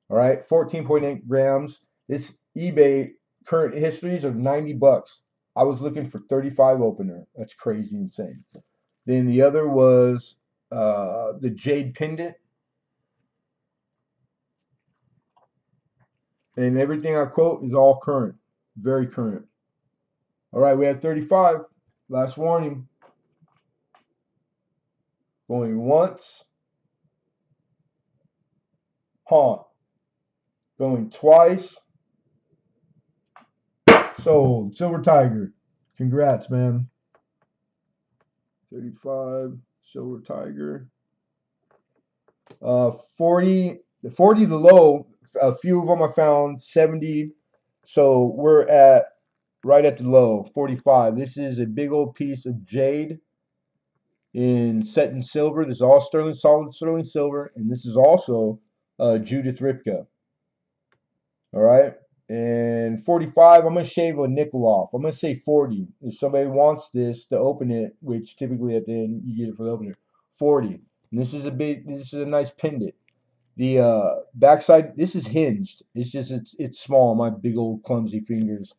All right, 14.8 grams. This eBay current histories are 90 bucks. I was looking for 35 opener. That's crazy insane. Then the other was the jade pendant. And everything I quote is all current. Very current. All right, we have 35. Last warning. Going once. Huh. Going twice. Sold. Silver Tiger. Congrats, man. 35. Silver Tiger. 40 the low. A few of them I found 70. So we're at right at the low, 45. This is a big old piece of jade set in silver. This is all sterling, solid sterling silver, and this is also Judith Ripka. All right, and 45. I'm gonna shave a nickel off. I'm gonna say 40. If somebody wants this to open it, which typically at the end you get it for the opener, 40. And this is a nice pendant. The backside, this is hinged. It's small. My big old clumsy fingers.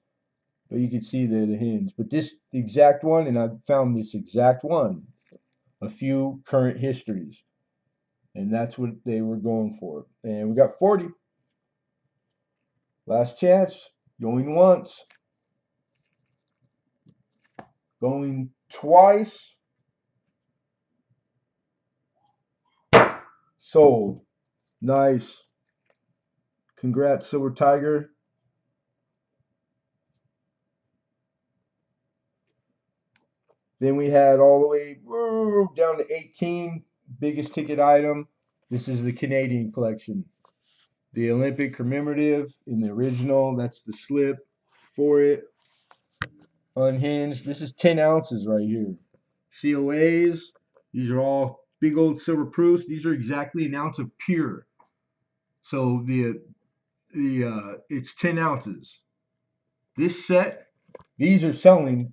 But you can see there the hinge. But this exact one, and I found this exact one, a few current histories. And that's what they were going for. And we got 40. Last chance. Going once. Going twice. Sold. Nice. Congrats, Silver Tiger. Then we had all the way down to 18. Biggest ticket item. This is the Canadian collection. The Olympic commemorative in the original. That's the slip for it. Unhinged. This is 10 ounces right here. COAs. These are all big old silver proofs. These are exactly an ounce of pure. So it's 10 ounces. This set, these are selling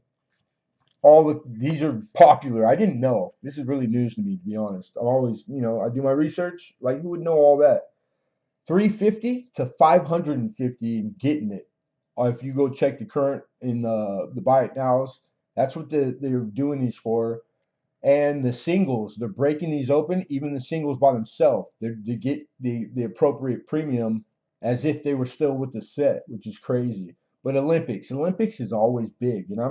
these are popular. I didn't know. This is really news to me, to be honest. I'm always, I do my research. Like, who would know all that? 350 to 550 and getting it. If you go check the current in the buy it nows, that's what they're doing these for. And the singles, they're breaking these open, even the singles by themselves. They get the appropriate premium as if they were still with the set, which is crazy. But Olympics is always big, and I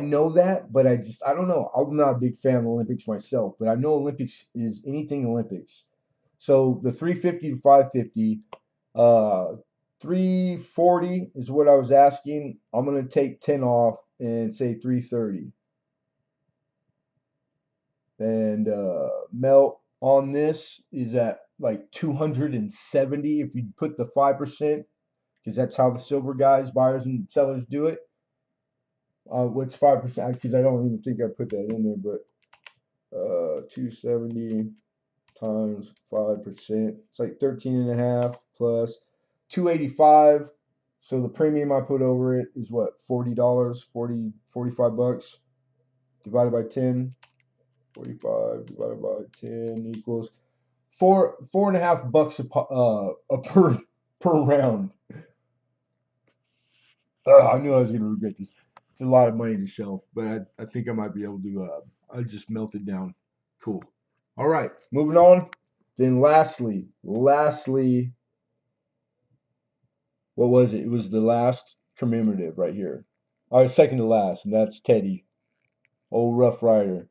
know that, but I don't know. I'm not a big fan of Olympics myself, but I know Olympics is anything Olympics. So the 350 to 550, 340 is what I was asking. I'm gonna take 10 off and say 330. And melt on this is at like 270 if you put the 5%, because that's how the silver guys, buyers and sellers do it. What's 5%? Because I don't even think I put that in there, but 270 times 5%. It's like 13 and a half plus 285. So the premium I put over it is what, $40, 45 bucks divided by 10. 45 divided by 10 equals $4.5 per round. I knew I was gonna regret this. It's a lot of money to shelf, but I think I might be able to. I just melt it down. Cool. All right, moving on. Then lastly, What was it? It was the last commemorative right here. Second to last, and that's Teddy, old Rough Rider.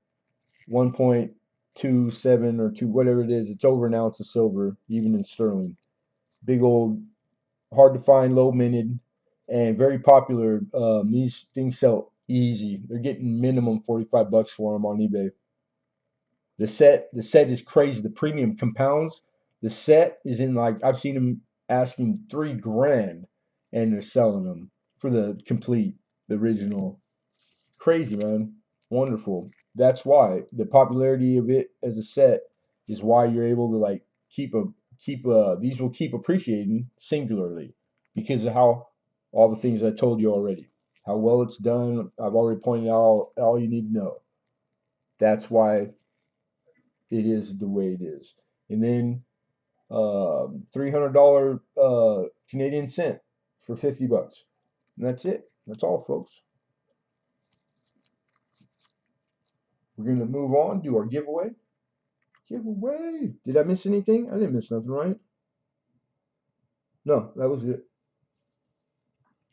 1.27 or 2, whatever it is. It's over an ounce of silver, even in sterling. Big old, hard to find, low minted, and very popular. These things sell easy. They're getting minimum $45 for them on eBay. The set is crazy. The premium compounds. The set is in, like, I've seen them asking 3 grand, and they're selling them for the complete, the original. Crazy, man. Wonderful. That's why the popularity of it as a set is why you're able to, like, keep these will keep appreciating singularly because of how all the things I told you already. How well it's done. I've already pointed out all you need to know. That's why it is the way it is. And then $300 Canadian cent for $50. And that's it. That's all, folks. We're gonna move on, do our giveaway. Giveaway. Did I miss anything? I didn't miss nothing, right? No, that was it.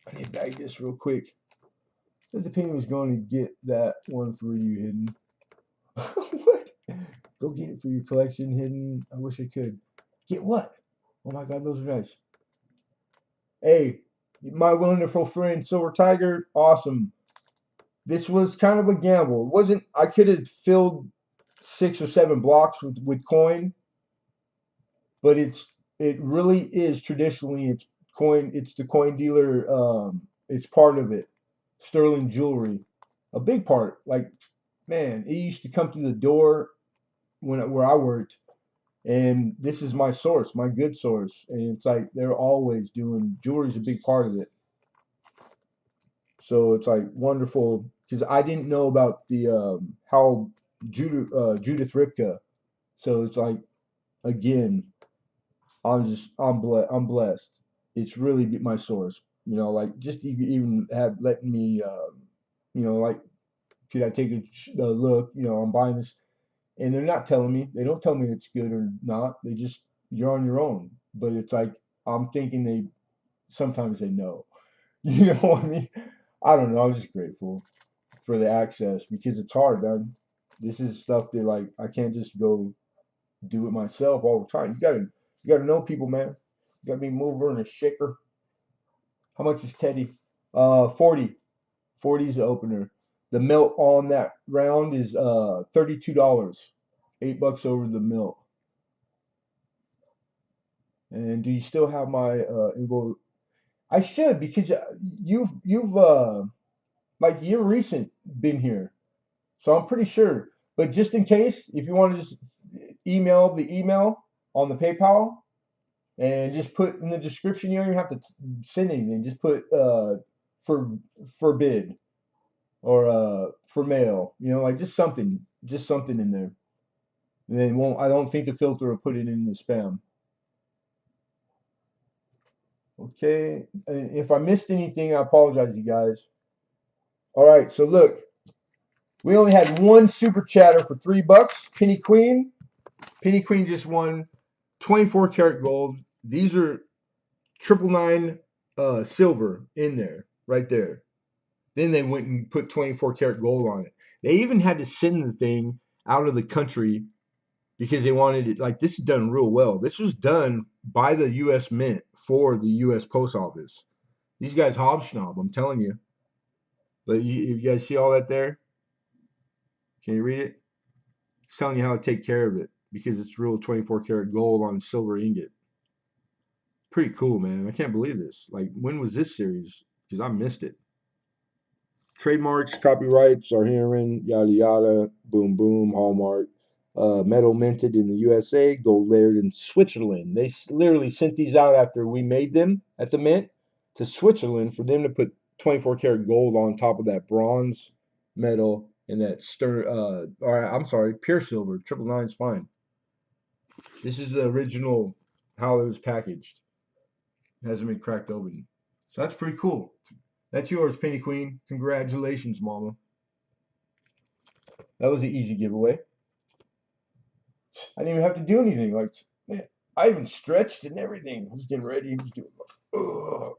I need to bag this real quick. The penny was going to get that one for you, Hidden. What? Go get it for your collection, Hidden. I wish I could. Get what? Oh my God, those are nice. Hey, my wonderful friend Silver Tiger, awesome. This was kind of a gamble. It wasn't. I could have filled 6 or 7 blocks with coin, but it really is traditionally it's coin. It's the coin dealer. It's part of it. Sterling jewelry, a big part. Like, man, it used to come through the door where I worked, and this is my source, my good source, and it's like they're always doing jewelry is a big part of it. So it's like wonderful because I didn't know about the how Judith Ripka. So it's like, again, I'm blessed. It's really my source. Like, just even have letting me like, could I take a look? I'm buying this, and they're not telling me. They don't tell me it's good or not. They just, you're on your own. But it's like I'm thinking they sometimes they know. You know what I mean? I don't know. I'm just grateful for the access because it's hard, man. This is stuff that, like, I can't just go do it myself all the time. You gotta know people, man. You gotta be a mover and a shaker. How much is Teddy? 40. 40 is the opener. The melt on that round is $32. $8 over the melt. And do you still have my info? I should, because you've like, you're recent been here. So I'm pretty sure. But just in case, if you want to just email the email on the PayPal and just put in the description, you don't even have to send anything. Just put for forbid or for mail. Like, just something in there. And then won't. I don't think the filter will put it in the spam. Okay. And if I missed anything, I apologize, you guys. All right. So look, we only had one super chatter for $3. Penny Queen. Penny Queen just won 24 karat gold. These are 999 silver in there, right there. Then they went and put 24 karat gold on it. They even had to send the thing out of the country because they wanted it. Like, this is done real well. This was done by the U.S. Mint for the U.S. Post Office. These guys hobsnob, I'm telling you. But you guys see all that there? Can you read it? It's telling you how to take care of it because it's real 24 karat gold on silver ingot. Pretty cool, man. I can't believe this. Like, when was this series? Because I missed it. Trademarks, copyrights are herein, yada yada, boom boom, Hallmark. Metal minted in the USA, gold layered in Switzerland. They literally sent these out after we made them at the mint to Switzerland for them to put 24 karat gold on top of that bronze metal and that or I'm sorry, pure silver. 999 is fine. This is the original how it was packaged. It hasn't been cracked open. So that's pretty cool. That's yours, Penny Queen. Congratulations, Mama. That was an easy giveaway. I didn't even have to do anything. Like, man, I even stretched and everything. I was getting ready. I was doing, ugh.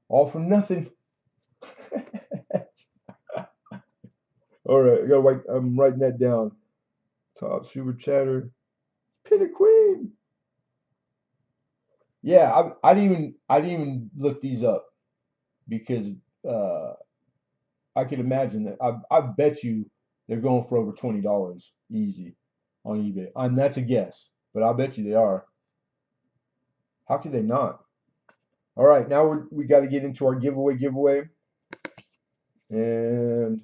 All for nothing. All right, I gotta write. I'm writing that down. Top super chatter. Penny Queen. Yeah, I didn't even look these up because uh, I could imagine that. I bet you they're going for over $20 easy on eBay. And that's a guess, but I bet you they are. How could they not? All right, now we got to get into our giveaway, and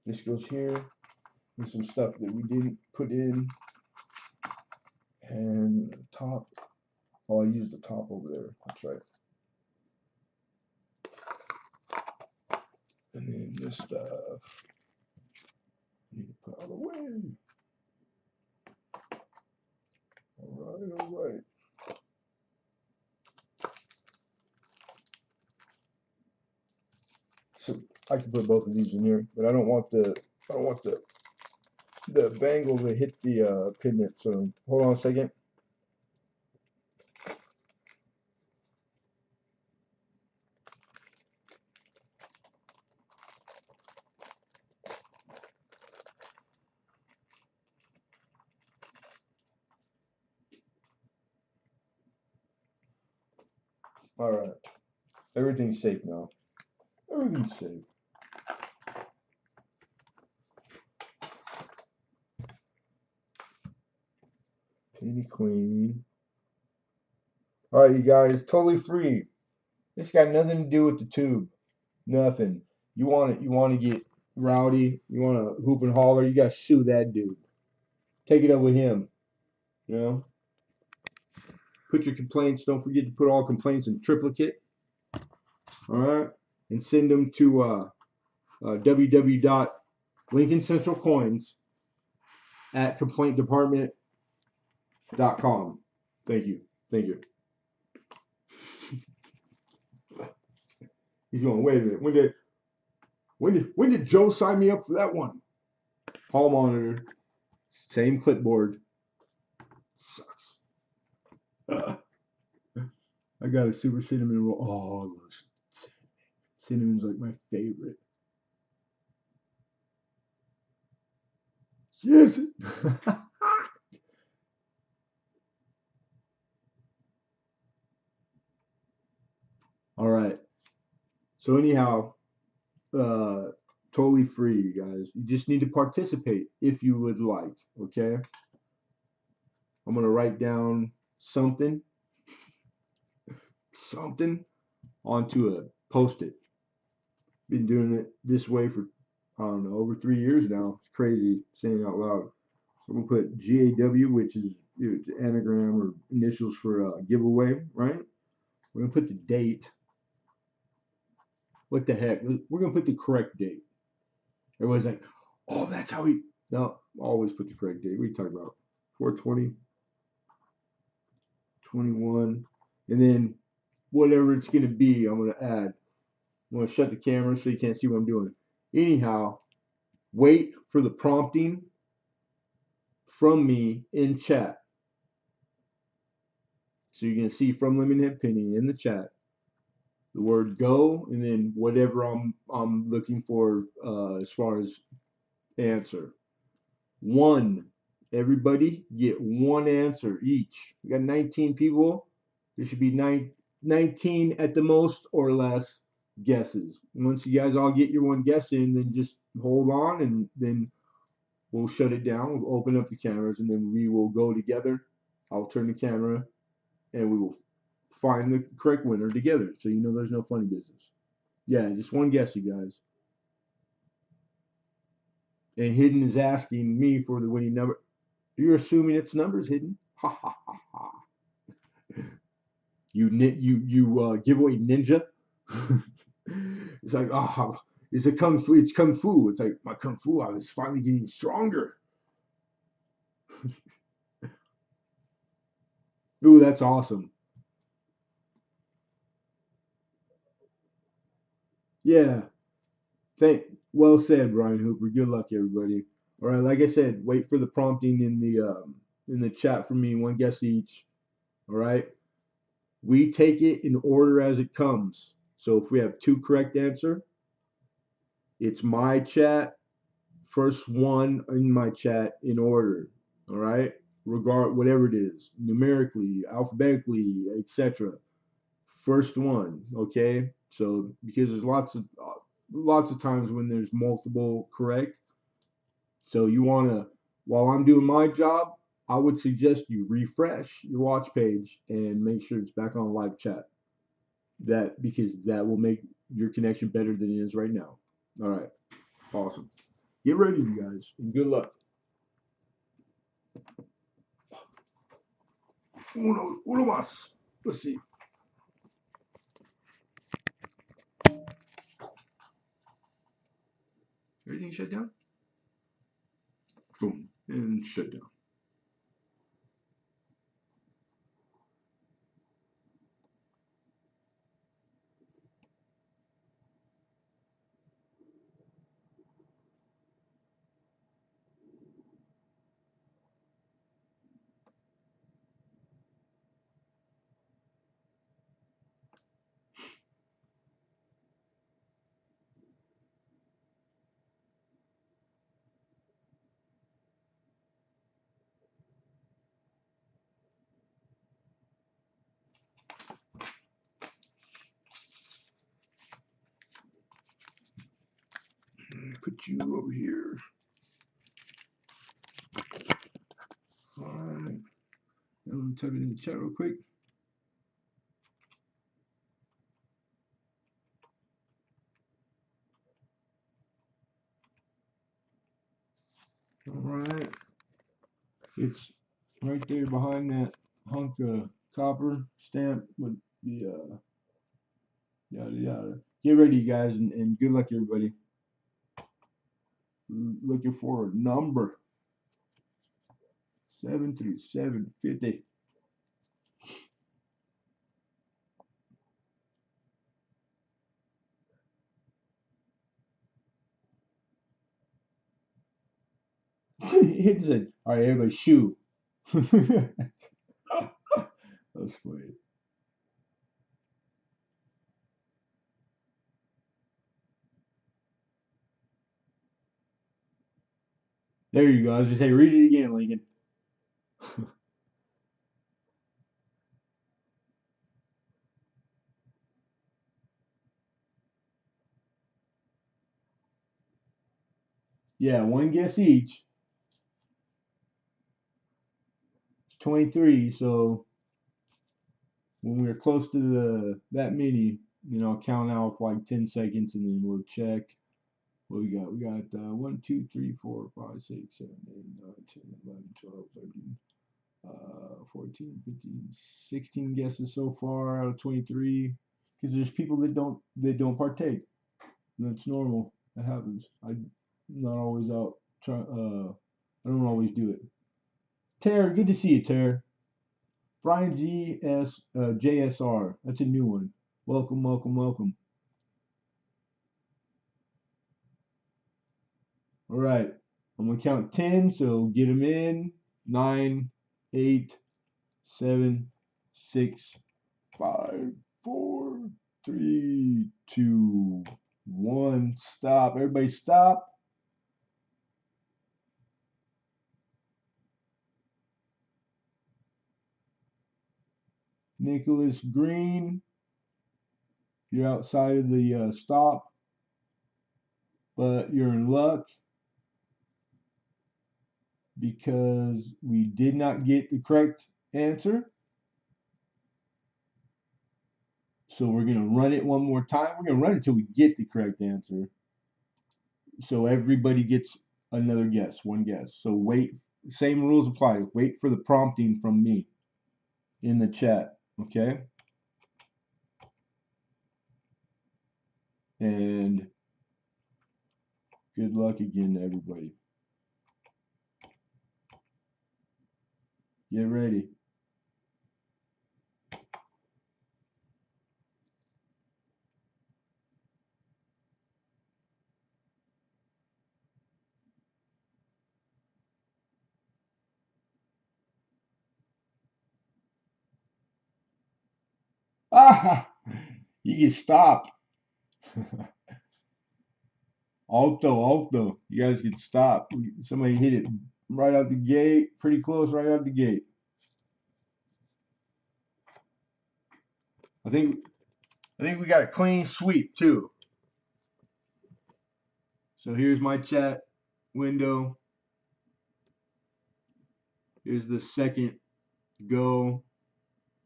this goes here. There's some stuff that we didn't put in, and top. Oh, I used the top over there. That's right. And then this stuff. Need to put out of the way. All right. So I can put both of these in here, but I don't want the bangle to hit the pigment. So hold on a second. All right, everything's safe now. Everything's safe. Penny Queen. All right, you guys, totally free. This got nothing to do with the tube. Nothing. You want it? You want to get rowdy? You want to hoop and holler? You got to sue that dude. Take it up with him. You know. Put your complaints. Don't forget to put all complaints in triplicate. All right, and send them to www.lincolncentralcoins at complaintdepartment.com. Thank you. Thank you. He's going, wait a minute. When did Joe sign me up for that one? Hall monitor. Same clipboard. Sucks. I got a super cinnamon roll. Oh, I love cinnamon. Cinnamon's like my favorite. Yes. All right. So anyhow, uh, totally free, you guys. You just need to participate if you would like. Okay. I'm gonna write down something onto a post-it. Been doing it this way for I don't know over 3 years now. It's crazy saying it out loud. So I'm gonna put GAW, which is anagram or initials for giveaway, right? We're gonna put the date. What the heck? We're gonna put the correct date. Everybody's like, "Oh, that's how we." No, always put the correct date. What are you talking about? 420, 21, and then whatever it's gonna be, I'm gonna add. I'm gonna shut the camera so you can't see what I'm doing. Anyhow, wait for the prompting from me in chat. So you're gonna see from Lemonhead Penny in the chat the word go and then whatever I'm looking for as far as answer. One. Everybody get one answer each. We got 19 people. There should be 19 at the most or less guesses. Once you guys all get your one guess in, then just hold on and then we'll shut it down. We'll open up the cameras and then we will go together. I'll turn the camera and we will find the correct winner together. So you know there's no funny business. Yeah, just one guess, you guys. And Hidden is asking me for the winning number. You're assuming it's numbers, Hidden. Ha ha ha ha. You giveaway ninja. It's like it's a kung fu. It's kung fu. It's like my kung fu. I was finally getting stronger. Ooh, that's awesome. Yeah. Thank. Well said, Brian Hooper. Good luck, everybody. All right. Like I said, wait for the prompting in the chat from me. One guess each. All right. We take it in order as it comes. So if we have two correct answer, it's my chat, first one in my chat in order. All right, regard whatever it is, numerically, alphabetically, etc. First one, okay? So because there's lots of times when there's multiple correct, so you want to, while I'm doing my job, I would suggest you refresh your watch page and make sure it's back on live chat. That because that will make your connection better than it is right now. All right, awesome. Get ready, you guys, and good luck. Uno más. Let's see. Everything shut down? Boom. And shut down. Put you over here. All right. Let me type it in the chat real quick. All right. It's right there behind that hunk of copper stamp with the yada yada. Get ready, you guys, and good luck, everybody. Looking for a number 73750. It said, all right, everybody, shoe. That's funny. There you go. I was gonna say, read it again, Lincoln. Yeah, one guess each. It's 23. So when we're close to the that many, I'll count out for like 10 seconds and then we'll check. What we got? We got 1, 2, 3, 4, 5, 6, 7, 8, 9, 10, 11, 12, 13, 14, 15, 16 guesses so far out of 23. Because there's people that don't partake. That's normal. That happens. I'm not always out. I don't always do it. Tara, good to see you, Tara. Brian JSR. That's a new one. Welcome, welcome, welcome. All right. I'm gonna count 10, so get them in. 9, 8, 7, 6, 5, 4, 3, 2, 1. Stop. Everybody stop. Nicholas Green, you're outside of the stop, but you're in luck because we did not get the correct answer. So we're going to run it one more time. We're going to run it until we get the correct answer. So everybody gets another guess, one guess. So wait, same rules apply. Wait for the prompting from me in the chat, okay? And good luck again to everybody. Get ready. Ah, you can stop. Alto. You guys can stop. Somebody hit it right out the gate. Pretty close right out the gate. I think we got a clean sweep too. So here's my chat window. Here's the second go.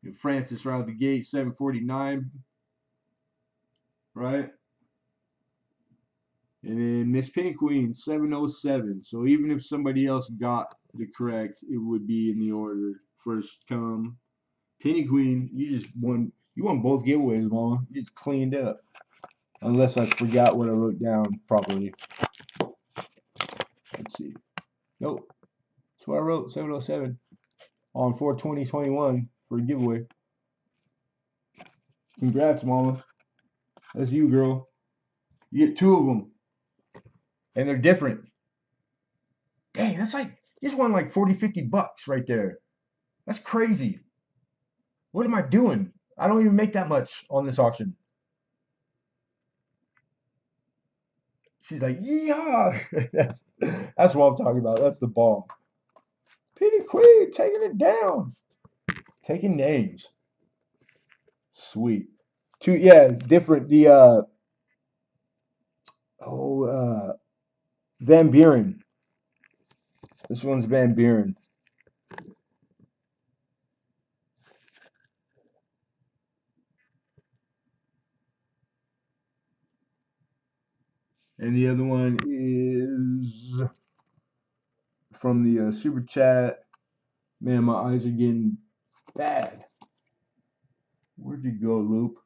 And Francis right out the gate, 749. Right? And then Miss Penny Queen, 707. So even if somebody else got the correct, it would be in the order. First come. Penny Queen, you just won. You won both giveaways, Mama. You just cleaned up. Unless I forgot what I wrote down properly. Let's see. Nope. That's what I wrote, 707 on 4/20/21 for a giveaway. Congrats, Mama. That's you, girl. You get two of them. And they're different. Dang, that's like, you just won like 40, $50 right there. That's crazy. What am I doing? I don't even make that much on this auction. She's like, yeah. that's what I'm talking about. That's the ball. Penny Queen taking it down. Taking names. Sweet. Two, yeah, different. The Van Buren. This one's Van Buren. And the other one is from the super chat. Man, my eyes are getting bad. Where'd you go, Loop?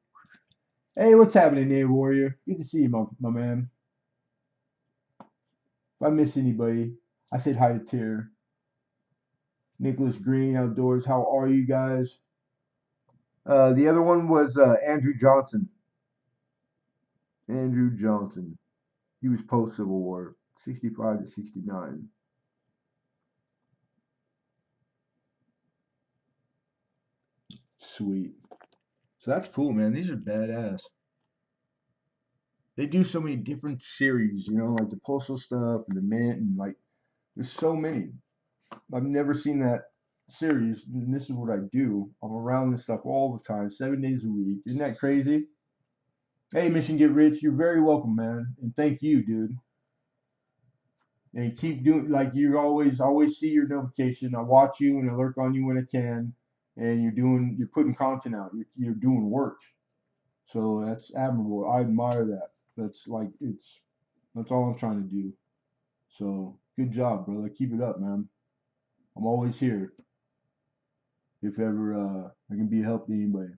Hey, what's happening there, Warrior? Good to see you, my man. If I miss anybody, I said hi to Tier. Nicholas Green Outdoors. How are you guys? The other one was Andrew Johnson. Andrew Johnson. He was post Civil War, 65 to 69. Sweet. So that's cool, man. These are badass. They do so many different series, you know, like the postal stuff and the mint, and like there's so many. I've never seen that series, and this is what I do. I'm around this stuff all the time, 7 days a week. Isn't that crazy? Hey, Mission Get Rich, you're very welcome, man, and thank you, dude. And keep doing like you always see your notification. I watch you and I lurk on you when I can, and you're putting content out. You're doing work, so that's admirable. I admire that. That's all I'm trying to do. So good job, brother. Keep it up, man. I'm always here if ever I can be a help to anybody.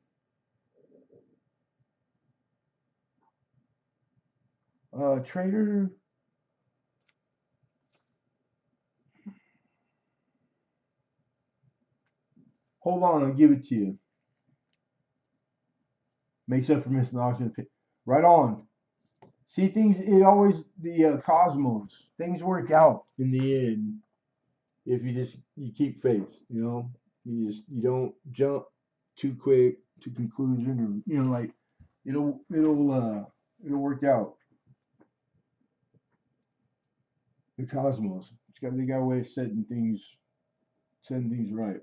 Trader, hold on, I'll give it to you. Makes up for missing the auction. Right on. See things. It always the cosmos. Things work out in the end if you keep faith. You know, you don't jump too quick to conclusion, or like it'll work out. The cosmos. They got a way of setting things right.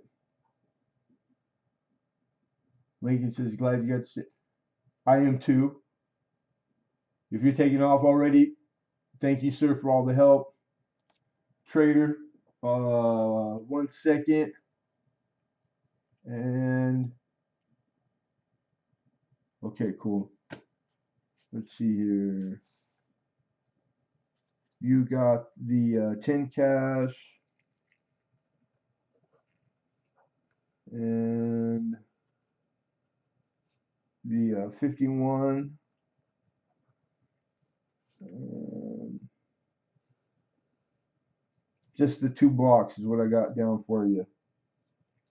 Lincoln says, "Glad you got to sit." I am too. If you're taking off already, thank you, sir, for all the help. Trader, 1 second. And okay, cool. Let's see here. You got the 10 cash and the 51. And just the 2 blocks is what I got down for you.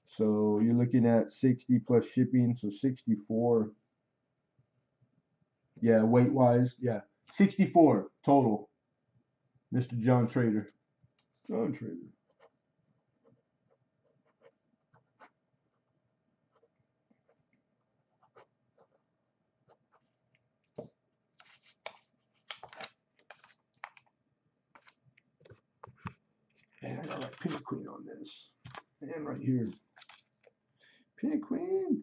So you're looking at 60 plus shipping, so 64. Yeah, weight wise, yeah, 64 total. Mr. John Trader. John Trader. queen on this. And right here. Penny queen.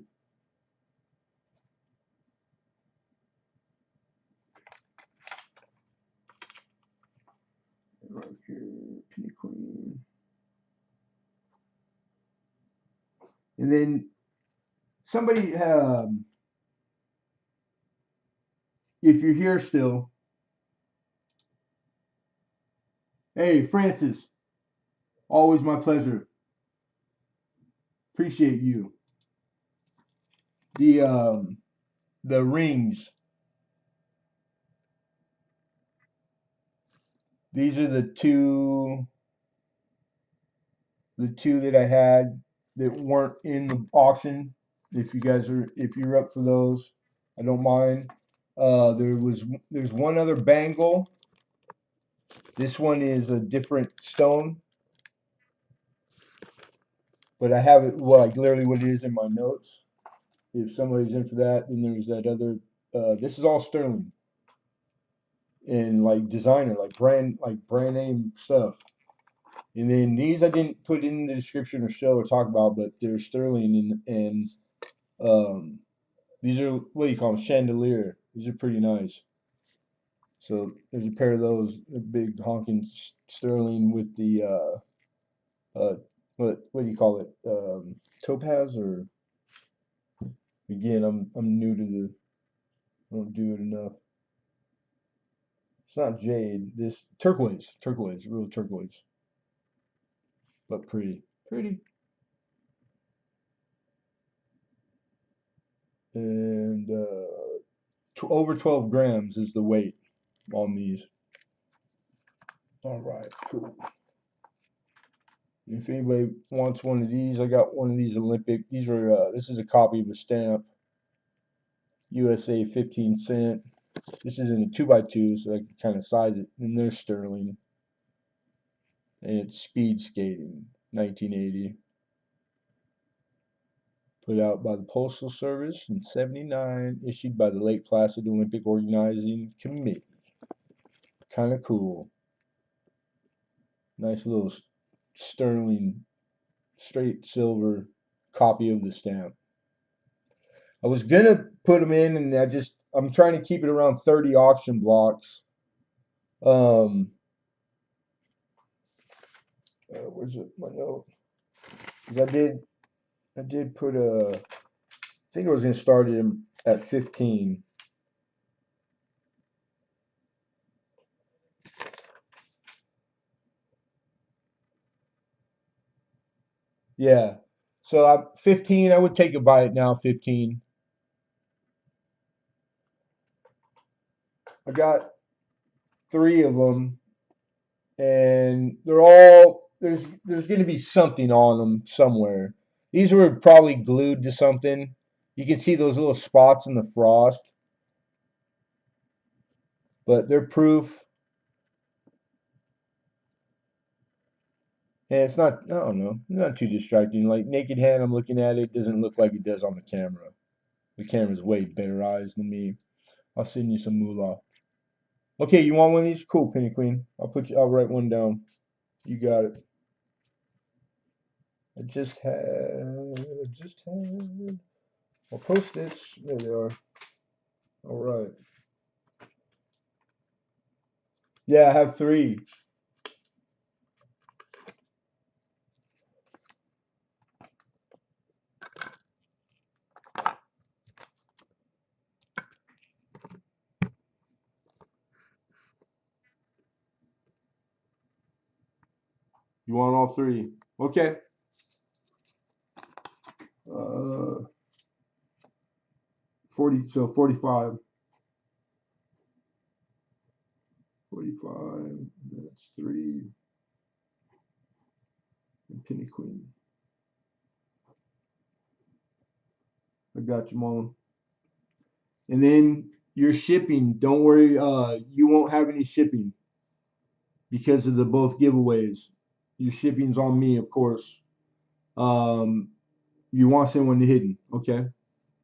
And right here. Penny queen. And then somebody, if you're here still, hey, Francis, always my pleasure. Appreciate you. The rings. These are the two that I had that weren't in the auction. If you're up for those, I don't mind. There's one other bangle. This one is a different stone, but I have it like literally what it is in my notes. If somebody's in for that, then there's that other. This is all sterling and like designer, like brand name stuff. And then these I didn't put in the description or show or talk about, but they're sterling and these are, what do you call them, chandelier. These are pretty nice. So there's a pair of those. They're big honking sterling with the what do you call it? Topaz, or again, I'm new to the, I don't do it enough. It's not jade. This turquoise, real turquoise, but pretty, pretty. And over 12 grams is the weight on these. All right, cool. If anybody wants one of these, I got one of these Olympic. These are this is a copy of a stamp, USA 15 cent. This is in a 2x2, so I can kind of size it. And they're sterling, and it's speed skating, 1980. Put out by the Postal Service in '79, issued by the Lake Placid Olympic Organizing Committee. Kind of cool. Nice little sterling, straight silver copy of the stamp. I was gonna put them in, and I'm trying to keep it around 30 auction blocks. Um, where's it? My note. 'Cause I did put I think I was gonna start him at 15. Yeah. So 15. I would take a bite now. 15. I got 3 of them, and they're all there's going to be something on them somewhere. These were probably glued to something. You can see those little spots in the frost, but they're proof. And it's not, I don't know, not too distracting. Like naked hand, I'm looking at it, doesn't look like it does on the camera. The camera's way better eyes than me. I'll send you some moolah. Okay, you want one of these? Cool, Penny Queen. I'll write one down. You got it. I just had, I'll post this. There they are. All right. Yeah, I have 3. You want all 3? Okay. 40, so 45. 45, that's 3. And Penny Queen. I got you, Mom. And then your shipping, don't worry, you won't have any shipping because of the both giveaways. Your shipping's on me, of course. Um, you want to send one to Hidden, okay?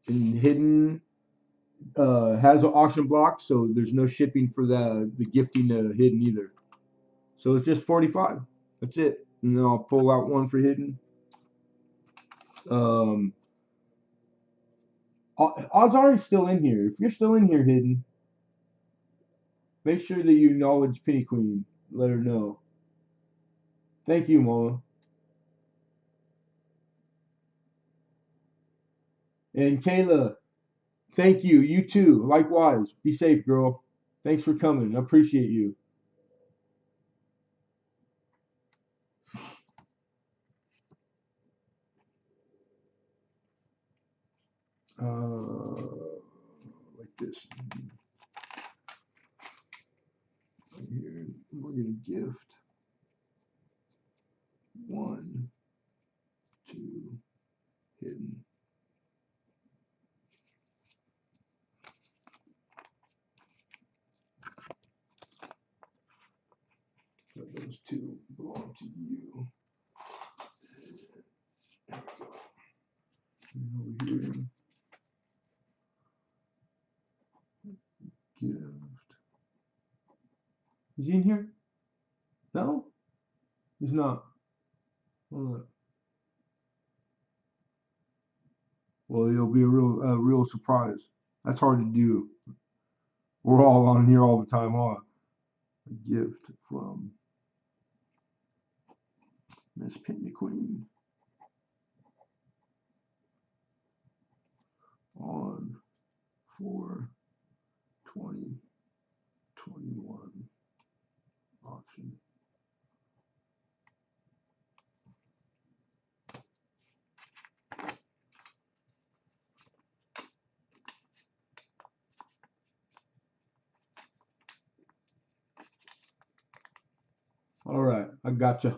And Hidden has an auction block, so there's no shipping for the gifting to Hidden either. So it's just 45. That's it. and then I'll pull out one for hidden. Odds are he's still in here. If you're still in here hidden, make sure that you acknowledge Penny Queen. Let her know. Thank you, Mama. And Kayla, thank you. You too. Likewise. Be safe, girl. Thanks for coming. I appreciate you. Like this. Right here. We're going to gift 1, 2, hidden. But those 2 belong to you. There we go. And over here, gift. Is he in here? No, he's not. Well, it'll be a real surprise. That's hard to do. We're all on here all the time, huh? A gift from Miss Penny Queen on 4/20/21 auction. All right, I gotcha.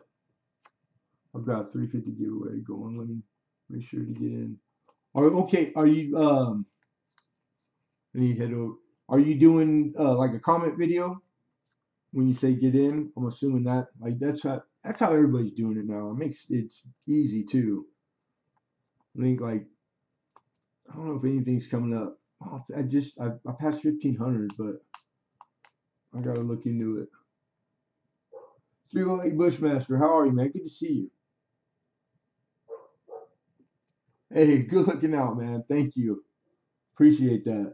I've got a 350 giveaway going. Let me make sure to get in. Okay, are you I need to head over. Are you doing like a comment video when you say get in? I'm assuming that like that's how everybody's doing it now. It makes it's easy too. I think like I don't know if anything's coming up. Oh, I passed 1,500, but I gotta look into it. 308 Bushmaster, how are you, man? Good to see you. Hey, good looking out, man. Thank you. Appreciate that.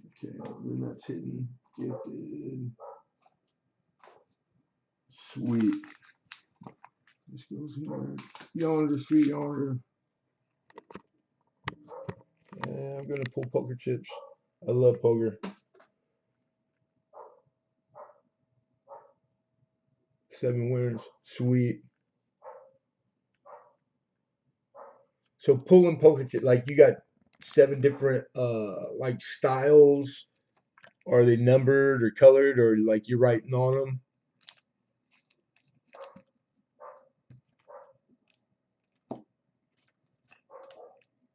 Okay, then that's hidden, gifted. Sweet. This goes here. Yonder, sweet yonder. Yeah, I'm gonna pull poker chips. I love poker. 7 winners. Sweet. So pulling poker chips, like you got 7 different like styles. Are they numbered or colored or like you're writing on them?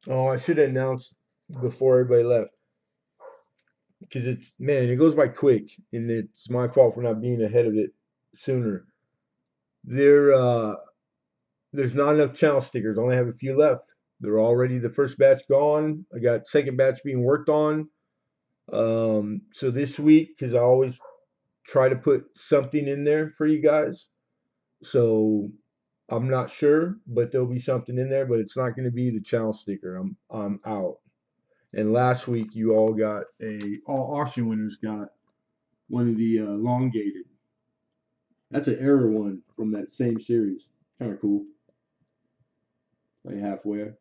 Oh, I should have announced before everybody left because it's man, it goes by quick, and it's my fault for not being ahead of it sooner. There, there's not enough channel stickers. I only have a few left. They're already the first batch gone. I got second batch being worked on. So this week, because I always try to put something in there for you guys. So I'm not sure, but there'll be something in there, but it's not going to be the channel sticker. I'm out. And last week you all auction winners got one of the elongated. That's an error one from that same series. Kind of cool. Like halfway.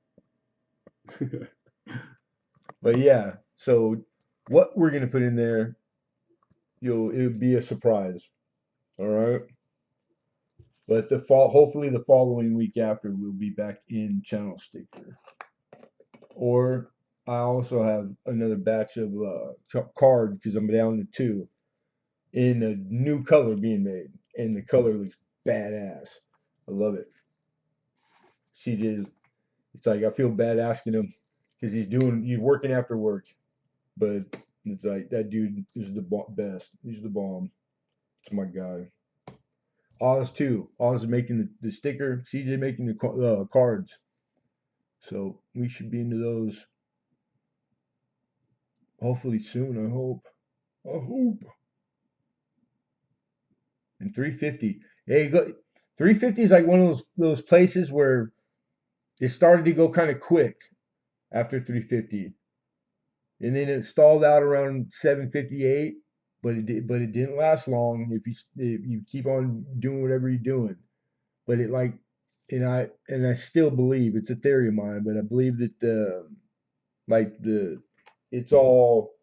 But yeah, so what we're gonna put in there, it'll be a surprise. All right. But hopefully the following week after we'll be back in channel sticker. Or I also have another batch of card because I'm down to 2 in a new color being made, and the color looks badass. I love it. CJ, it's like I feel bad asking him because he's working after work, but it's like that dude is the best. He's the bomb. It's my guy. Oz too. Oz is making the sticker. CJ making the cards. So we should be into those hopefully soon. I hope. I hope. And 350. Hey, go, 350 is like one of those places where it started to go kind of quick after 350, and then it stalled out around 758. But it didn't last long if you keep on doing whatever you're doing. But it like, and I still believe it's a theory of mine, but I believe that the it's all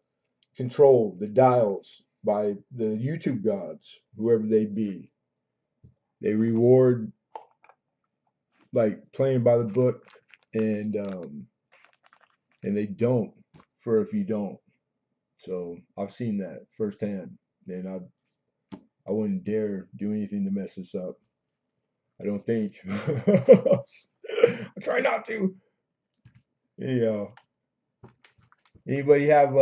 controlled, the dials by the YouTube gods, whoever they be. They reward like playing by the book, and they don't for if you don't. So I've seen that firsthand, and I wouldn't dare do anything to mess this up. I don't think. I try not to. Anyhow, anybody have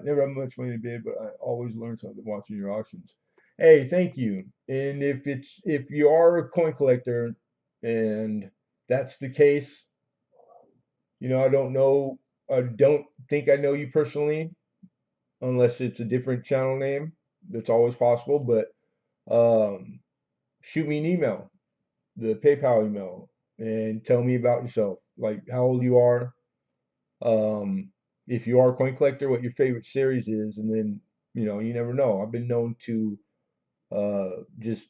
never have much money to bid, but I always learn something watching your auctions. Hey, thank you. And if you are a coin collector and that's the case, I don't know, I don't think I know you personally, unless it's a different channel name. That's always possible, but um, shoot me an email, the PayPal email, and tell me about yourself, like how old you are, um, if you are a coin collector, what your favorite series is, and then you never know. I've been known to just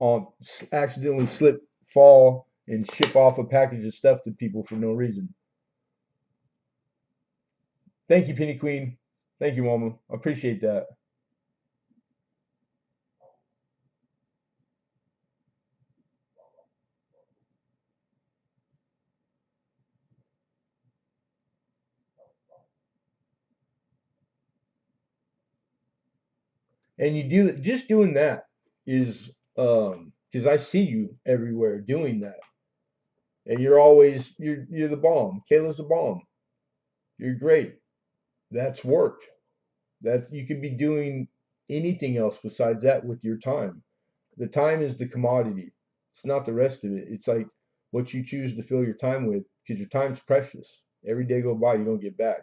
on accidentally slip, fall, and ship off a package of stuff to people for no reason. Thank you, Penny Queen. Thank you, Mama. I appreciate that. And you do just doing that is because I see you everywhere doing that, and you're the bomb. Kayla's the bomb. You're great. That's work. That you could be doing anything else besides that with your time. The time is the commodity. It's not the rest of it. It's like what you choose to fill your time with, because your time's precious. Every day go by, you don't get back.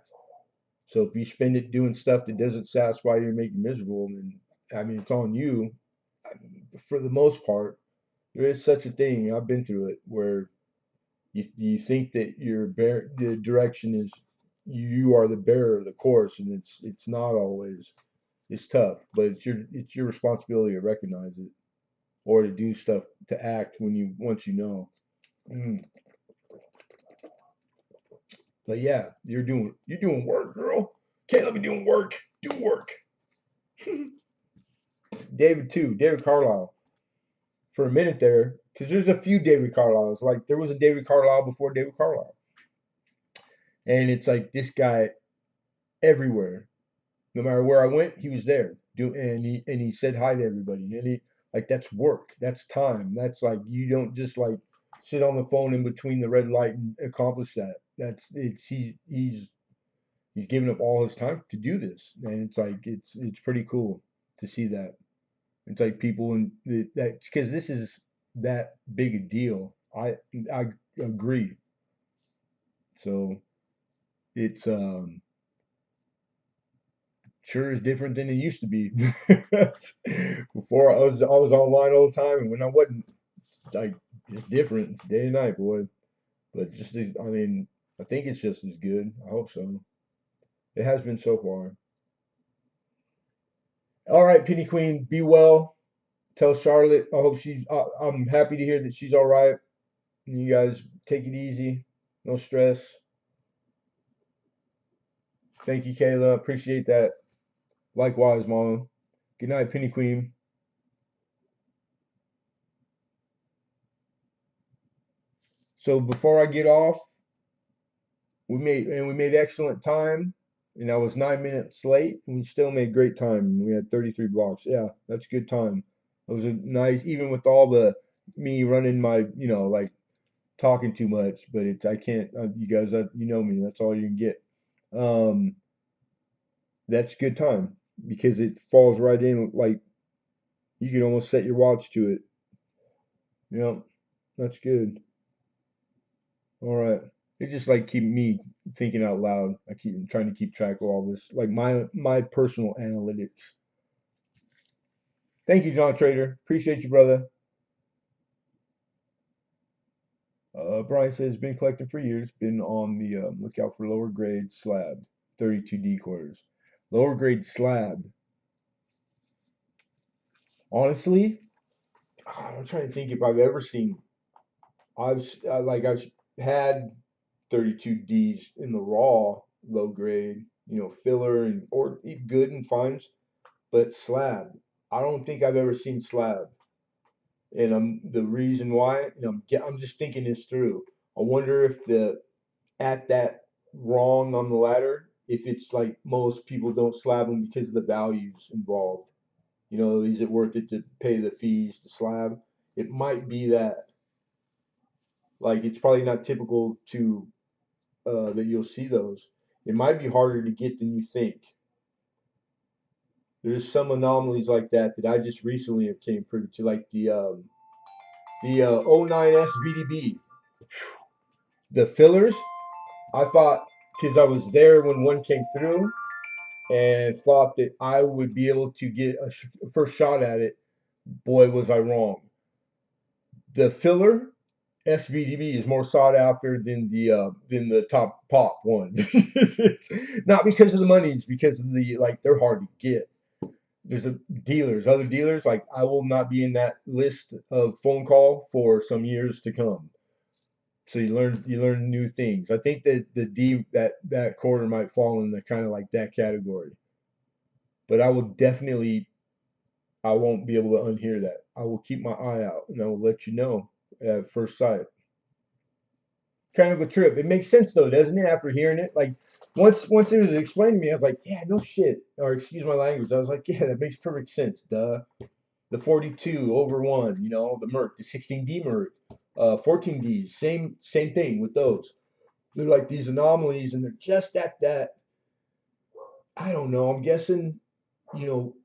So if you spend it doing stuff that doesn't satisfy you and make you miserable, then I mean it's on you. For the most part, there is such a thing. I've been through it where you think that the direction is you are the bearer of the course, and it's not always. It's tough, but it's your responsibility to recognize it or to do stuff to act once you know. Mm. But yeah, you're doing work, girl. Can't let me doing work. Do work. David too. David Carlisle. For a minute there, because there's a few David Carlisles. Like there was a David Carlisle before David Carlisle, and it's like this guy everywhere. No matter where I went, he was there. And he said hi to everybody. And he like that's work. That's time. That's like you don't just like sit on the phone in between the red light and accomplish that. He's given up all his time to do this, and it's like it's pretty cool to see that. It's like people in that because this is that big a deal. I agree. So it's sure is different than it used to be. Before I was online all the time, and when I wasn't, like it's different. It's day and night, boy. But I mean, I think it's just as good. I hope so. It has been so far. All right, Penny Queen, be well. Tell Charlotte. I hope she's. I'm happy to hear that she's all right. And you guys take it easy. No stress. Thank you, Kayla. Appreciate that. Likewise, Mama. Good night, Penny Queen. So before I get off, we made excellent time, and I was 9 minutes late, and we still made great time. We had 33 blocks. Yeah, that's good time. It was a nice, even with all the me running my, like talking too much. But I can't. You guys, you know me. That's all you can get. Um, that's good time because it falls right in. Like you can almost set your watch to it. Yeah, that's good. All right. It's just like keep me thinking out loud. I keep trying to keep track of all this, like my personal analytics. Thank you, John Trader. Appreciate you, brother. Brian says, been collecting for years. Been on the lookout for lower grade slab, 32D quarters. Lower grade slab. Honestly, I'm trying to think if I've ever seen. I've had 32Ds in the raw, low grade, filler and or good and fines, but slab. I don't think I've ever seen slab. And the reason why, I'm just thinking this through. I wonder if the at that wrong on the ladder, if it's like most people don't slab them because of the values involved. Is it worth it to pay the fees to slab? It might be that. Like it's probably not typical to that you'll see those. It might be harder to get than you think. There's some anomalies like that that I just recently have came privy to, like the '09 SVDB. The fillers, I thought, because I was there when one came through and thought that I would be able to get a first shot at it. Boy, was I wrong. The filler SVDB is more sought after than the top pop one. It's not because of the money, it's because of the like they're hard to get. There's other dealers. Like I will not be in that list of phone call for some years to come. So you learn new things. I think that the D that quarter might fall in the kind of like that category. But I won't be able to unhear that. I will keep my eye out and I will let you know at first sight. Kind of a trip. It makes sense though, doesn't it? After hearing it, like once it was explained to me, I was like, yeah, no shit. Or excuse my language. I was like, yeah, that makes perfect sense. Duh. The 42 over one, the Merc, the 16D Merc, 14Ds, same thing with those. They're like these anomalies, and they're just at that. I don't know. I'm guessing, you know,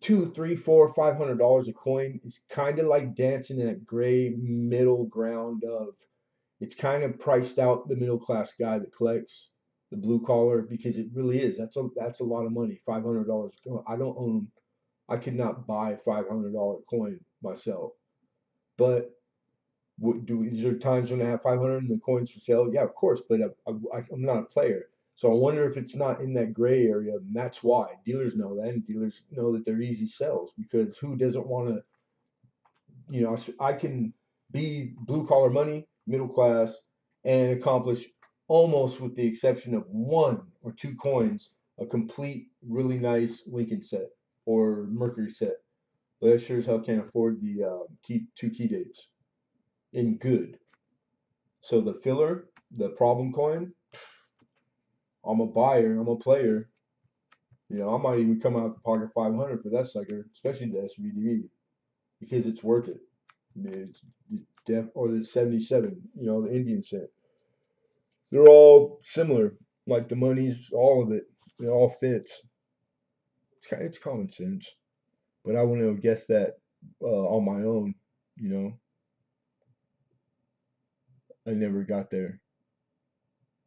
two, three, four, $500 a coin is kind of like dancing in a gray middle ground of it's kind of priced out the middle class guy that collects the blue collar because it really is. That's a lot of money. $500. I don't own. I could not buy a $500 coin myself. But is there times when I have 500 and the coins for sale? Yeah, of course. But I'm not a player. So I wonder if it's not in that gray area, and that's why dealers know that, and dealers know that they're easy sells because who doesn't want to I can be blue collar money, middle class, and accomplish almost with the exception of one or two coins, a complete, really nice Lincoln set or Mercury set. But I sure as hell can't afford the two key dates in good. So the filler, the problem coin, I'm a buyer, I'm a player. I might even come out of the pocket 500 for that sucker, especially the SVDV, because it's worth it. I mean, or the 77, the Indian set. They're all similar. Like the money's all of it. It all fits. It's common sense. But I wouldn't have guessed that on my own. You know, I never got there.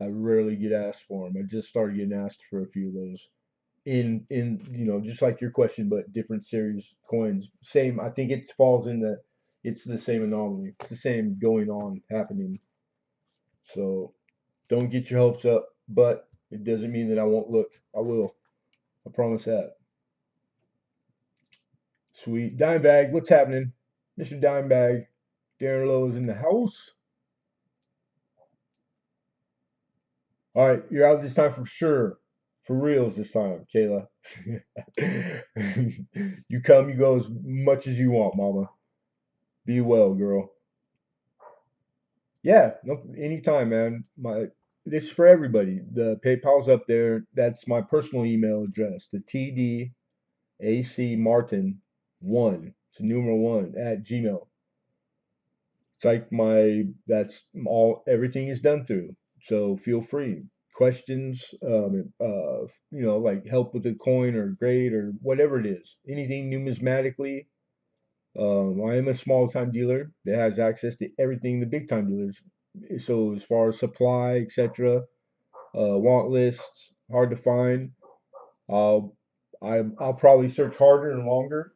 I rarely get asked for them. I just started getting asked for a few of those. In just like your question, but different series coins. Same. I think it falls in the. It's the same anomaly. It's the same going on happening. So don't get your hopes up, but it doesn't mean that I won't look. I will. I promise that. Sweet. Dimebag, what's happening? Mr. Dimebag. Darren Lowe is in the house. All right, you're out this time for sure. For reals this time, Kayla. You come, you go as much as you want, mama. Be well, girl. Yeah, no, anytime, man. This is for everybody. The PayPal's up there. That's my personal email address. The TDAC Martin 1. It's numeral 1 at Gmail. It's like that's all, everything is done through. So feel free. Questions, like help with the coin or grade or whatever it is. Anything numismatically. I am a small time dealer that has access to everything the big time dealers. So as far as supply, etc., want lists, hard to find. I'll I'll probably search harder and longer,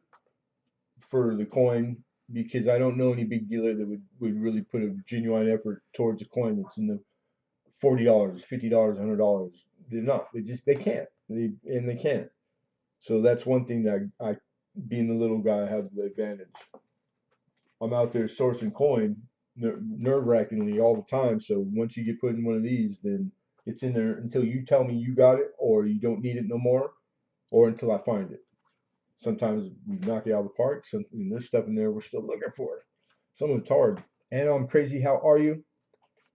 for the coin because I don't know any big dealer that would really put a genuine effort towards a coin that's in the $40, $50, $100. They're not. They can't. They can't. So that's one thing that I being the little guy, I have the advantage. I'm out there sourcing coin nerve-wrackingly all the time. So once you get put in one of these, then it's in there until you tell me you got it or you don't need it no more, or until I find it. Sometimes we knock it out of the park. There's stuff in there we're still looking for. Some of it's hard. And I'm crazy. How are you?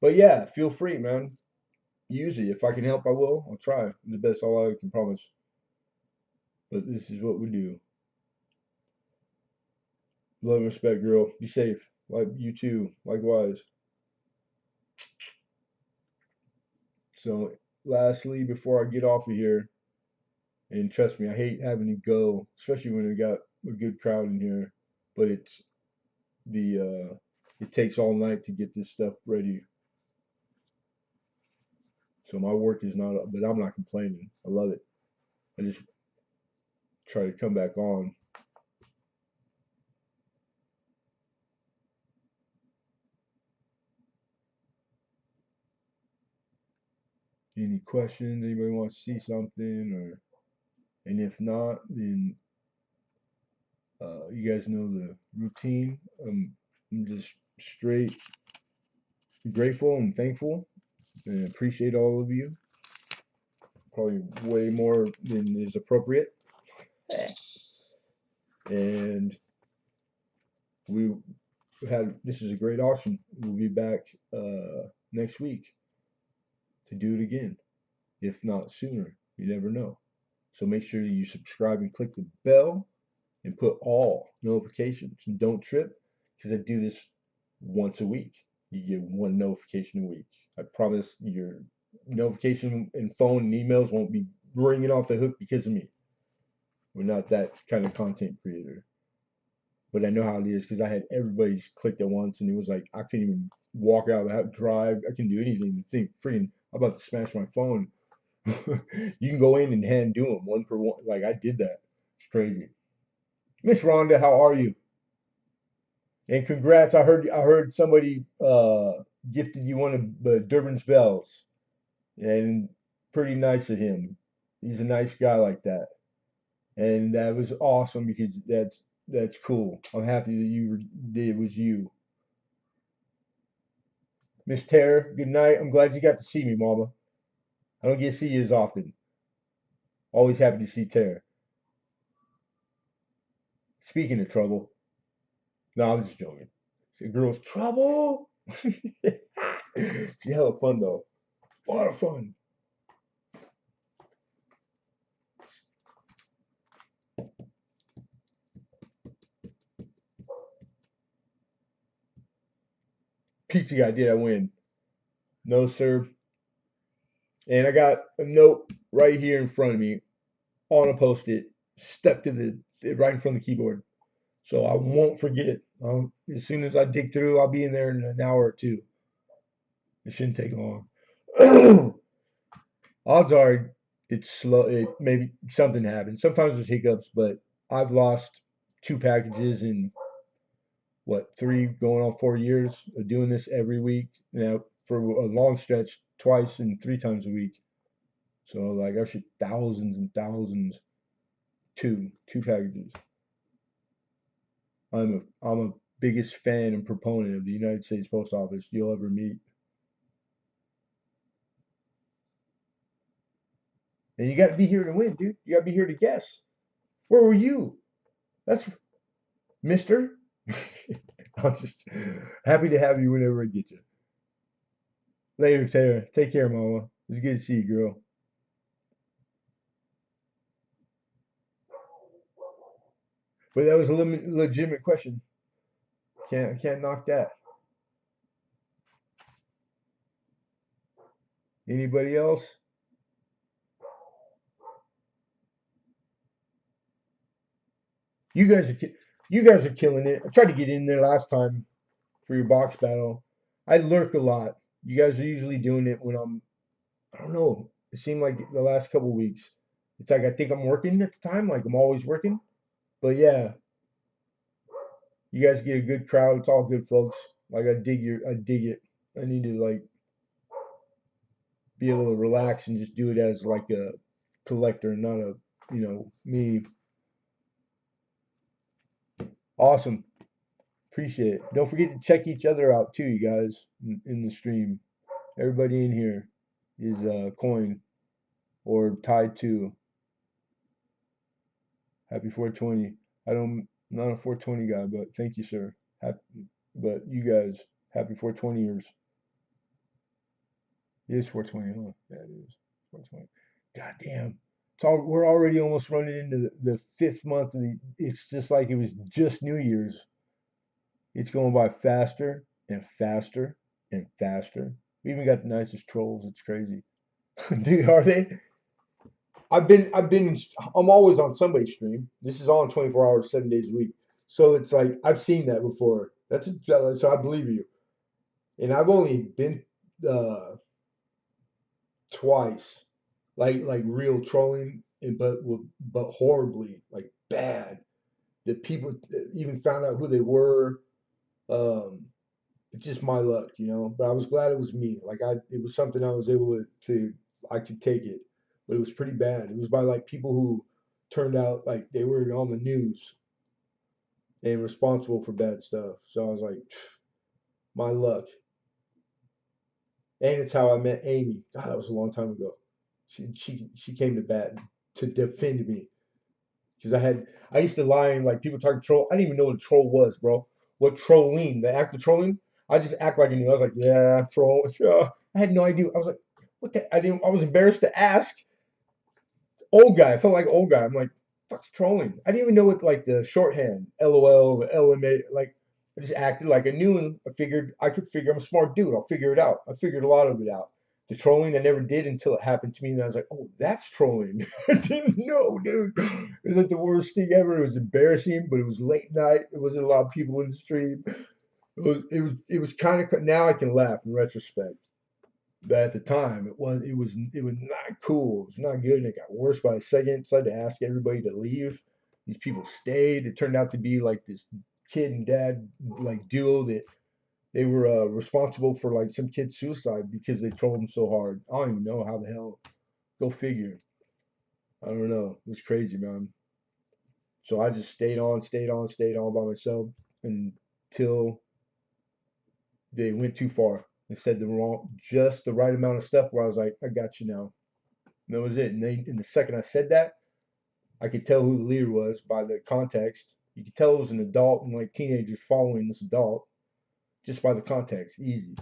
But yeah, feel free, man. Use it. If I can help, I will. I'll try. The best all I can promise. But this is what we do. Love and respect, girl. Be safe. Like you too. Likewise. So, lastly, before I get off of here, and trust me, I hate having to go, especially when we got a good crowd in here. But the it takes all night to get this stuff ready. So my work is not, but I'm not complaining. I love it. I just try to come back on. Any questions? Anybody want to see something, or and if not, then you guys know the routine. I'm just straight grateful and thankful and appreciate all of you. Probably way more than is appropriate. And we this is a great auction. We'll be back next week to do it again, if not sooner. You never know. So make sure you subscribe and click the bell and put all notifications. And don't trip because I do this once a week. You get one notification a week. I promise your notification and phone and emails won't be ringing off the hook because of me. We're not that kind of content creator. But I know how it is because I had everybody's clicked at once and it was like I couldn't even walk out of the house, drive. I couldn't do anything. Think, freaking, I'm about to smash my phone. You can go in and hand do them one per one. Like I did that. It's crazy. Miss Rhonda, how are you? And congrats. I heard somebody gifted you one of Durbin's bells, and pretty nice of him. He's a nice guy like that, and that was awesome because that's cool. I'm happy that it was you, Miss Tara. Good night. I'm glad you got to see me, Mama. I don't get to see you as often. Always happy to see Tara. Speaking of trouble, no, I'm just joking. The girl's trouble. She hella fun though. A lot of fun. Pizza guy, did I win? No, sir. And I got a note right here in front of me on a post-it, stuck to right in front of the keyboard. So I won't forget. As soon as I dig through, I'll be in there in an hour or two. It shouldn't take long. Odds are it's slow. It maybe something happens. Sometimes there's hiccups, but I've lost two packages in what 3 going on 4 years of doing this every week. Now for a long stretch, twice and 3 times a week. So like I should thousands and thousands. Two packages. I'm a biggest fan and proponent of the United States Post Office you'll ever meet. And you got to be here to win, dude. You got to be here to guess. Where were you? That's Mister. I'm just happy to have you whenever I get you. Later, Taylor. Take care, Mama. It's good to see you, girl. But that was a legitimate question. Can't knock that. Anybody else? You guys are you guys are killing it. I tried to get in there last time for your box battle. I lurk a lot. You guys are usually doing it when I don't know. It seemed like the last couple weeks. It's like I think I'm working at the time, like I'm always working. But yeah, You guys get a good crowd. It's all good, folks. Like I dig it. I need to like be able to relax and just do it as like a collector and not a, me. Awesome. Appreciate it. Don't forget to check each other out too, you guys, in the stream. Everybody in here is coin or tied to happy 420. I'm not a 420 guy, but thank you, sir. Happy, but you guys, happy 420 years. It is 420, huh? Yeah, it is 420. God damn. We're already almost running into the fifth month, and it's just like it was just New Year's. It's going by faster and faster and faster. We even got the nicest trolls. It's crazy. Dude, are they? I'm always on somebody's stream. This is on 24 hours, 7 days a week. So it's like I've seen that before. So I believe you. And I've only been uh, twice, like real trolling, but horribly, like bad. That people even found out who they were. Um, it's just my luck, you know. But I was glad it was me. It was something I was able I could take it. But it was pretty bad. It was by like people who turned out like they were on the news and responsible for bad stuff. So I was like, my luck. And it's how I met Amy. God, that was a long time ago. She came to bat to defend me because I used to lie and like people talking troll. I didn't even know what a troll was, bro. What trolling? The act of trolling. I just act like I knew. I was like, yeah, troll. Yeah. I had no idea. I was like, what the? I didn't. I was embarrassed to ask. Old guy. I felt like old guy. I'm like, fuck's trolling. I didn't even know what like the shorthand, LOL, the LMA. Like I just acted like I knew, and I figured I could figure. I'm a smart dude. I'll figure it out. I figured a lot of it out. The trolling I never did until it happened to me, and I was like, oh, that's trolling. I didn't know, dude. It was like the worst thing ever. It was embarrassing, but it was late night. There wasn't a lot of people in the stream. It was kind of now I can laugh in retrospect. But at the time, it was not cool. It was not good, and it got worse by the second. So I had to ask everybody to leave. These people stayed. It turned out to be like this kid and dad like duo that they were responsible for like some kid's suicide because they trolled him so hard. I don't even know how the hell. Go figure. I don't know. It was crazy, man. So I just stayed on by myself until they went too far and said just the right amount of stuff where I was like, I got you now. And that was it. And the second I said that, I could tell who the leader was by the context. You could tell it was an adult and like teenagers following this adult just by the context. Easy.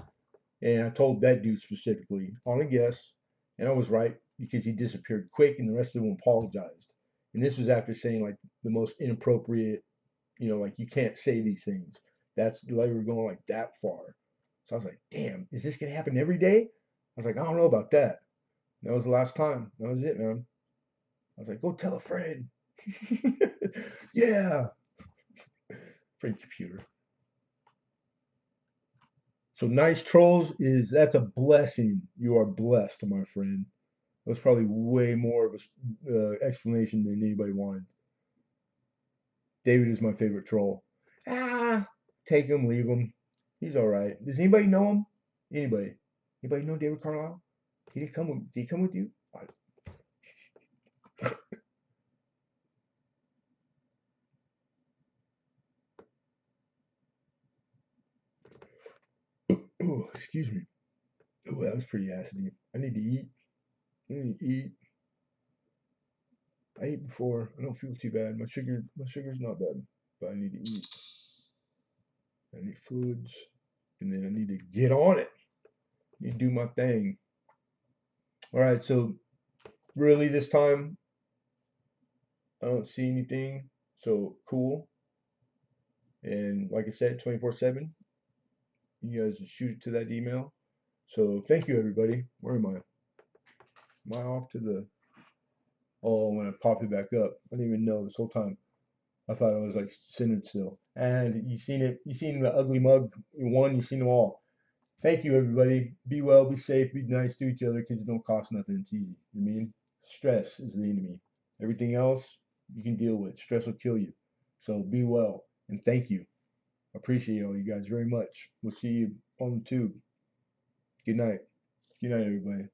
And I told that dude specifically on a guess, and I was right because he disappeared quick and the rest of them apologized. And this was after saying like the most inappropriate, like you can't say these things. That's like we were going like that far. So I was like, damn, is this gonna happen every day? I was like, I don't know about that. That was the last time. That was it, man. I was like, go tell a friend. Yeah. Friend computer. So nice trolls that's a blessing. You are blessed, my friend. That was probably way more of a explanation than anybody wanted. David is my favorite troll. Ah, take him, leave him. He's all right. Does anybody know him? Anybody? Anybody know David Carlisle? Did he come with you? Oh, excuse me. Oh, that was pretty acidy. I need to eat. I need to eat. I ate before. I don't feel too bad. My sugar's not bad, but I need to eat. I need fluids, and then I need to get on it. I need to do my thing. All right. So really, this time I don't see anything. So cool. And like I said, 24/7. You guys just shoot it to that email. So thank you, everybody. Where am I? Am I off to the? Oh, when I popped it back up, I didn't even know this whole time. I thought I was like centered still. And you seen it. You seen the ugly mug one. You seen them all. Thank you, everybody. Be well, be safe, be nice to each other because it don't cost nothing. It's easy. You mean? Stress is the enemy. Everything else you can deal with. Stress will kill you. So be well and thank you. Appreciate all you guys very much. We'll see you on the tube. Good night. Good night, everybody.